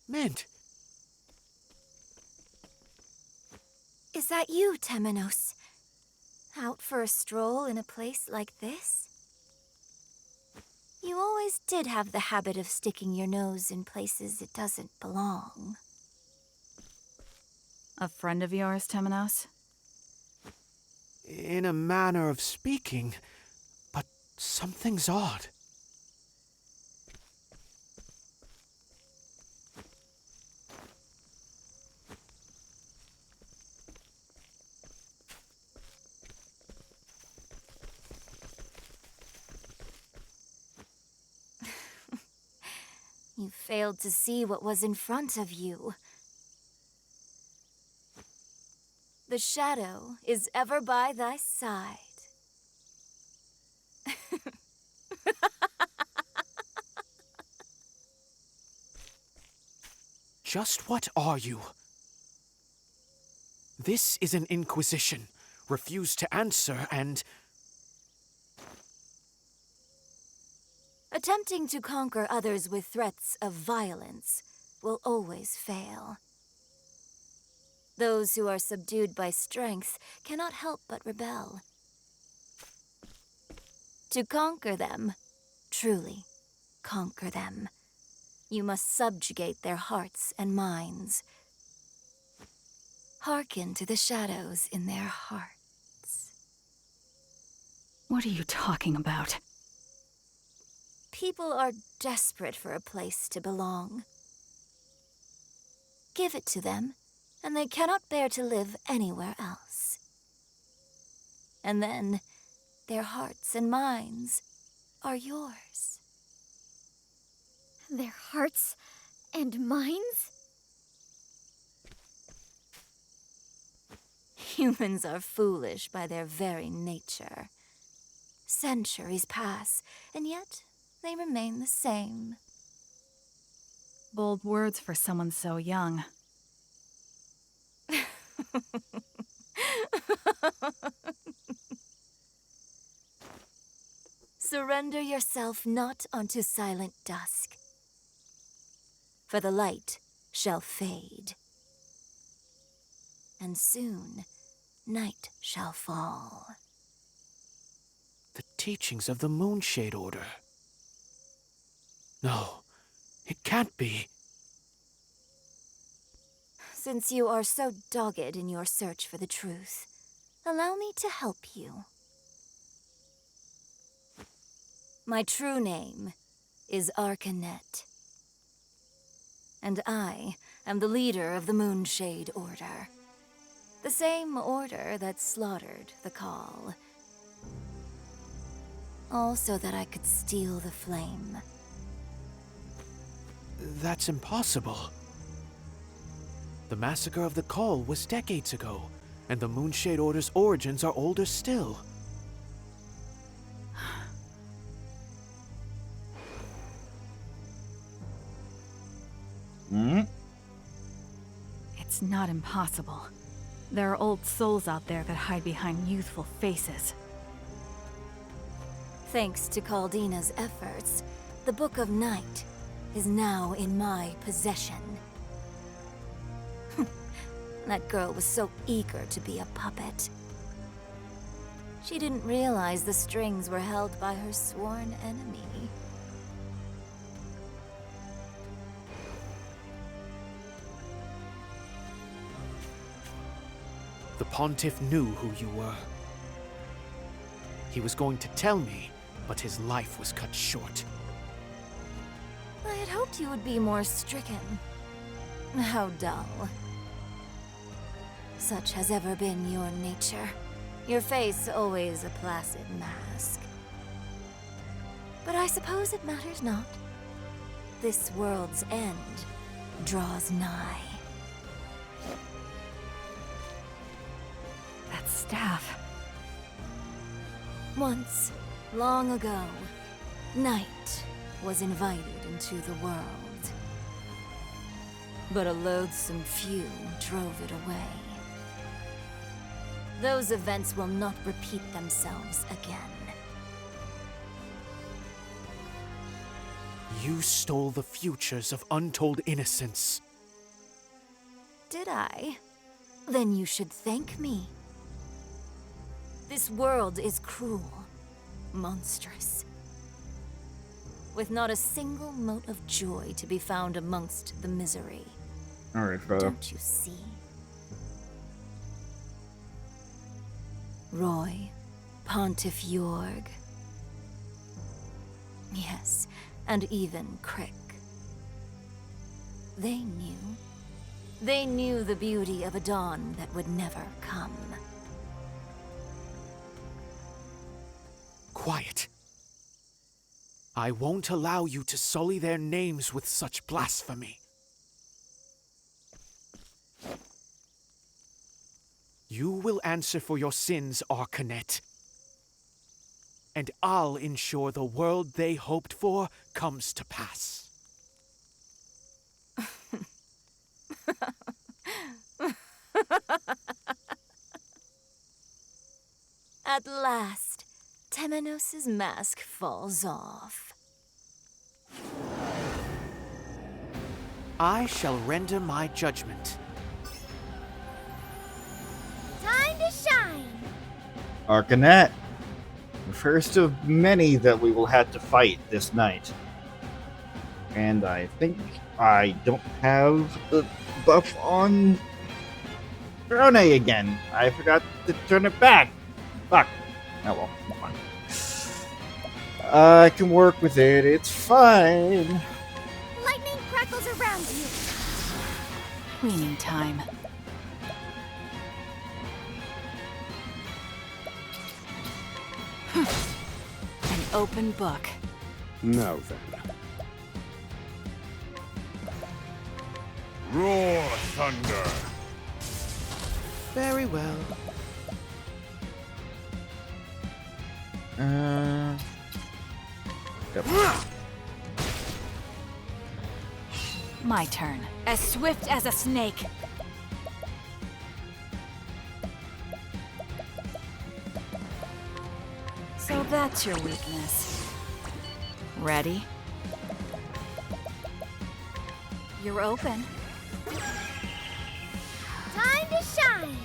Speaker 14: Mint!
Speaker 17: Is that you, Temenos? Out for a stroll in a place like this? You always did have the habit of sticking your nose in places it doesn't belong.
Speaker 2: A friend of yours, Temenos?
Speaker 14: In a manner of speaking, but something's odd.
Speaker 17: You failed to see what was in front of you. The shadow is ever by thy side.
Speaker 14: Just what are you? This is an inquisition. Refuse to answer and...
Speaker 17: Attempting to conquer others with threats of violence will always fail. Those who are subdued by strength cannot help but rebel. To conquer them, truly conquer them, you must subjugate their hearts and minds. Hearken to the shadows in their hearts.
Speaker 2: What are you talking about?
Speaker 17: People are desperate for a place to belong. Give it to them, and they cannot bear to live anywhere else. And then, their hearts and minds are yours.
Speaker 13: Their hearts and minds?
Speaker 17: Humans are foolish by their very nature. Centuries pass, and yet they remain the same.
Speaker 2: Bold words for someone so young.
Speaker 17: Surrender yourself not unto silent dusk, for the light shall fade, and soon night shall fall.
Speaker 14: The teachings of the Moonshade Order. No, it can't be.
Speaker 17: Since you are so dogged in your search for the truth, allow me to help you. My true name is Arcanet, and I am the leader of the Moonshade Order. The same order that slaughtered the Call. All so that I could steal the flame.
Speaker 14: That's impossible. The massacre of the Call was decades ago, and the Moonshade Order's origins are older still.
Speaker 2: It's not impossible. There are old souls out there that hide behind youthful faces.
Speaker 17: Thanks to Caldina's efforts, the Book of Night is now in my possession. That girl was so eager to be a puppet. She didn't realize the strings were held by her sworn enemy.
Speaker 14: The Pontiff knew who you were. He was going to tell me, but his life was cut short.
Speaker 17: I had hoped you would be more stricken. How dull. Such has ever been your nature. Your face always a placid mask. But I suppose it matters not. This world's end draws nigh.
Speaker 2: That staff.
Speaker 17: Once, long ago, night was invited into the world. But a loathsome few drove it away. Those events will not repeat themselves again.
Speaker 14: You stole the futures of untold innocence.
Speaker 17: Did I? Then you should thank me. This world is cruel, monstrous, with not a single mote of joy to be found amongst the misery.
Speaker 1: Alright, Frodo.
Speaker 17: Don't you see? Roy, Pontiff Jorg. Yes, and even Crick. They knew. They knew the beauty of a dawn that would never come.
Speaker 14: Quiet. I won't allow you to sully their names with such blasphemy. You will answer for your sins, Arcanet. And I'll ensure the world they hoped for comes to pass.
Speaker 17: At last, Temenos' mask falls off.
Speaker 14: I shall render my judgment.
Speaker 18: Time to shine!
Speaker 1: Arcanet. The first of many that we will have to fight this night. And I think I don't have the buff on Thone again. I forgot to turn it back. Fuck. Oh well, come on. I can work with it. It's fine.
Speaker 18: Lightning crackles around you.
Speaker 2: Cleaning time. An open book.
Speaker 19: Now then.
Speaker 3: Roar, thunder!
Speaker 14: Very well.
Speaker 1: Yep.
Speaker 2: My turn. As swift as a snake. So that's your weakness. Ready? You're open.
Speaker 18: Time to shine!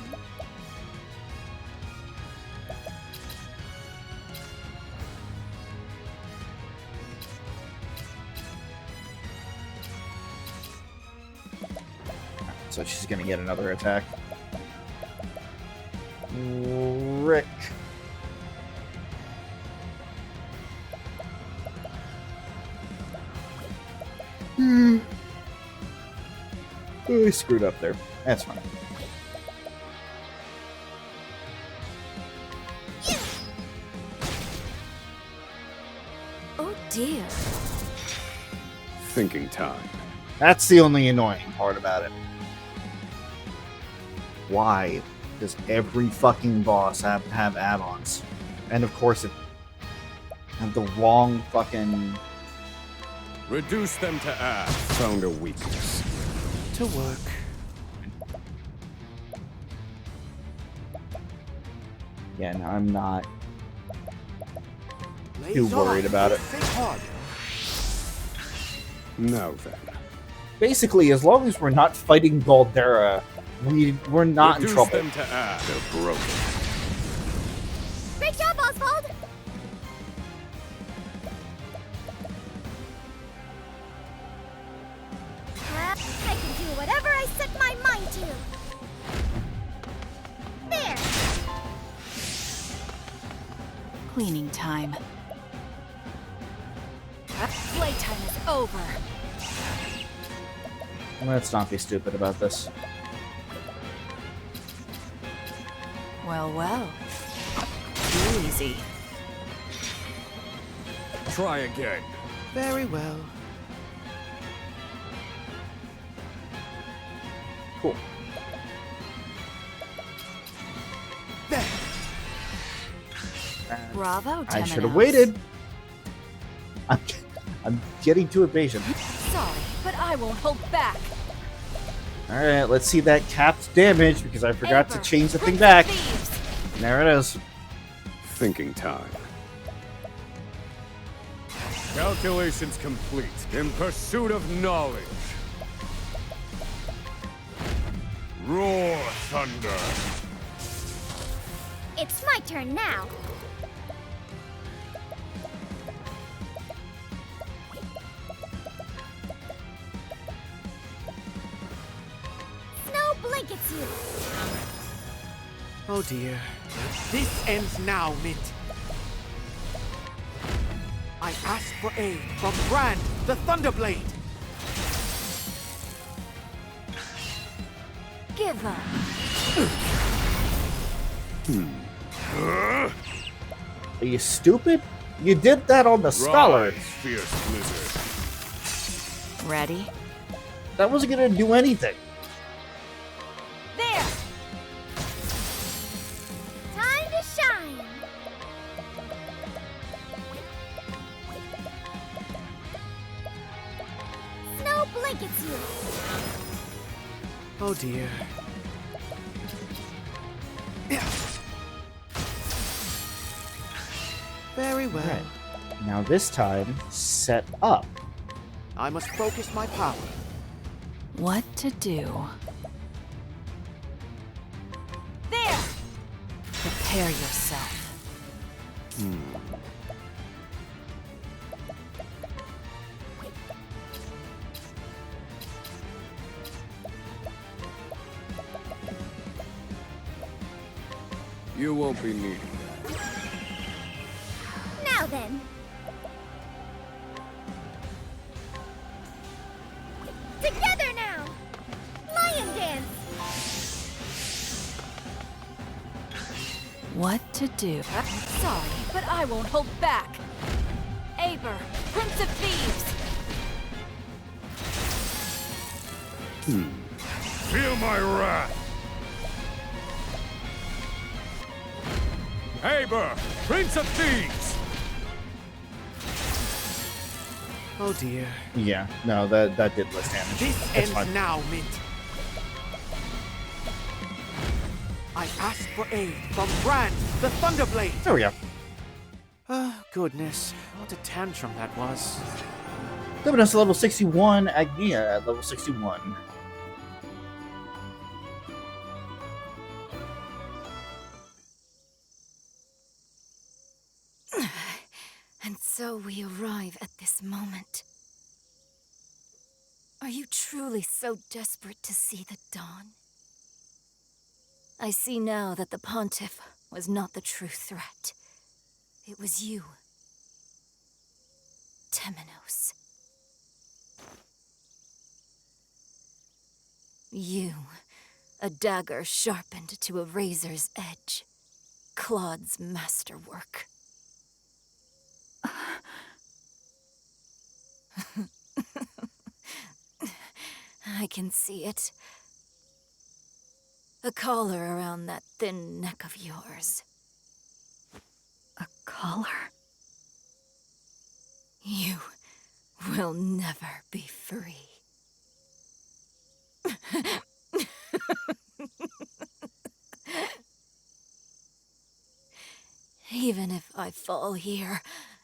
Speaker 1: So she's gonna get another attack. Rick. Oh, I screwed up there. That's fine.
Speaker 17: Oh dear.
Speaker 19: Thinking time.
Speaker 1: That's the only annoying part about it. Why does every fucking boss have to have add-ons? And of course it have the wrong fucking...
Speaker 3: Reduce them to ash.
Speaker 19: Found a weakness.
Speaker 14: To work.
Speaker 1: Again, I'm not too worried about it.
Speaker 14: Think hard.
Speaker 19: Now then.
Speaker 1: Basically, as long as we're not fighting Galdera, we're not in trouble.
Speaker 3: Reduce them to ash.
Speaker 19: They're broken.
Speaker 18: Great job, Oswald! I can do whatever I set my mind to. There!
Speaker 2: Cleaning time. Playtime is over.
Speaker 1: Let's not be stupid about this.
Speaker 2: Well, well. Too easy.
Speaker 3: Try again.
Speaker 14: Very well.
Speaker 1: Cool.
Speaker 2: Bravo,
Speaker 1: I should have
Speaker 2: Temenos.
Speaker 1: waited. I'm getting too impatient.
Speaker 2: Sorry, but I won't hold back.
Speaker 1: Alright, let's see that capped damage because I forgot to change the thing back. There it is.
Speaker 19: Thinking time.
Speaker 3: Calculations complete. In pursuit of knowledge. Roar, thunder.
Speaker 18: It's my turn now. Snow blankets you.
Speaker 14: Oh dear. This ends now, Mint. I asked for aid from Brand, the Thunderblade.
Speaker 17: Give up.
Speaker 1: Are you stupid? You did that on the scholar.
Speaker 3: Rise, fierce blizzard.
Speaker 2: Ready?
Speaker 1: That wasn't gonna do anything.
Speaker 18: There. Time to shine. Snow blankets you.
Speaker 14: Oh dear. Very well.
Speaker 1: Alright. Now this time, set up.
Speaker 14: I must focus my power.
Speaker 2: What to do?
Speaker 18: There.
Speaker 2: Prepare yourself.
Speaker 19: You won't be needing that.
Speaker 18: Now then. Together now. Lion dance.
Speaker 2: What to do? Sorry, but I won't hold back. Aber, Prince of Thieves.
Speaker 3: Feel my wrath. Aber, Prince of Thieves.
Speaker 14: Oh dear.
Speaker 1: Yeah, no, that did less damage.
Speaker 14: This
Speaker 1: That's
Speaker 14: ends
Speaker 1: fine.
Speaker 14: now, Mint. I asked for aid from Brand, the Thunderblade.
Speaker 1: There we go.
Speaker 14: Oh, goodness. What a tantrum that was.
Speaker 1: Temenos level 61, Agnia at level 61.
Speaker 17: And so we arrive at this moment. Are you truly so desperate to see the dawn? I see now that the Pontiff was not the true threat. It was you, Temenos. You, a dagger sharpened to a razor's edge. Claude's masterwork. I can see it. A collar around that thin neck of yours.
Speaker 2: A collar?
Speaker 17: You will never be free. Even if I fall here,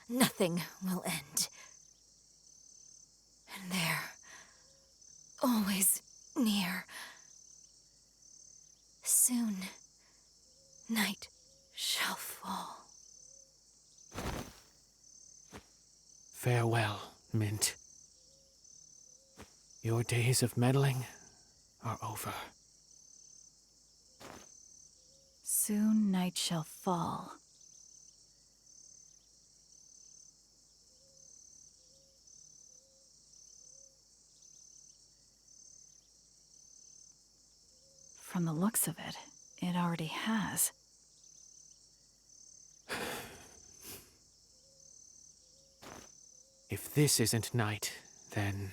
Speaker 17: nothing will end. And there, always near. Soon, night shall fall.
Speaker 14: Farewell, Mint. Your days of meddling are over.
Speaker 2: Soon night shall fall. From the looks of it, it already has.
Speaker 14: If this isn't night, then...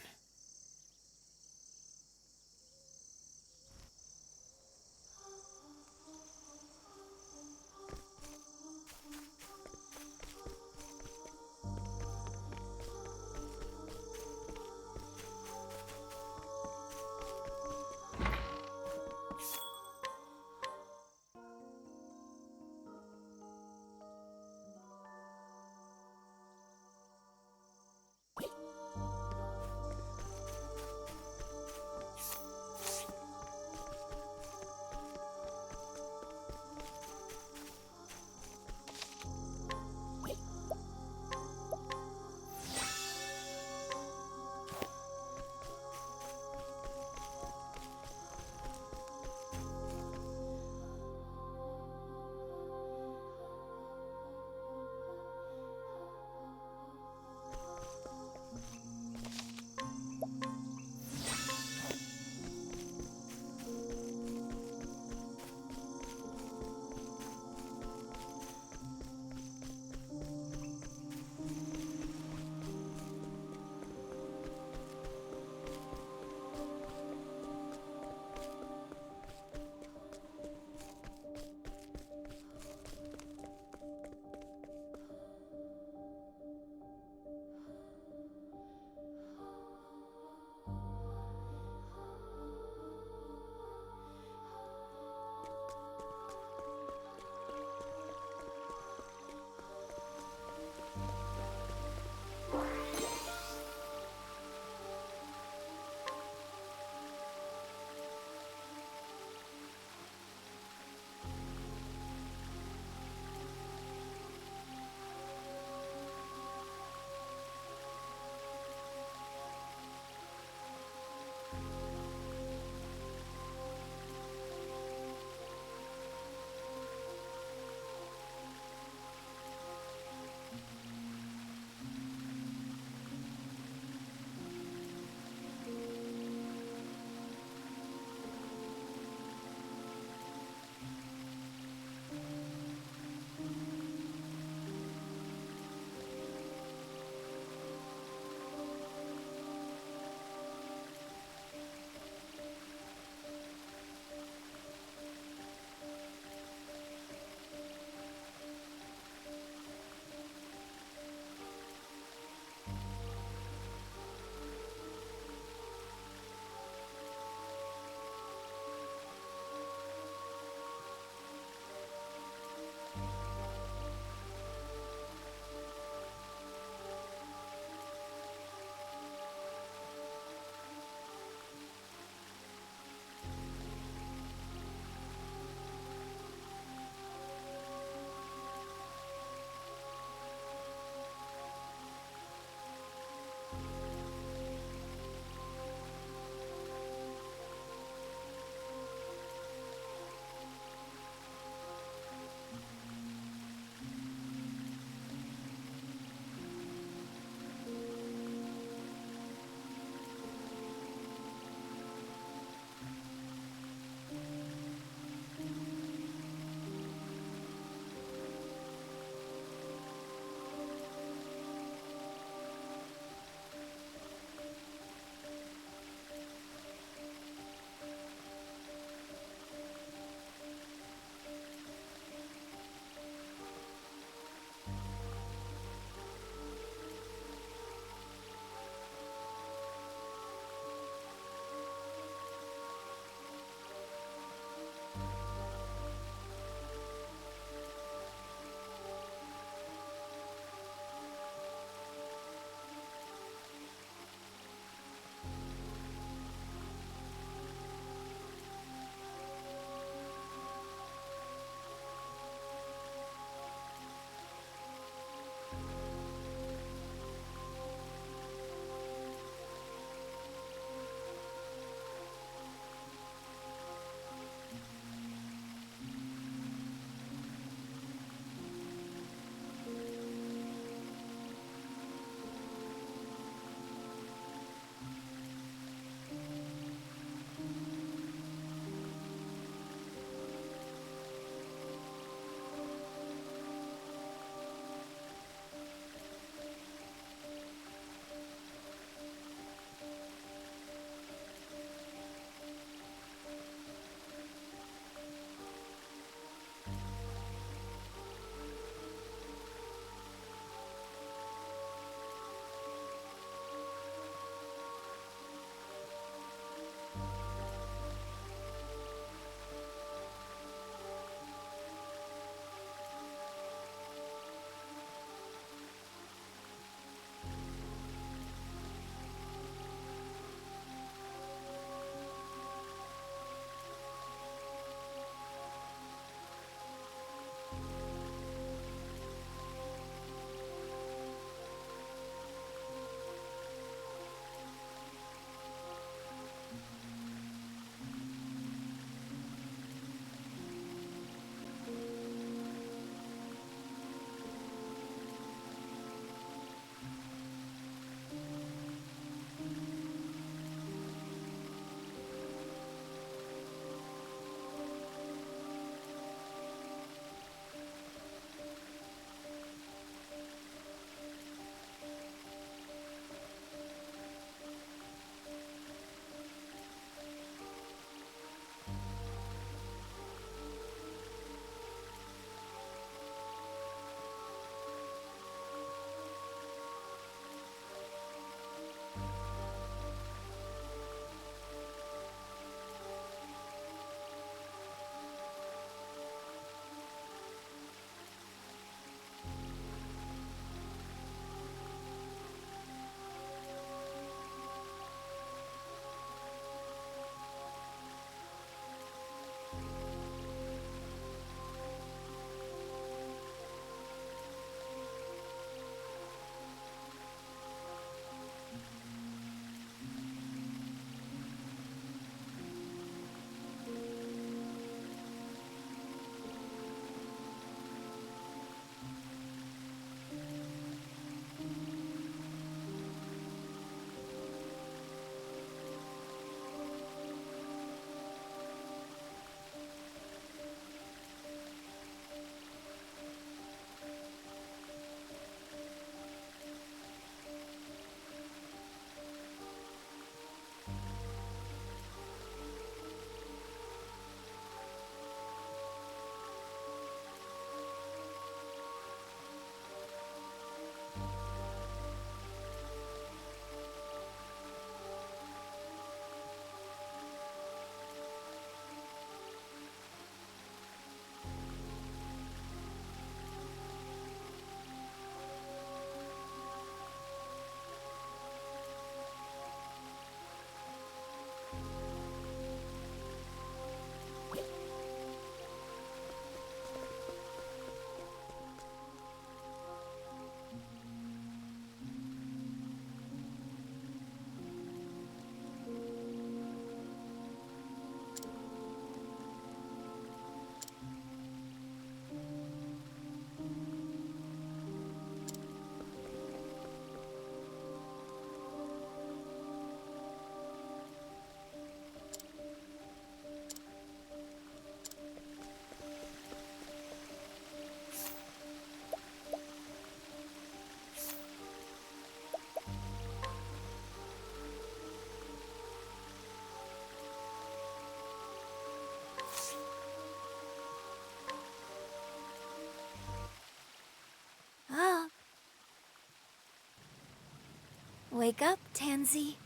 Speaker 17: Wake up, Tansy.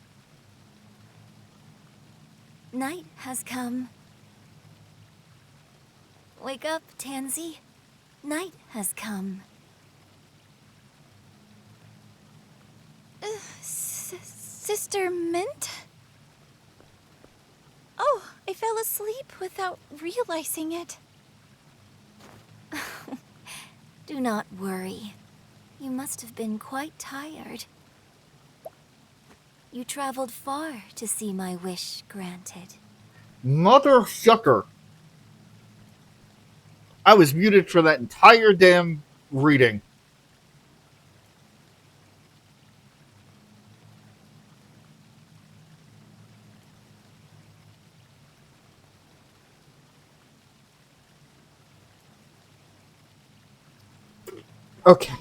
Speaker 17: Night has come. Wake up, Tansy. Night has come.
Speaker 13: Sister Mint? Oh, I fell asleep without realizing it.
Speaker 17: Do not worry. You must have been quite tired. You traveled far to see my wish granted.
Speaker 1: Mother sucker. I was muted for that entire damn reading. Okay.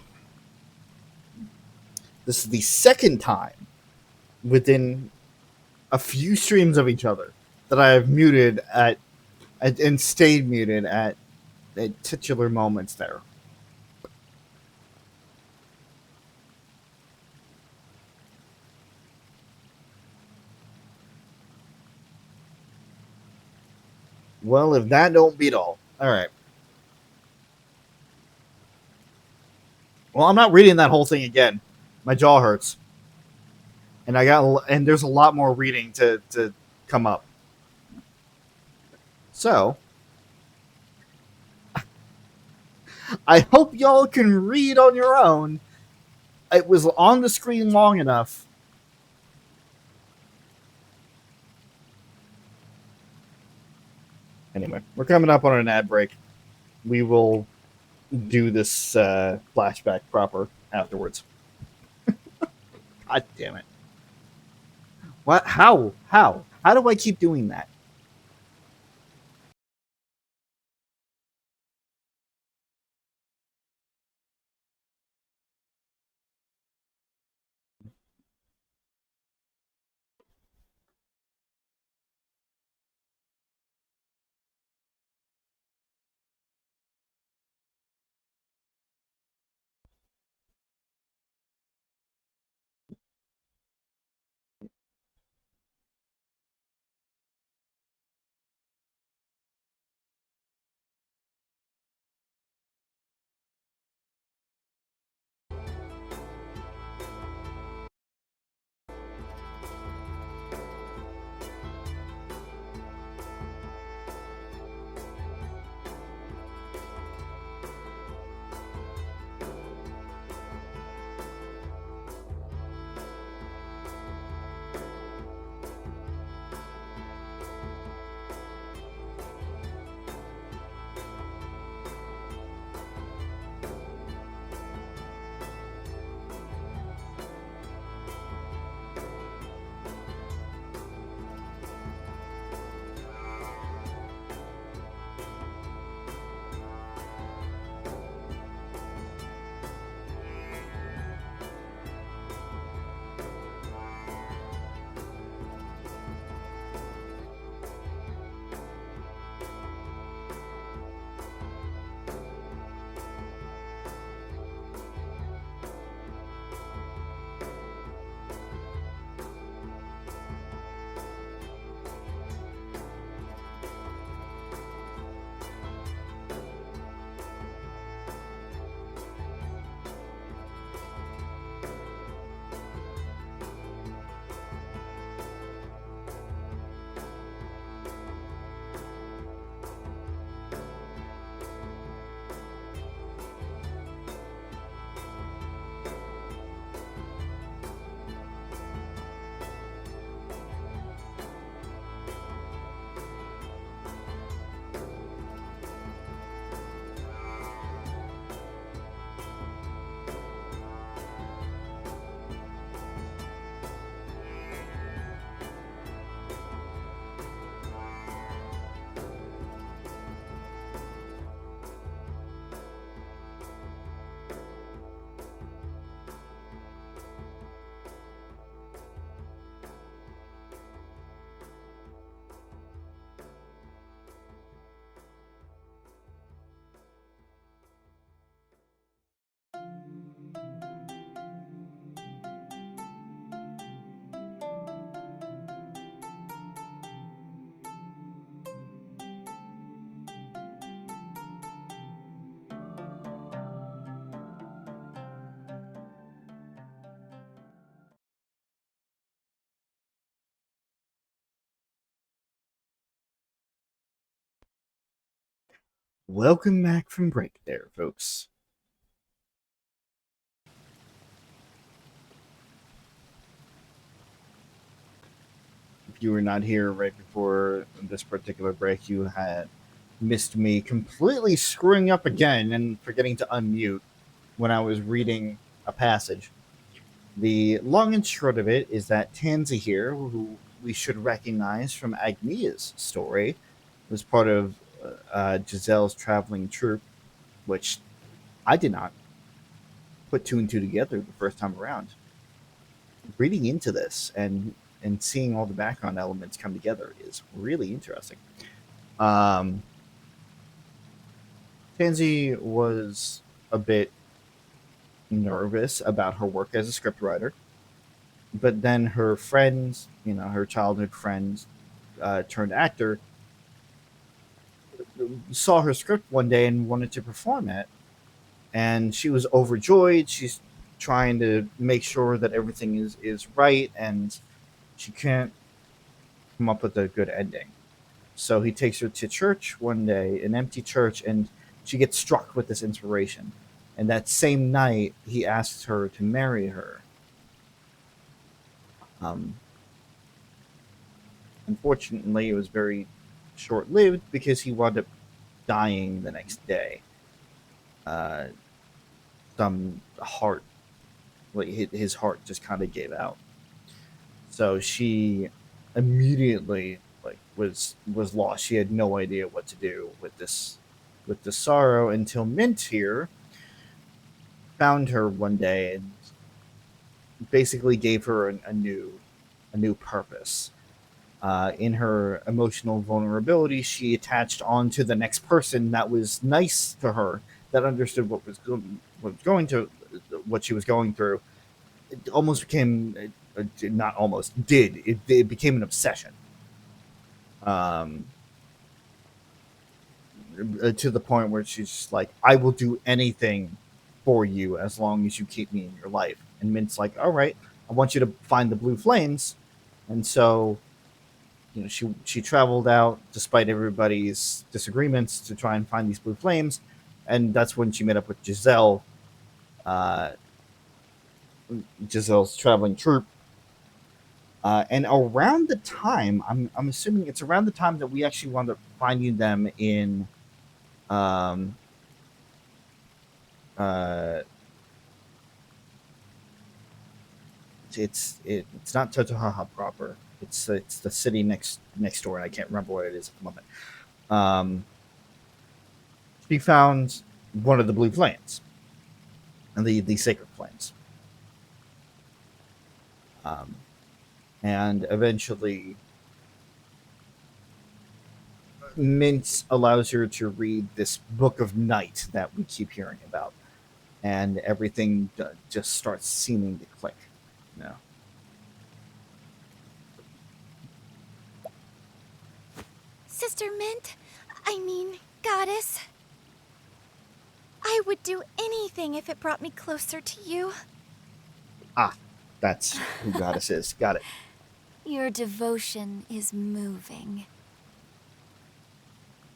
Speaker 1: This is the second time within a few streams of each other that I have muted and stayed muted at titular moments there. Well, if that don't beat all right. Well, I'm not reading that whole thing again. My jaw hurts, and there's a lot more reading to come up. So, I hope y'all can read on your own. It was on the screen long enough. Anyway, we're coming up on an ad break. We will do this flashback proper afterwards. God damn it. What? How? How do I keep doing that? Welcome back from break there, folks. If you were not here right before this particular break, you had missed me completely screwing up again and forgetting to unmute when I was reading a passage. The long and short of it is that Tansy here, who we should recognize from Agnia's story, was part of Giselle's traveling troupe, which I did not put two and two together the first time around. Reading into this and seeing all the background elements come together is really interesting. Tansy was a bit nervous about her work as a scriptwriter, but then her friends, her childhood friends turned actor, saw her script one day and wanted to perform it, and she was overjoyed. She's trying to make sure that everything is right, and she can't come up with a good ending. So he takes her to church one day, an empty church, and she gets struck with this inspiration. And that same night, he asks her to marry her. Unfortunately, it was very short-lived because he wound up dying the next day. Some heart, like his heart just kind of gave out. So she immediately was lost. She had no idea what to do with this sorrow until Mint here found her one day and basically gave her a new purpose. In her emotional vulnerability, she attached onto the next person that was nice to her, that understood what she was going through. It almost became, not almost, it became an obsession. To the point where she's just like, I will do anything for you as long as you keep me in your life. And Mint's like, all right, I want you to find the blue flames. And so, she traveled out despite everybody's disagreements to try and find these blue flames. And that's when she met up with Giselle, Giselle's traveling troupe. And around the time, I'm assuming it's around the time that we actually wound up finding them in it's not Totohaha proper. It's the city next door, and I can't remember what it is at the moment. She found one of the blue flames, and the sacred flames. And eventually, Mint allows her to read this book of night that we keep hearing about, and everything just starts seeming to click.
Speaker 13: Sister Mint, I mean, Goddess. I would do anything if it brought me closer to you.
Speaker 1: Ah, that's who Goddess is. Got it.
Speaker 17: Your devotion is moving.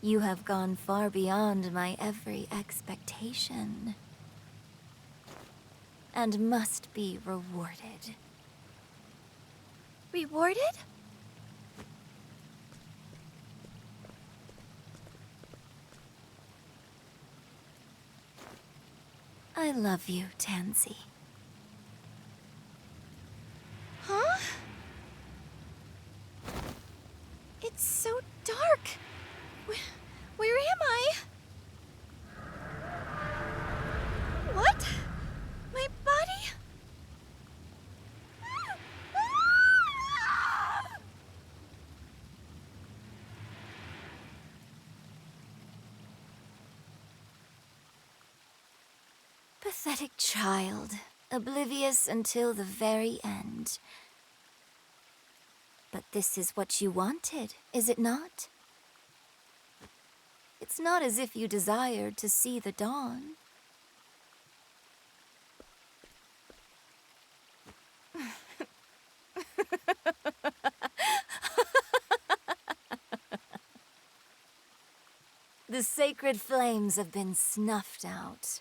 Speaker 17: You have gone far beyond my every expectation, and must be rewarded.
Speaker 13: Rewarded?
Speaker 17: I love you, Tansy.
Speaker 13: Huh? It's so dark. Where am I? What? My body?
Speaker 17: Pathetic child, oblivious until the very end. But this is what you wanted, is it not? It's not as if you desired to see the dawn. The sacred flames have been snuffed out.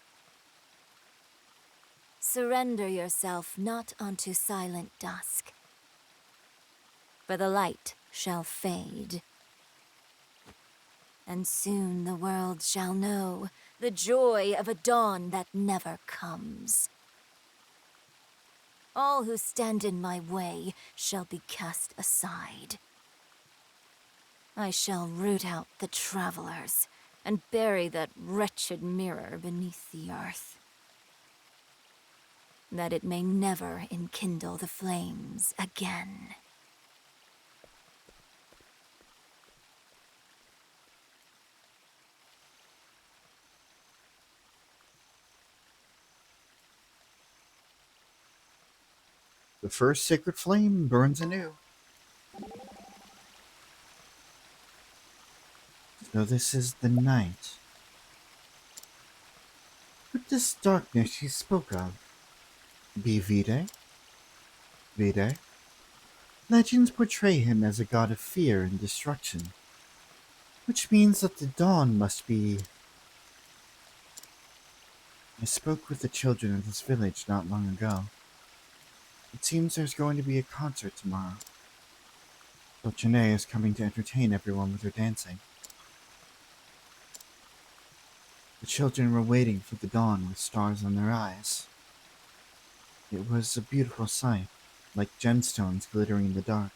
Speaker 17: Surrender yourself not unto silent dusk, for the light shall fade. And soon the world shall know the joy of a dawn that never comes. All who stand in my way shall be cast aside. I shall root out the travelers and bury that wretched mirror beneath the earth, that it may never enkindle the flames again.
Speaker 1: The first sacred flame burns anew. So this is the night. But this darkness he spoke of, be Vide? Vide? Legends portray him as a god of fear and destruction, which means that the dawn must be... I spoke with the children of this village not long ago. It seems there's going to be a concert tomorrow. Thone is coming to entertain everyone with her dancing. The children were waiting for the dawn with stars in their eyes. It was a beautiful sight, like gemstones glittering in the dark.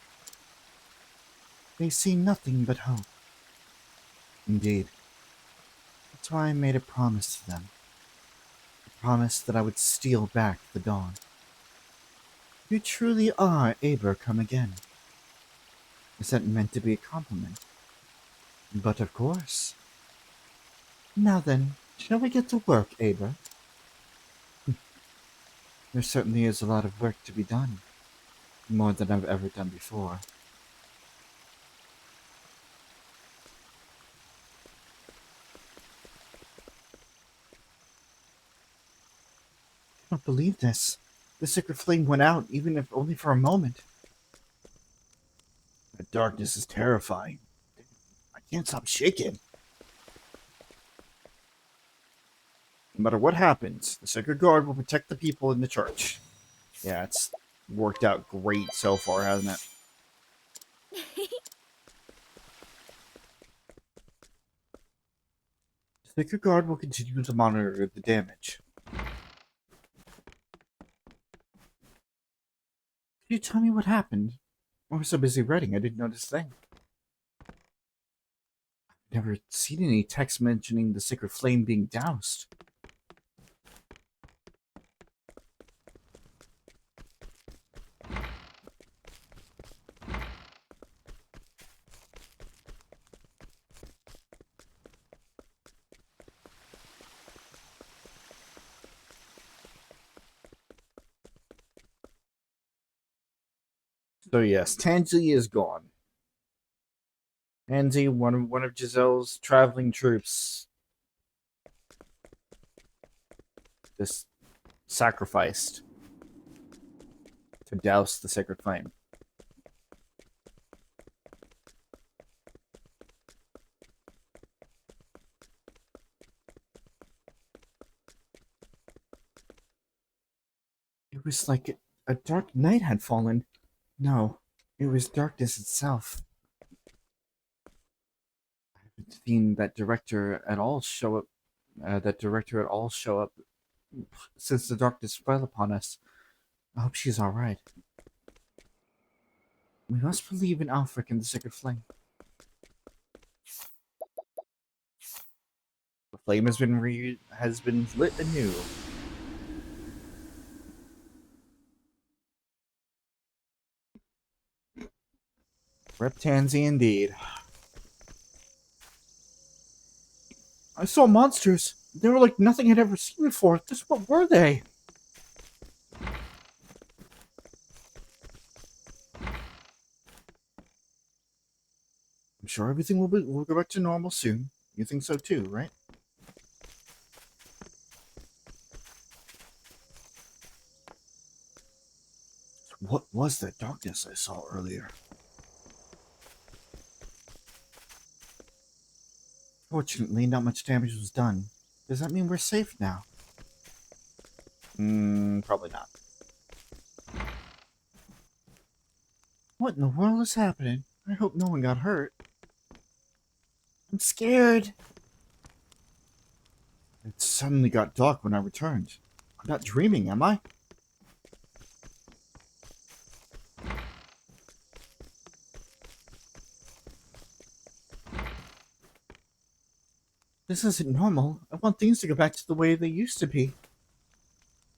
Speaker 1: They see nothing but hope. Indeed. That's why I made a promise to them. A promise that I would steal back the dawn. You truly are Aber come again. Is that meant to be a compliment? But of course. Now then, shall we get to work, Aber? There certainly is a lot of work to be done. More than I've ever done before. I can't believe this. The sacred flame went out, even if only for a moment. The darkness is terrifying. I can't stop shaking. No matter what happens, the Sacred Guard will protect the people in the church. Yeah, it's worked out great so far, hasn't it? The Sacred Guard will continue to monitor the damage. Could you tell me what happened? I was so busy writing, I didn't notice a thing. I've never seen any text mentioning the Sacred Flame being doused. So yes, Tansy is gone. Tansy, one of Giselle's traveling troops, just sacrificed to douse the sacred flame. It was like a dark night had fallen. No, it was darkness itself. I haven't seen that director at all show up. Since the darkness fell upon us. I hope she's all right. We must believe in Alfric and the sacred flame. The flame has been lit anew. Rep Tansy indeed. I saw monsters. They were like nothing I'd ever seen before. Just what were they? I'm sure everything will go back to normal soon. You think so too, right? What was that darkness I saw earlier? Fortunately, not much damage was done. Does that mean we're safe now? Probably not. What in the world is happening? I hope no one got hurt. I'm scared. It suddenly got dark when I returned. I'm not dreaming, am I? This isn't normal. I want things to go back to the way they used to be.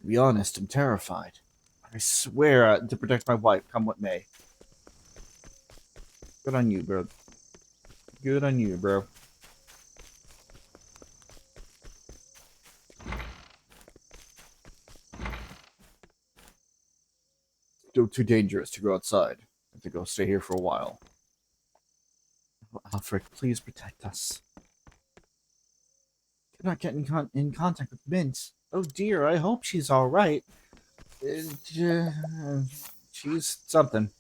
Speaker 1: To be honest, I'm terrified. I swear to protect my wife, come what may. Good on you, bro. Good on you, bro. Still too dangerous to go outside. I have to go stay here for a while. Oh, Alfred, please protect us. Cannot get in contact with Mint. Oh dear, I hope she's alright. She's something.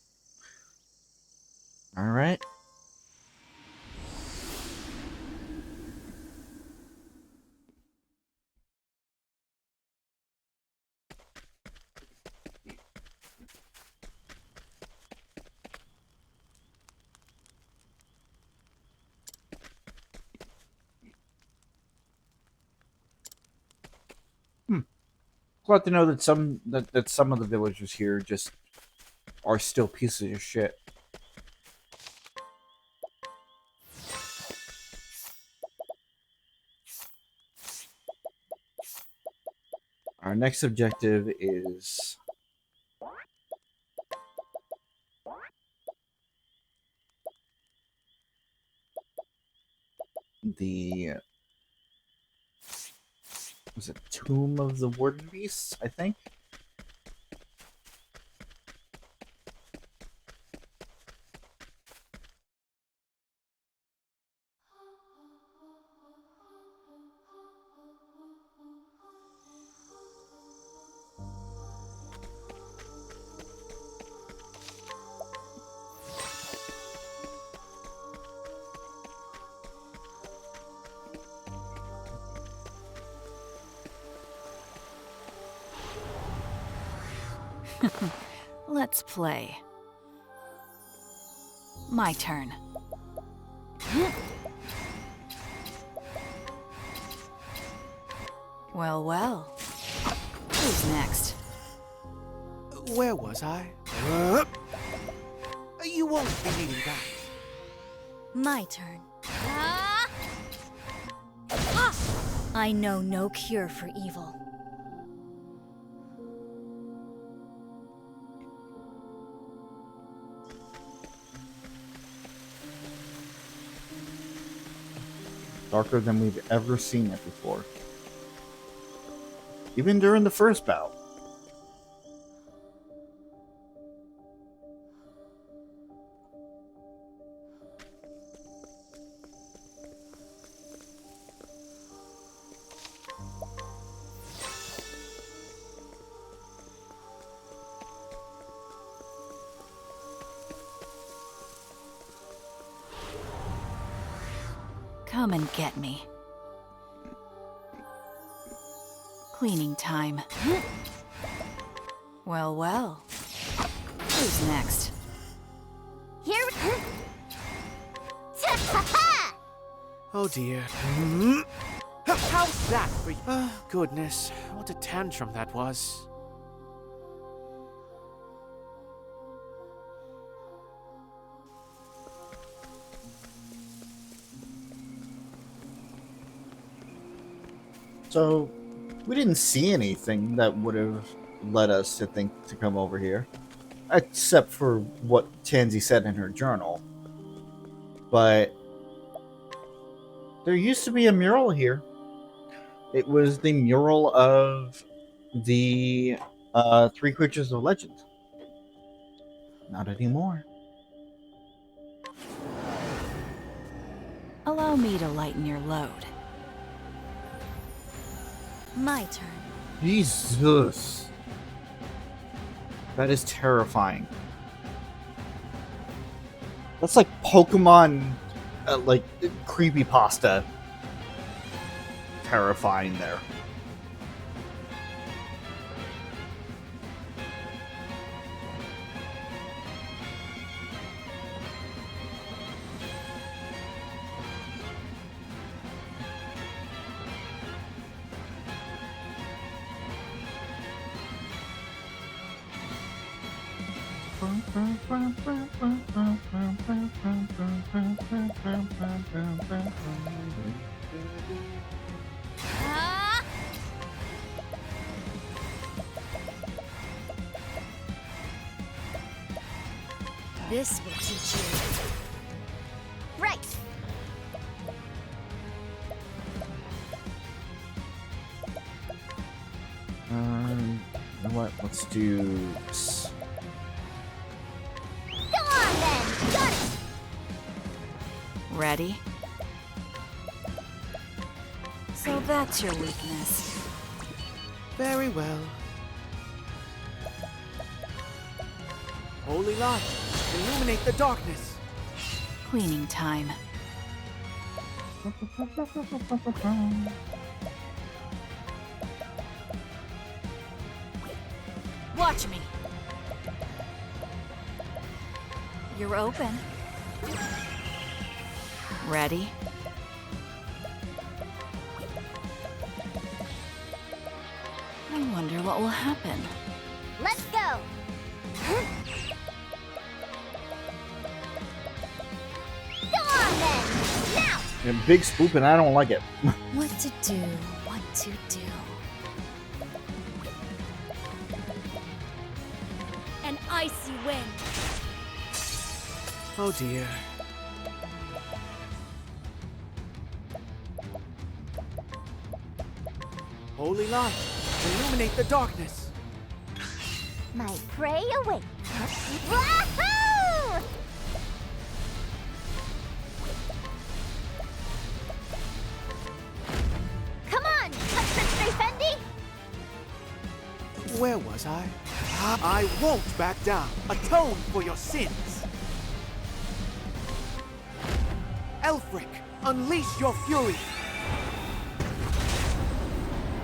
Speaker 1: Alright. Glad to know that some of the villagers here just are still pieces of shit. Our next objective is the Tomb of the Warden Beasts, I think.
Speaker 2: Let's play. My turn. Well, well. Who's next?
Speaker 14: Where was I? You won't believe that.
Speaker 7: My turn. I know no cure for evil.
Speaker 1: Darker than we've ever seen it before. Even during the first bout.
Speaker 2: Come and get me. Cleaning time. Well, well. Who's next?
Speaker 18: Here.
Speaker 14: Oh dear. How's that for you? Goodness, what a tantrum that was.
Speaker 1: So, we didn't see anything that would have led us to think to come over here. Except for what Tansy said in her journal. But there used to be a mural here. It was the mural of the three creatures of legend. Not anymore.
Speaker 2: Allow me to lighten your load.
Speaker 7: My turn.
Speaker 1: Jesus. That is terrifying. That's like Pokemon, like, creepypasta terrifying there.
Speaker 7: This will teach you.
Speaker 18: Right.
Speaker 1: You know what? Let's do this.
Speaker 18: Go on then. Got it.
Speaker 2: Ready? So that's your weakness.
Speaker 14: Very well. Holy light, illuminate the darkness.
Speaker 2: Cleaning time. Watch me. You're open. Ready? I wonder what will happen.
Speaker 18: Let's go. Go on then. Now.
Speaker 1: And big spoop, and I don't like it.
Speaker 7: What to do, what to do. An icy wind.
Speaker 14: Oh dear. Holy light, illuminate the darkness.
Speaker 18: My prey awaits. Wahoo! Come on, Country Fendi!
Speaker 14: Where was I? I won't back down. Atone for your sins. Elfric, unleash your fury.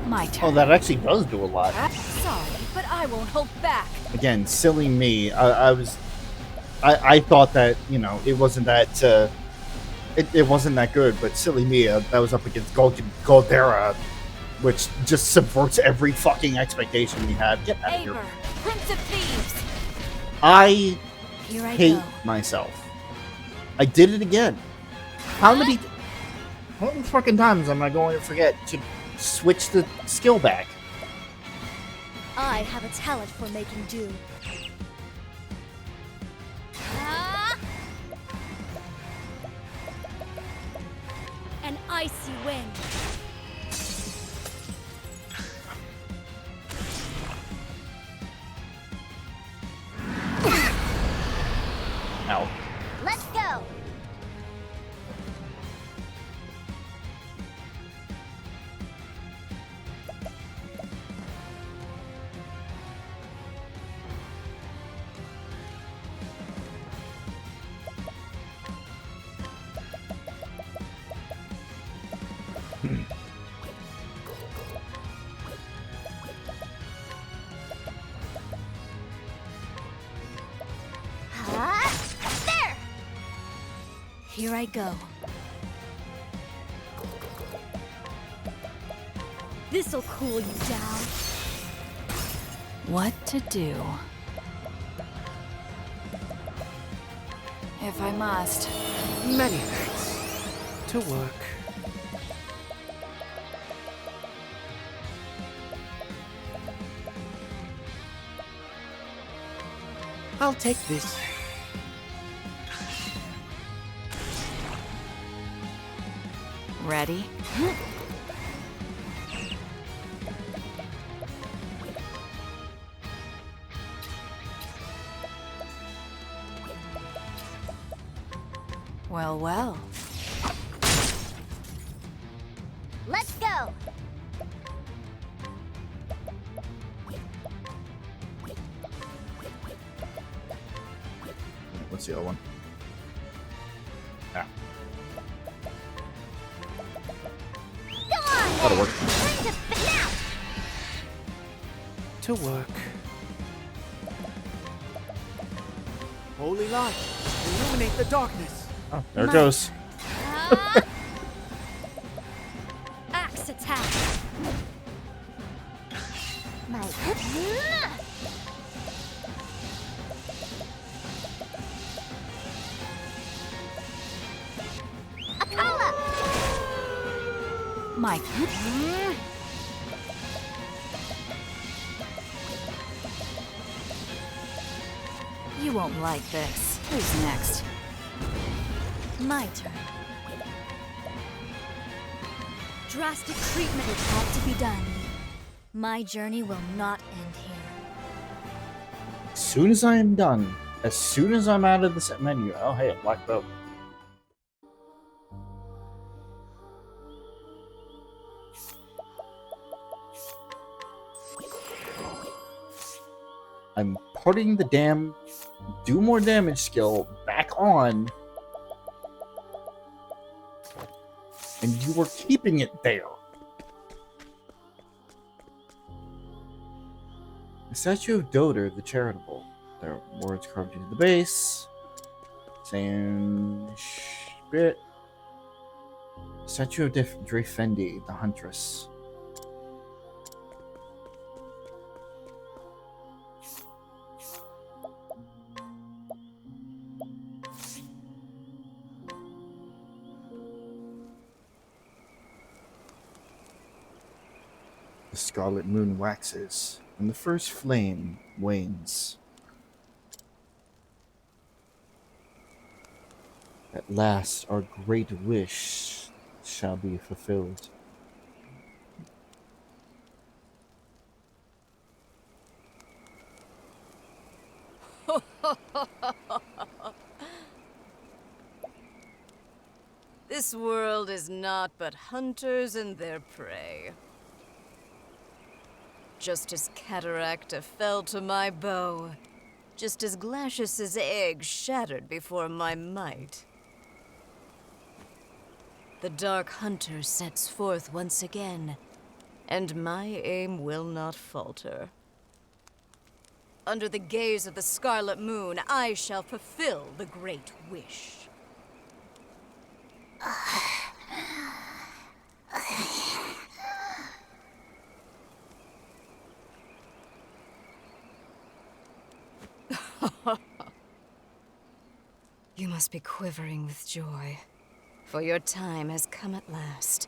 Speaker 2: My turn.
Speaker 1: Oh, that actually does do a lot.
Speaker 2: Sorry, but I won't hold back.
Speaker 1: Again, silly me. I thought that, you know, it wasn't that it wasn't that good, but silly me, that was up against Goldera, which just subverts every fucking expectation we had. Get out of here.
Speaker 2: Prince of Thieves.
Speaker 1: I
Speaker 2: Here I
Speaker 1: hate
Speaker 2: go.
Speaker 1: myself. I did it again. How many fucking times am I going to forget to switch the skill back?
Speaker 7: I have a talent for making do. An icy wind.
Speaker 1: Ow.
Speaker 18: Let's go. There.
Speaker 7: Here I go. This'll cool you down.
Speaker 2: What to do? If I must.
Speaker 14: Many thanks. To work. I'll take this.
Speaker 2: Ready? Well, well.
Speaker 18: Let's go.
Speaker 1: What's the other one? Ah.
Speaker 18: Go on
Speaker 1: That'll work.
Speaker 14: To work. Holy light, illuminate the darkness.
Speaker 1: Oh, there it goes.
Speaker 7: Axe attack.
Speaker 18: My
Speaker 2: Mike. You won't like this. Who's next?
Speaker 7: My turn. Drastic treatment had to be done. My journey will not end here.
Speaker 1: As soon as I am done, as soon as I'm out of the set menu, oh hey, a black belt. I'm putting the damn do more damage skill back on, and you were keeping it there. The statue of Doter the Charitable. There are words carved into the base. Saying spit. Statue of Drefendi, the Huntress. The scarlet moon waxes, and the first flame wanes. At last, our great wish shall be fulfilled.
Speaker 17: This world is naught but hunters and their prey. Just as Cataracta fell to my bow, just as Glacius's egg shattered before my might. The Dark Hunter sets forth once again, and my aim will not falter. Under the gaze of the Scarlet Moon, I shall fulfill the Great Wish. You must be quivering with joy, for your time has come at last.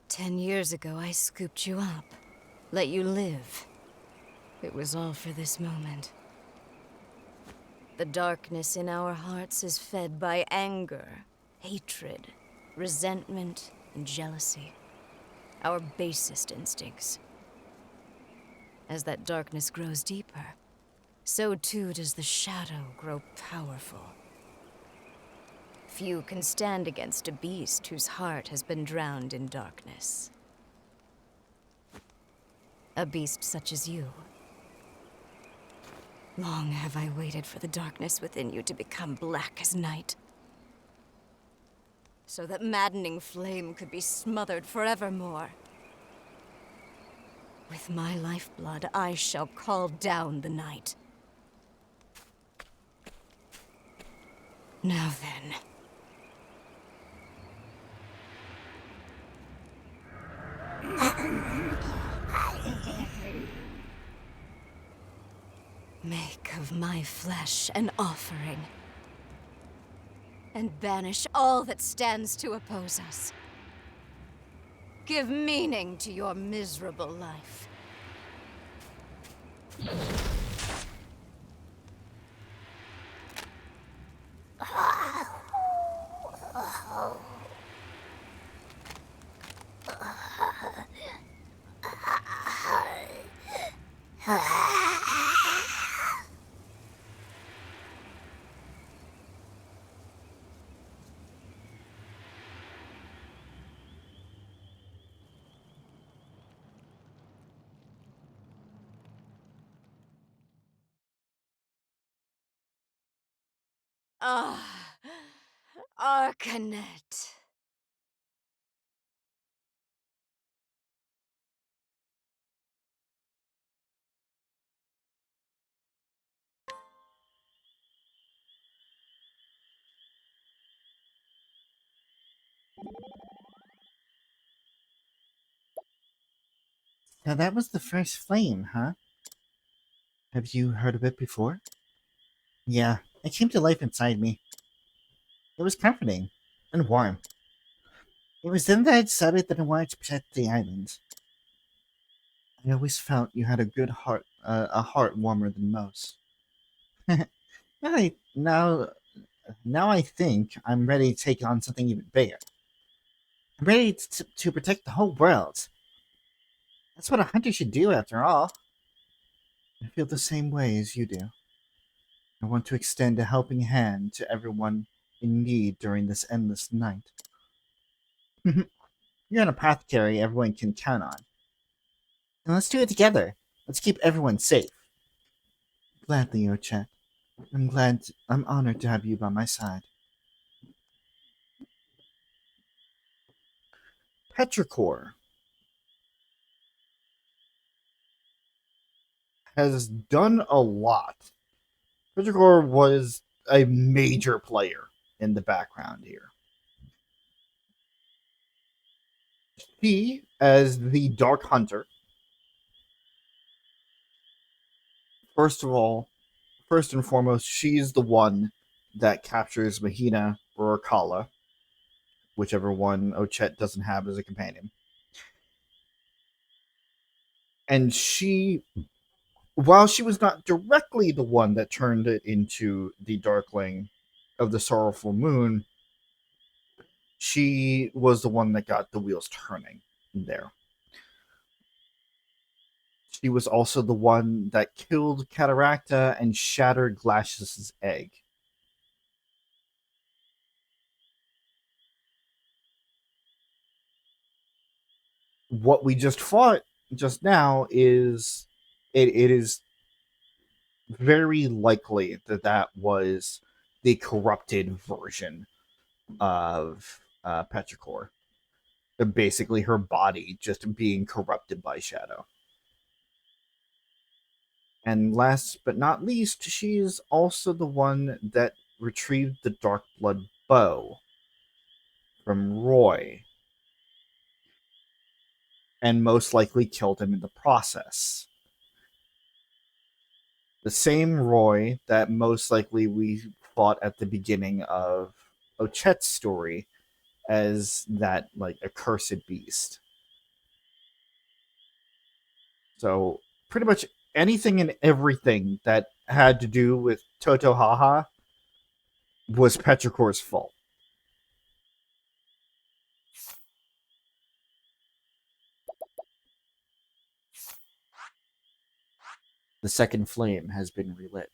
Speaker 17: 10 years ago, I scooped you up, let you live. It was all for this moment. The darkness in our hearts is fed by anger, hatred, resentment, and jealousy. Our basest instincts. As that darkness grows deeper, so too does the shadow grow powerful. Few can stand against a beast whose heart has been drowned in darkness. A beast such as you. Long have I waited for the darkness within you to become black as night, so that maddening flame could be smothered forevermore. With my lifeblood, I shall call down the night. Now then. Make of my flesh an offering, and banish all that stands to oppose us. Give meaning to your miserable life. Ah, Arcanet.
Speaker 1: Now that was the first flame, huh? Have you heard of it before? Yeah, it came to life inside me. It was comforting and warm. It was then that I decided that I wanted to protect the island. I always felt you had a good heart, a heart warmer than most. now, I, now, now I think I'm ready to take on something even bigger. I'm ready to protect the whole world. That's what a hunter should do, after all. I feel the same way as you do. I want to extend a helping hand to everyone in need during this endless night. You're an apothecary everyone can count on. And let's do it together. Let's keep everyone safe. Gladly, Ochet. I'm honored to have you by my side. Petrichor has done a lot. Petrichor was a major player in the background here. She, as the Dark Hunter, first and foremost, she's the one that captures Mahina or Akala, whichever one Ochet doesn't have as a companion. And she, while she was not directly the one that turned it into the Darkling of the Sorrowful Moon, she was the one that got the wheels turning there. She was also the one that killed Cataracta and shattered Glacius's egg. What we just fought just now is it is very likely that that was the corrupted version of Petrichor. Basically, her body just being corrupted by Shadow. And last but not least, she's also the one that retrieved the Darkblood bow from Roy, and most likely killed him in the process. The same Roy that most likely we fought at the beginning of Ochet's story as that, like, accursed beast. So, pretty much anything and everything that had to do with Totohaha was Petrichor's fault. The second flame has been relit.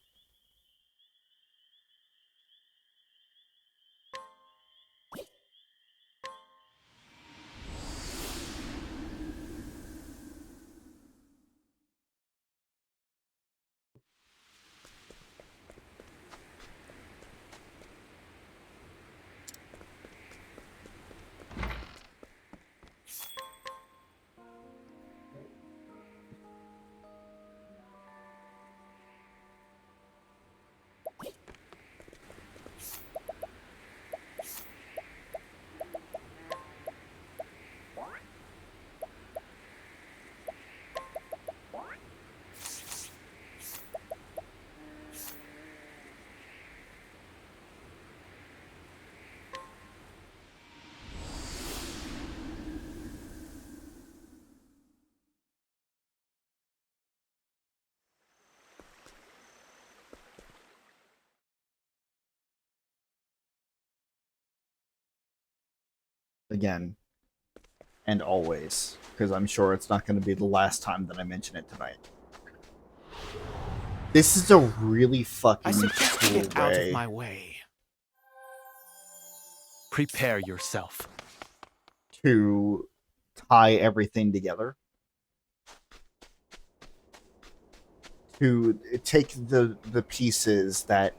Speaker 1: Again, and always, because I'm sure it's not going to be the last time that I mention it tonight. This is a really fucking cool
Speaker 14: get out of
Speaker 1: way.
Speaker 14: my way.
Speaker 6: Prepare yourself
Speaker 1: To tie everything together. To take the pieces that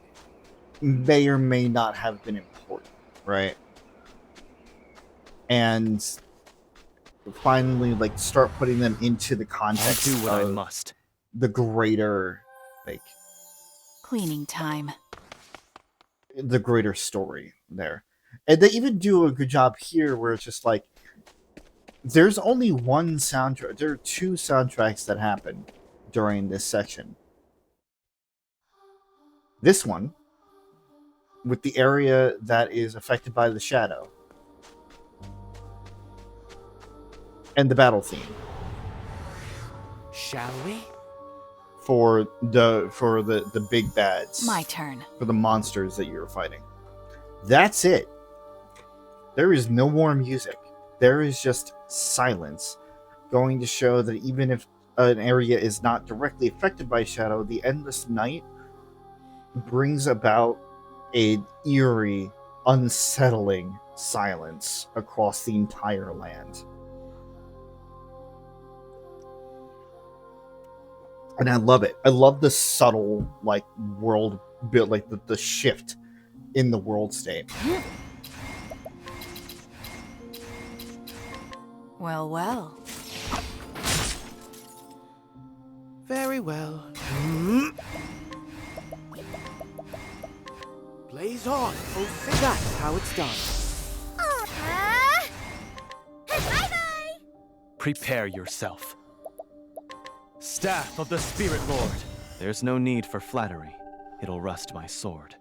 Speaker 1: may or may not have been important. right? And finally, like, start putting them into the context
Speaker 6: I'll do what I
Speaker 1: of
Speaker 6: must.
Speaker 1: the greater, like,
Speaker 2: Cleaning time.
Speaker 1: the greater story there. And they even do a good job here where it's just like, there's only one soundtrack. There are two soundtracks that happen during this section. This one, with the area that is affected by the shadow, and the battle theme.
Speaker 14: Shall we?
Speaker 1: For the big bads.
Speaker 2: My turn.
Speaker 1: For the monsters that you're fighting. That's it. There is no more music. There is just silence, going to show that even if an area is not directly affected by shadow, the endless night brings about an eerie, unsettling silence across the entire land. And I love it. I love the subtle, like, world build, like the shift in the world state.
Speaker 2: Well, well.
Speaker 14: Very well. Blaze on. Oh, that's how it's done.
Speaker 18: Bye-bye!
Speaker 6: Prepare yourself. Staff of the Spirit Lord. There's no need for flattery. It'll rust my sword.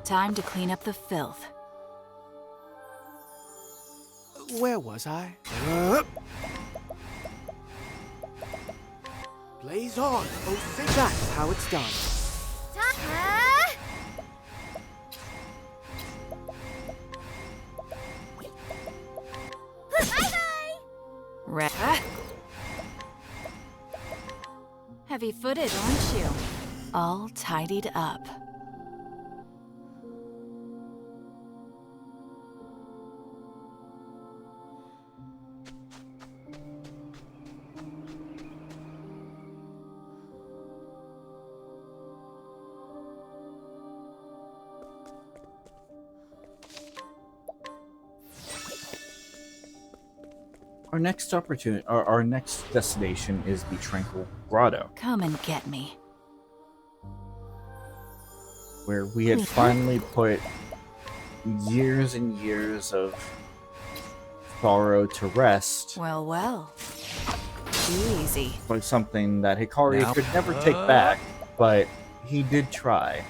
Speaker 2: Time to clean up the filth.
Speaker 14: Where was I? Blaze on. Oh, that's how it's done.
Speaker 2: Heavy-footed, aren't you? All tidied up.
Speaker 1: Our next opportunity, our next destination is the Tranquil Grotto,
Speaker 2: Come and get me.
Speaker 1: where we had finally put years and years of sorrow to rest.
Speaker 2: Well, well. Easy.
Speaker 1: By something that Hikari
Speaker 6: Now-
Speaker 1: could never take back, but he did try.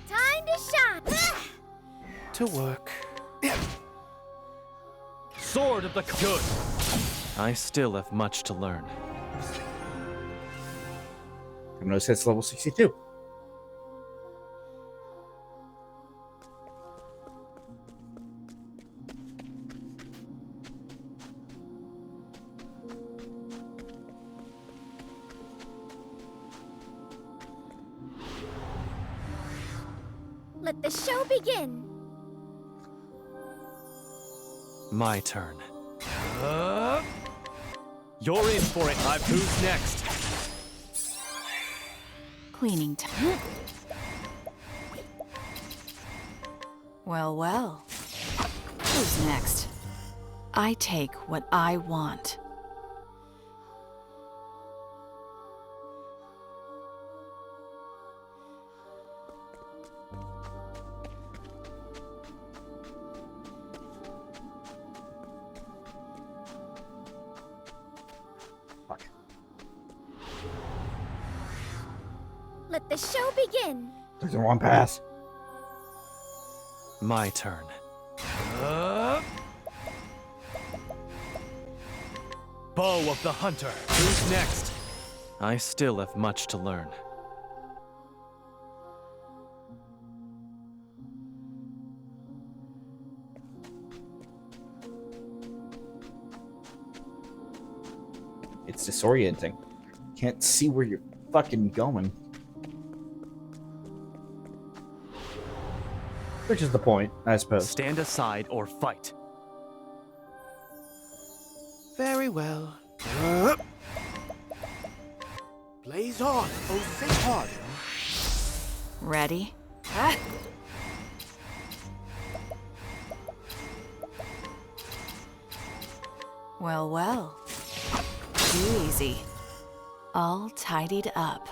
Speaker 18: Time to shine!
Speaker 14: To work.
Speaker 6: Sword of the Good. I still have much to learn.
Speaker 1: Temenos hits level 62.
Speaker 18: Let the show begin!
Speaker 6: My turn. You're in for it. Who's next?
Speaker 2: Cleaning time. Well, well. Who's next? I take what I want.
Speaker 18: Let the show begin!
Speaker 1: There's a wrong pass.
Speaker 6: My turn. Bow of the Hunter. Who's next? I still have much to learn.
Speaker 1: It's disorienting. Can't see where you're fucking going. Which is the point, I suppose.
Speaker 6: Stand aside or fight.
Speaker 14: Very well. Blaze on, oh think hard.
Speaker 2: Ready? Well, well. Too easy. All tidied up.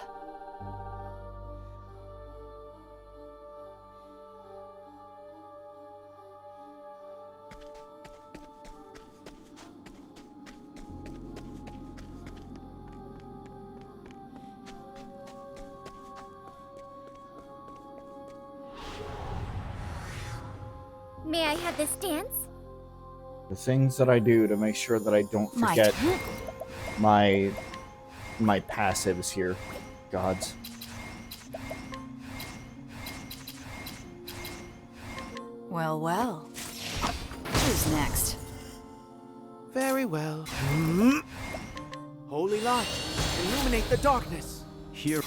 Speaker 18: May I have this dance?
Speaker 1: The things that I do to make sure that I don't forget my passives here, gods.
Speaker 2: Well, well. Who's next?
Speaker 14: Very well. Holy light, illuminate the darkness.
Speaker 6: Here.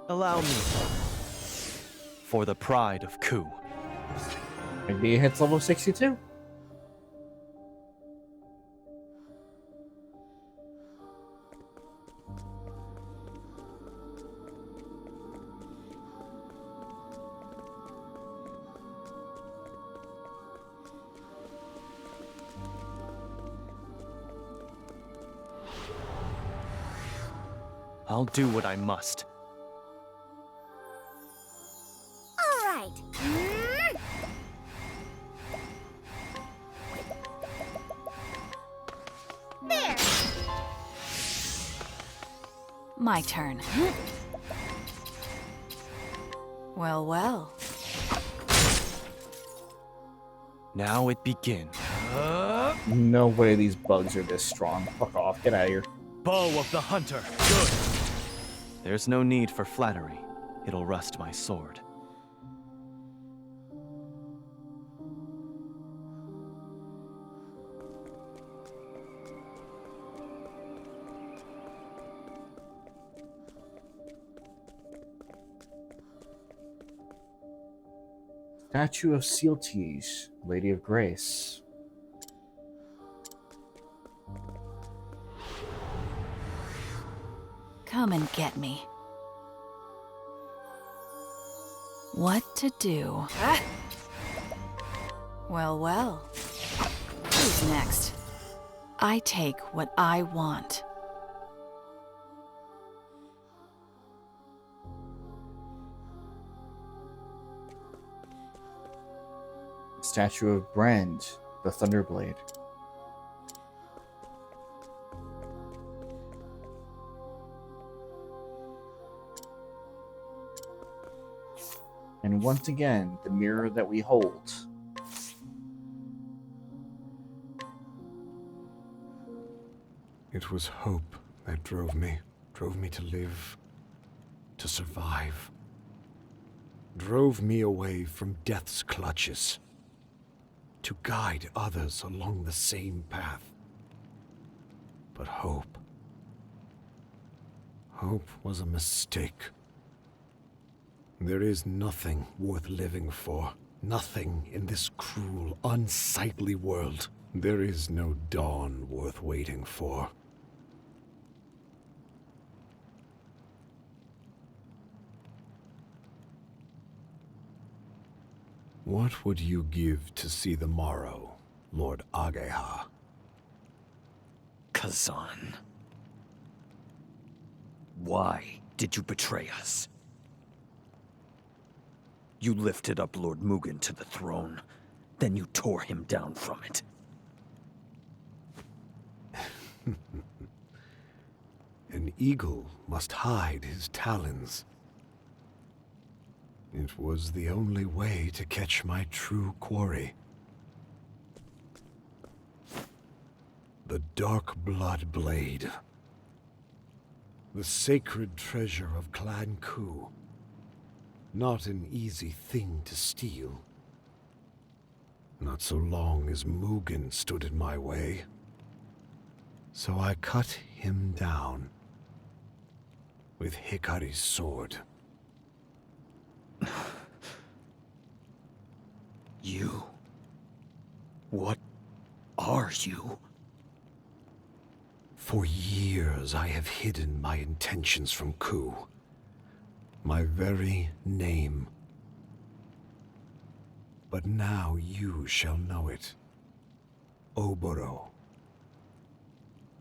Speaker 6: Allow me. For the pride of Ku.
Speaker 1: Maybe it hits level 62.
Speaker 6: I'll do what I must.
Speaker 18: All right. There.
Speaker 2: My turn. Well, well.
Speaker 6: Now it begins.
Speaker 1: No way these bugs are this strong. Fuck off. Get out of here.
Speaker 6: Bow of the hunter. Good. There's no need for flattery. It'll rust my sword.
Speaker 1: Statue of Sealties, Lady of Grace.
Speaker 2: Come and get me. What to do? Well, well. Who's next? I take what I want.
Speaker 1: Statue of Brand, the Thunderblade. And once again, the mirror that we hold.
Speaker 19: It was hope that drove me to live, to survive. Drove me away from death's clutches, to guide others along the same path. But hope was a mistake. There is nothing worth living for, nothing in this cruel, unsightly world. There is no dawn worth waiting for. What would you give to see the morrow, Lord Ageha?
Speaker 15: Kazan. Why did you betray us? You lifted up Lord Mugen to the throne, then you tore him down from it.
Speaker 19: An eagle must hide his talons. It was the only way to catch my true quarry. The Dark Blood Blade. The sacred treasure of Clan Ku. Not an easy thing to steal. Not so long as Mugen stood in my way. So I cut him down with Hikari's sword.
Speaker 5: You? What are you?
Speaker 19: For years I have hidden my intentions from Ku. My very name. But now you shall know it. Oboro.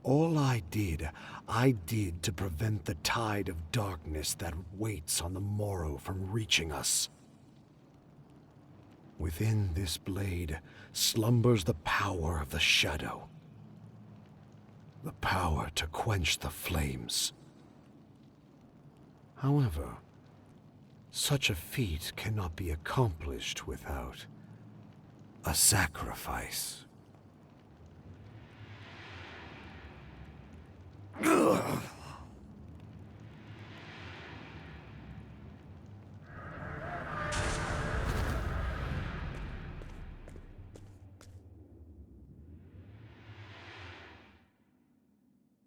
Speaker 19: All I did to prevent the tide of darkness that waits on the morrow from reaching us. Within this blade slumbers the power of the shadow. The power to quench the flames. However, such a feat cannot be accomplished without a sacrifice. Ugh.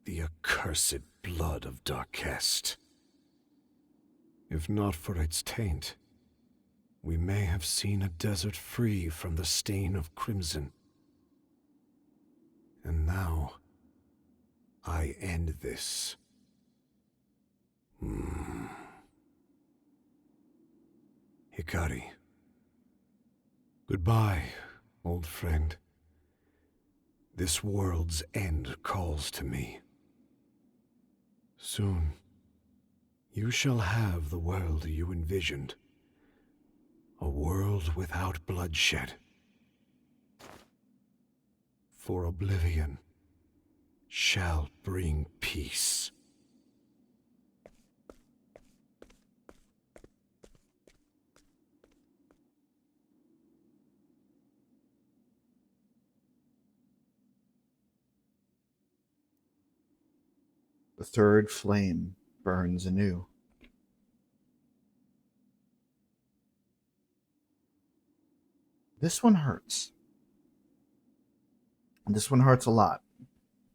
Speaker 19: The accursed blood of Darkest. If not for its taint, we may have seen a desert free from the stain of crimson. And now, I end this. Hikari. Goodbye, old friend. This world's end calls to me. Soon, you shall have the world you envisioned. A world without bloodshed. For oblivion shall bring peace.
Speaker 1: The third flame burns anew. This one hurts. This one hurts a lot.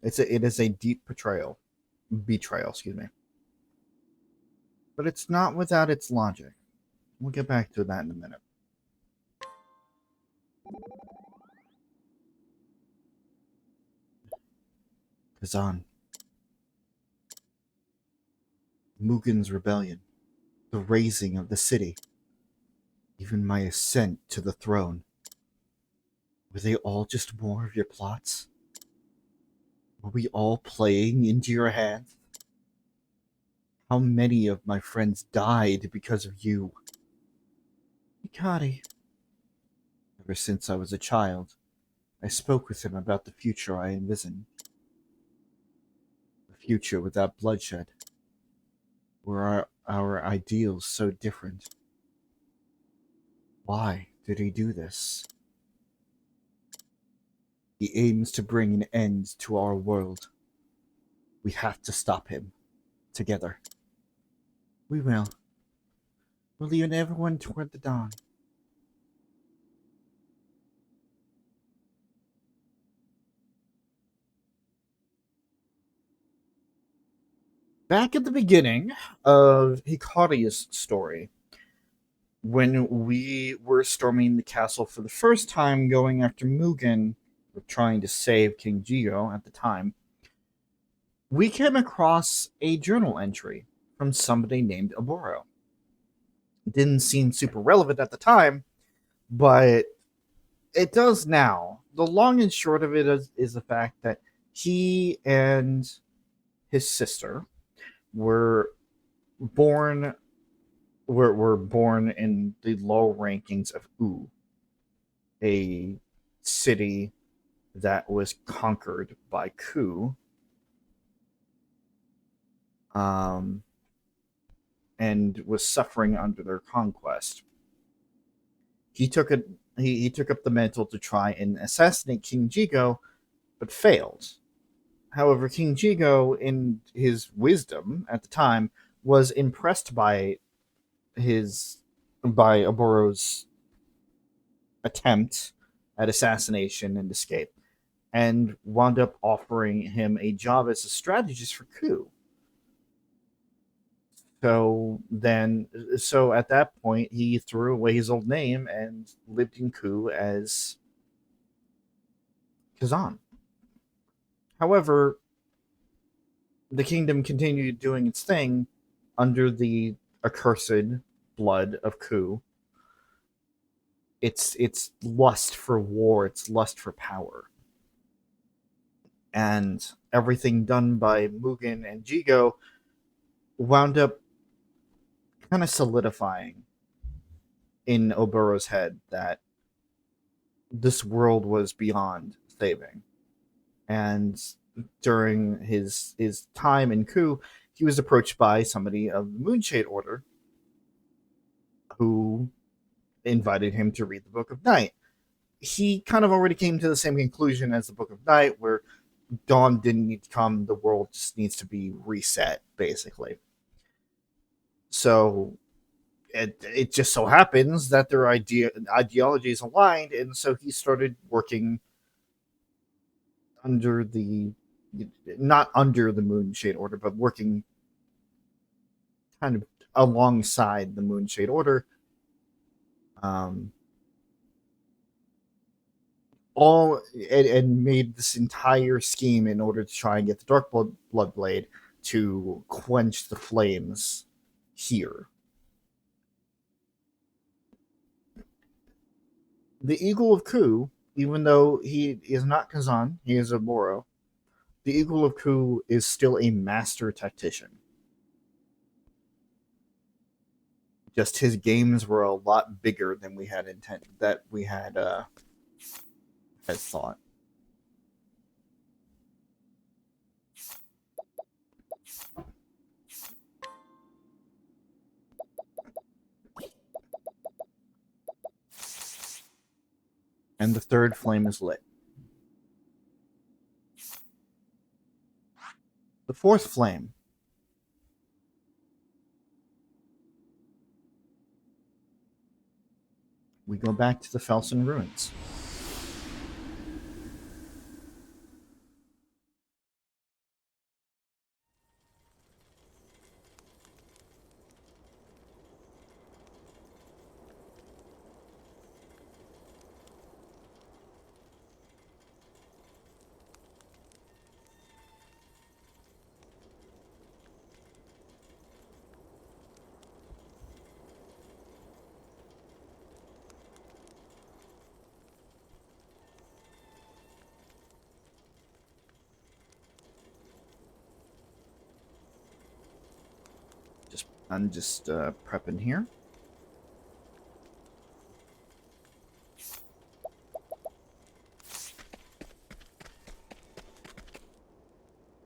Speaker 1: It is a deep betrayal, excuse me. But it's not without its logic. We'll get back to that in a minute. Kazan. Mugen's rebellion. The razing of the city. Even my ascent to the throne. Were they all just more of your plots? Were we all playing into your hands? How many of my friends died because of you? Hikari. Ever since I was a child, I spoke with him about the future I envisioned. A future without bloodshed. Were our ideals so different? Why did he do this? He aims to bring an end to our world. We have to stop him. Together. We will. We'll lead everyone toward the dawn. Back at the beginning of Hikari's story, when we were storming the castle for the first time, going after Mugen, trying to save King Jigo at the time, we came across a journal entry from somebody named Oboro. It didn't seem super relevant at the time, but it does now. The long and short of it is the fact that he and his sister were born in the low rankings of U, a city that was conquered by Ku, and was suffering under their conquest. He took up the mantle to try and assassinate King Jigo, but failed. However, King Jigo, in his wisdom at the time, was impressed by Oboro's attempt at assassination and escape, and wound up offering him a job as a strategist for Ku. So at that point, he threw away his old name and lived in Ku as Kazan. However, the kingdom continued doing its thing under the accursed blood of Ku. It's lust for war, it's lust for power. And everything done by Mugen and Jigo wound up kind of solidifying in Oburo's head that this world was beyond saving. And during his time in Ku, he was approached by somebody of the Moonshade Order who invited him to read the Book of Night. He kind of already came to the same conclusion as the Book of Night, where dawn didn't need to come, the world just needs to be reset, basically. So it just so happens that their ideologies aligned, and so he started working under the not under the Moonshade Order, but working kind of alongside the Moonshade Order. All and made this entire scheme in order to try and get the Dark Blood Blade to quench the flames here. The Eagle of Ku, even though he is not Kazan, he is a Boro, the Eagle of Ku is still a master tactician. Just his games were a lot bigger than we had had thought. And the third flame is lit. The fourth flame we go back to the Felsen ruins. I'm just prepping here.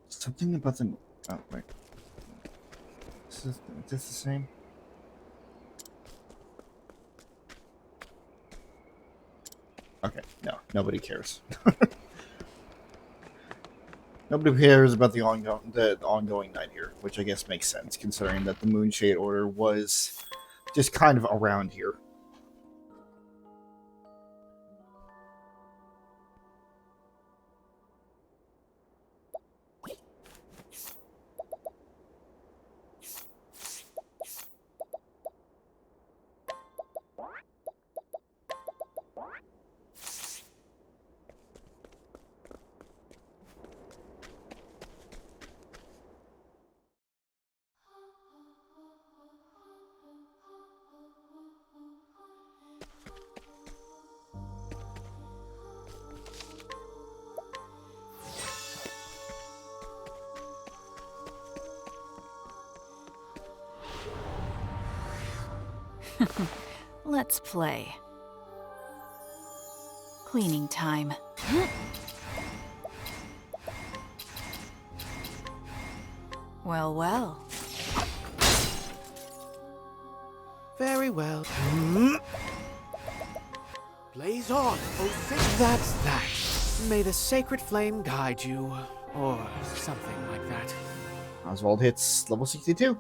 Speaker 1: Something about the... Oh, wait. Is this the same? Okay, no. Nobody cares. Nobody cares about the ongoing night here, which I guess makes sense, considering that the Moonshade Order was just kind of around here.
Speaker 2: Let's play. Cleaning time. Well, well.
Speaker 14: Very well. Blaze on, oh thick. That's that. May the sacred flame guide you, or something like that.
Speaker 1: Oswald hits level 62.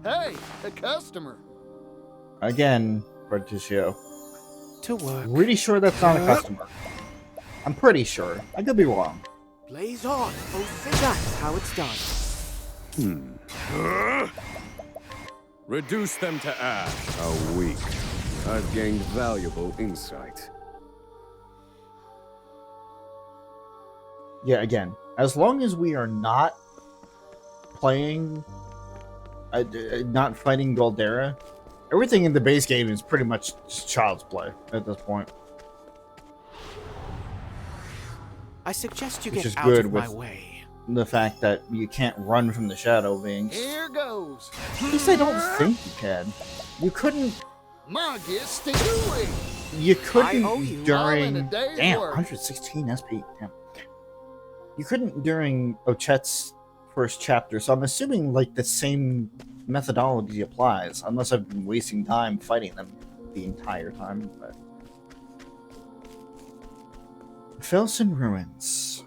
Speaker 16: Hey, a customer.
Speaker 1: Again, Particio.
Speaker 14: To work.
Speaker 1: Pretty sure that's not a customer. I'm pretty sure. I could be wrong.
Speaker 14: Blaze on. Oh, that's how it's done.
Speaker 3: Reduce them to ash. How weak. I've gained valuable insight.
Speaker 1: Yeah, again, as long as we are not playing, not fighting Goldera, everything in the base game is pretty much just child's play at this point.
Speaker 14: I suggest you
Speaker 1: Which
Speaker 14: get
Speaker 1: is
Speaker 14: out
Speaker 1: good
Speaker 14: of my
Speaker 1: with
Speaker 14: way.
Speaker 1: the fact that you can't run from the Shadow Beings.
Speaker 16: Here goes.
Speaker 1: At least I don't think you can. You couldn't.
Speaker 16: Marcus, stick away.
Speaker 1: You couldn't
Speaker 16: I owe you all in
Speaker 1: during.
Speaker 16: a day's
Speaker 1: Damn,
Speaker 16: work.
Speaker 1: 116 SP. Damn. You couldn't during Ochet's first chapter, so I'm assuming like the same methodology applies, unless I've been wasting time fighting them the entire time. But Felsen Ruins.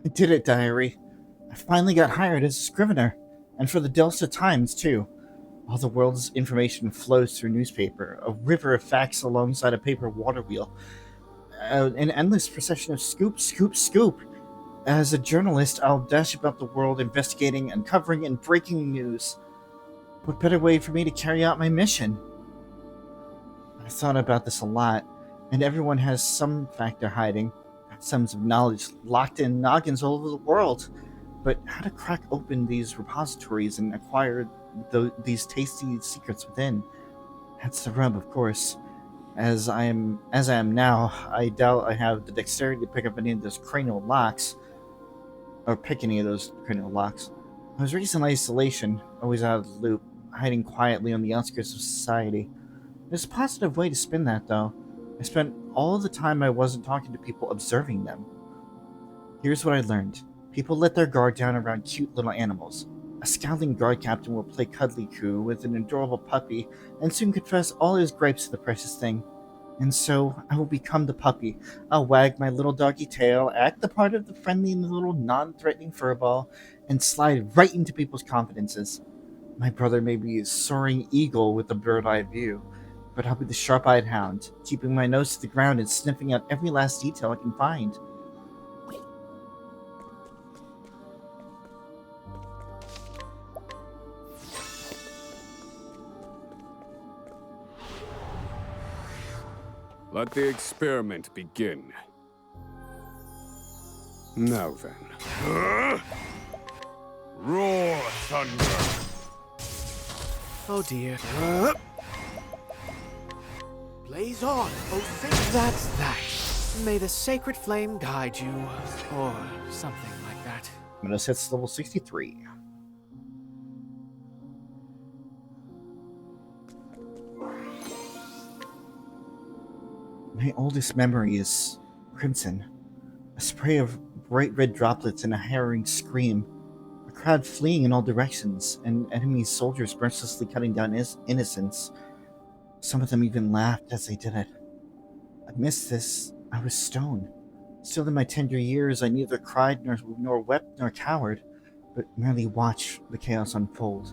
Speaker 1: I did it, Diary. I finally got hired as a scrivener, and for the Delta Times, too. All the world's information flows through newspaper, a river of facts alongside a paper water wheel. An endless procession of scoop, scoop, scoop. As a journalist, I'll dash about the world investigating, uncovering, and breaking news. What better way for me to carry out my mission? I've thought about this a lot, and everyone has some fact they're hiding, sums of knowledge locked in noggins all over the world. But how to crack open these repositories and acquire these tasty secrets within? That's the rub, of course. As I am now, I doubt I have the dexterity to pick up any of those cranial locks. Or pick any of those cranial locks. I was raised in isolation, always out of the loop, hiding quietly on the outskirts of society. There's a positive way to spin that, though. I spent all the time I wasn't talking to people observing them. Here's what I learned. People let their guard down around cute little animals. A scowling guard captain will play cuddly coo with an adorable puppy and soon confess all his gripes to the precious thing. And so, I will become the puppy. I'll wag my little doggy tail, act the part of the friendly little non-threatening furball, and slide right into people's confidences. My brother may be a soaring eagle with a bird-eye view, but I'll be the sharp-eyed hound, keeping my nose to the ground and sniffing out every last detail I can find.
Speaker 3: Let the experiment begin. Now then. Roar, thunder!
Speaker 14: Oh dear. Blaze on, oh think that's that. May the sacred flame guide you, or something like that.
Speaker 1: Temenos hits level 63. My oldest memory is crimson. A spray of bright red droplets and a harrowing scream. A crowd fleeing in all directions, and enemy soldiers mercilessly cutting down innocents. Some of them even laughed as they did it. I missed this. I was stone. Still in my tender years, I neither cried nor wept nor cowered, but merely watched the chaos unfold.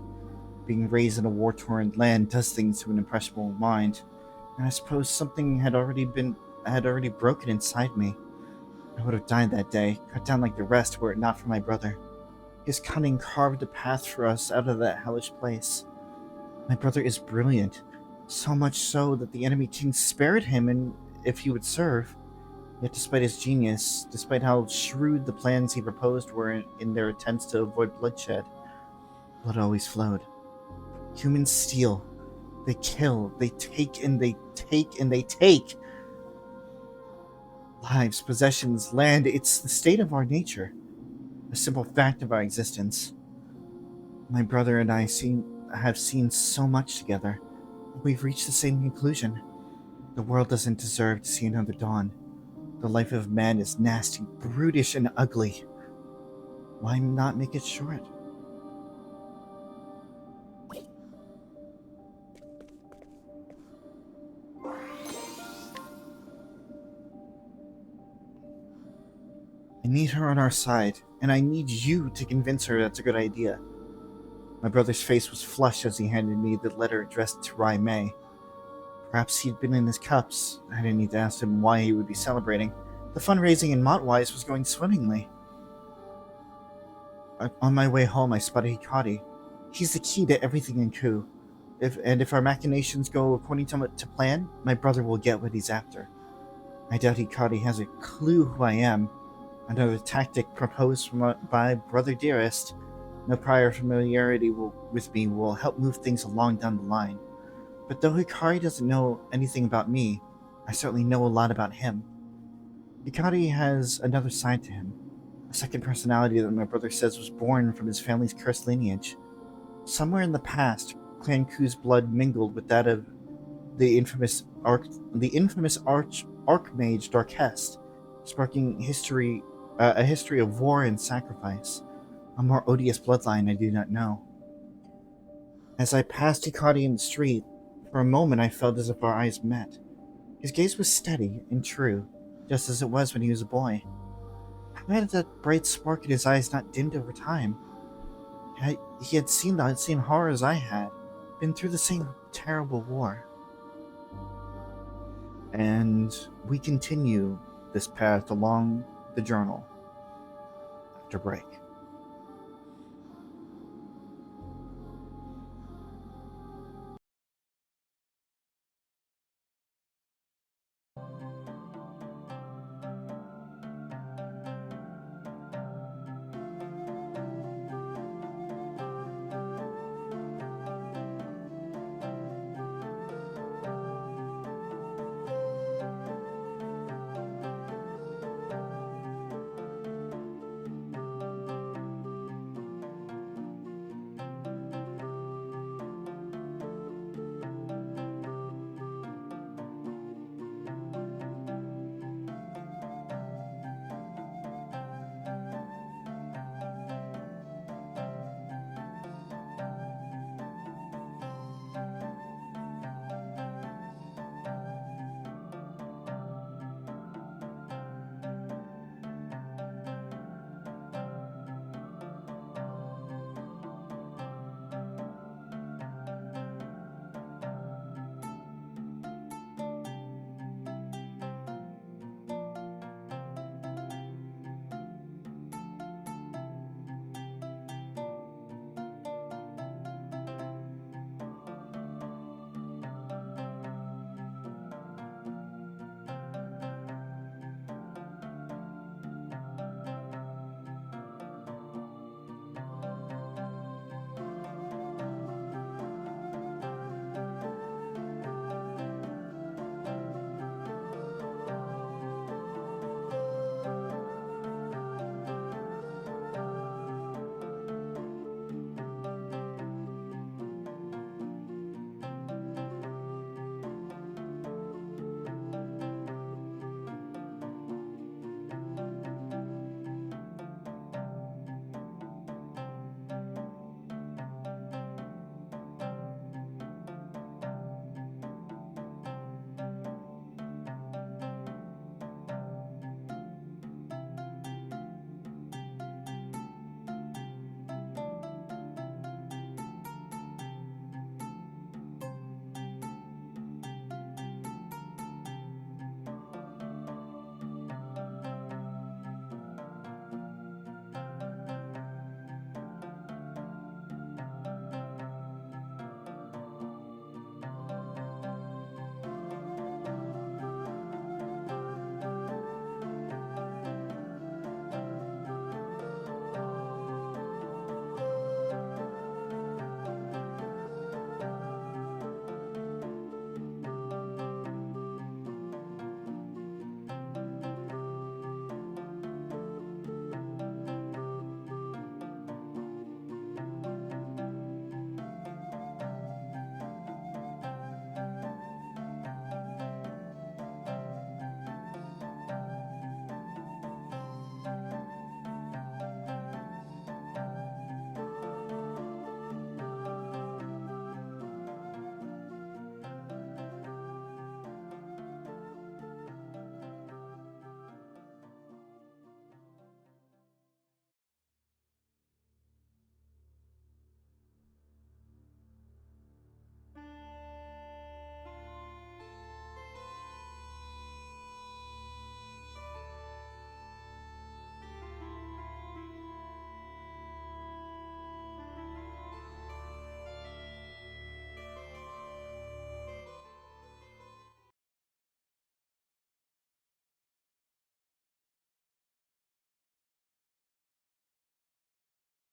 Speaker 1: Being raised in a war-torn land does things to an impressionable mind, and I suppose something had already broken inside me. I would have died that day, cut down like the rest, were it not for my brother. His cunning carved a path for us out of that hellish place. My brother is brilliant, so much so that the enemy king spared him and if he would serve. Yet despite his genius, despite how shrewd the plans he proposed were in their attempts to avoid bloodshed, blood always flowed. Humans steal. They kill. They take and they take and they take. Lives, possessions, land, it's the state of our nature. A simple fact of our existence. My brother and I have seen so much together. We've reached the same conclusion. The world doesn't deserve to see another dawn. The life of man is nasty, brutish, and ugly. Why not make it short? need her on our side, and I need you to convince her that's a good idea. My brother's face was flushed as he handed me the letter addressed to Rai Mei. Perhaps he'd been in his cups. I didn't need to ask him why he would be celebrating. The fundraising in Montwise was going swimmingly. On my way home, I spotted Hikari. He's the key to everything in Ku. If our machinations go according to plan, my brother will get what he's after. I doubt Hikari has a clue who I am. Another tactic proposed by Brother Dearest. No prior familiarity with me will help move things along down the line. But though Hikari doesn't know anything about me, I certainly know a lot about him. Hikari has another side to him, a second personality that my brother says was born from his family's cursed lineage. Somewhere in the past, Clan Ku's blood mingled with that of the infamous Archmage Darkest, sparking a history of war and sacrifice. A more odious bloodline I do not know. As I passed Hikari in the street, for a moment I felt as if our eyes met. His gaze was steady and true, just as it was when he was a boy. How had that bright spark in his eyes not dimmed over time? He had seen the same horrors I had, been through the same terrible war. And we continue this path along the journal after break.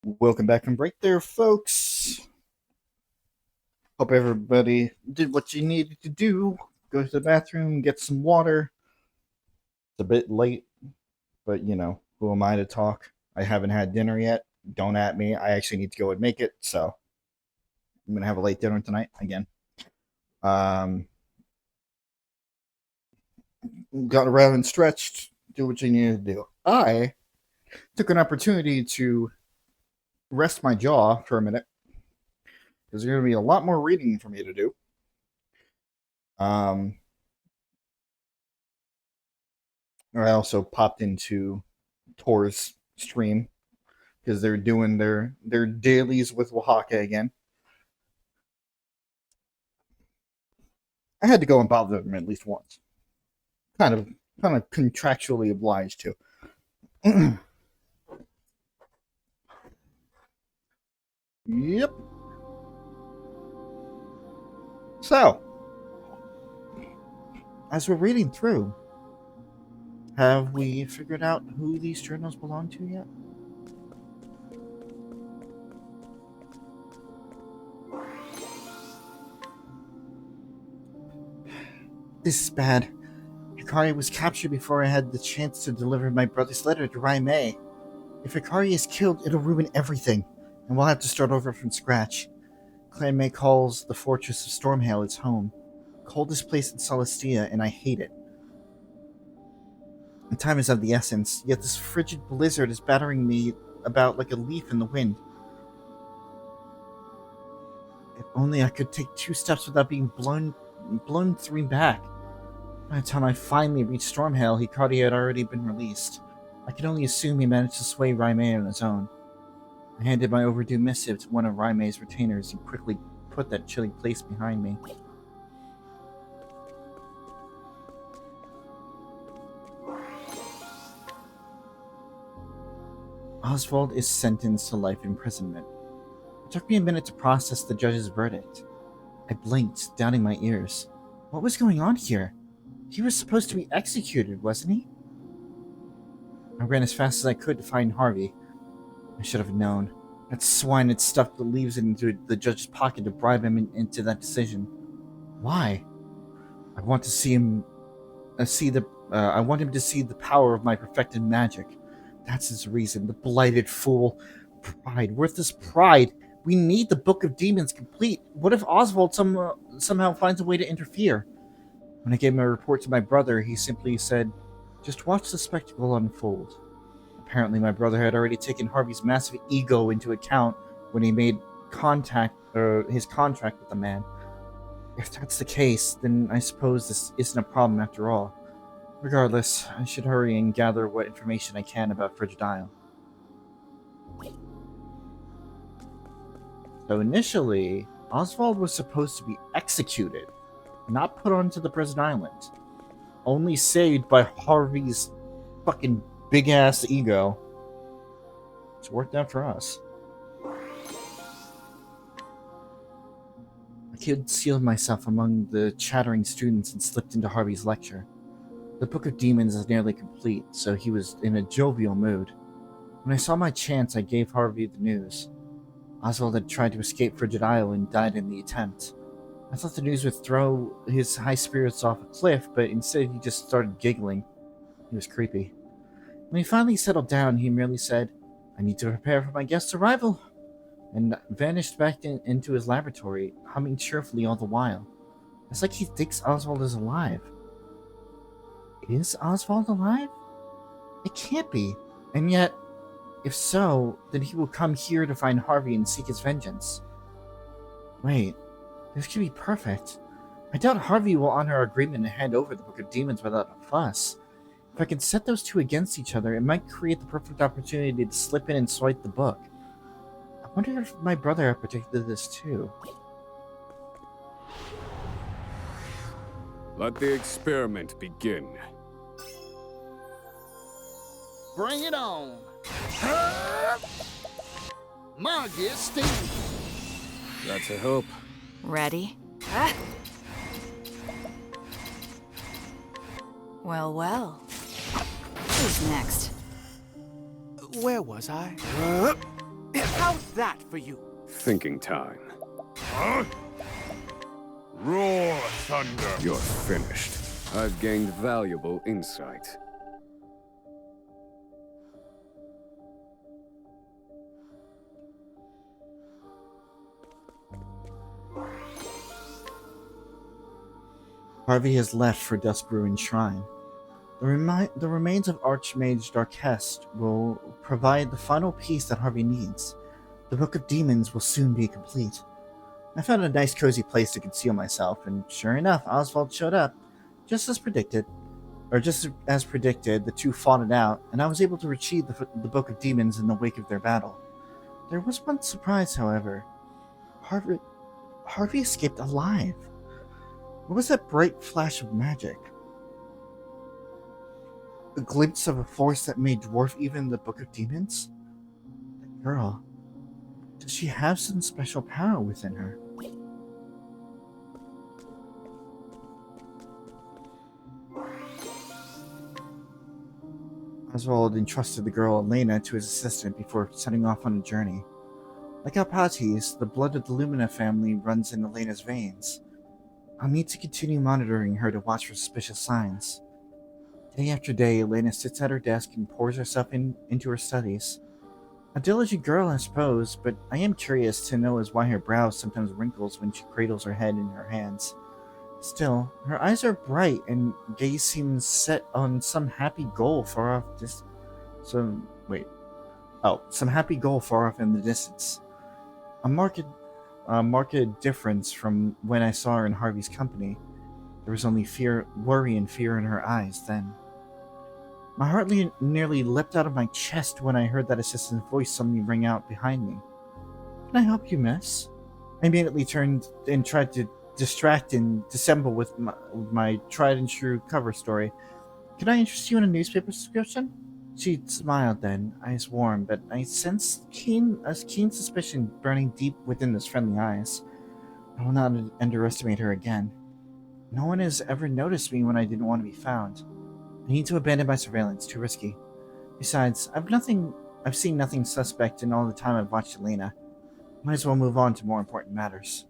Speaker 1: Welcome back from break there, folks. Hope everybody did what you needed to do. Go to the bathroom, get some water. It's a bit late, but you know, who am I to talk? I haven't had dinner yet. Don't at me. I actually need to go and make it, so I'm gonna have a late dinner tonight again. Got around and stretched. Do what you need to do. I took an opportunity to rest my jaw for a minute. There's going to be a lot more reading for me to do. I also popped into Tor's stream because they're doing their dailies with Oaxaca again. I had to go and bother them at least once. Kind of contractually obliged to. Yep. So, as we're reading through, have we figured out who these journals belong to yet? This is bad. Hikari was captured before I had the chance to deliver my brother's letter to Raimei. If Hikari is killed, it'll ruin everything, and we'll have to start over from scratch. Clan May calls the fortress of Stormhail its home. Coldest place in Celestia, and I hate it. The time is of the essence, yet this frigid blizzard is battering me about like a leaf in the wind. If only I could take 2 steps without being blown 3 back. By the time I finally reached Stormhail, Hikari had already been released. I can only assume he managed to sway Raimei on his own. I handed my overdue missive to one of Raimei's retainers and quickly put that chilly place behind me. Oswald is sentenced to life imprisonment. It took me a minute to process the judge's verdict. I blinked, doubting my ears. What was going on here? He was supposed to be executed, wasn't he? I ran as fast as I could to find Harvey. I should have known. That swine had stuffed the leaves into the judge's pocket to bribe him into that decision. Why? I want to see him. I want him to see the power of my perfected magic. That's his reason. The blighted fool. Pride. Worthless pride. We need the Book of Demons complete. What if Oswald somehow finds a way to interfere? When I gave my report to my brother, he simply said, "Just watch the spectacle unfold." Apparently, my brother had already taken Harvey's massive ego into account when he made his contract with the man. If that's the case, then I suppose this isn't a problem after all. Regardless, I should hurry and gather what information I can about Frigid Isle. So initially, Oswald was supposed to be executed, not put onto the prison island. Only saved by Harvey's fucking big-ass ego. It's worked out for us. I concealed myself among the chattering students and slipped into Harvey's lecture. The Book of Demons is nearly complete, so he was in a jovial mood. When I saw my chance, I gave Harvey the news. Oswald had tried to escape Frigid Isle and died in the attempt. I thought the news would throw his high spirits off a cliff, but instead he just started giggling. He was creepy. When he finally settled down, he merely said, "I need to prepare for my guest's arrival," and vanished back into his laboratory, humming cheerfully all the while. It's like he thinks Oswald is alive. Is Oswald alive? It can't be. And yet, if so, then he will come here to find Harvey and seek his vengeance. Wait, this could be perfect. I doubt Harvey will honor our agreement and hand over the Book of Demons without a fuss. If I can set those two against each other, it might create the perfect opportunity to slip in and swipe the book. I wonder if my brother had predicted this too.
Speaker 3: Let the experiment begin.
Speaker 16: Bring it on. Margit Steve.
Speaker 3: That's a hope.
Speaker 2: Ready? Well, well. Who's next?
Speaker 14: Where was I? How's that for you?
Speaker 3: Thinking time.
Speaker 20: Huh? Roar, thunder.
Speaker 3: You're finished. I've gained valuable insight.
Speaker 1: Harvey has left for Duskruin Shrine. The remains of Archmage Darkest will provide the final piece that Harvey needs. The Book of Demons will soon be complete. I found a nice cozy place to conceal myself, and sure enough, Oswald showed up. Just as predicted, the two fought it out, and I was able to retrieve the Book of Demons in the wake of their battle. There was one surprise, however. Harvey escaped alive. What was that bright flash of magic? A glimpse of a force that may dwarf even the Book of Demons? That girl. Does she have some special power within her? Oswald entrusted the girl Elena to his assistant before setting off on a journey. Like Alpates, the blood of the Lumina family runs in Elena's veins. I'll need to continue monitoring her to watch for suspicious signs. Day after day, Elena sits at her desk and pours herself into her studies. A diligent girl, I suppose, but I am curious to know why her brow sometimes wrinkles when she cradles her head in her hands. Still, her eyes are bright and gaze seems set on some happy goal far off some happy goal far off in the distance. A marked difference from when I saw her in Harvey's company. There was only worry and fear in her eyes then. My heart nearly leapt out of my chest when I heard that assistant's voice suddenly ring out behind me. Can I help you, miss? I immediately turned and tried to distract and dissemble with my tried and true cover story. Can I interest you in a newspaper subscription? She smiled then, eyes warm, but I sensed a keen suspicion burning deep within those friendly eyes. I will not underestimate her again. No one has ever noticed me when I didn't want to be found. I need to abandon my surveillance, too risky. Besides, I've seen nothing suspect in all the time I've watched Elena. Might as well move on to more important matters.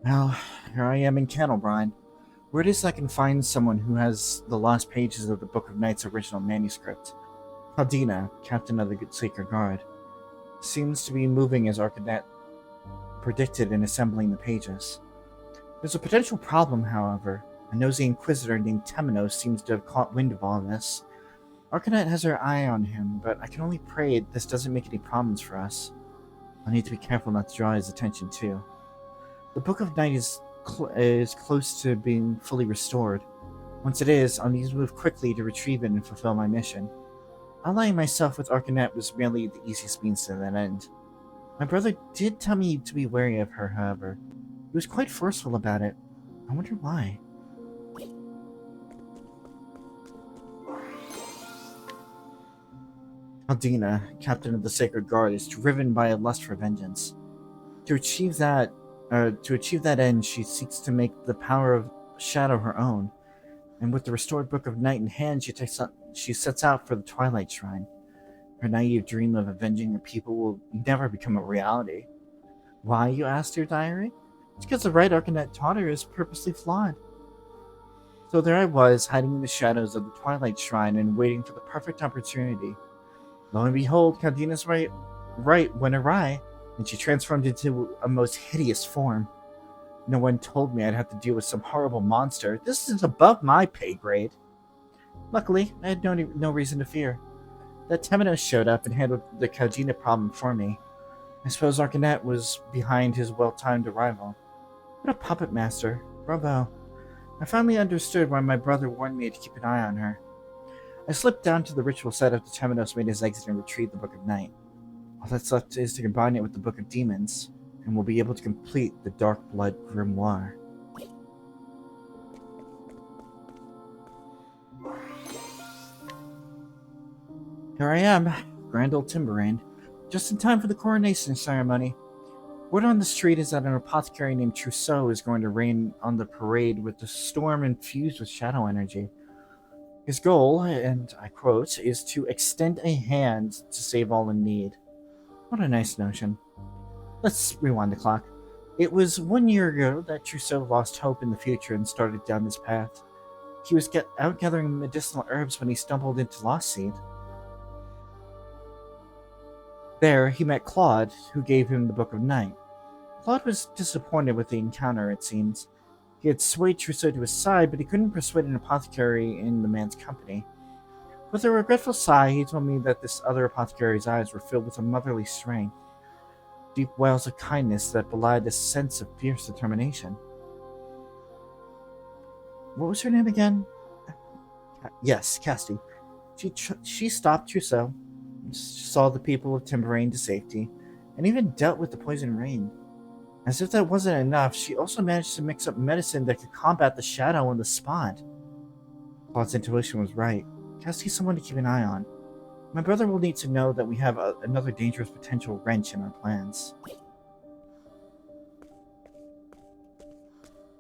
Speaker 1: Well, here I am in Candlebrine. Word is I can find someone who has the lost pages of the Book of Night's original manuscript. Claudina, captain of the Sacred Guard, seems to be moving as Arcanet predicted in assembling the pages. There's a potential problem, however. A nosy inquisitor named Temenos seems to have caught wind of all this. Arcanet has her eye on him, but I can only pray this doesn't make any problems for us. I'll need to be careful not to draw his attention too. The Book of Night is close to being fully restored. Once it is, I'll need to move quickly to retrieve it and fulfill my mission. Allying myself with Arcanet was merely the easiest means to that end. My brother did tell me to be wary of her, however. He was quite forceful about it. I wonder why. Claudina, captain of the Sacred Guard, is driven by a lust for vengeance. To achieve that end, she seeks to make the power of shadow her own, and with the restored Book of Night in hand, she sets out for the Twilight Shrine. Her naive dream of avenging her people will never become a reality. Why, you asked her diary? It's because the right Arcanet taught her is purposely flawed. So there I was, hiding in the shadows of the Twilight Shrine and waiting for the perfect opportunity. Lo and behold, Claudina's right went awry, and she transformed into a most hideous form. No one told me I'd have to deal with some horrible monster. This is above my pay grade. Luckily, I had no reason to fear. That Temenos showed up and handled the Claudina problem for me. I suppose Arcanet was behind his well-timed arrival. What a puppet master. Bravo. I finally understood why my brother warned me to keep an eye on her. I slipped down to the ritual site after Temenos made his exit and retrieved the Book of Night. All that's left is to combine it with the Book of Demons, and we'll be able to complete the Dark Blood Grimoire. Here I am, Grand Old Timberrain, just in time for the coronation ceremony. Word on the street is that an apothecary named Trousseau is going to reign on the parade with the storm infused with shadow energy. His goal, and I quote, is to extend a hand to save all in need. What a nice notion. Let's rewind the clock. It was 1 year ago that Trousseau lost hope in the future and started down this path. He was out gathering medicinal herbs when he stumbled into Lost Seed. There, he met Claude, who gave him the Book of Night. Claude was disappointed with the encounter, it seems. He had swayed Trousseau to his side, but he couldn't persuade an apothecary in the man's company. With a regretful sigh, he told me that this other apothecary's eyes were filled with a motherly strength, deep wells of kindness that belied a sense of fierce determination. What was her name again? Yes, Casti. She stopped Trousseau, saw the people of Timberaine to safety, and even dealt with the poison rain. As if that wasn't enough, she also managed to mix up medicine that could combat the shadow on the spot. Claude's intuition was right. Casti's someone to keep an eye on. My brother will need to know that we have another dangerous potential wrench in our plans.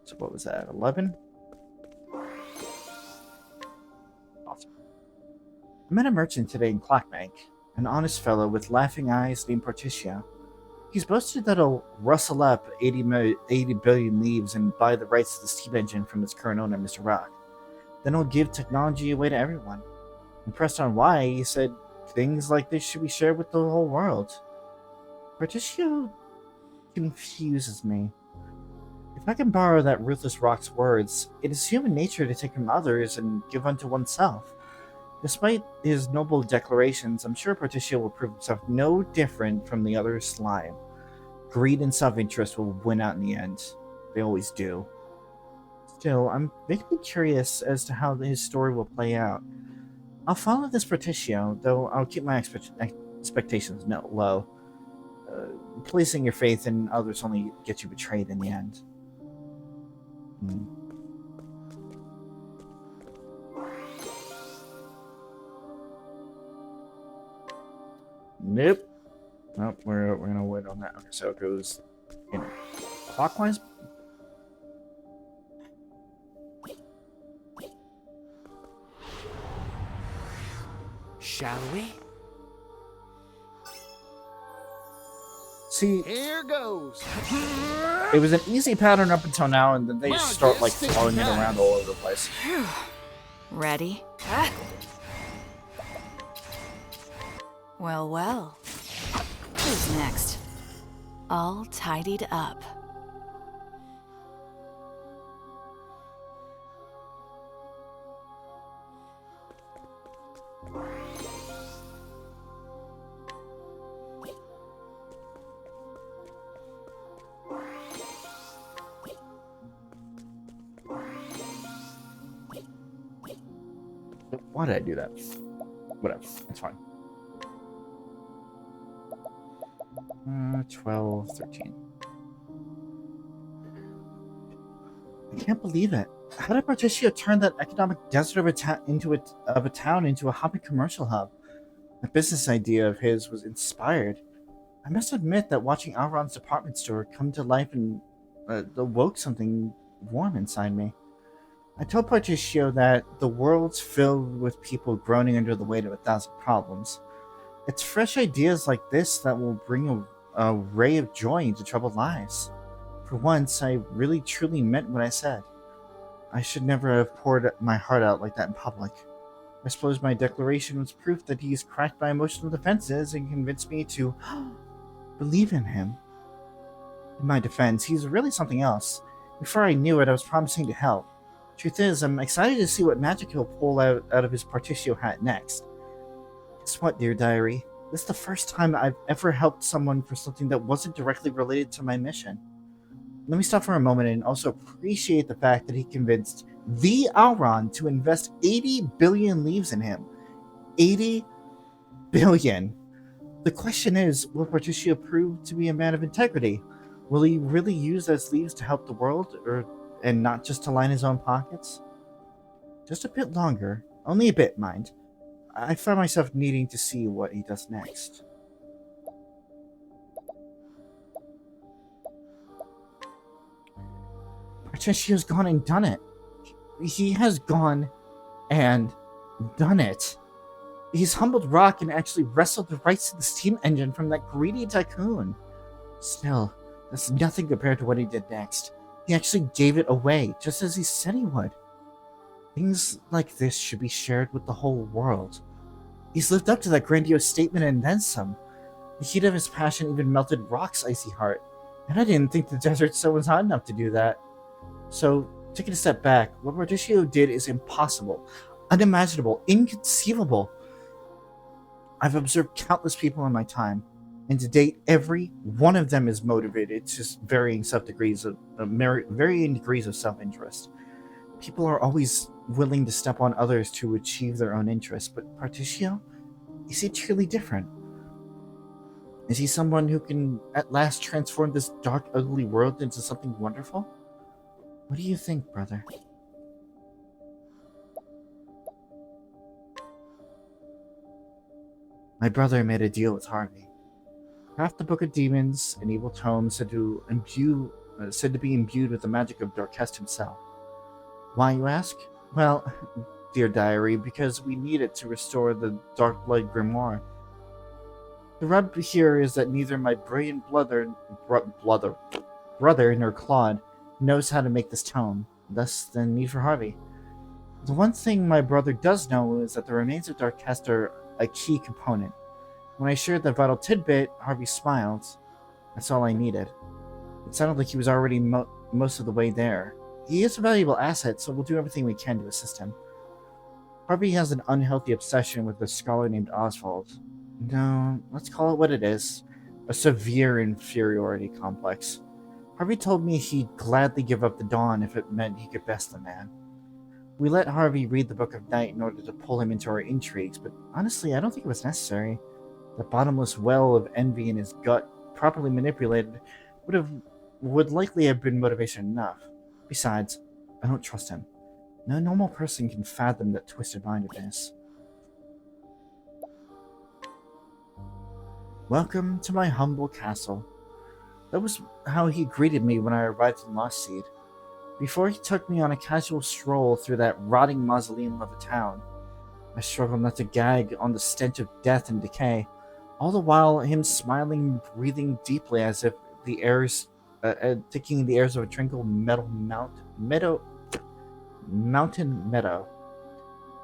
Speaker 1: So what was that, 11? Awesome. I met a merchant today in Clockbank, an honest fellow with laughing eyes named Porticio. He's boasted that he'll rustle up 80 billion leaves and buy the rights to the steam engine from its current owner, Mr. Rock. Then he'll give technology away to everyone. When pressed on why, he said things like this should be shared with the whole world. Porticio confuses me. If I can borrow that ruthless Rock's words, it is human nature to take from others and give unto oneself. Despite his noble declarations, I'm sure Porticio will prove himself no different from the other slime. Greed and self-interest will win out in the end. They always do. Still, I'm vaguely curious as to how his story will play out. I'll follow this Porticio, though I'll keep my expectations low. Placing your faith in others only gets you betrayed in the end. Nope. Nope, we're gonna wait on that. Okay, so it goes in clockwise.
Speaker 14: Shall we?
Speaker 1: See,
Speaker 16: here goes.
Speaker 1: It was an easy pattern up until now, and then they just start like throwing it around all over the place.
Speaker 2: Ready? Well, well. Who's next? All tidied up.
Speaker 1: Why did I do that? Whatever, it's fine. 12, 13. I can't believe it. How did Porticio turn that economic desert of a town into a hopping commercial hub? The business idea of his was inspired. I must admit that watching Alron's department store come to life and awoke something warm inside me. I told Porticio that the world's filled with people groaning under the weight of 1,000 problems. It's fresh ideas like this that will bring a ray of joy into troubled lives. For once, I really truly meant what I said. I should never have poured my heart out like that in public. I suppose my declaration was proof that he's cracked my emotional defenses and convinced me to believe in him. In my defense, he's really something else. Before I knew it, I was promising to help. Truth is, I'm excited to see what magic he'll pull out of his Porticio hat next. Guess what, dear diary? This is the first time I've ever helped someone for something that wasn't directly related to my mission. Let me stop for a moment and also appreciate the fact that he convinced the Alron to invest 80 billion leaves in him. 80 billion. The question is, will Porticio prove to be a man of integrity? Will he really use those leaves to help the world, and not just to line his own pockets? Just a bit longer. Only a bit, mind. I find myself needing to see what he does next. Porticio's gone and done it. He has gone and done it. He's humbled Rock and actually wrestled the rights to the steam engine from that greedy tycoon. Still, that's nothing compared to what he did next. He actually gave it away, just as he said he would. Things like this should be shared with the whole world. He's lived up to that grandiose statement and then some. The heat of his passion even melted Rock's icy heart, and I didn't think the desert sun was hot enough to do that. So, taking a step back, what Morticio did is impossible, unimaginable, inconceivable. I've observed countless people in my time, and to date, every one of them is motivated to varying degrees of self-interest. People are always willing to step on others to achieve their own interests, but Particio, is he truly different? Is he someone who can at last transform this dark, ugly world into something wonderful? What do you think, brother? My brother made a deal with Harvey. Half the Book of Demons, an evil tome said to be imbued with the magic of Darkest himself. Why, you ask? Well, dear diary, because we need it to restore the Dark Blood Grimoire. The rub here is that neither my brilliant brother nor Claude knows how to make this tome, thus the need for Harvey. The one thing my brother does know is that the remains of Darkest are a key component. When I shared that vital tidbit, Harvey smiled. That's all I needed. It sounded like he was already most of the way there. He is a valuable asset, so we'll do everything we can to assist him. Harvey has an unhealthy obsession with a scholar named Oswald. No, let's call it what it is. A severe inferiority complex. Harvey told me he'd gladly give up the Dawn if it meant he could best the man. We let Harvey read the Book of Night in order to pull him into our intrigues, but honestly, I don't think it was necessary. The bottomless well of envy in his gut, properly manipulated, would likely have been motivation enough. Besides, I don't trust him. No normal person can fathom that twisted mind of his. Welcome to my humble castle. That was how he greeted me when I arrived in Lost Seed. Before he took me on a casual stroll through that rotting mausoleum of a town. I struggled not to gag on the stench of death and decay, all the while him smiling and breathing deeply as if the airs, taking the airs of a tranquil mountain meadow.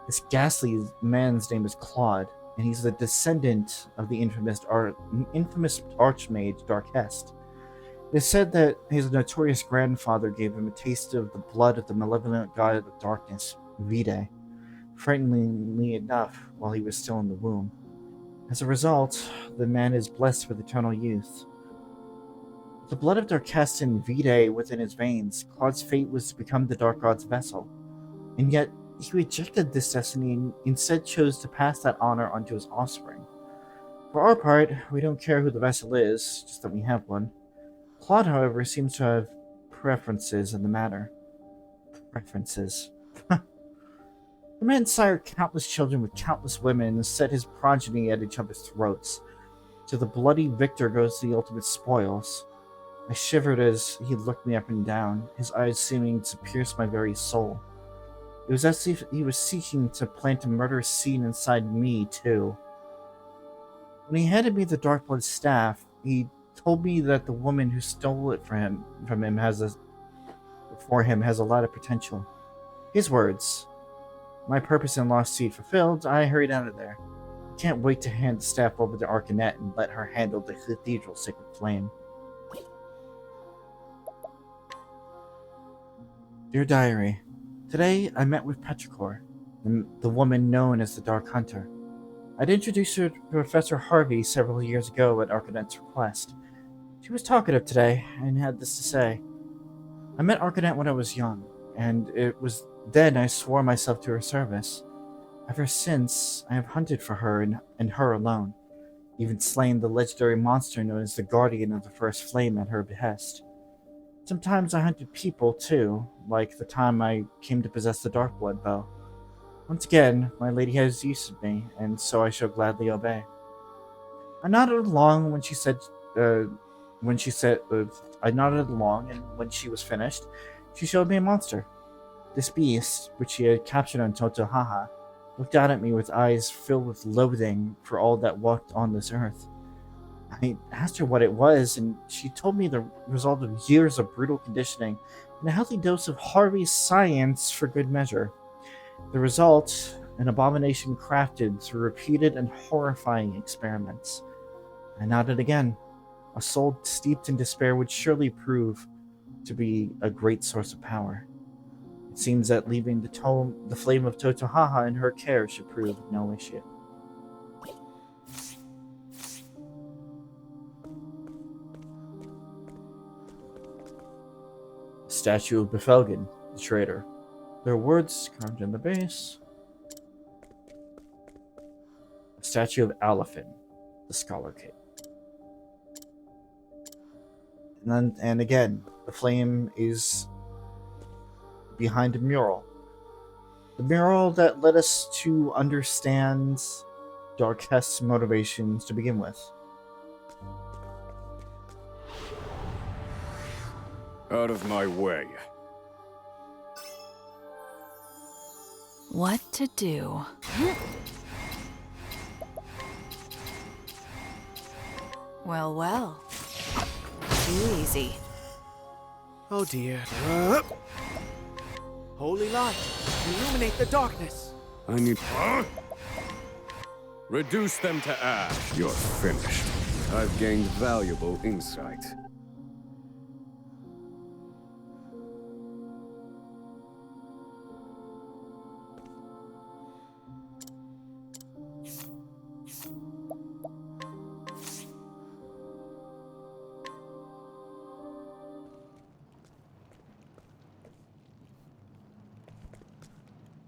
Speaker 1: This ghastly man's name is Claude, and he's the descendant of the infamous archmage Darkest. It is said that his notorious grandfather gave him a taste of the blood of the malevolent god of darkness, Vide, frighteningly enough, while he was still in the womb. As a result, the man is blessed with eternal youth. With the blood of Darkest and Vide within his veins, Claude's fate was to become the Dark God's vessel. And yet, he rejected this destiny and instead chose to pass that honor onto his offspring. For our part, we don't care who the vessel is, just that we have one. Claude, however, seems to have preferences in the matter. Preferences. The man sired countless children with countless women and set his progeny at each other's throats. To the bloody victor goes the ultimate spoils. I shivered as he looked me up and down, his eyes seeming to pierce my very soul. It was as if he was seeking to plant a murderous seed inside me, too. When he handed me the Darkblood staff, he told me that the woman who stole it from him has a lot of potential. His words. My purpose in Lost Seed fulfilled, I hurried out of there. I can't wait to hand the staff over to Arcanet and let her handle the cathedral's sacred flame. Dear Diary, today I met with Petrichor, the woman known as the Dark Hunter. I'd introduced her to Professor Harvey several years ago at Arcanet's request. She was talkative today and had this to say. I met Arcanet when I was young, and it was then I swore myself to her service. Ever since, I have hunted for her and her alone, even slain the legendary monster known as the Guardian of the First Flame at her behest. Sometimes I hunted people, too, like the time I came to possess the Darkblood bow. Once again, my lady has use of me, and so I shall gladly obey. I nodded along when she said, I nodded along, and when she was finished, she showed me a monster. This beast, which she had captured on Totohaha, looked out at me with eyes filled with loathing for all that walked on this earth. I asked her what it was, and she told me the result of years of brutal conditioning and a healthy dose of Harvey's science for good measure. The result, an abomination crafted through repeated and horrifying experiments. I nodded again. A soul steeped in despair would surely prove to be a great source of power. It seems that leaving the flame of Totohaha in her care should prove no issue. The statue of Befelgen, the traitor. Their words carved in the base. The statue of Alaphin, the scholar king. And again, the flame is behind a mural. The mural that led us to understand Darkest's motivations to begin with.
Speaker 3: Out of my way.
Speaker 2: What to do? Well, well. Too easy.
Speaker 14: Oh dear. Holy light, illuminate the darkness.
Speaker 3: I need... Reduce them to ash. You're finished. I've gained valuable insight.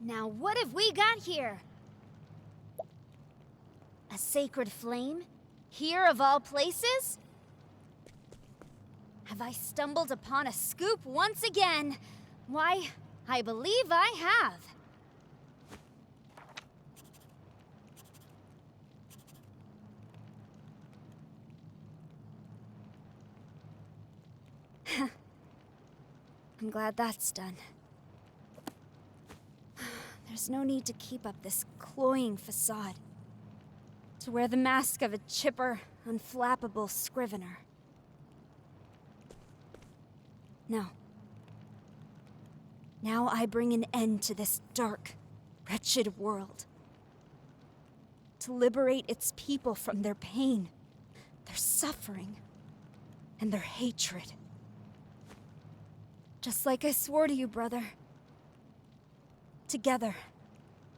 Speaker 18: Now what have we got here? A sacred flame? Here of all places? Have I stumbled upon a scoop once again? Why, I believe I have. I'm glad that's done. There's no need to keep up this cloying facade. To wear the mask of a chipper, unflappable scrivener. No. Now I bring an end to this dark, wretched world. To liberate its people from their pain, their suffering, and their hatred. Just like I swore to you, brother. Together,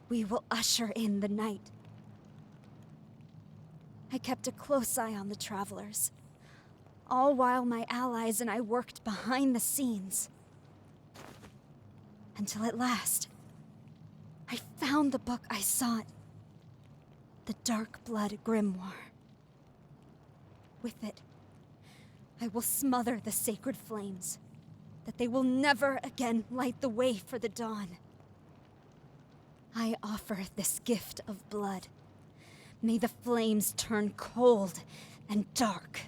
Speaker 18: we will usher in the night. I kept a close eye on the travelers, all while my allies and I worked behind the scenes. Until at last, I found the book I sought. The Dark Blood Grimoire. With it, I will smother the sacred flames, that they will never again light the way for the dawn. I offer this gift of blood. May the flames turn cold and dark.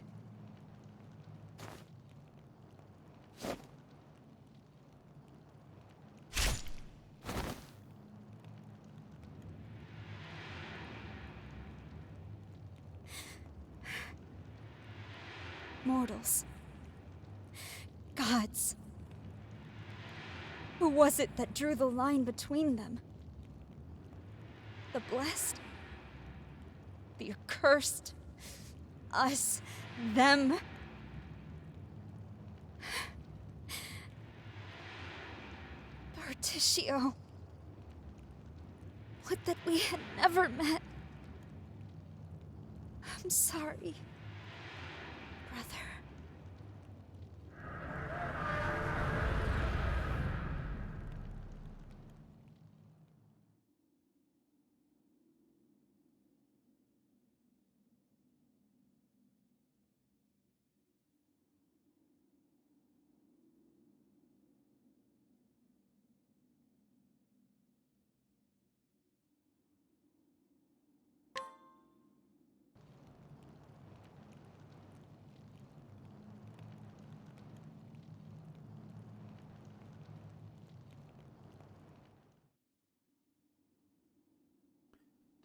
Speaker 18: Mortals. Gods. Who was it that drew the line between them? The blessed? The accursed? Us? Them? Berticio. Would that we had never met. I'm sorry, brother.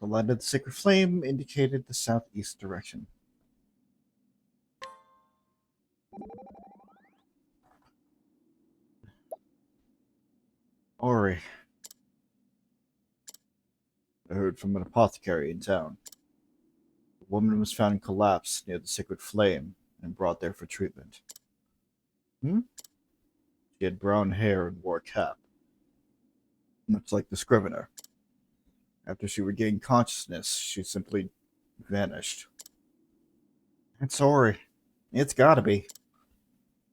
Speaker 1: The light of the sacred flame indicated the southeast direction. Ori. I heard from an apothecary in town. The woman was found collapsed near the sacred flame and brought there for treatment. She had brown hair and wore a cap, much like the scrivener. After she regained consciousness, she simply vanished. It's Ori. It's gotta be.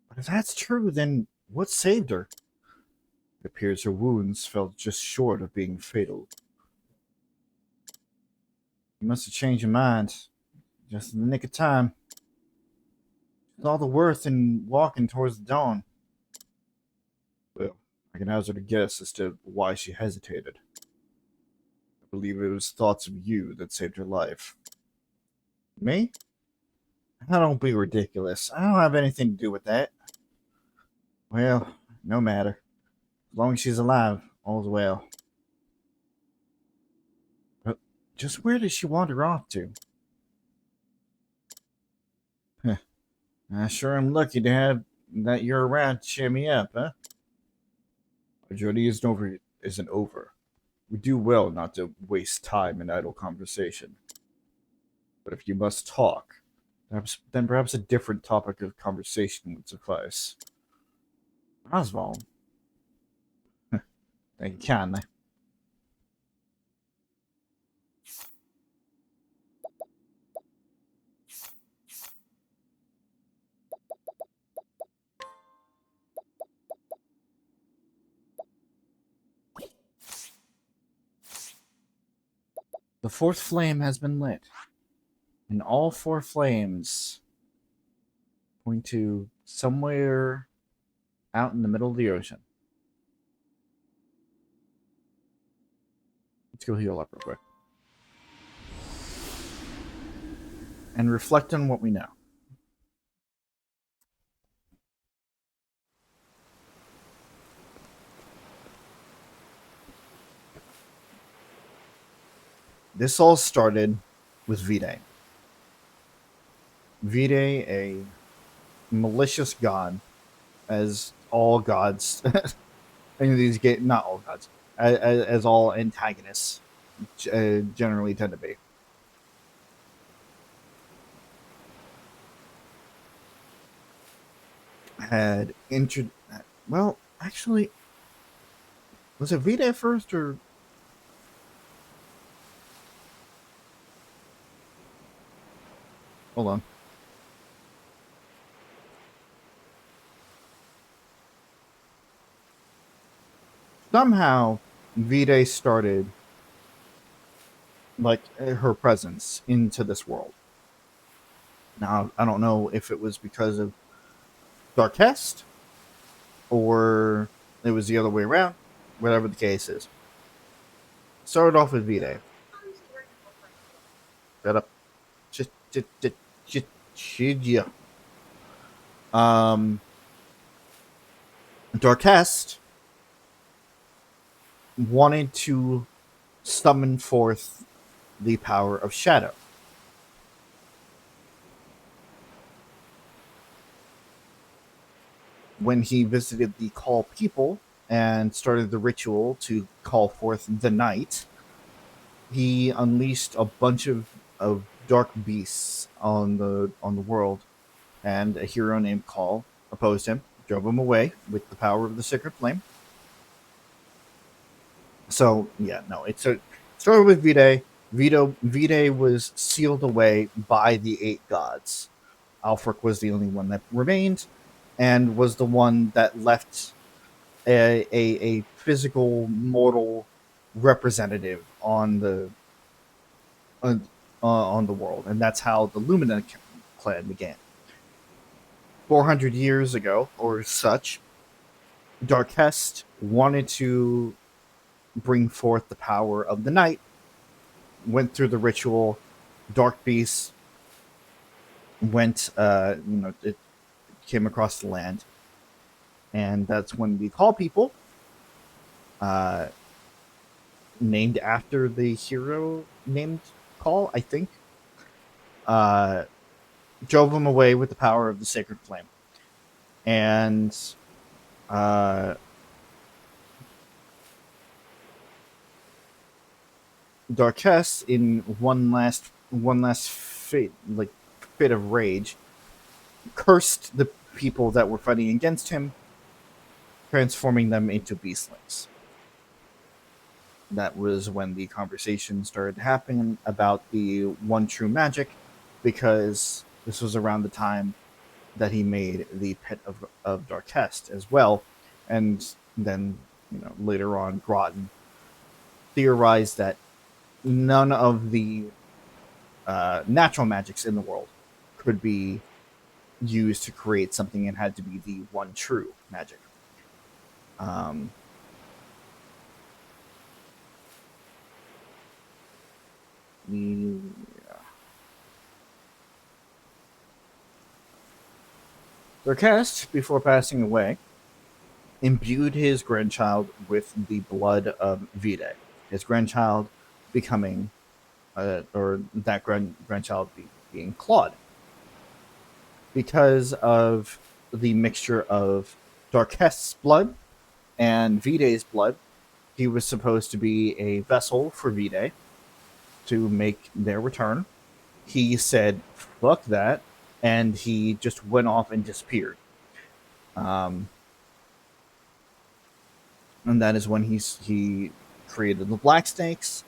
Speaker 1: But if that's true, then what saved her? It appears her wounds fell just short of being fatal. You must have changed your mind, just in the nick of time. There's all the worth in walking towards the dawn. Well, I can hazard a guess as to why she hesitated. I believe it was thoughts of you that saved her life. Me? Now don't be ridiculous. I don't have anything to do with that. Well, no matter. As long as she's alive, all's well. But just where did she wander off to? I sure am lucky to have that you're around to cheer me up, huh? Our journey isn't over. We do well not to waste time in idle conversation. But if you must talk, then perhaps a different topic of conversation would suffice. Oswald. Thank you kindly. The fourth flame has been lit, and all four flames point to somewhere out in the middle of the ocean. Let's go heal up real quick. And reflect on what we know. This all started with Vinny. Vinny, a malicious god, as all gods, in these games, not all gods, as all antagonists generally tend to be. Had entered. Well, actually, was it Vinny first or? Hold on. Somehow, Vide started like her presence into this world. Now, I don't know if it was because of Darkest or it was the other way around. Whatever the case is. Started off with Vide. Shut up. Yeah. Darkest wanted to summon forth the power of Shadow. When he visited the Call people and started the ritual to call forth the night, he unleashed a bunch of dark beasts on the world, and a hero named Call opposed him, drove him away with the power of the sacred flame. So yeah, no, it started with Vide. Vide was sealed away by the 8 gods. Alfric was the only one that remained, and was the one that left a physical mortal representative on the world, and that's how the Lumina clan began. 400 years ago, or such, Darkest wanted to bring forth the power of the night, went through the ritual, dark beasts went, it came across the land, and that's when we Call people named after the hero named Call, I think, uh, drove him away with the power of the sacred flame. And Darkest, in one last fit of rage, cursed the people that were fighting against him, transforming them into beastlings. That was when the conversation started happening about the one true magic, because this was around the time that he made the Pit of Darkest as well, and then later on Groton theorized that none of the natural magics in the world could be used to create something, and had to be the one true magic. Darkest, before passing away, imbued his grandchild with the blood of Vide. His grandchild becoming, or that grandchild being Claude. Because of the mixture of Darkest's blood and Vide's blood, he was supposed to be a vessel for Vide to make their return. He said, fuck that, and he just went off and disappeared. And that is when he created the Black Snakes,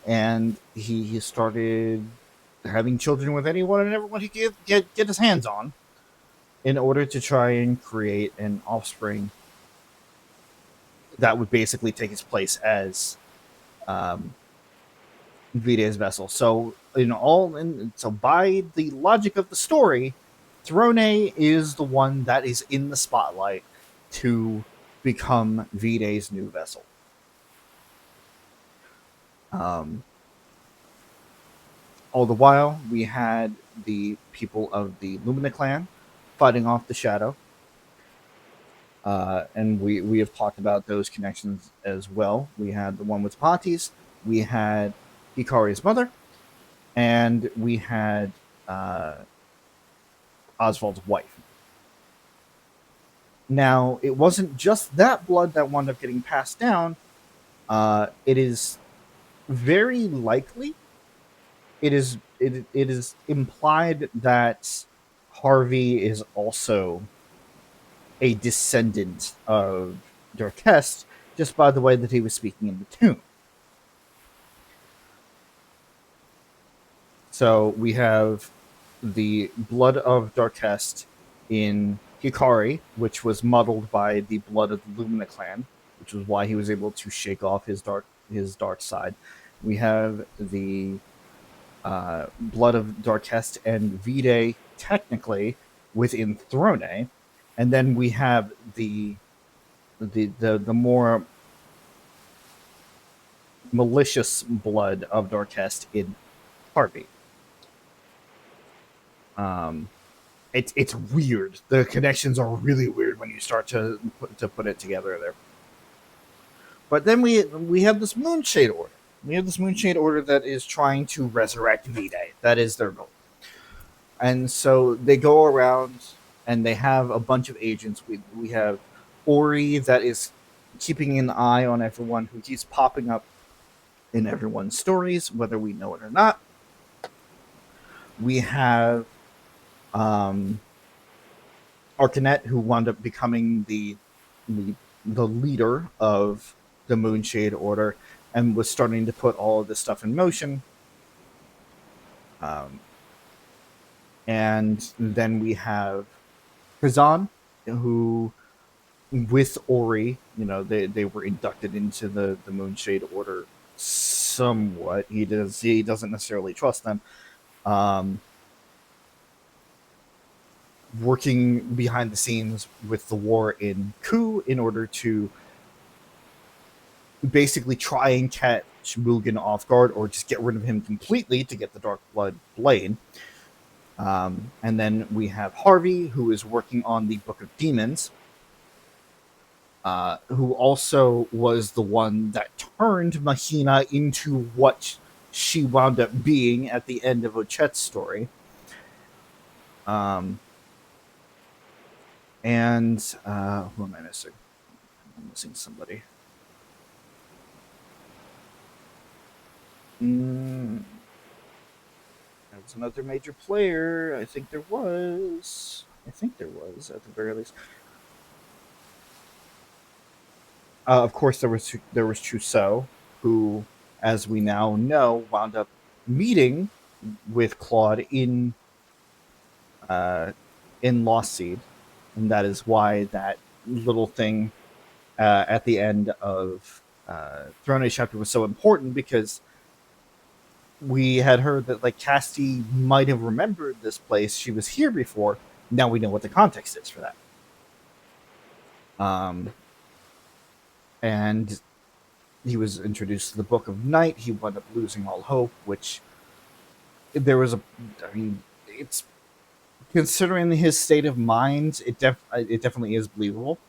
Speaker 1: and he started having children with anyone and everyone he could get his hands on, in order to try and create an offspring that would basically take his place as Vide's vessel. So so by the logic of the story, Thone is the one that is in the spotlight to become Vide's new vessel. All the while, we had the people of the Lumina clan fighting off the Shadow. And we have talked about those connections as well. We had the one with Patis, we had Hikari's mother, and we had Oswald's wife. Now, it wasn't just that blood that wound up getting passed down. It is very likely, it is implied that Harvey is also a descendant of Darkest, just by the way that he was speaking in the tomb. So we have the blood of Darkest in Hikari, which was muddled by the blood of the Lumina clan, which was why he was able to shake off his dark side. We have the blood of Darkest and Vide, technically, within Thone, and then we have the more malicious blood of Darkest in Harvey. It's weird. The connections are really weird when you start to put it together there. But then we have this Moonshade Order. We have this Moonshade Order that is trying to resurrect Vide. That is their goal. And so they go around and they have a bunch of agents. We have Ori that is keeping an eye on everyone, who keeps popping up in everyone's stories, whether we know it or not. We have Arcanet, who wound up becoming the leader of the Moonshade Order, and was starting to put all of this stuff in motion. And then we have Kazan, who, with Ori, they were inducted into the Moonshade Order somewhat. He doesn't necessarily trust them. Working behind the scenes with the war in Ku in order to basically try and catch Mugen off guard, or just get rid of him completely to get the Dark Blood Blade. And then we have Harvey, who is working on the Book of Demons. who also was the one that turned Mahina into what she wound up being at the end of Ochet's story. And who am I missing? I'm missing somebody. There was another major player. I think there was at the very least. Of course, there was Trousseau, who, as we now know, wound up meeting with Claude in Lost Seed, and that is why that little thing at the end of Throne Age chapter was so important, because we had heard that like Casti might have remembered this place. She was here before. Now we know what the context is for that. And he was introduced to the Book of Night. He wound up losing all hope, which there was it's considering his state of mind, it definitely is believable.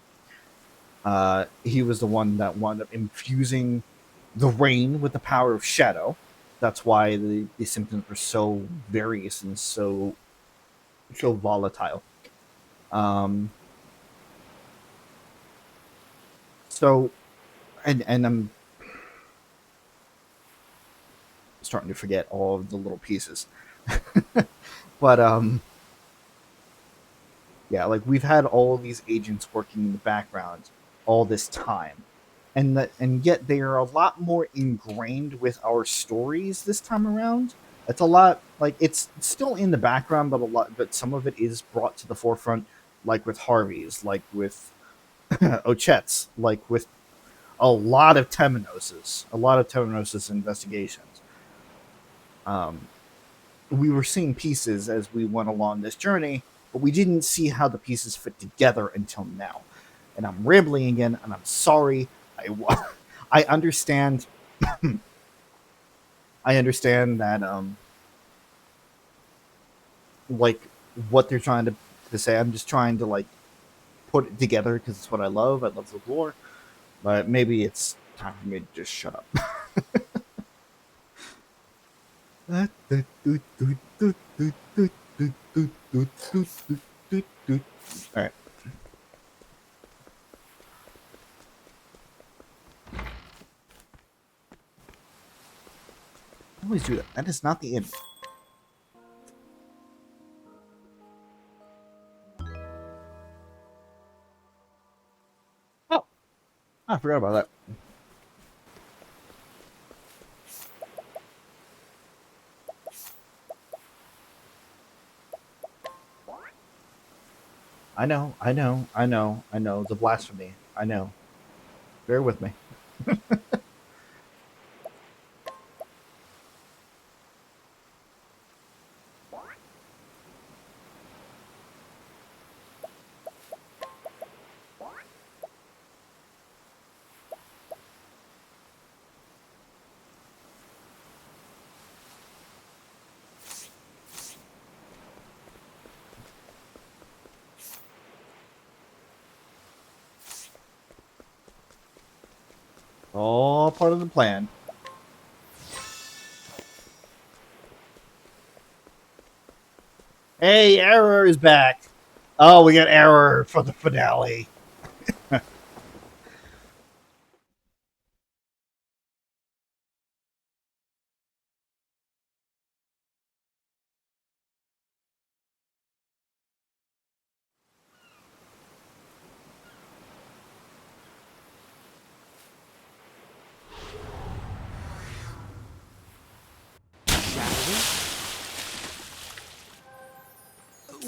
Speaker 1: He was the one that wound up infusing the rain with the power of shadow. That's why the symptoms were so various and so volatile. So, and I'm starting to forget all of the little pieces. But yeah, like we've had all of these agents working in the background all this time, and yet they are a lot more ingrained with our stories this time around. It's a lot like it's still in the background, but some of it is brought to the forefront, like with Harvey's, like with Ochet's, like with a lot of Temenos's investigations. We were seeing pieces as we went along this journey, but we didn't see how the pieces fit together until now. And I'm rambling again, and I'm sorry. I understand. I understand that, like what they're trying to say. I'm just trying to like put it together because it's what I love. I love the lore, but maybe it's time for me to just shut up. All right. I always do that. That is not the end. Oh, I forgot about that. I know. The blasphemy. I know. Bear with me. All part of the plan. Hey, Error is back. Oh, we got Error for the finale.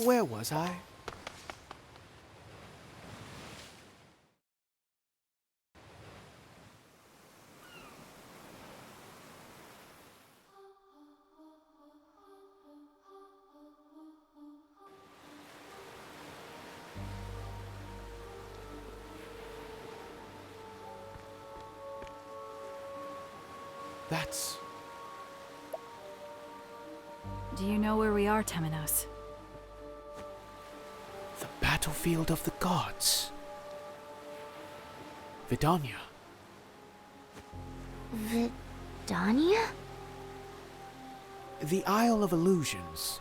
Speaker 14: Where was I? That's...
Speaker 2: Do you know where we are, Temenos?
Speaker 14: the battlefield of the gods. Vidania.
Speaker 13: Vidania?
Speaker 14: The Isle of Illusions.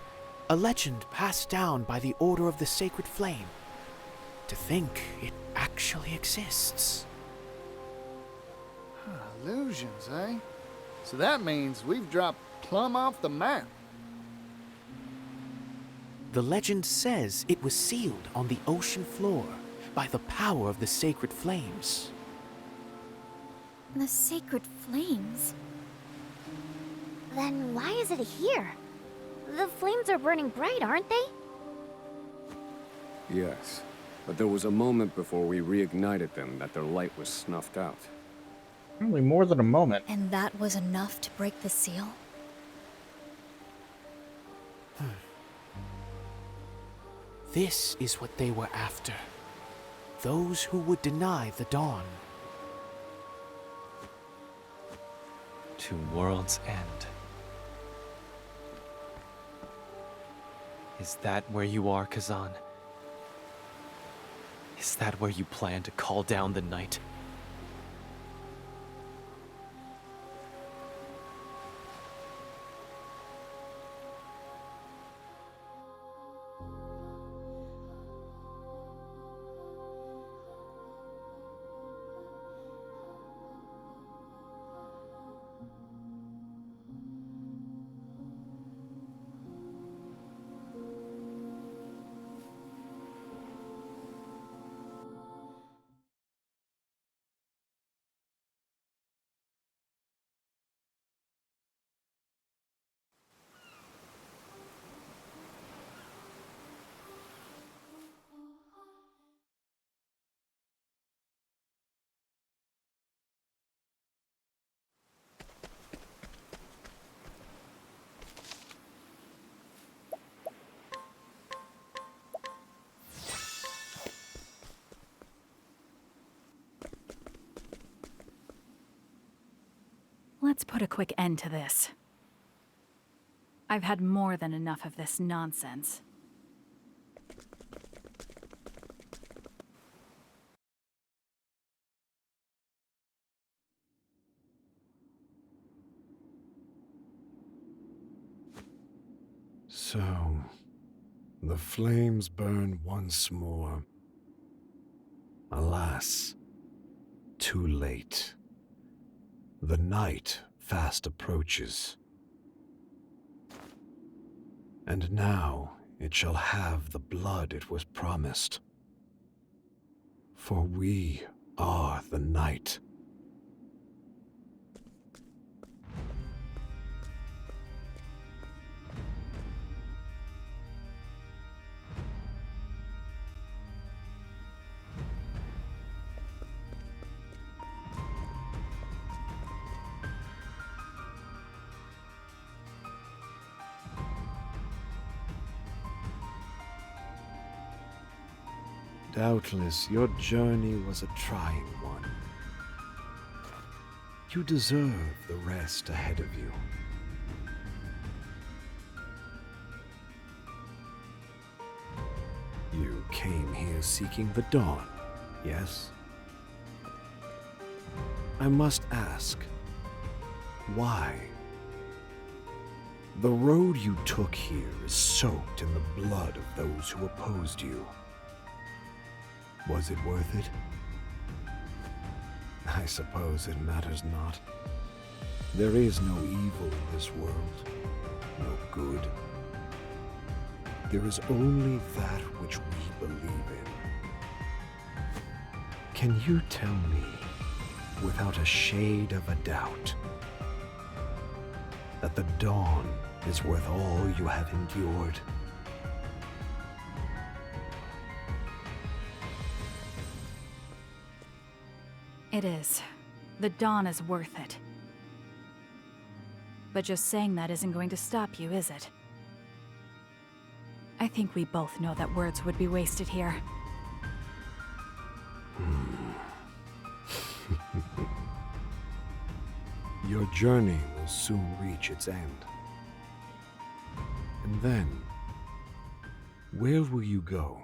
Speaker 14: A legend passed down by the Order of the Sacred Flame. To think it actually exists.
Speaker 16: Illusions, eh? So that means we've dropped plumb off the map.
Speaker 14: The legend says it was sealed on the ocean floor by the power of the sacred flames.
Speaker 13: The sacred flames? Then why is it here? The flames are burning bright, aren't they?
Speaker 20: Yes, but there was a moment before we reignited them that their light was snuffed out.
Speaker 1: Only more than a moment.
Speaker 7: And that was enough to break the seal?
Speaker 14: This is what they were after. Those who would deny the dawn.
Speaker 6: To world's end. Is that where you are, Kazan? Is that where you plan to call down the night?
Speaker 2: Let's put a quick end to this. I've had more than enough of this nonsense.
Speaker 19: So, the flames burn once more. Alas, too late. The night fast approaches. And now it shall have the blood it was promised. For we are the night. Doubtless, your journey was a trying one. You deserve the rest ahead of you. You came here seeking the dawn, yes? I must ask, why? The road you took here is soaked in the blood of those who opposed you. Was it worth it? I suppose it matters not. There is no evil in this world, no good. There is only that which we believe in. Can you tell me, without a shade of a doubt, that the dawn is worth all you have endured?
Speaker 2: It is. The dawn is worth it. But just saying that isn't going to stop you, is it? I think we both know that words would be wasted here.
Speaker 19: Your journey will soon reach its end. And then, where will you go?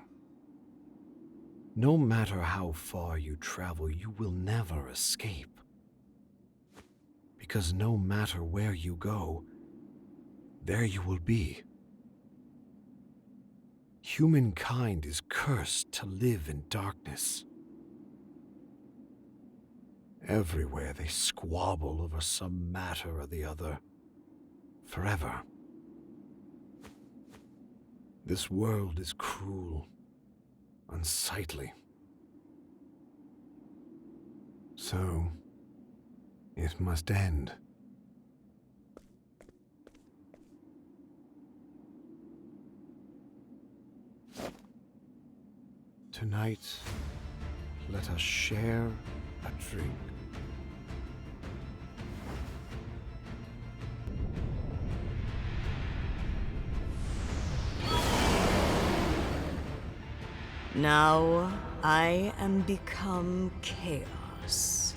Speaker 19: No matter how far you travel, you will never escape. Because no matter where you go, there you will be. Humankind is cursed to live in darkness. Everywhere they squabble over some matter or the other, forever. This world is cruel, unsightly. So, it must end. Tonight, let us share a drink.
Speaker 11: Now I am become chaos.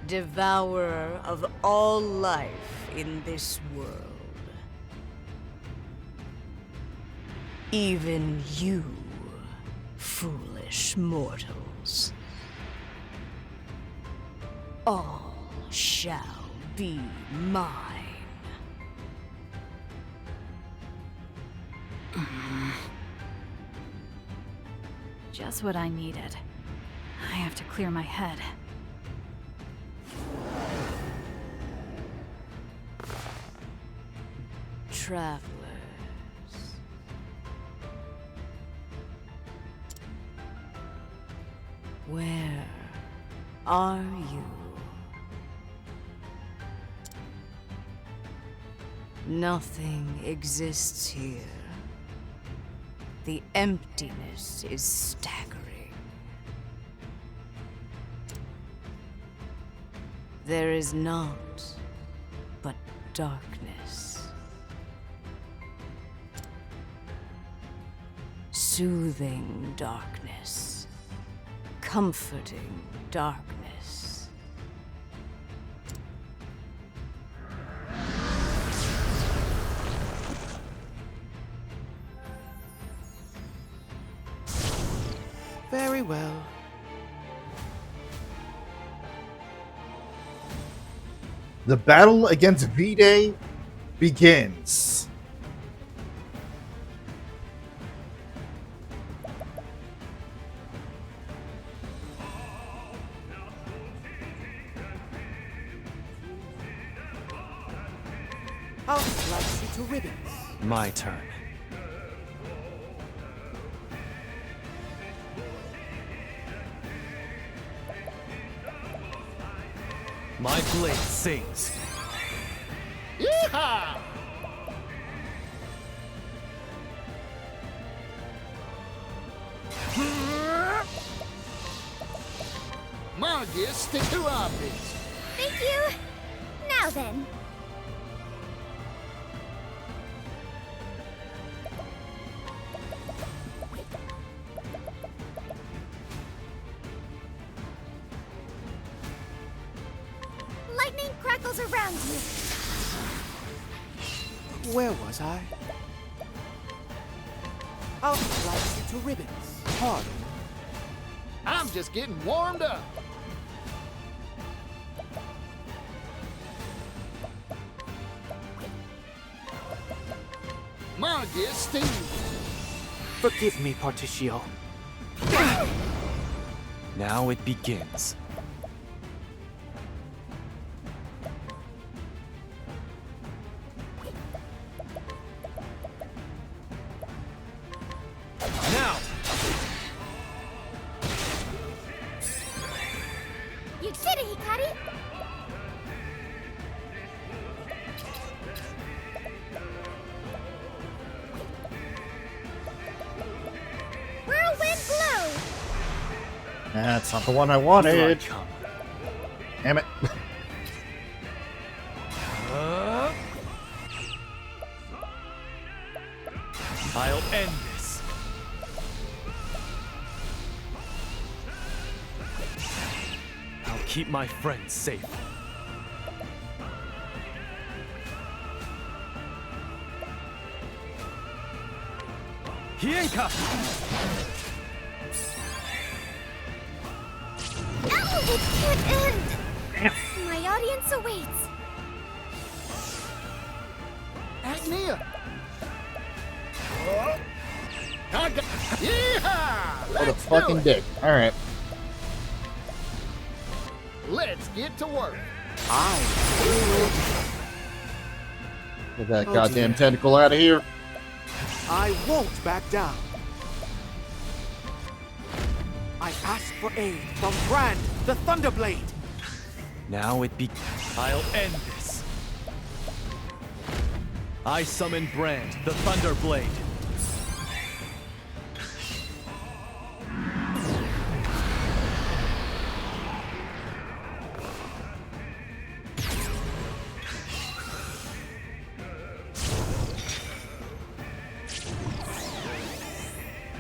Speaker 11: Devourer of all life in this world. Even you, foolish mortals. All shall be mine.
Speaker 2: Just what I needed. I have to clear my head.
Speaker 11: Travelers. Where are you? Nothing exists here. The emptiness is staggering. There is naught but darkness. Soothing darkness. Comforting darkness.
Speaker 14: Very well.
Speaker 1: The battle against V-Day begins.
Speaker 14: I'll slice you to ribbons.
Speaker 6: My turn. My blade sings.
Speaker 16: Yeehaw! Margus, stick to objects.
Speaker 13: Thank you. Now then. Lightning crackles around you.
Speaker 14: Where was I? I'll slice you to ribbons. Pardon.
Speaker 16: I'm just getting warmed up. Margus, Steve.
Speaker 14: Forgive me, Particio.
Speaker 6: Now it begins. Now!
Speaker 13: You did it, Hikari! Whirlwind blow!
Speaker 1: That's not the one I wanted. Damn it.
Speaker 6: I'll end this. I'll keep my friends safe. Hienka!
Speaker 7: No, it can't end! My audience awaits.
Speaker 16: Agnia! Yeehaw!
Speaker 1: What a
Speaker 16: Let's
Speaker 1: fucking
Speaker 16: do it.
Speaker 1: dick. Alright.
Speaker 16: Let's get to work.
Speaker 1: Get that
Speaker 14: Oh,
Speaker 1: goddamn
Speaker 14: dear.
Speaker 1: tentacle out of here.
Speaker 14: I won't back down. I ask for aid from Brand, the Thunderblade.
Speaker 6: Now it be. I'll end this. I summon Brand, the Thunderblade.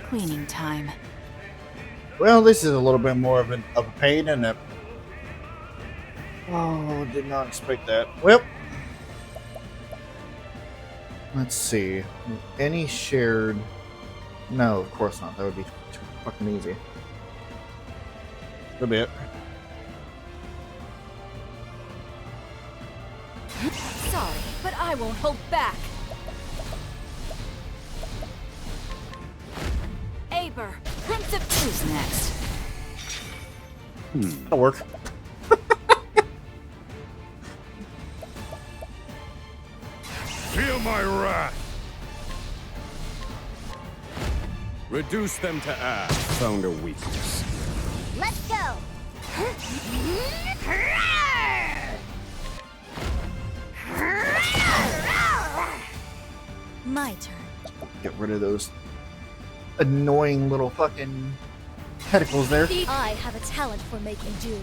Speaker 2: Cleaning time.
Speaker 1: Well, this is a little bit more of a pain, isn't it? Oh, did not expect that. Well, let's see. Any shared? No, of course not. That would be too fucking easy. A bit.
Speaker 18: Sorry, but I won't hold back. Aber, Prince of
Speaker 2: Who's next?
Speaker 1: That'll work.
Speaker 3: Feel my wrath! Reduce them to ash. Found a weakness.
Speaker 7: Let's go!
Speaker 18: My turn.
Speaker 1: Get rid of those annoying little fucking tentacles there.
Speaker 18: I have a talent for making do.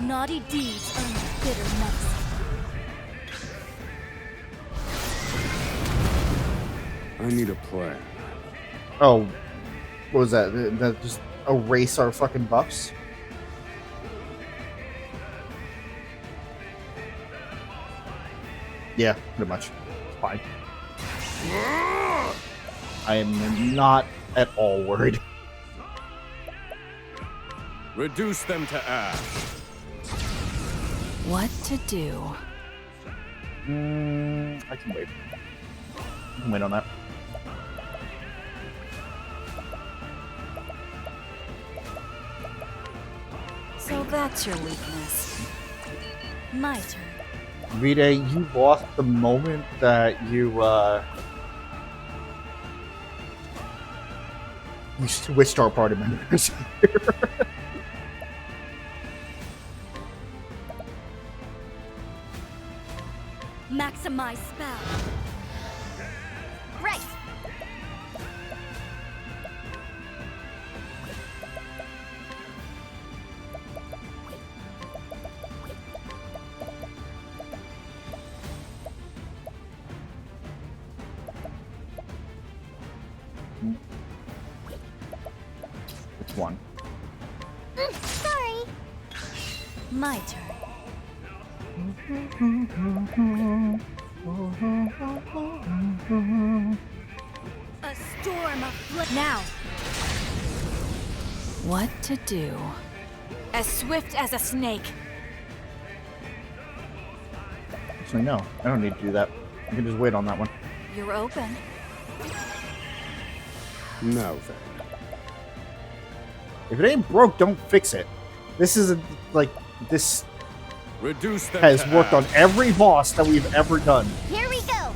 Speaker 18: Naughty deeds earn bitter medicine.
Speaker 20: I need a plan.
Speaker 1: Oh, what was that? That just erase our fucking buffs? Yeah, pretty much. It's fine. I am not at all worried.
Speaker 3: Reduce them to ash.
Speaker 2: What to do?
Speaker 1: I can wait. I can wait on that.
Speaker 2: So that's your weakness.
Speaker 18: My turn.
Speaker 1: Vide, you lost the moment that you switched our party members.
Speaker 18: Maximize spell.
Speaker 7: Right!
Speaker 1: Which one?
Speaker 7: Sorry!
Speaker 18: My turn. A storm of blood. Now,
Speaker 2: What to do?
Speaker 18: as swift as a snake.
Speaker 1: Actually, no. I don't need to do that. I can just wait on that one.
Speaker 18: You're open.
Speaker 20: Now then.
Speaker 1: If it ain't broke, don't fix it. This is this
Speaker 3: Reduce them
Speaker 1: has
Speaker 3: to
Speaker 1: worked on
Speaker 3: ash.
Speaker 1: every boss that we've ever done.
Speaker 7: Here we go!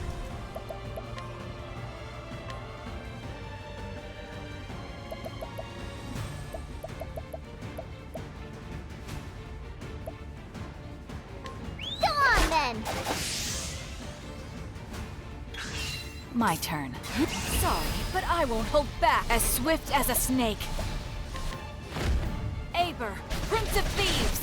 Speaker 7: Go on then!
Speaker 2: My turn.
Speaker 18: Sorry, but I won't hold back. As swift as a snake. Aber, Prince of Thieves.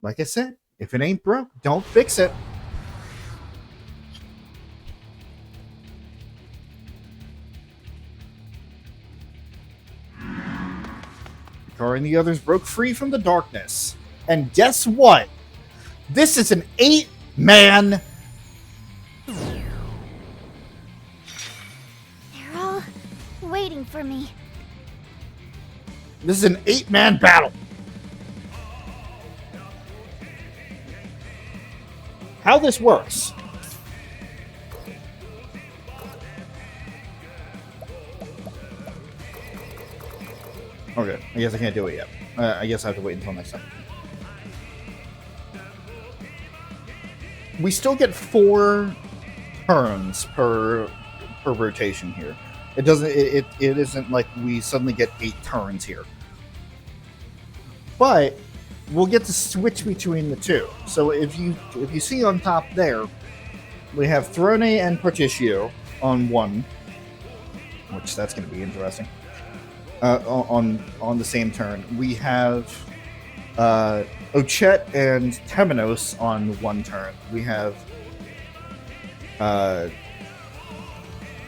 Speaker 1: Like I said, if it ain't broke, don't fix it. Tori and the others broke free from the darkness. And guess what? This is an 8-man.
Speaker 13: They're all waiting for me.
Speaker 1: This is an 8-man battle. How this works. Okay, I guess I can't do it yet. I guess I have to wait until next time. We still get 4 turns per rotation here. It doesn't. It isn't like we suddenly get 8 turns here. But we'll get to switch between the two. So if you see on top there, we have Thone and Partitio on one, which that's going to be interesting. On the same turn, we have Ochet and Temenos on one turn. We have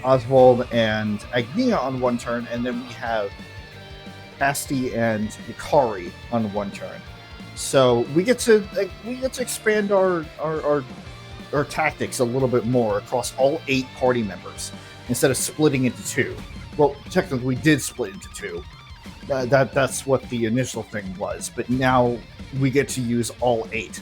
Speaker 1: Oswald and Agnia on one turn, and then we have Asti and Yukari on one turn. So we get to expand our tactics a little bit more across all 8 party members instead of splitting into 2. Well, technically, we did split into 2. That's what the initial thing was. But now we get to use all 8.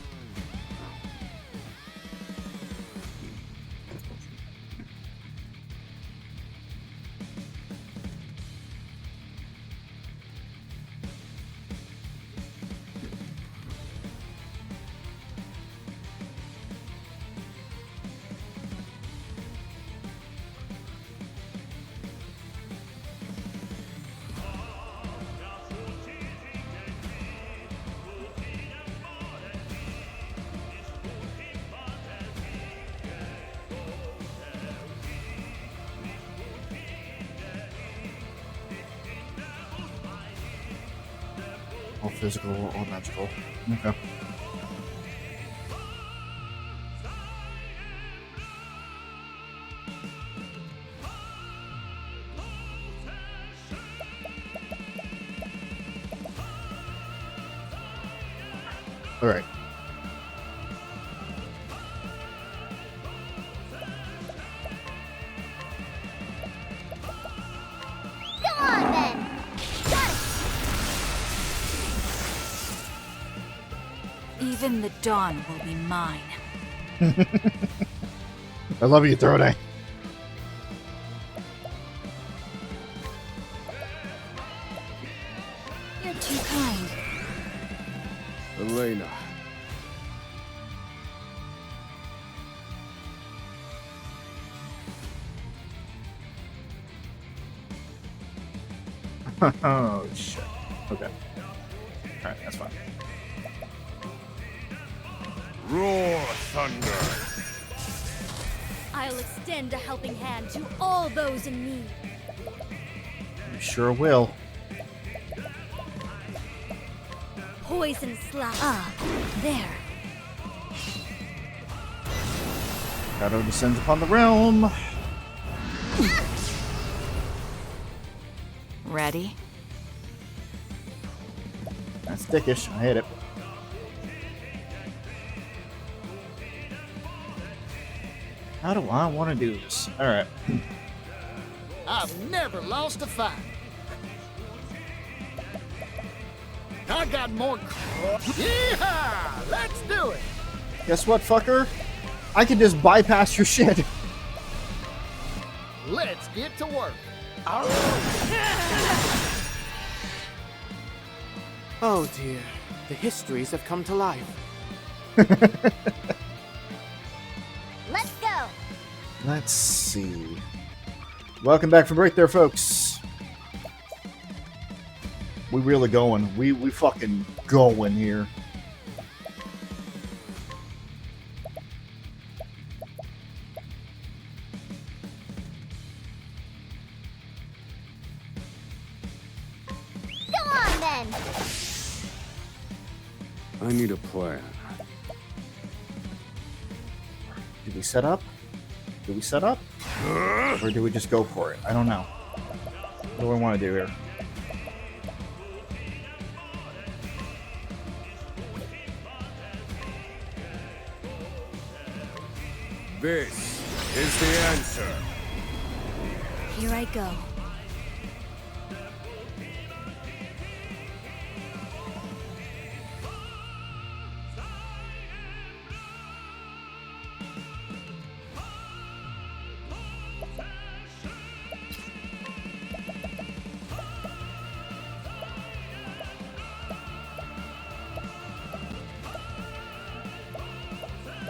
Speaker 1: All physical, all magical. Okay. All right.
Speaker 13: Come on, then.
Speaker 2: Even the dawn will be mine.
Speaker 1: I love you, Thone.
Speaker 2: You're too kind.
Speaker 20: Elena.
Speaker 1: Oh, shit. Okay. Alright, that's fine.
Speaker 8: Roar thunder.
Speaker 7: I'll extend a helping hand to all those in need.
Speaker 1: You sure will.
Speaker 7: Poison slash. Ah, there.
Speaker 1: Shadow descends upon the realm.
Speaker 2: Ready?
Speaker 1: That's dickish. I hate it. How do I want to do this? Alright.
Speaker 16: I've never lost a fight. I got more. Yeehaw! Let's do it.
Speaker 1: Guess what, fucker? I can just bypass your shit.
Speaker 16: Let's get to work.
Speaker 14: Oh dear, the histories have come to life.
Speaker 13: Let's go.
Speaker 1: Let's see. Welcome back from break there, folks. We really going. We fucking going here.
Speaker 13: Go on, then.
Speaker 20: I need a plan.
Speaker 1: Do we set up? Do we set up? Or do we just go for it? I don't know. What do I want to do here?
Speaker 3: This is the answer.
Speaker 17: Here I go.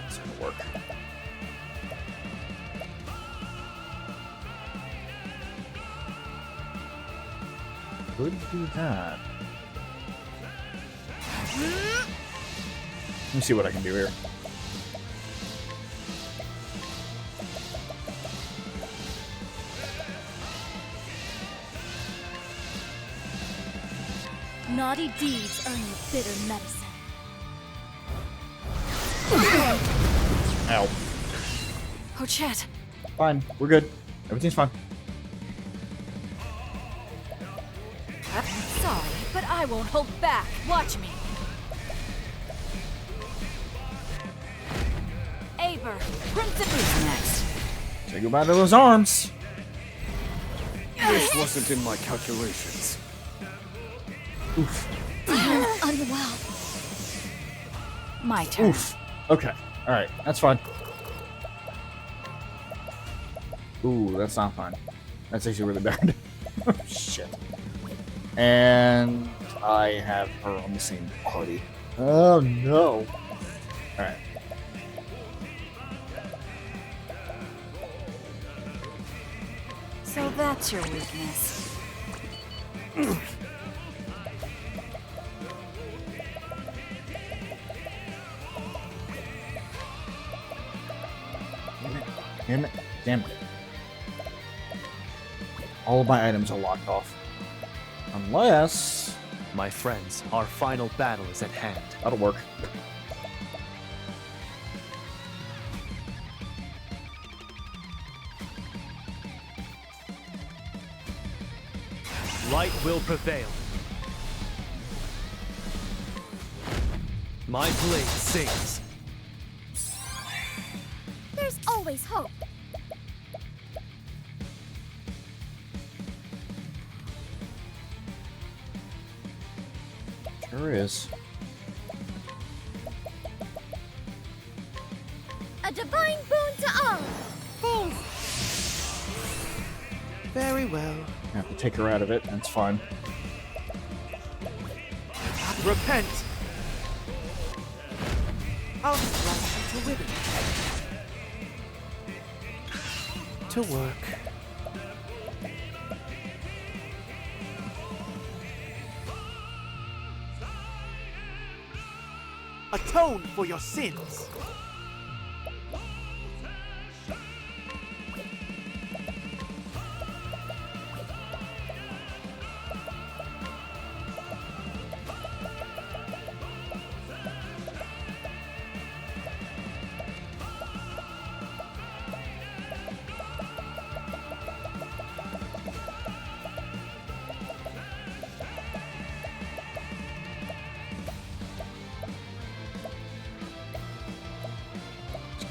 Speaker 1: It's gonna work. Could do that. Let me see what I can do here.
Speaker 17: Naughty deeds earn you bitter medicine.
Speaker 1: Ow.
Speaker 17: Oh, shit.
Speaker 1: Fine. We're good. Everything's fine.
Speaker 17: Sorry, but I won't hold back. Watch me. Aber, Principal's next.
Speaker 1: Say goodbye to those arms.
Speaker 3: This wasn't in my calculations.
Speaker 1: Oof.
Speaker 18: Unwell.
Speaker 2: My turn.
Speaker 1: Oof. Okay. Alright. That's fine. Ooh, that's not fine. That's actually really bad. Shit. And I have her on the same party. Oh no. Alright.
Speaker 2: So that's your weakness.
Speaker 1: Damn it. Damn it. All of my items are locked off. Unless...
Speaker 6: My friends, our final battle is at hand.
Speaker 1: That'll work.
Speaker 6: Light will prevail. My blade sings.
Speaker 13: There's always hope.
Speaker 1: Sure is.
Speaker 13: A divine boon to all. Thanks.
Speaker 14: Very well.
Speaker 1: I have to take her out of it. That's fine.
Speaker 14: Repent! I'll slice you to wither. To work. Atone for your sins.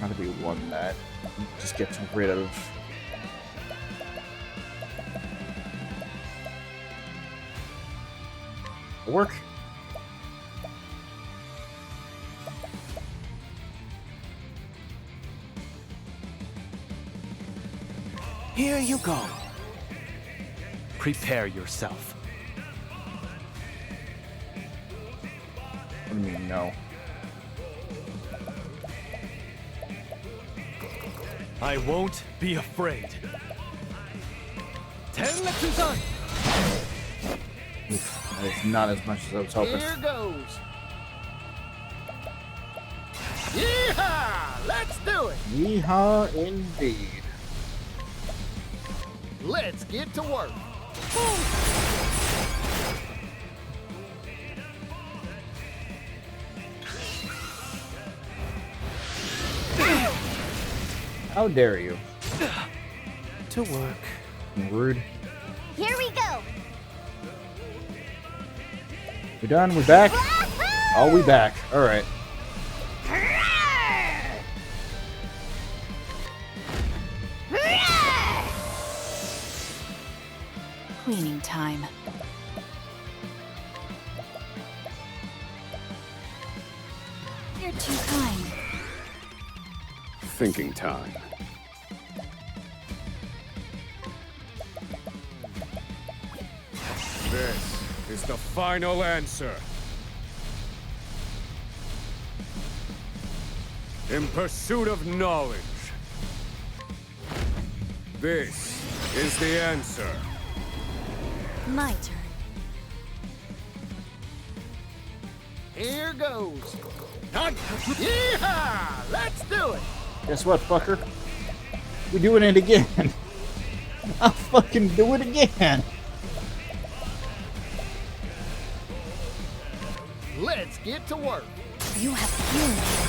Speaker 1: Gotta be one that just gets rid of. Work.
Speaker 14: Here you go.
Speaker 6: Prepare yourself.
Speaker 1: What do you mean, no?
Speaker 6: I won't be afraid. Tenletsusan!
Speaker 1: That is not as much as I was hoping.
Speaker 16: Here goes. Yeehaw! Let's do it.
Speaker 1: Yeehaw indeed.
Speaker 16: Let's get to work.
Speaker 1: How dare you?
Speaker 14: To work.
Speaker 1: Rude.
Speaker 13: Here we go.
Speaker 1: We done? We back? Oh, we back. Alright.
Speaker 2: Cleaning time. You're too kind.
Speaker 20: Thinking time. This is the final answer. In pursuit of knowledge. This is the answer.
Speaker 17: My turn.
Speaker 16: Here goes. Yeehaw! Let's do it!
Speaker 1: Guess what, fucker? We're doing it again. I'll fucking do it again.
Speaker 16: Let's get to work.
Speaker 17: You have feelings.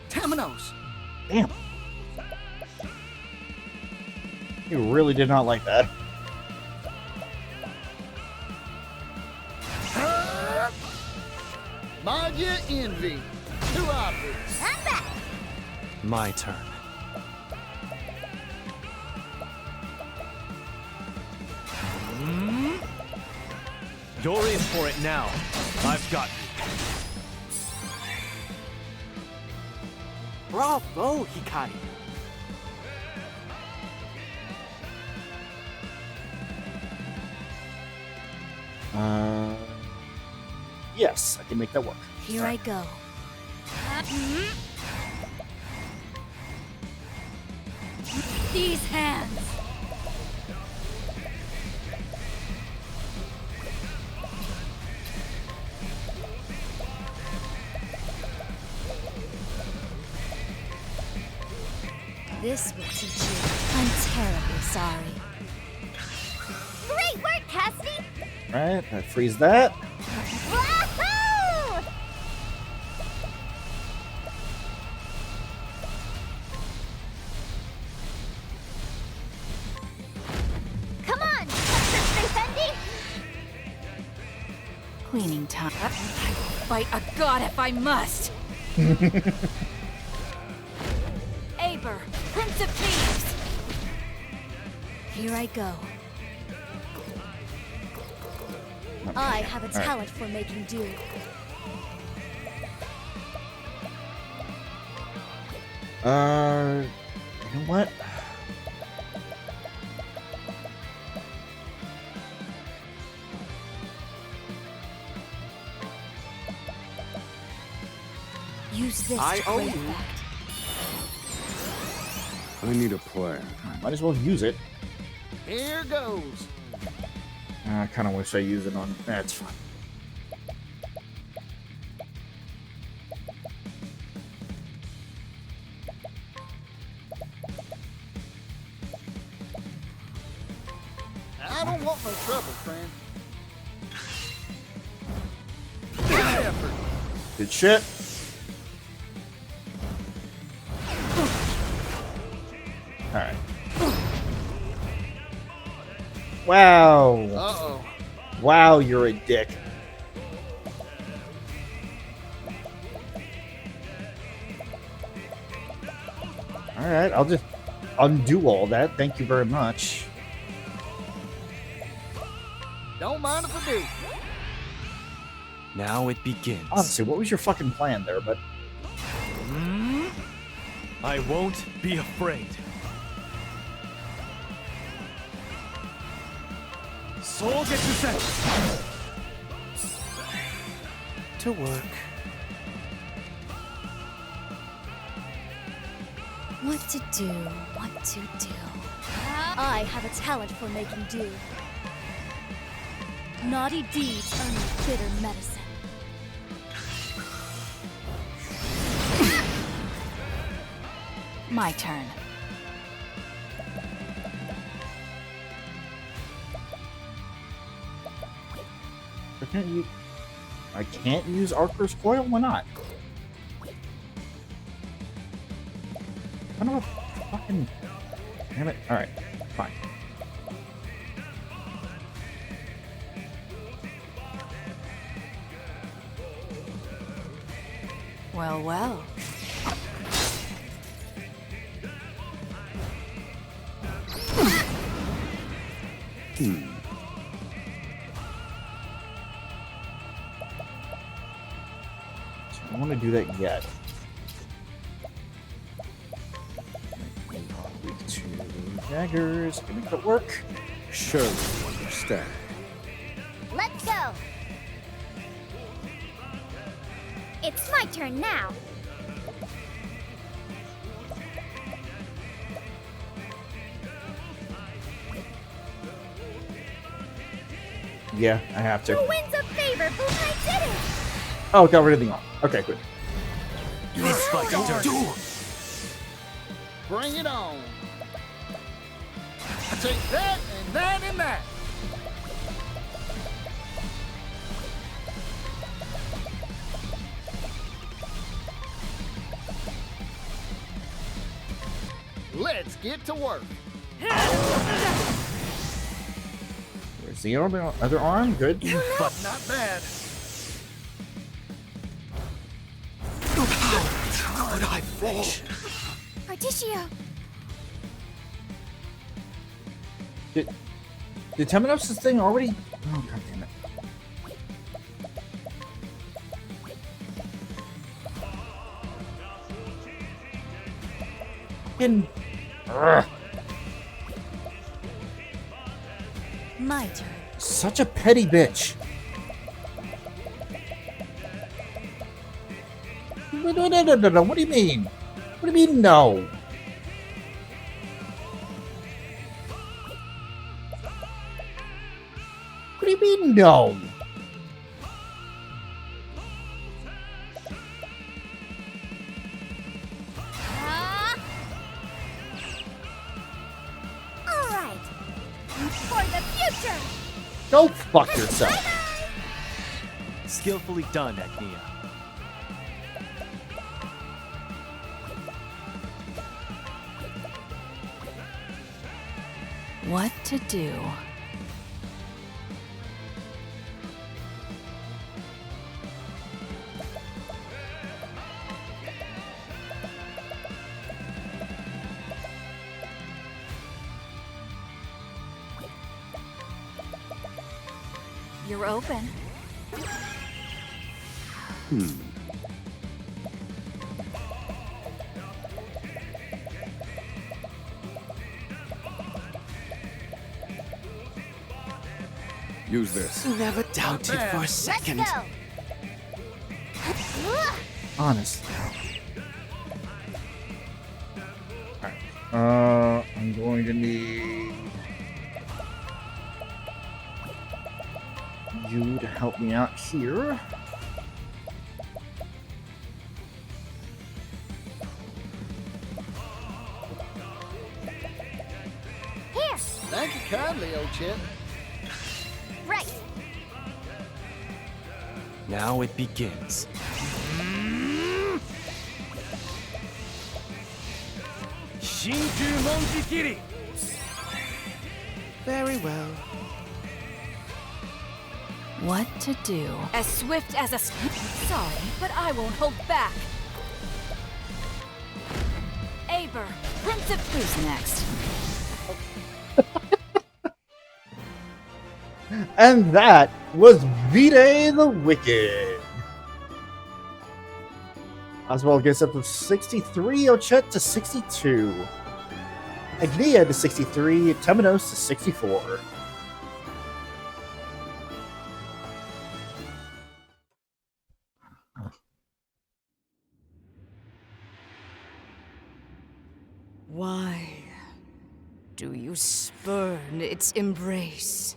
Speaker 16: Temenos.
Speaker 1: Damn. He really did not like that.
Speaker 16: Mind your envy. Too obvious.
Speaker 17: I'm back.
Speaker 6: My turn. You're in for it now. I've got you.
Speaker 14: Bravo, Hikari.
Speaker 1: Yes, I can make that work.
Speaker 17: Here I go. These hands. This will teach you. I'm terribly sorry.
Speaker 7: Great work, Cassidy!
Speaker 1: Alright, I freeze that.
Speaker 7: Wahoo! Come on, Defendi!
Speaker 2: Cleaning time. I will fight a god if I must. Aber, Prince of Thieves.
Speaker 17: Here I go. I have a talent for making do.
Speaker 1: You know what?
Speaker 17: Use this
Speaker 14: I
Speaker 17: to
Speaker 14: owe
Speaker 17: great
Speaker 14: you.
Speaker 17: effect.
Speaker 20: I need a plan.
Speaker 1: Might as well use it.
Speaker 16: Here goes.
Speaker 1: I kind of wish I used it on. That's fine.
Speaker 16: I don't want no trouble, friend. Good effort.
Speaker 1: Good shit. Alright. Wow.
Speaker 16: Uh-oh.
Speaker 1: Wow, you're a dick. Alright, I'll just undo all that. Thank you very much.
Speaker 16: Don't mind if I do.
Speaker 6: Now it begins.
Speaker 1: Honestly, what was your fucking plan there, but
Speaker 6: I won't be afraid. Soul gets sent.
Speaker 14: To work.
Speaker 17: What to do, what to do. I have a talent for making do. Naughty deeds earn me bitter medicine.
Speaker 2: My turn.
Speaker 1: I can't use Archer's Coil? Why not? I don't know. Fucking. Damn it. Alright, fine.
Speaker 2: Well, well.
Speaker 1: I don't want to do that yet. Week 2 daggers. Can make that work?
Speaker 20: Surely you understand.
Speaker 13: Let's go! It's my turn now.
Speaker 1: Yeah, I have to.
Speaker 13: Who wins a favor? Boom, I did it!
Speaker 1: Oh, got rid of the arm. Okay, good.
Speaker 15: This fight do.
Speaker 16: Bring it on. Take that and that and that. Let's get to work.
Speaker 1: Where's the other arm? Good.
Speaker 16: But not bad.
Speaker 8: How would I fall?
Speaker 13: Particio!
Speaker 1: Did Temenos' thing already? Oh, god damn it.
Speaker 17: My turn.
Speaker 1: Such a petty bitch. No. What do you mean? What do you mean, no? What do you mean, no?
Speaker 13: All right. For the future!
Speaker 1: Go fuck yourself.
Speaker 6: Skillfully done, Agnia.
Speaker 2: What to do? You're open.
Speaker 20: Use this.
Speaker 8: Never doubted for a second.
Speaker 13: Let's go!
Speaker 1: Honestly. I'm going to need you to help me out here.
Speaker 13: Here!
Speaker 16: Thank you kindly, old chip.
Speaker 13: Right!
Speaker 6: Now it begins.
Speaker 15: Shinju Monjikiri!
Speaker 8: Very well.
Speaker 2: What to do?
Speaker 18: As swift as a... Sorry, but I won't hold back. Aber, Prince of...
Speaker 2: Who's next?
Speaker 1: And that was Vinny the Wicked. Oswald gets up to 63, Ochette to 62. Agnia to 63, Temenos to 64.
Speaker 17: Why do you spurn its embrace?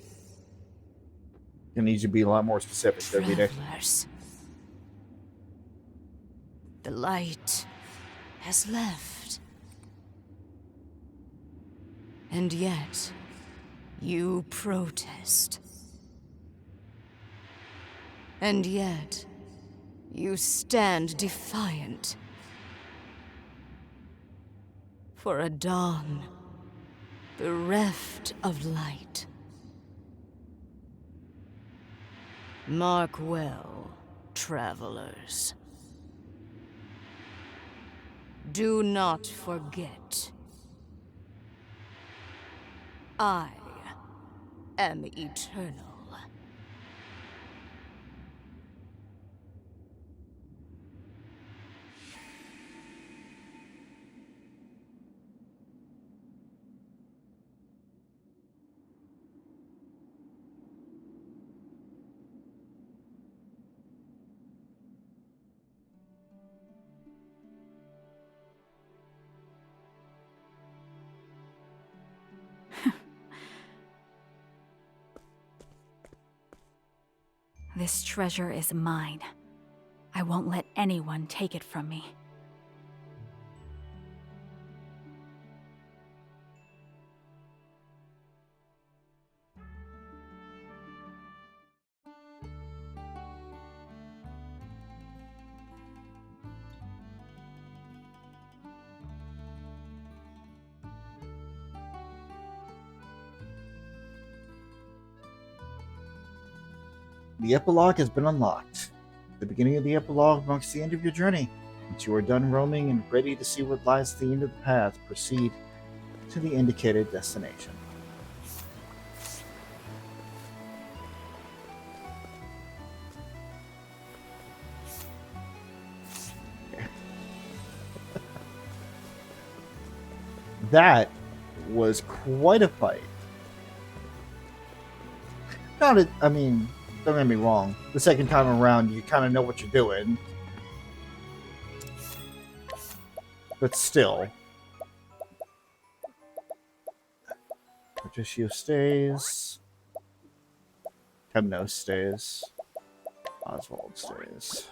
Speaker 1: I need you to be a lot more specific, Davide.
Speaker 17: Travelers. The light has left. And yet, you protest. And yet, you stand defiant. For a dawn bereft of light. Mark well, travelers. Do not forget. I am eternal.
Speaker 2: This treasure is mine. I won't let anyone take it from me.
Speaker 1: The epilogue has been unlocked. The beginning of the epilogue marks the end of your journey. Once you are done roaming and ready to see what lies at the end of the path, proceed to the indicated destination. That was quite a fight. I mean, don't get me wrong. The second time around, you kind of know what you're doing. But still. Patricio stays. Temenos stays. Oswald stays.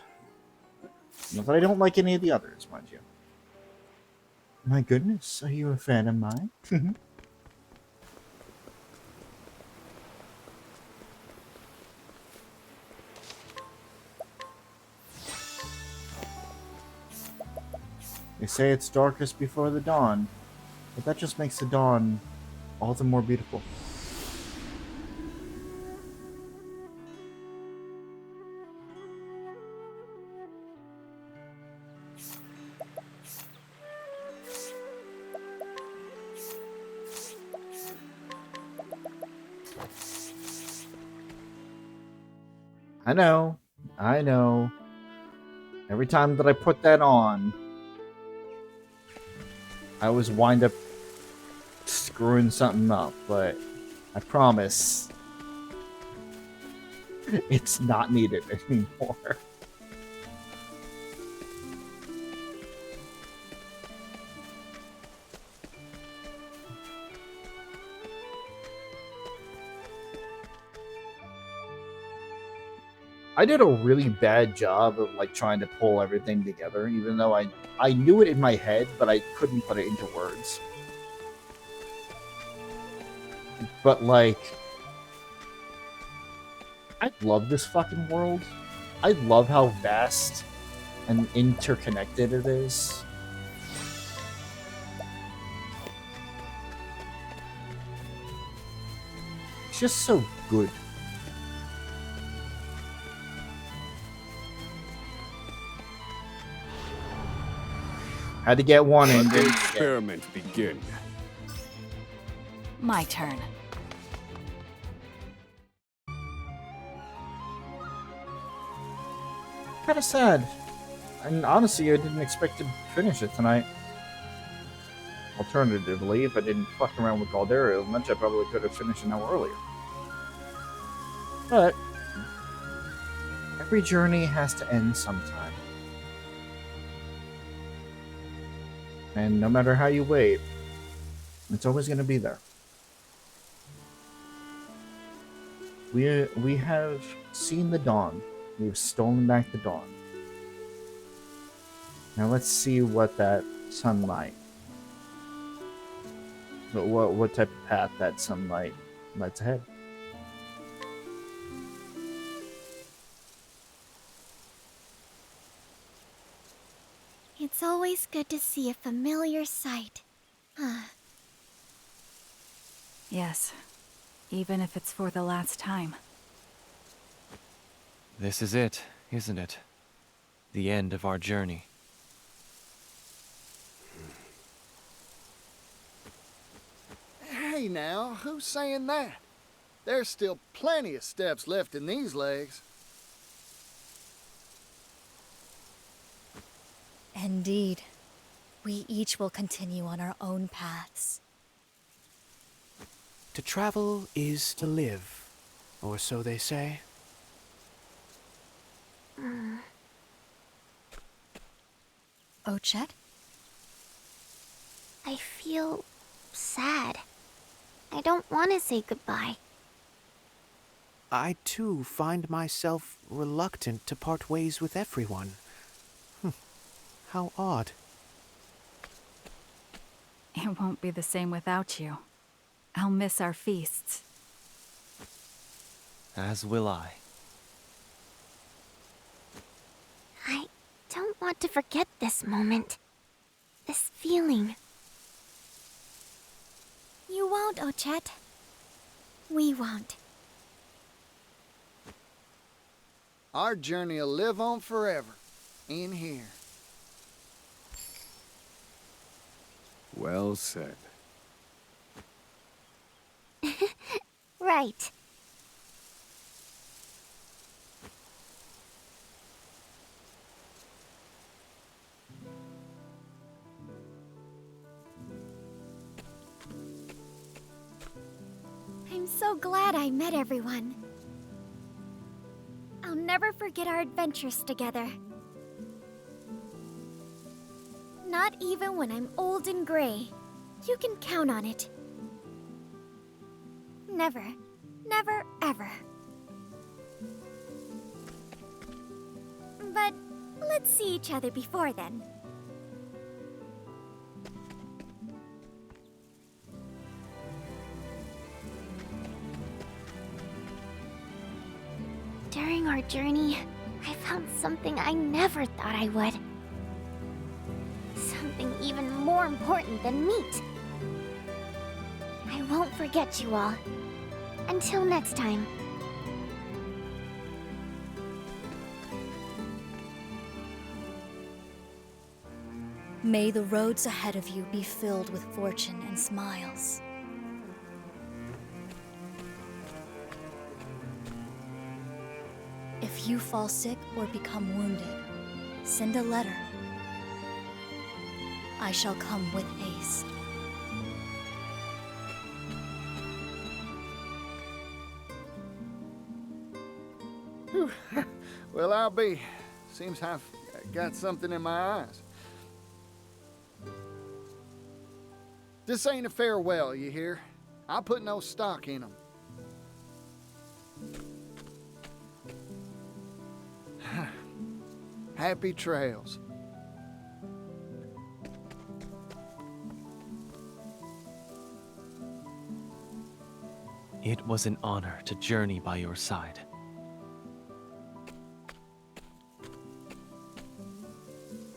Speaker 1: Not that I don't like any of the others, mind you. My goodness, are you a fan of mine? They say it's darkest before the dawn, but that just makes the dawn all the more beautiful. I know. Every time that I put that on, I always wind up screwing something up, but I promise it's not needed anymore. I did a really bad job of like trying to pull everything together, even though I knew it in my head, but I couldn't put it into words. But like, I love this fucking world. I love how vast and interconnected it is. It's just so good. Had to get one in.
Speaker 20: Let the experiment begin.
Speaker 2: My turn.
Speaker 1: Kind of sad. And honestly, I didn't expect to finish it tonight. Alternatively, if I didn't fuck around with Caldera as much, I probably could have finished an hour earlier. But every journey has to end sometime. And no matter how you wait, it's always going to be there. We have seen the dawn. We've stolen back the dawn. Now let's see what that sunlight, what type of path that sunlight lights ahead.
Speaker 13: It's always good to see a familiar sight.
Speaker 2: Yes, even if it's for the last time.
Speaker 6: This is it, isn't it? The end of our journey.
Speaker 16: now, who's saying that? There's still plenty of steps left in these legs.
Speaker 7: Indeed. We each will continue on our own paths.
Speaker 14: To travel is to live, or so they say.
Speaker 7: Ochet?
Speaker 13: I feel sad. I don't want to say goodbye.
Speaker 14: I too find myself reluctant to part ways with everyone. How odd.
Speaker 2: It won't be the same without you. I'll miss our feasts.
Speaker 6: As will I.
Speaker 13: I don't want to forget this moment. This feeling. You won't, Ochet. We won't.
Speaker 16: Our journey'll live on forever, in here.
Speaker 20: Well said.
Speaker 13: Right. I'm so glad I met everyone. I'll never forget our adventures together. Not even when I'm old and gray. You can count on it. Never, never, ever. But let's see each other before then. During our journey, I found something I never thought I would. Something even more important than meat. I won't forget you all. Until next time.
Speaker 7: May the roads ahead of you be filled with fortune and smiles. If you fall sick or become wounded, send a letter. I shall come with haste.
Speaker 16: Whew. Well, I'll be. Seems I've got something in my eyes. This ain't a farewell, you hear? I put no stock in them. Happy trails.
Speaker 6: It was an honor to journey by your side.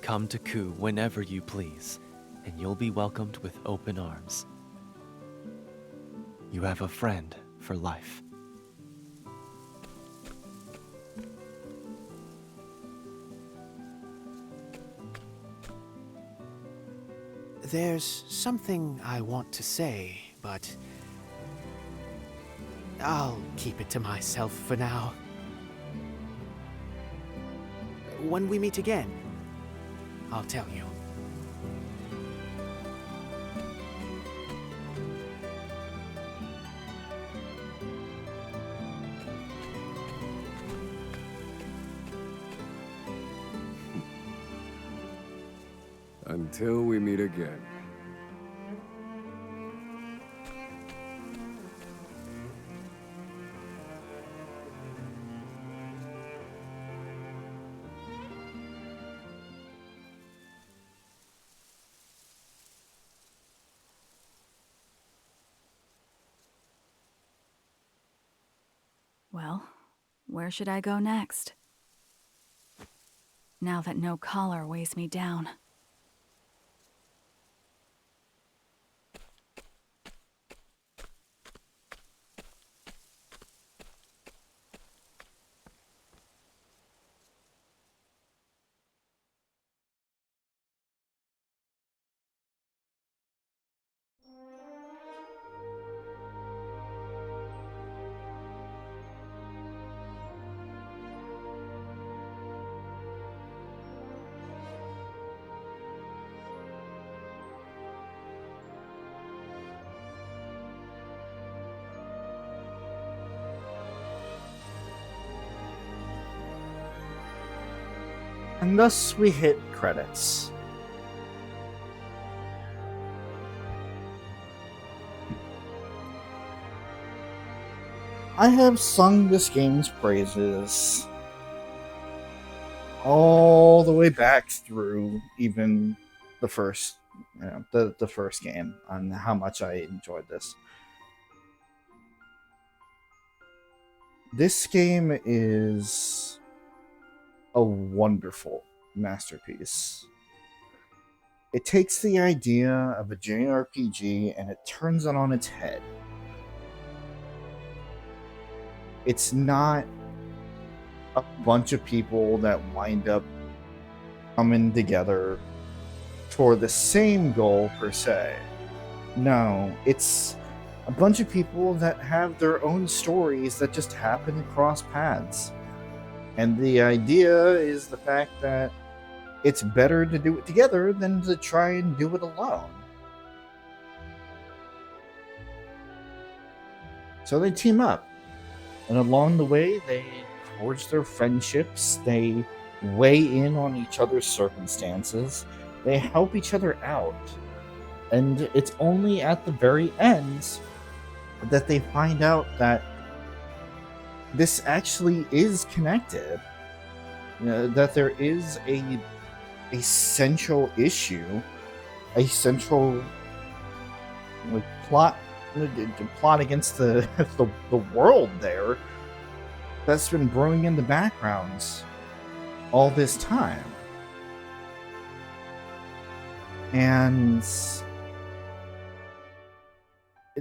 Speaker 6: Come to Ku whenever you please, and you'll be welcomed with open arms. You have a friend for life.
Speaker 14: There's something I want to say, but I'll keep it to myself for now. When we meet again, I'll tell you.
Speaker 20: Until we meet again.
Speaker 2: Well, where should I go next? Now that no collar weighs me down.
Speaker 1: And thus we hit credits. I have sung this game's praises all the way back through even the first, the first game, on how much I enjoyed this. This game is a wonderful masterpiece. It takes the idea of a JRPG and it turns it on its head. It's not a bunch of people that wind up coming together for the same goal per se. No, it's a bunch of people that have their own stories that just happen to cross paths. And the idea is the fact that it's better to do it together than to try and do it alone. So they team up. And along the way, they forge their friendships, they weigh in on each other's circumstances, they help each other out. And it's only at the very end that they find out that this actually is connected. That there is a central issue, a central plot against the world there that's been brewing in the backgrounds all this time. And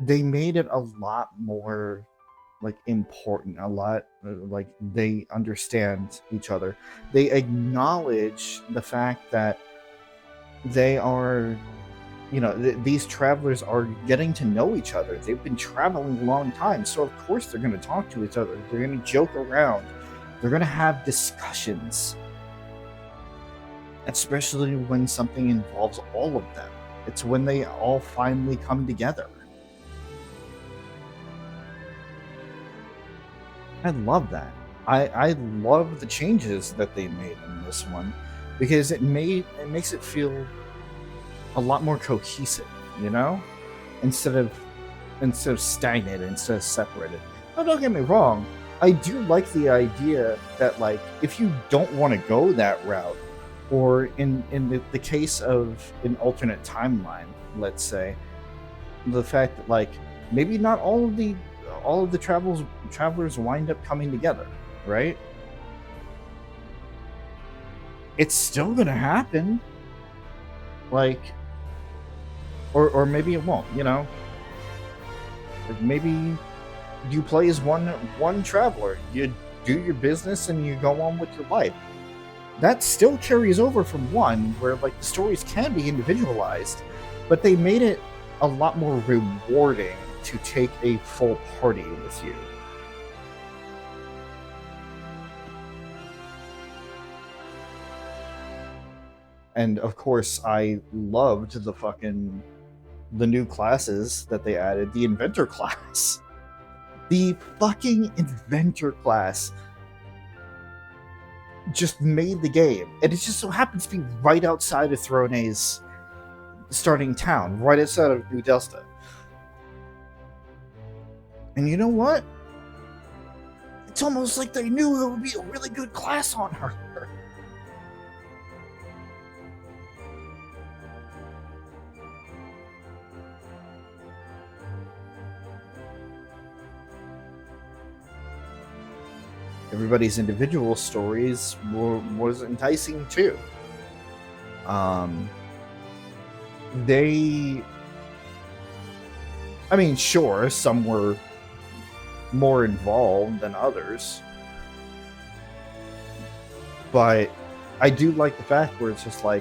Speaker 1: they made it a lot more important, a lot they understand each other. They acknowledge the fact that they are, these travelers are getting to know each other. They've been traveling a long time, so of course they're going to talk to each other. They're going to joke around. They're going to have discussions, especially when something involves all of them. It's when they all finally come together. I love that. I love the changes that they made in this one, because it makes it feel a lot more cohesive, instead of stagnant, instead of separated. Now, don't get me wrong, I do like the idea that if you don't want to go that route, or in the case of an alternate timeline, let's say, the fact that maybe not all of the travelers wind up coming together, right? It's still gonna happen. Or maybe it won't, maybe you play as one traveler, you do your business and you go on with your life. That still carries over from one, where the stories can be individualized, but they made it a lot more rewarding to take a full party with you. And of course, I loved the new classes that they added. The Inventor class. The fucking Inventor class just made the game. And it just so happens to be right outside of Thone's starting town, right outside of New Delta. And you know what? It's almost like they knew it would be a really good class on her. Everybody's individual stories was enticing too. Sure, some were more involved than others, but I do like the fact where it's just I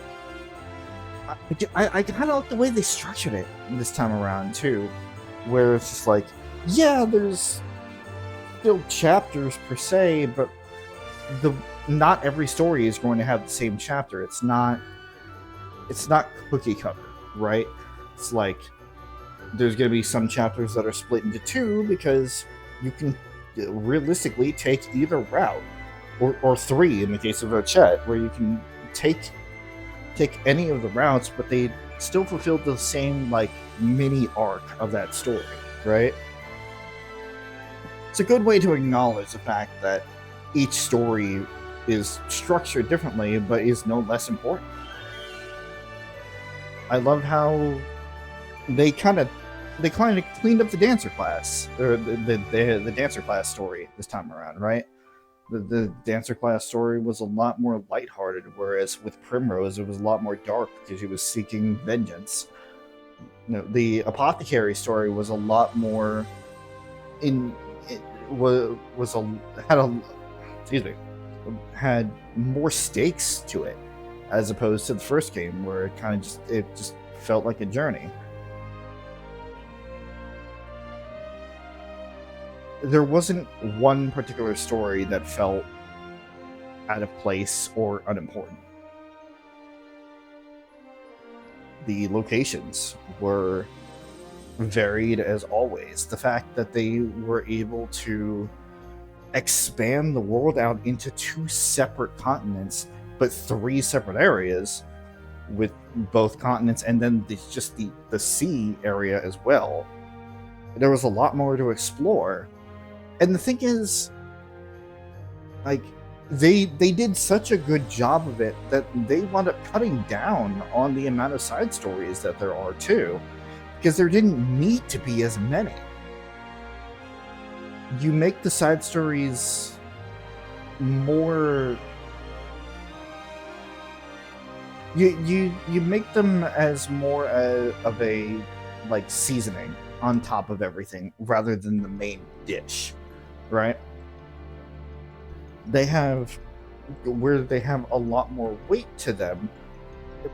Speaker 1: kind of like the way they structured it this time around too, where it's just yeah, there's still chapters per se, but not every story is going to have the same chapter. It's not cookie cutter, right? It's there's going to be some chapters that are split into two because you can realistically take either route. or 3 in the case of Ochette, where you can take any of the routes, but they still fulfilled the same like mini arc of that story, right? It's a good way to acknowledge the fact that each story is structured differently, but is no less important. I love how they kind of cleaned up the dancer class, or the dancer class story this time around, right? The dancer class story was a lot more lighthearted, whereas with Primrose it was a lot more dark because she was seeking vengeance. The apothecary story was a lot more had more stakes to it, as opposed to the first game where it just felt like a journey. There wasn't one particular story that felt out of place or unimportant. The locations were varied as always. The fact that they were able to expand the world out into 2 separate continents, but 3 separate areas, with both continents and then the sea area as well. There was a lot more to explore. And the thing is, like, they did such a good job of it that they wound up cutting down on the amount of side stories that there are too, because there didn't need to be as many. You make the side stories more... You make them as more of a like seasoning on top of everything rather than the main dish, right? They have a lot more weight to them,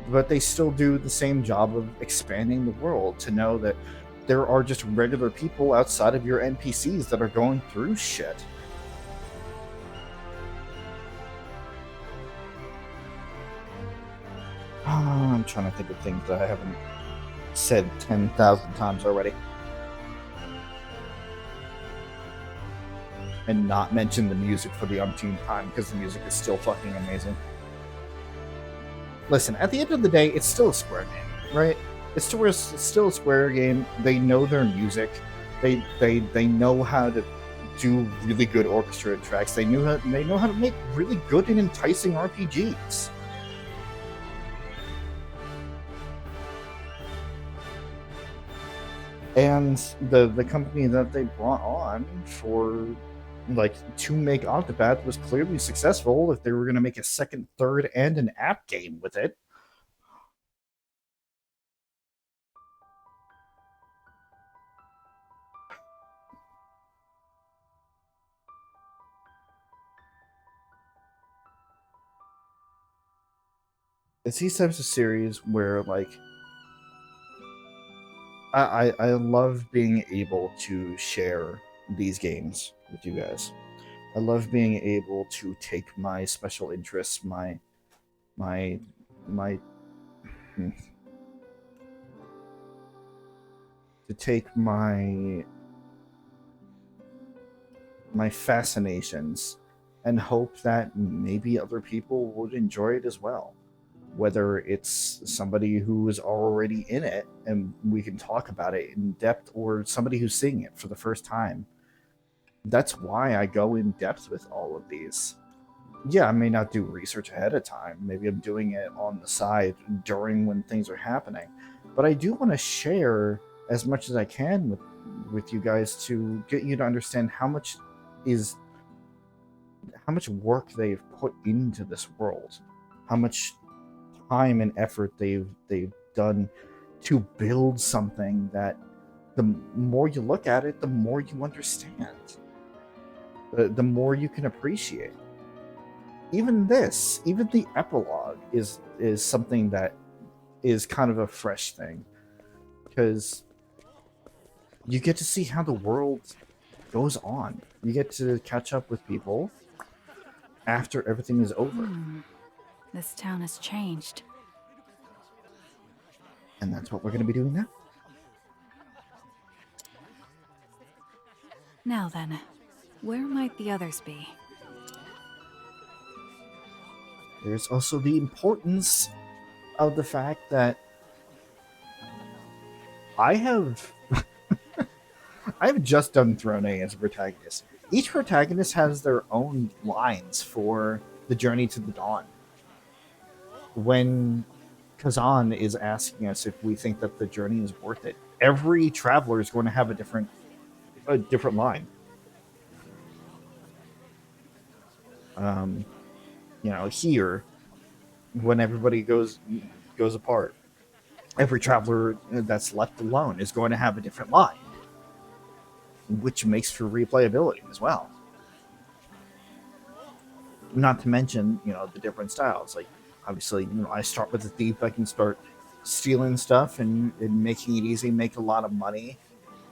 Speaker 1: but they still do the same job of expanding the world to know that there are just regular people outside of your NPCs that are going through shit. I'm trying to think of things that I haven't said 10,000 times already. And not mention the music for the umpteenth time, because the music is still fucking amazing. Listen, at the end of the day, it's still a Square game, right? It's still a Square game. They know their music. They know how to do really good orchestrated tracks. They know how to make really good and enticing RPGs. And the company that they brought on to make Octopath was clearly successful if they were going to make a second, third, and an app game with it. It's these types of series where, like, I love being able to share these games with you guys. I love being able to take my special interests, to take my fascinations and hope that maybe other people would enjoy it as well. Whether it's somebody who is already in it and we can talk about it in depth, or somebody who's seeing it for the first time. That's why I go in depth with all of these. Yeah, I may not do research ahead of time. Maybe I'm doing it on the side during when things are happening. But I do want to share as much as I can with you guys to get you to understand how much work they've put into this world. How much time and effort they've done to build something that the more you look at it, the more you understand. The more you can appreciate. Even the epilogue is something that is kind of a fresh thing, because you get to see how the world goes on. You get to catch up with people after everything is over.
Speaker 2: This town has changed.
Speaker 1: And that's what we're going to be doing now.
Speaker 2: Now then, where might the others be?
Speaker 1: there's also the importance of the fact that I have I've just done Thone as a protagonist. Each protagonist has their own lines for the journey to the dawn. When Kazan is asking us if we think that the journey is worth it, every traveler is going to have a different line. Um, here, when everybody goes apart, every traveler that's left alone is going to have a different line, which makes for replayability as well. Not to mention, the different styles. Like, obviously, I start with a thief. I can start stealing stuff and making it easy, make a lot of money,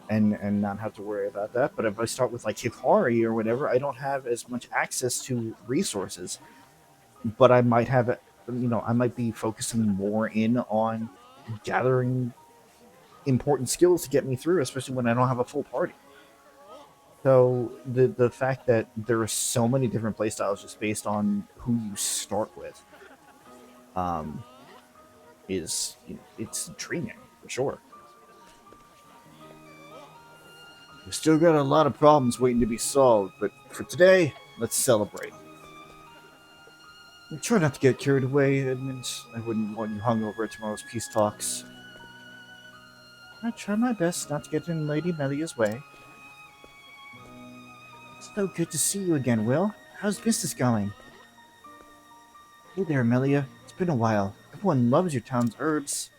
Speaker 1: and not have to worry about that. But if I start with like Hikari or whatever, I don't have as much access to resources. But I might have, I might be focusing more in on gathering important skills to get me through, especially when I don't have a full party. So the fact that there are so many different playstyles just based on who you start with, is it's intriguing for sure. We've still got a lot of problems waiting to be solved, but for today, let's celebrate. Try not to get carried away, Edmund. I wouldn't want you hungover at tomorrow's peace talks. I try my best not to get in Lady Melia's way. It's so good to see you again, Will. How's business going? Hey there, Melia. It's been a while. Everyone loves your town's herbs.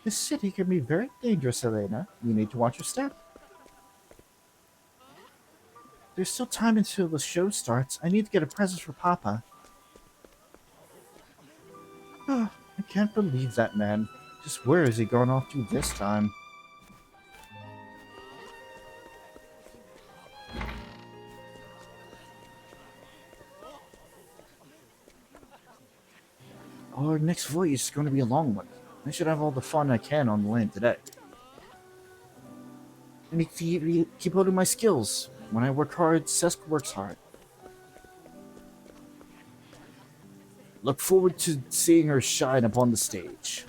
Speaker 1: This city can be very dangerous, Elena. You need to watch your step. There's still time until the show starts. I need to get a present for Papa. Oh, I can't believe that man. Just where is he going off to this time? Our next voyage is going to be a long one. I should have all the fun I can on the land today. I need to keep holding my skills. When I work hard, Sesk works hard. Look forward to seeing her shine upon the stage.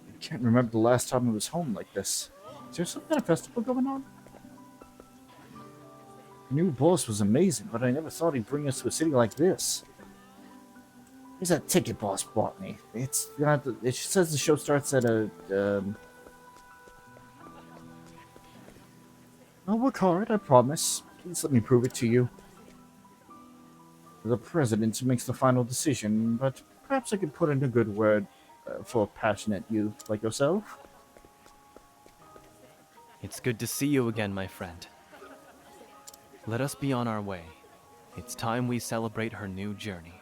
Speaker 1: I can't remember the last time I was home like this. Is there some kind of festival going on? The new boss was amazing, but I never thought he'd bring us to a city like this. Here's that ticket boss bought me. It says the show starts at I'll work hard, I promise. Please let me prove it to you. The president makes the final decision, but perhaps I could put in a good word for a passionate youth like yourself.
Speaker 6: It's good to see you again, my friend. Let us be on our way. It's time we celebrate her new journey.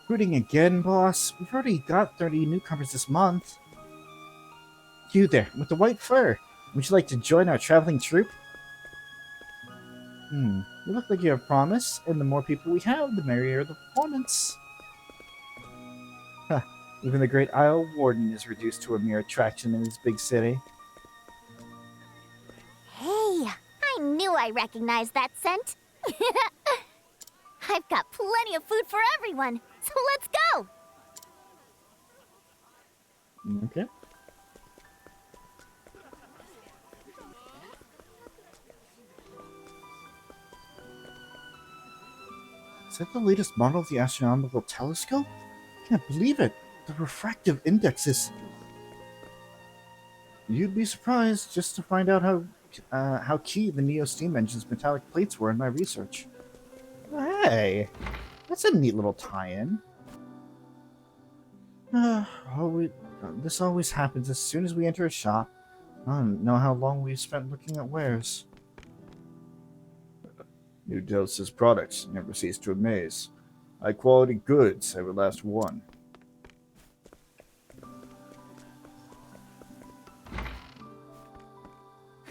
Speaker 1: Recruiting again, boss? We've already got 30 newcomers this month. You there, with the white fur. Would you like to join our traveling troupe? You look like you have promise, and the more people we have, the merrier the performance. Huh. Even the great Isle Warden is reduced to a mere attraction in this big city.
Speaker 21: Hey, I knew I recognized that scent. I've got plenty of food for everyone, so let's go!
Speaker 1: Okay. Is that the latest model of the astronomical telescope? I can't believe it. The refractive index is... You'd be surprised just to find out how key the Neo steam engine's metallic plates were in my research. Hey, that's a neat little tie-in. This always happens as soon as we enter a shop. I don't know how long we've spent looking at wares. New Doses products never cease to amaze. High quality goods Everlast One.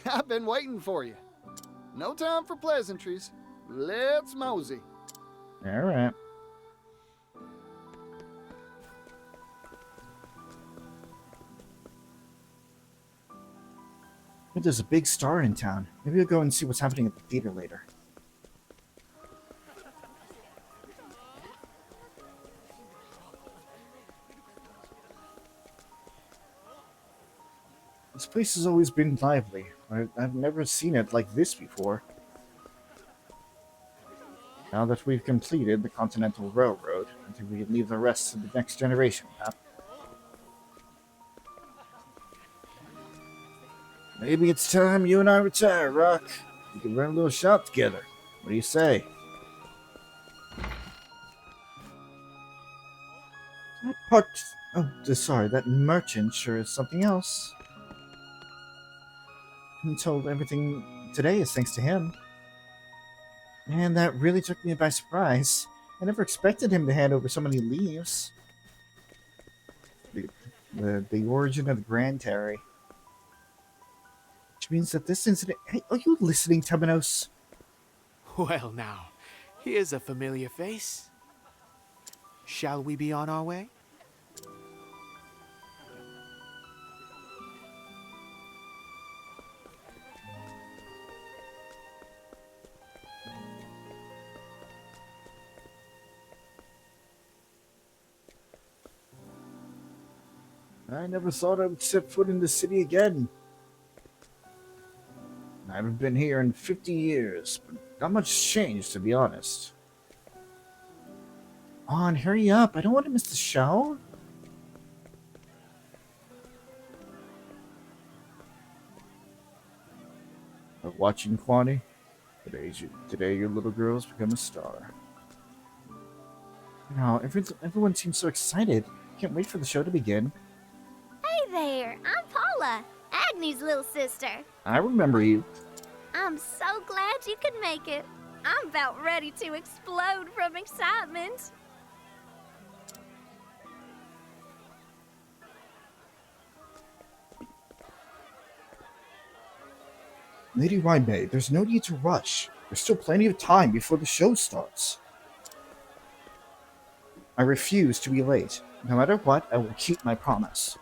Speaker 16: I've been waiting for you. No time for pleasantries. Let's mosey.
Speaker 1: Alright. There's a big star in town. Maybe we'll go and see what's happening at the theater later. This place has always been lively. I've never seen it like this before. Now that we've completed the Continental Railroad, I think we can leave the rest to the next generation, huh? Maybe it's time you and I retire, Rock. We can run a little shop together. What do you say? That part... Oh, sorry, that merchant sure is something else. I'm told everything today is thanks to him. Man, that really took me by surprise. I never expected him to hand over so many leaves. The origin of the Grand Terry. Which means that this incident... Hey, are you listening, Temenos?
Speaker 14: Well now, here's a familiar face. Shall we be on our way?
Speaker 1: I never thought I would set foot in the city again. I haven't been here in 50 years, but not much changed, to be honest. On, hurry up. I don't want to miss the show. Watching Kwani? Today your little girl's become a star. Now, everyone seems so excited. Can't wait for the show to begin.
Speaker 21: Hey there, I'm Paula, Agnes' little sister.
Speaker 1: I remember you.
Speaker 21: I'm so glad you could make it. I'm about ready to explode from excitement.
Speaker 1: Lady Winebay, there's no need to rush. There's still plenty of time before the show starts. I refuse to be late. No matter what, I will keep my promise.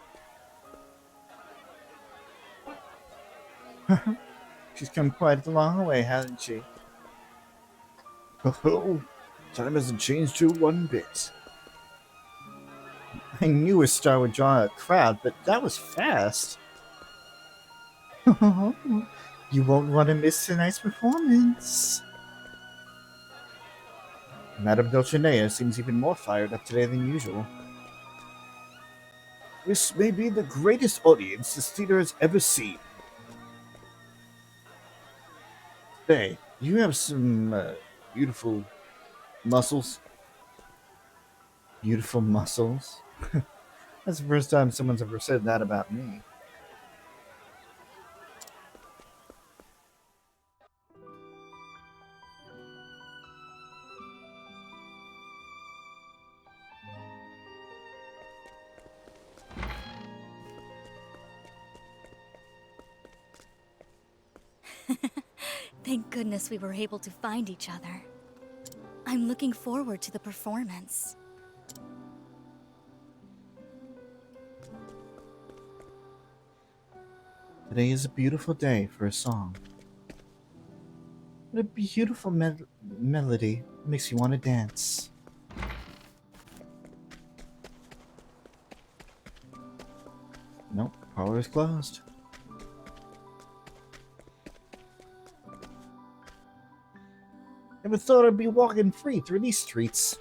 Speaker 1: She's come quite a long way, hasn't she? Oh, time hasn't changed you one bit. I knew a star would draw a crowd, but that was fast. You won't want to miss tonight's performance. Madame Dulcinea seems even more fired up today than usual. This may be the greatest audience this theater has ever seen. Say, you have some beautiful muscles. Beautiful muscles? That's the first time someone's ever said that about me.
Speaker 7: Thank goodness we were able to find each other. I'm looking forward to the performance.
Speaker 1: Today is a beautiful day for a song. What a beautiful melody. Makes you want to dance. Nope, parlor is closed. Never thought I'd be walking free through these streets.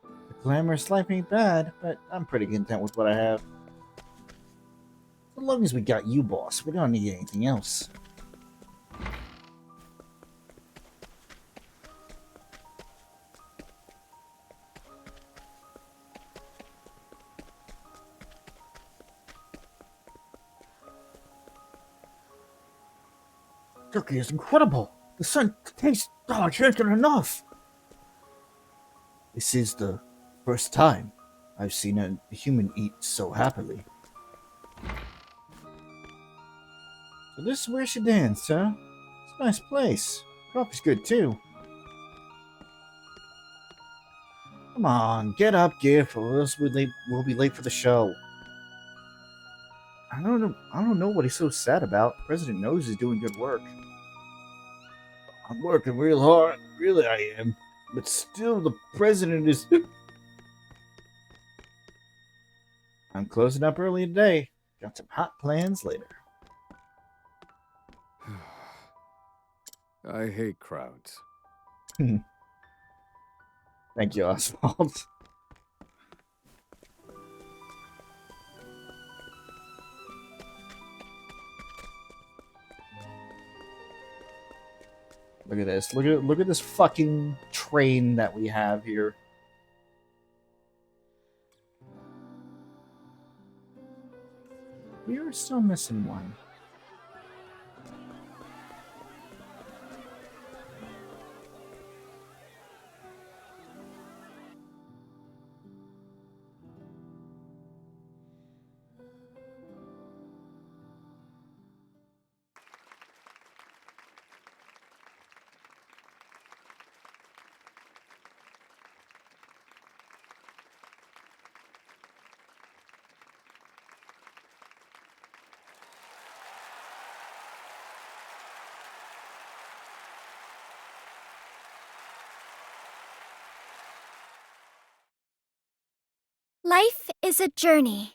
Speaker 1: The glamorous life ain't bad, but I'm pretty content with what I have. As long as we got you, boss, we don't need anything else. Turkey is incredible. The sun tastes... Oh, I can't get enough. This is the first time I've seen a human eat so happily. So this is where she danced, huh? It's a nice place. Coffee's good, too. Come on, get up, Giff, or else we'll be late for the show. I don't know what he's so sad about. The president knows he's doing good work. I'm working real hard, really I am. But still, the president is. I'm closing up early today. Got some hot plans later.
Speaker 20: I hate crowds.
Speaker 1: Thank you, Oswald. Look at this. Look at this fucking train that we have here. We are still missing one.
Speaker 13: Life is a journey.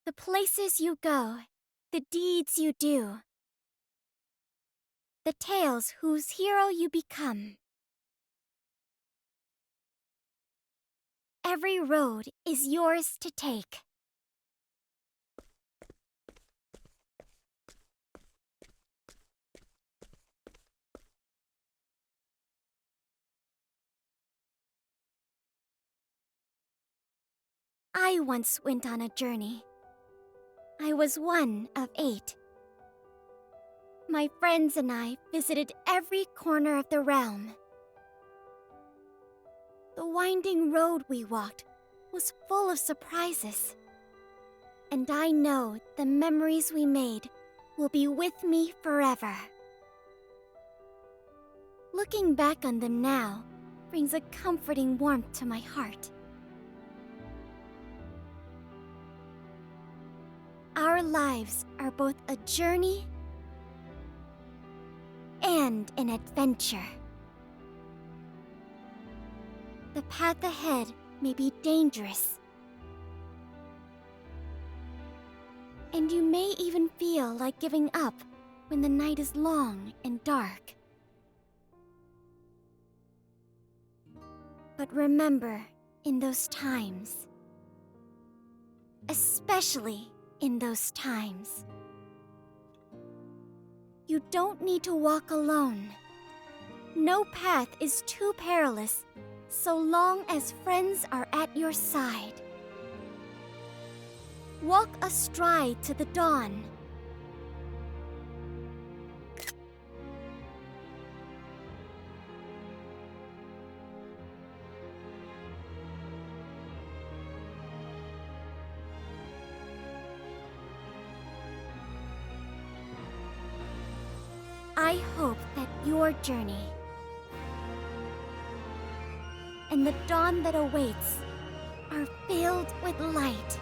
Speaker 13: The places you go, the deeds you do, the tales whose hero you become. Every road is yours to take. I once went on a journey. I was one of 8. My friends and I visited every corner of the realm. The winding road we walked was full of surprises. And I know the memories we made will be with me forever. Looking back on them now brings a comforting warmth to my heart. Our lives are both a journey and an adventure. The path ahead may be dangerous, and you may even feel like giving up when the night is long and dark. But remember, in those times, especially in those times, you don't need to walk alone. No path is too perilous so long as friends are at your side. Walk astride to the dawn. I hope that your journey and the dawn that awaits are filled with light.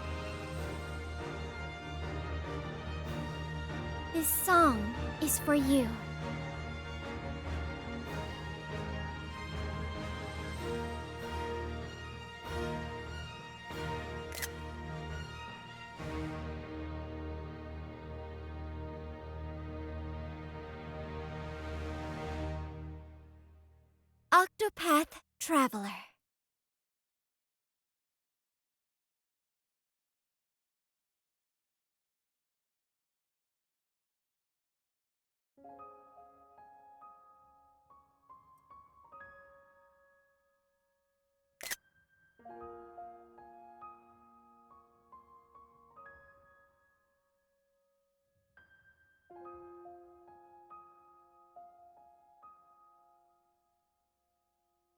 Speaker 13: This song is for you. Octopath Traveler.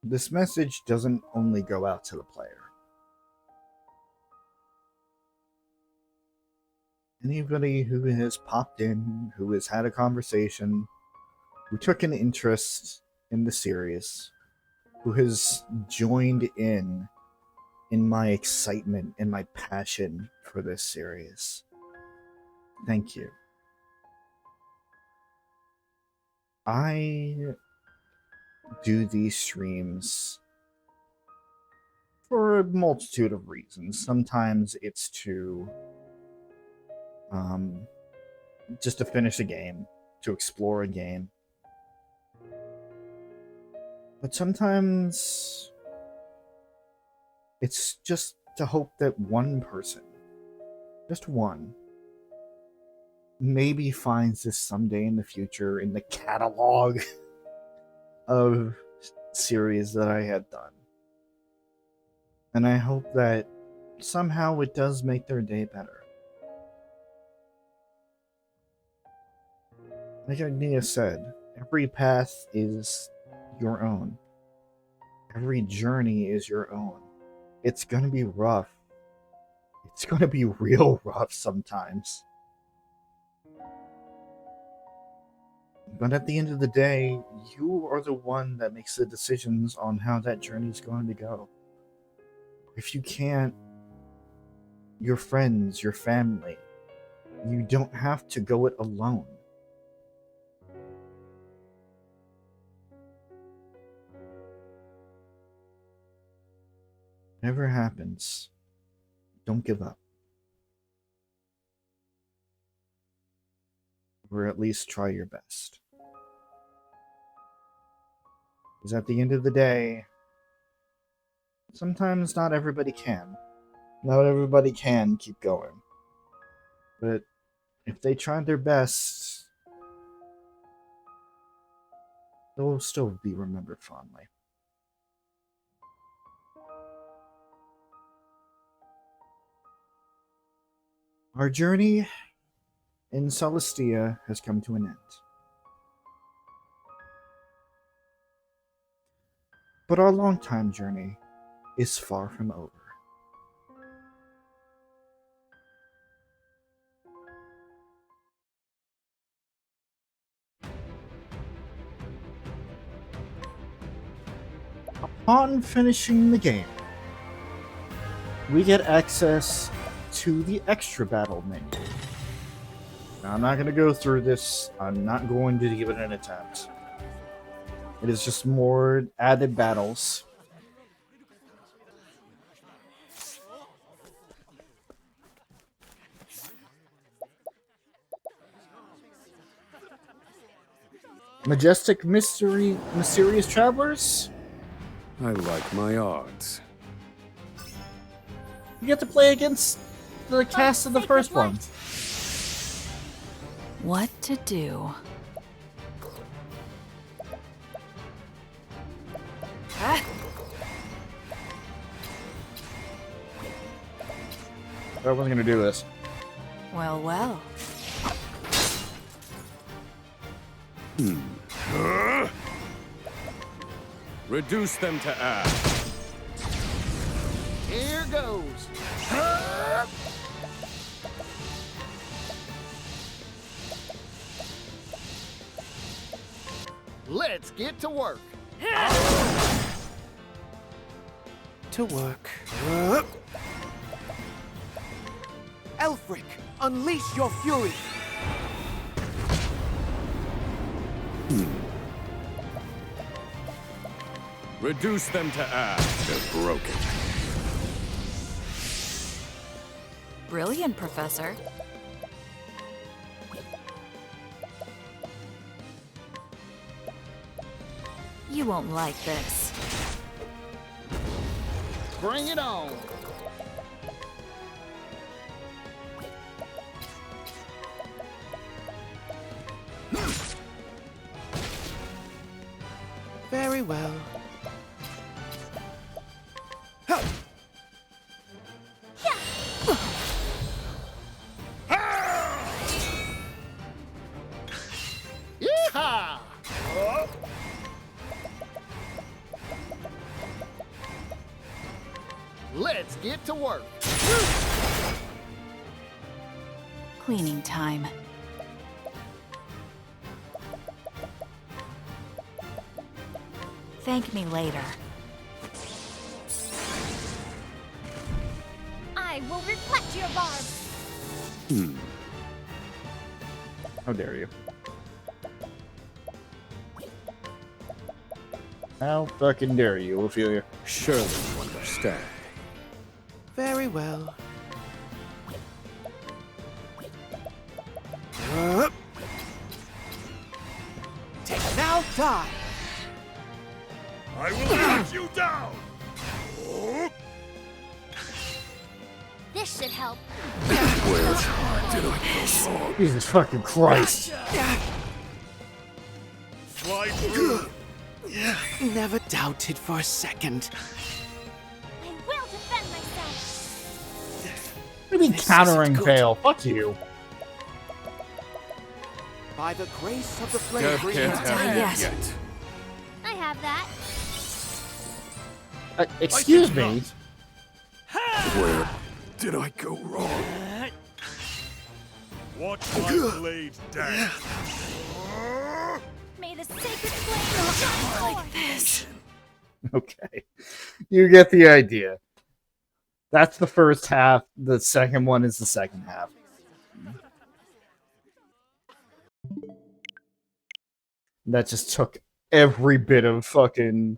Speaker 1: This message doesn't only go out to the player. Anybody who has popped in, who has had a conversation, who took an interest in the series, who has joined in in my excitement and my passion for this series. Thank you. I do these streams for a multitude of reasons. Sometimes it's to just to finish a game, to explore a game. But sometimes it's just to hope that one person, just one, maybe finds this someday in the future in the catalog of series that I had done. And I hope that somehow it does make their day better. Like Agnia said, every path is your own. Every journey is your own. It's gonna be rough. It's gonna be real rough sometimes. But at the end of the day, you are the one that makes the decisions on how that journey is going to go. If you can't, your friends, your family, you don't have to go it alone. Whatever happens, don't give up. Or at least try your best. Because at the end of the day, sometimes not everybody can. Not everybody can keep going. But if they try their best, they'll still be remembered fondly. Our journey in Celestia has come to an end. But our long-time journey is far from over. Upon finishing the game, we get access to the extra battle menu. Now, I'm not going to go through this. I'm not going to give it an attempt. It is just more added battles. Majestic Mysterious Travelers?
Speaker 20: I like my odds.
Speaker 1: You get to play against the cast of the first one.
Speaker 2: What to do?
Speaker 1: I wasn't gonna do this.
Speaker 2: Well, well.
Speaker 3: Reduce them to ash.
Speaker 16: Here goes. Let's get to work.
Speaker 14: To work. Elfric, unleash your fury.
Speaker 3: Reduce them to ash.
Speaker 20: They're broken.
Speaker 2: Brilliant, Professor. You won't like this.
Speaker 16: Bring it on.
Speaker 14: Very well.
Speaker 16: Yeehaw! Let's get to work.
Speaker 2: Cleaning time. Thank me later.
Speaker 7: sky will reflect your barbs.
Speaker 1: How dare you? How fucking dare you, Ophelia?
Speaker 20: Surely you understand.
Speaker 14: Very well. Take thou die.
Speaker 3: I will hunt you down!
Speaker 21: This should help.
Speaker 3: Where did I go wrong?
Speaker 1: Jesus fucking Christ.
Speaker 3: Slide through!
Speaker 14: Never doubted for a second.
Speaker 21: I will defend myself.
Speaker 1: What do you mean countering fail? Fuck you.
Speaker 14: By the grace of the flame.
Speaker 3: Death can't have it yet.
Speaker 21: I have that.
Speaker 1: Excuse me.
Speaker 3: Where did I go wrong? Watch my blade dance.
Speaker 7: May the sacred flame shine like this.
Speaker 1: Okay. You get the idea. That's the first half. The second one is the second half. That just took every bit of fucking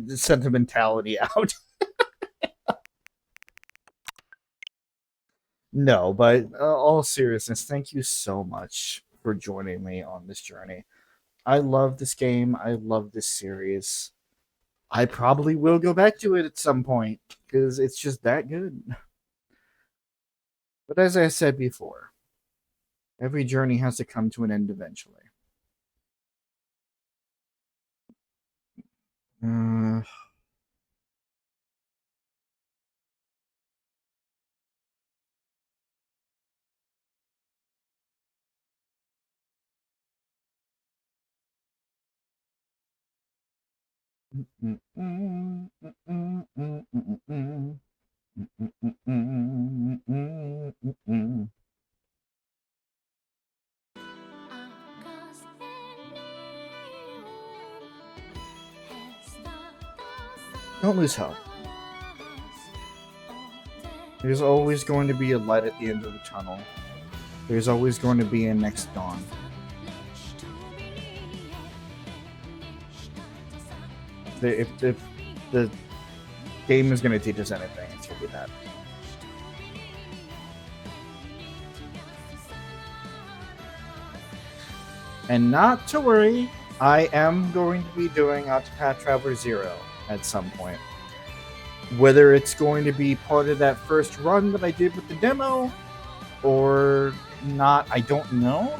Speaker 1: sentimentality out. No, but all seriousness, thank you so much for joining me on this journey. I love this game. I love this series. I probably will go back to it at some point because it's just that good. But as I said before, every journey has to come to an end eventually. Don't lose hope. There's always going to be a light at the end of the tunnel. There's always going to be a next dawn. If the game is going to teach us anything, it's going to be that. And not to worry, I am going to be doing Octopath Traveler 0 at some point. Whether it's going to be part of that first run that I did with the demo or not, I don't know.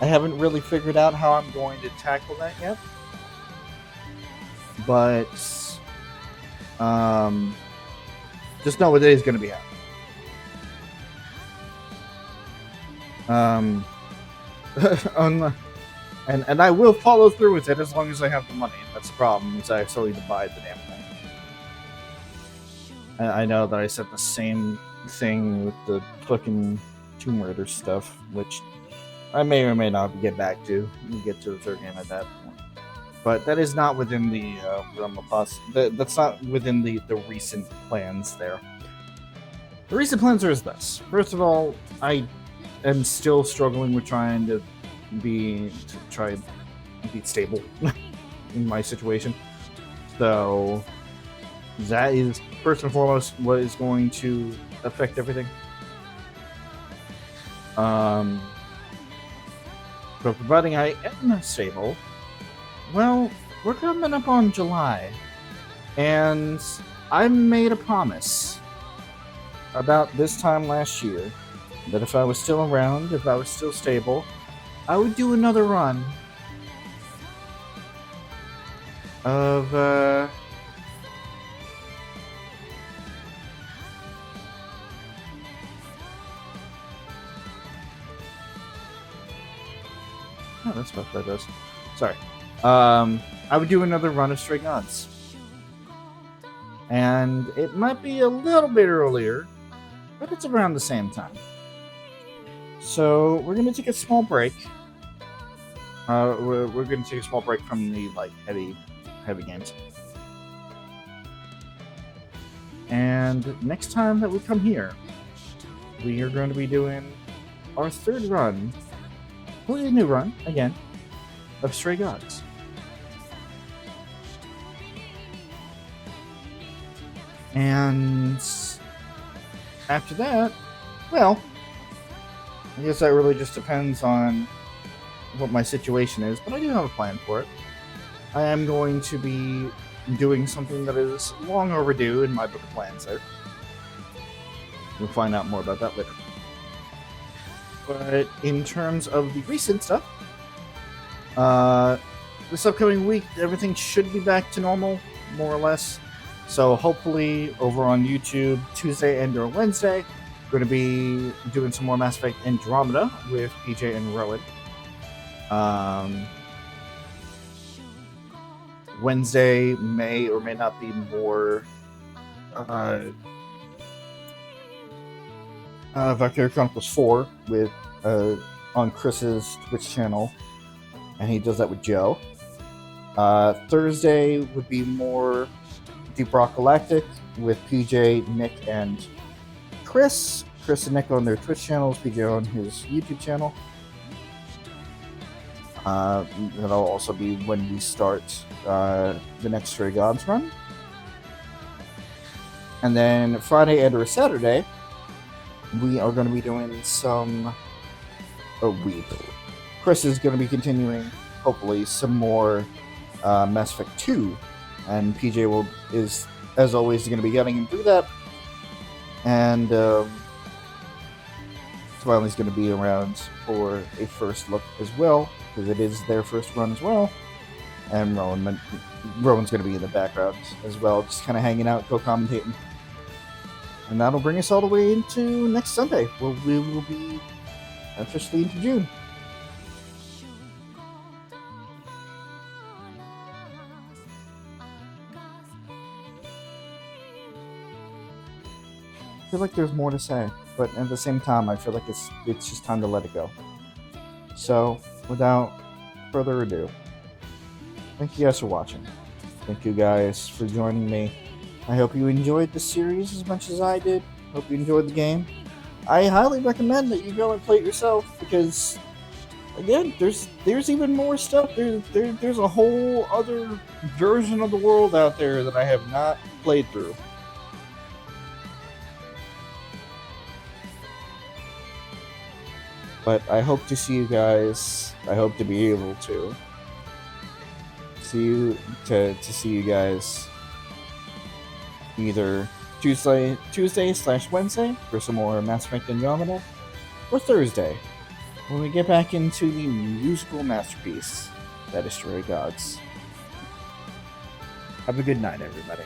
Speaker 1: I haven't really figured out how I'm going to tackle that yet. But just know what it is going to be happening. And I will follow through with it as long as I have the money. That's the problem, is I still need to buy the damn thing. And I know that I said the same thing with the fucking Tomb Raider stuff, which I may or may not get back to. We'll get to the third game at that point. But that is not within the realm of that's not within the recent plans there. The recent plans are this. First of all, I am still struggling with trying to be stable in my situation. So that is first and foremost what is going to affect everything. But providing I am stable, well, we're coming up on July, and I made a promise about this time last year that if I was still around, if I was still stable, I would do another run of oh, that's what that does. Sorry. I would do another run of Stray Gods. And it might be a little bit earlier, but it's around the same time. So we're going to take a small break. We're going to take a small break from the heavy games. And next time that we come here, we are going to be doing our third run, completely new run, again, of Stray Gods. And after that, well, I guess that really just depends on what my situation is, but I do have a plan for it. I am going to be doing something that is long overdue in my book of plans there. We'll find out more about that later. But in terms of the recent stuff, this upcoming week, everything should be back to normal, more or less. So hopefully over on YouTube, Tuesday and or Wednesday, going to be doing some more Mass Effect Andromeda with PJ and Rowan. Wednesday may or may not be more Valkyria Chronicles 4 with on Chris's Twitch channel, and he does that with Joe. Thursday would be more Deep Rock Galactic with PJ, Nick, and Chris. Chris and Nick on their Twitch channels, PJ on his YouTube channel. That'll also be when we start the next Stray Gods run. And then Friday and or Saturday, we are going to be doing some... Chris is going to be continuing, hopefully, some more Mass Effect 2. And PJ is, as always, going to be getting him through that. And Smiley's going to be around for a first look as well, because it is their first run as well. And Rowan's going to be in the background as well, just kind of hanging out, co-commentating. And that'll bring us all the way into next Sunday, where we will be officially into June. I feel like there's more to say, but at the same time, I feel like it's just time to let it go. So, without further ado, thank you guys for watching. Thank you guys for joining me. I hope you enjoyed the series as much as I did. Hope you enjoyed the game. I highly recommend that you go and play it yourself, because again, there's even more stuff. There's a whole other version of the world out there that I have not played through. But I hope to see you guys. I hope to be able to see you guys either Tuesday/Wednesday for some more Mass Effect Andromeda, or Thursday when we get back into the musical masterpiece that is Stray Gods. Have a good night, everybody.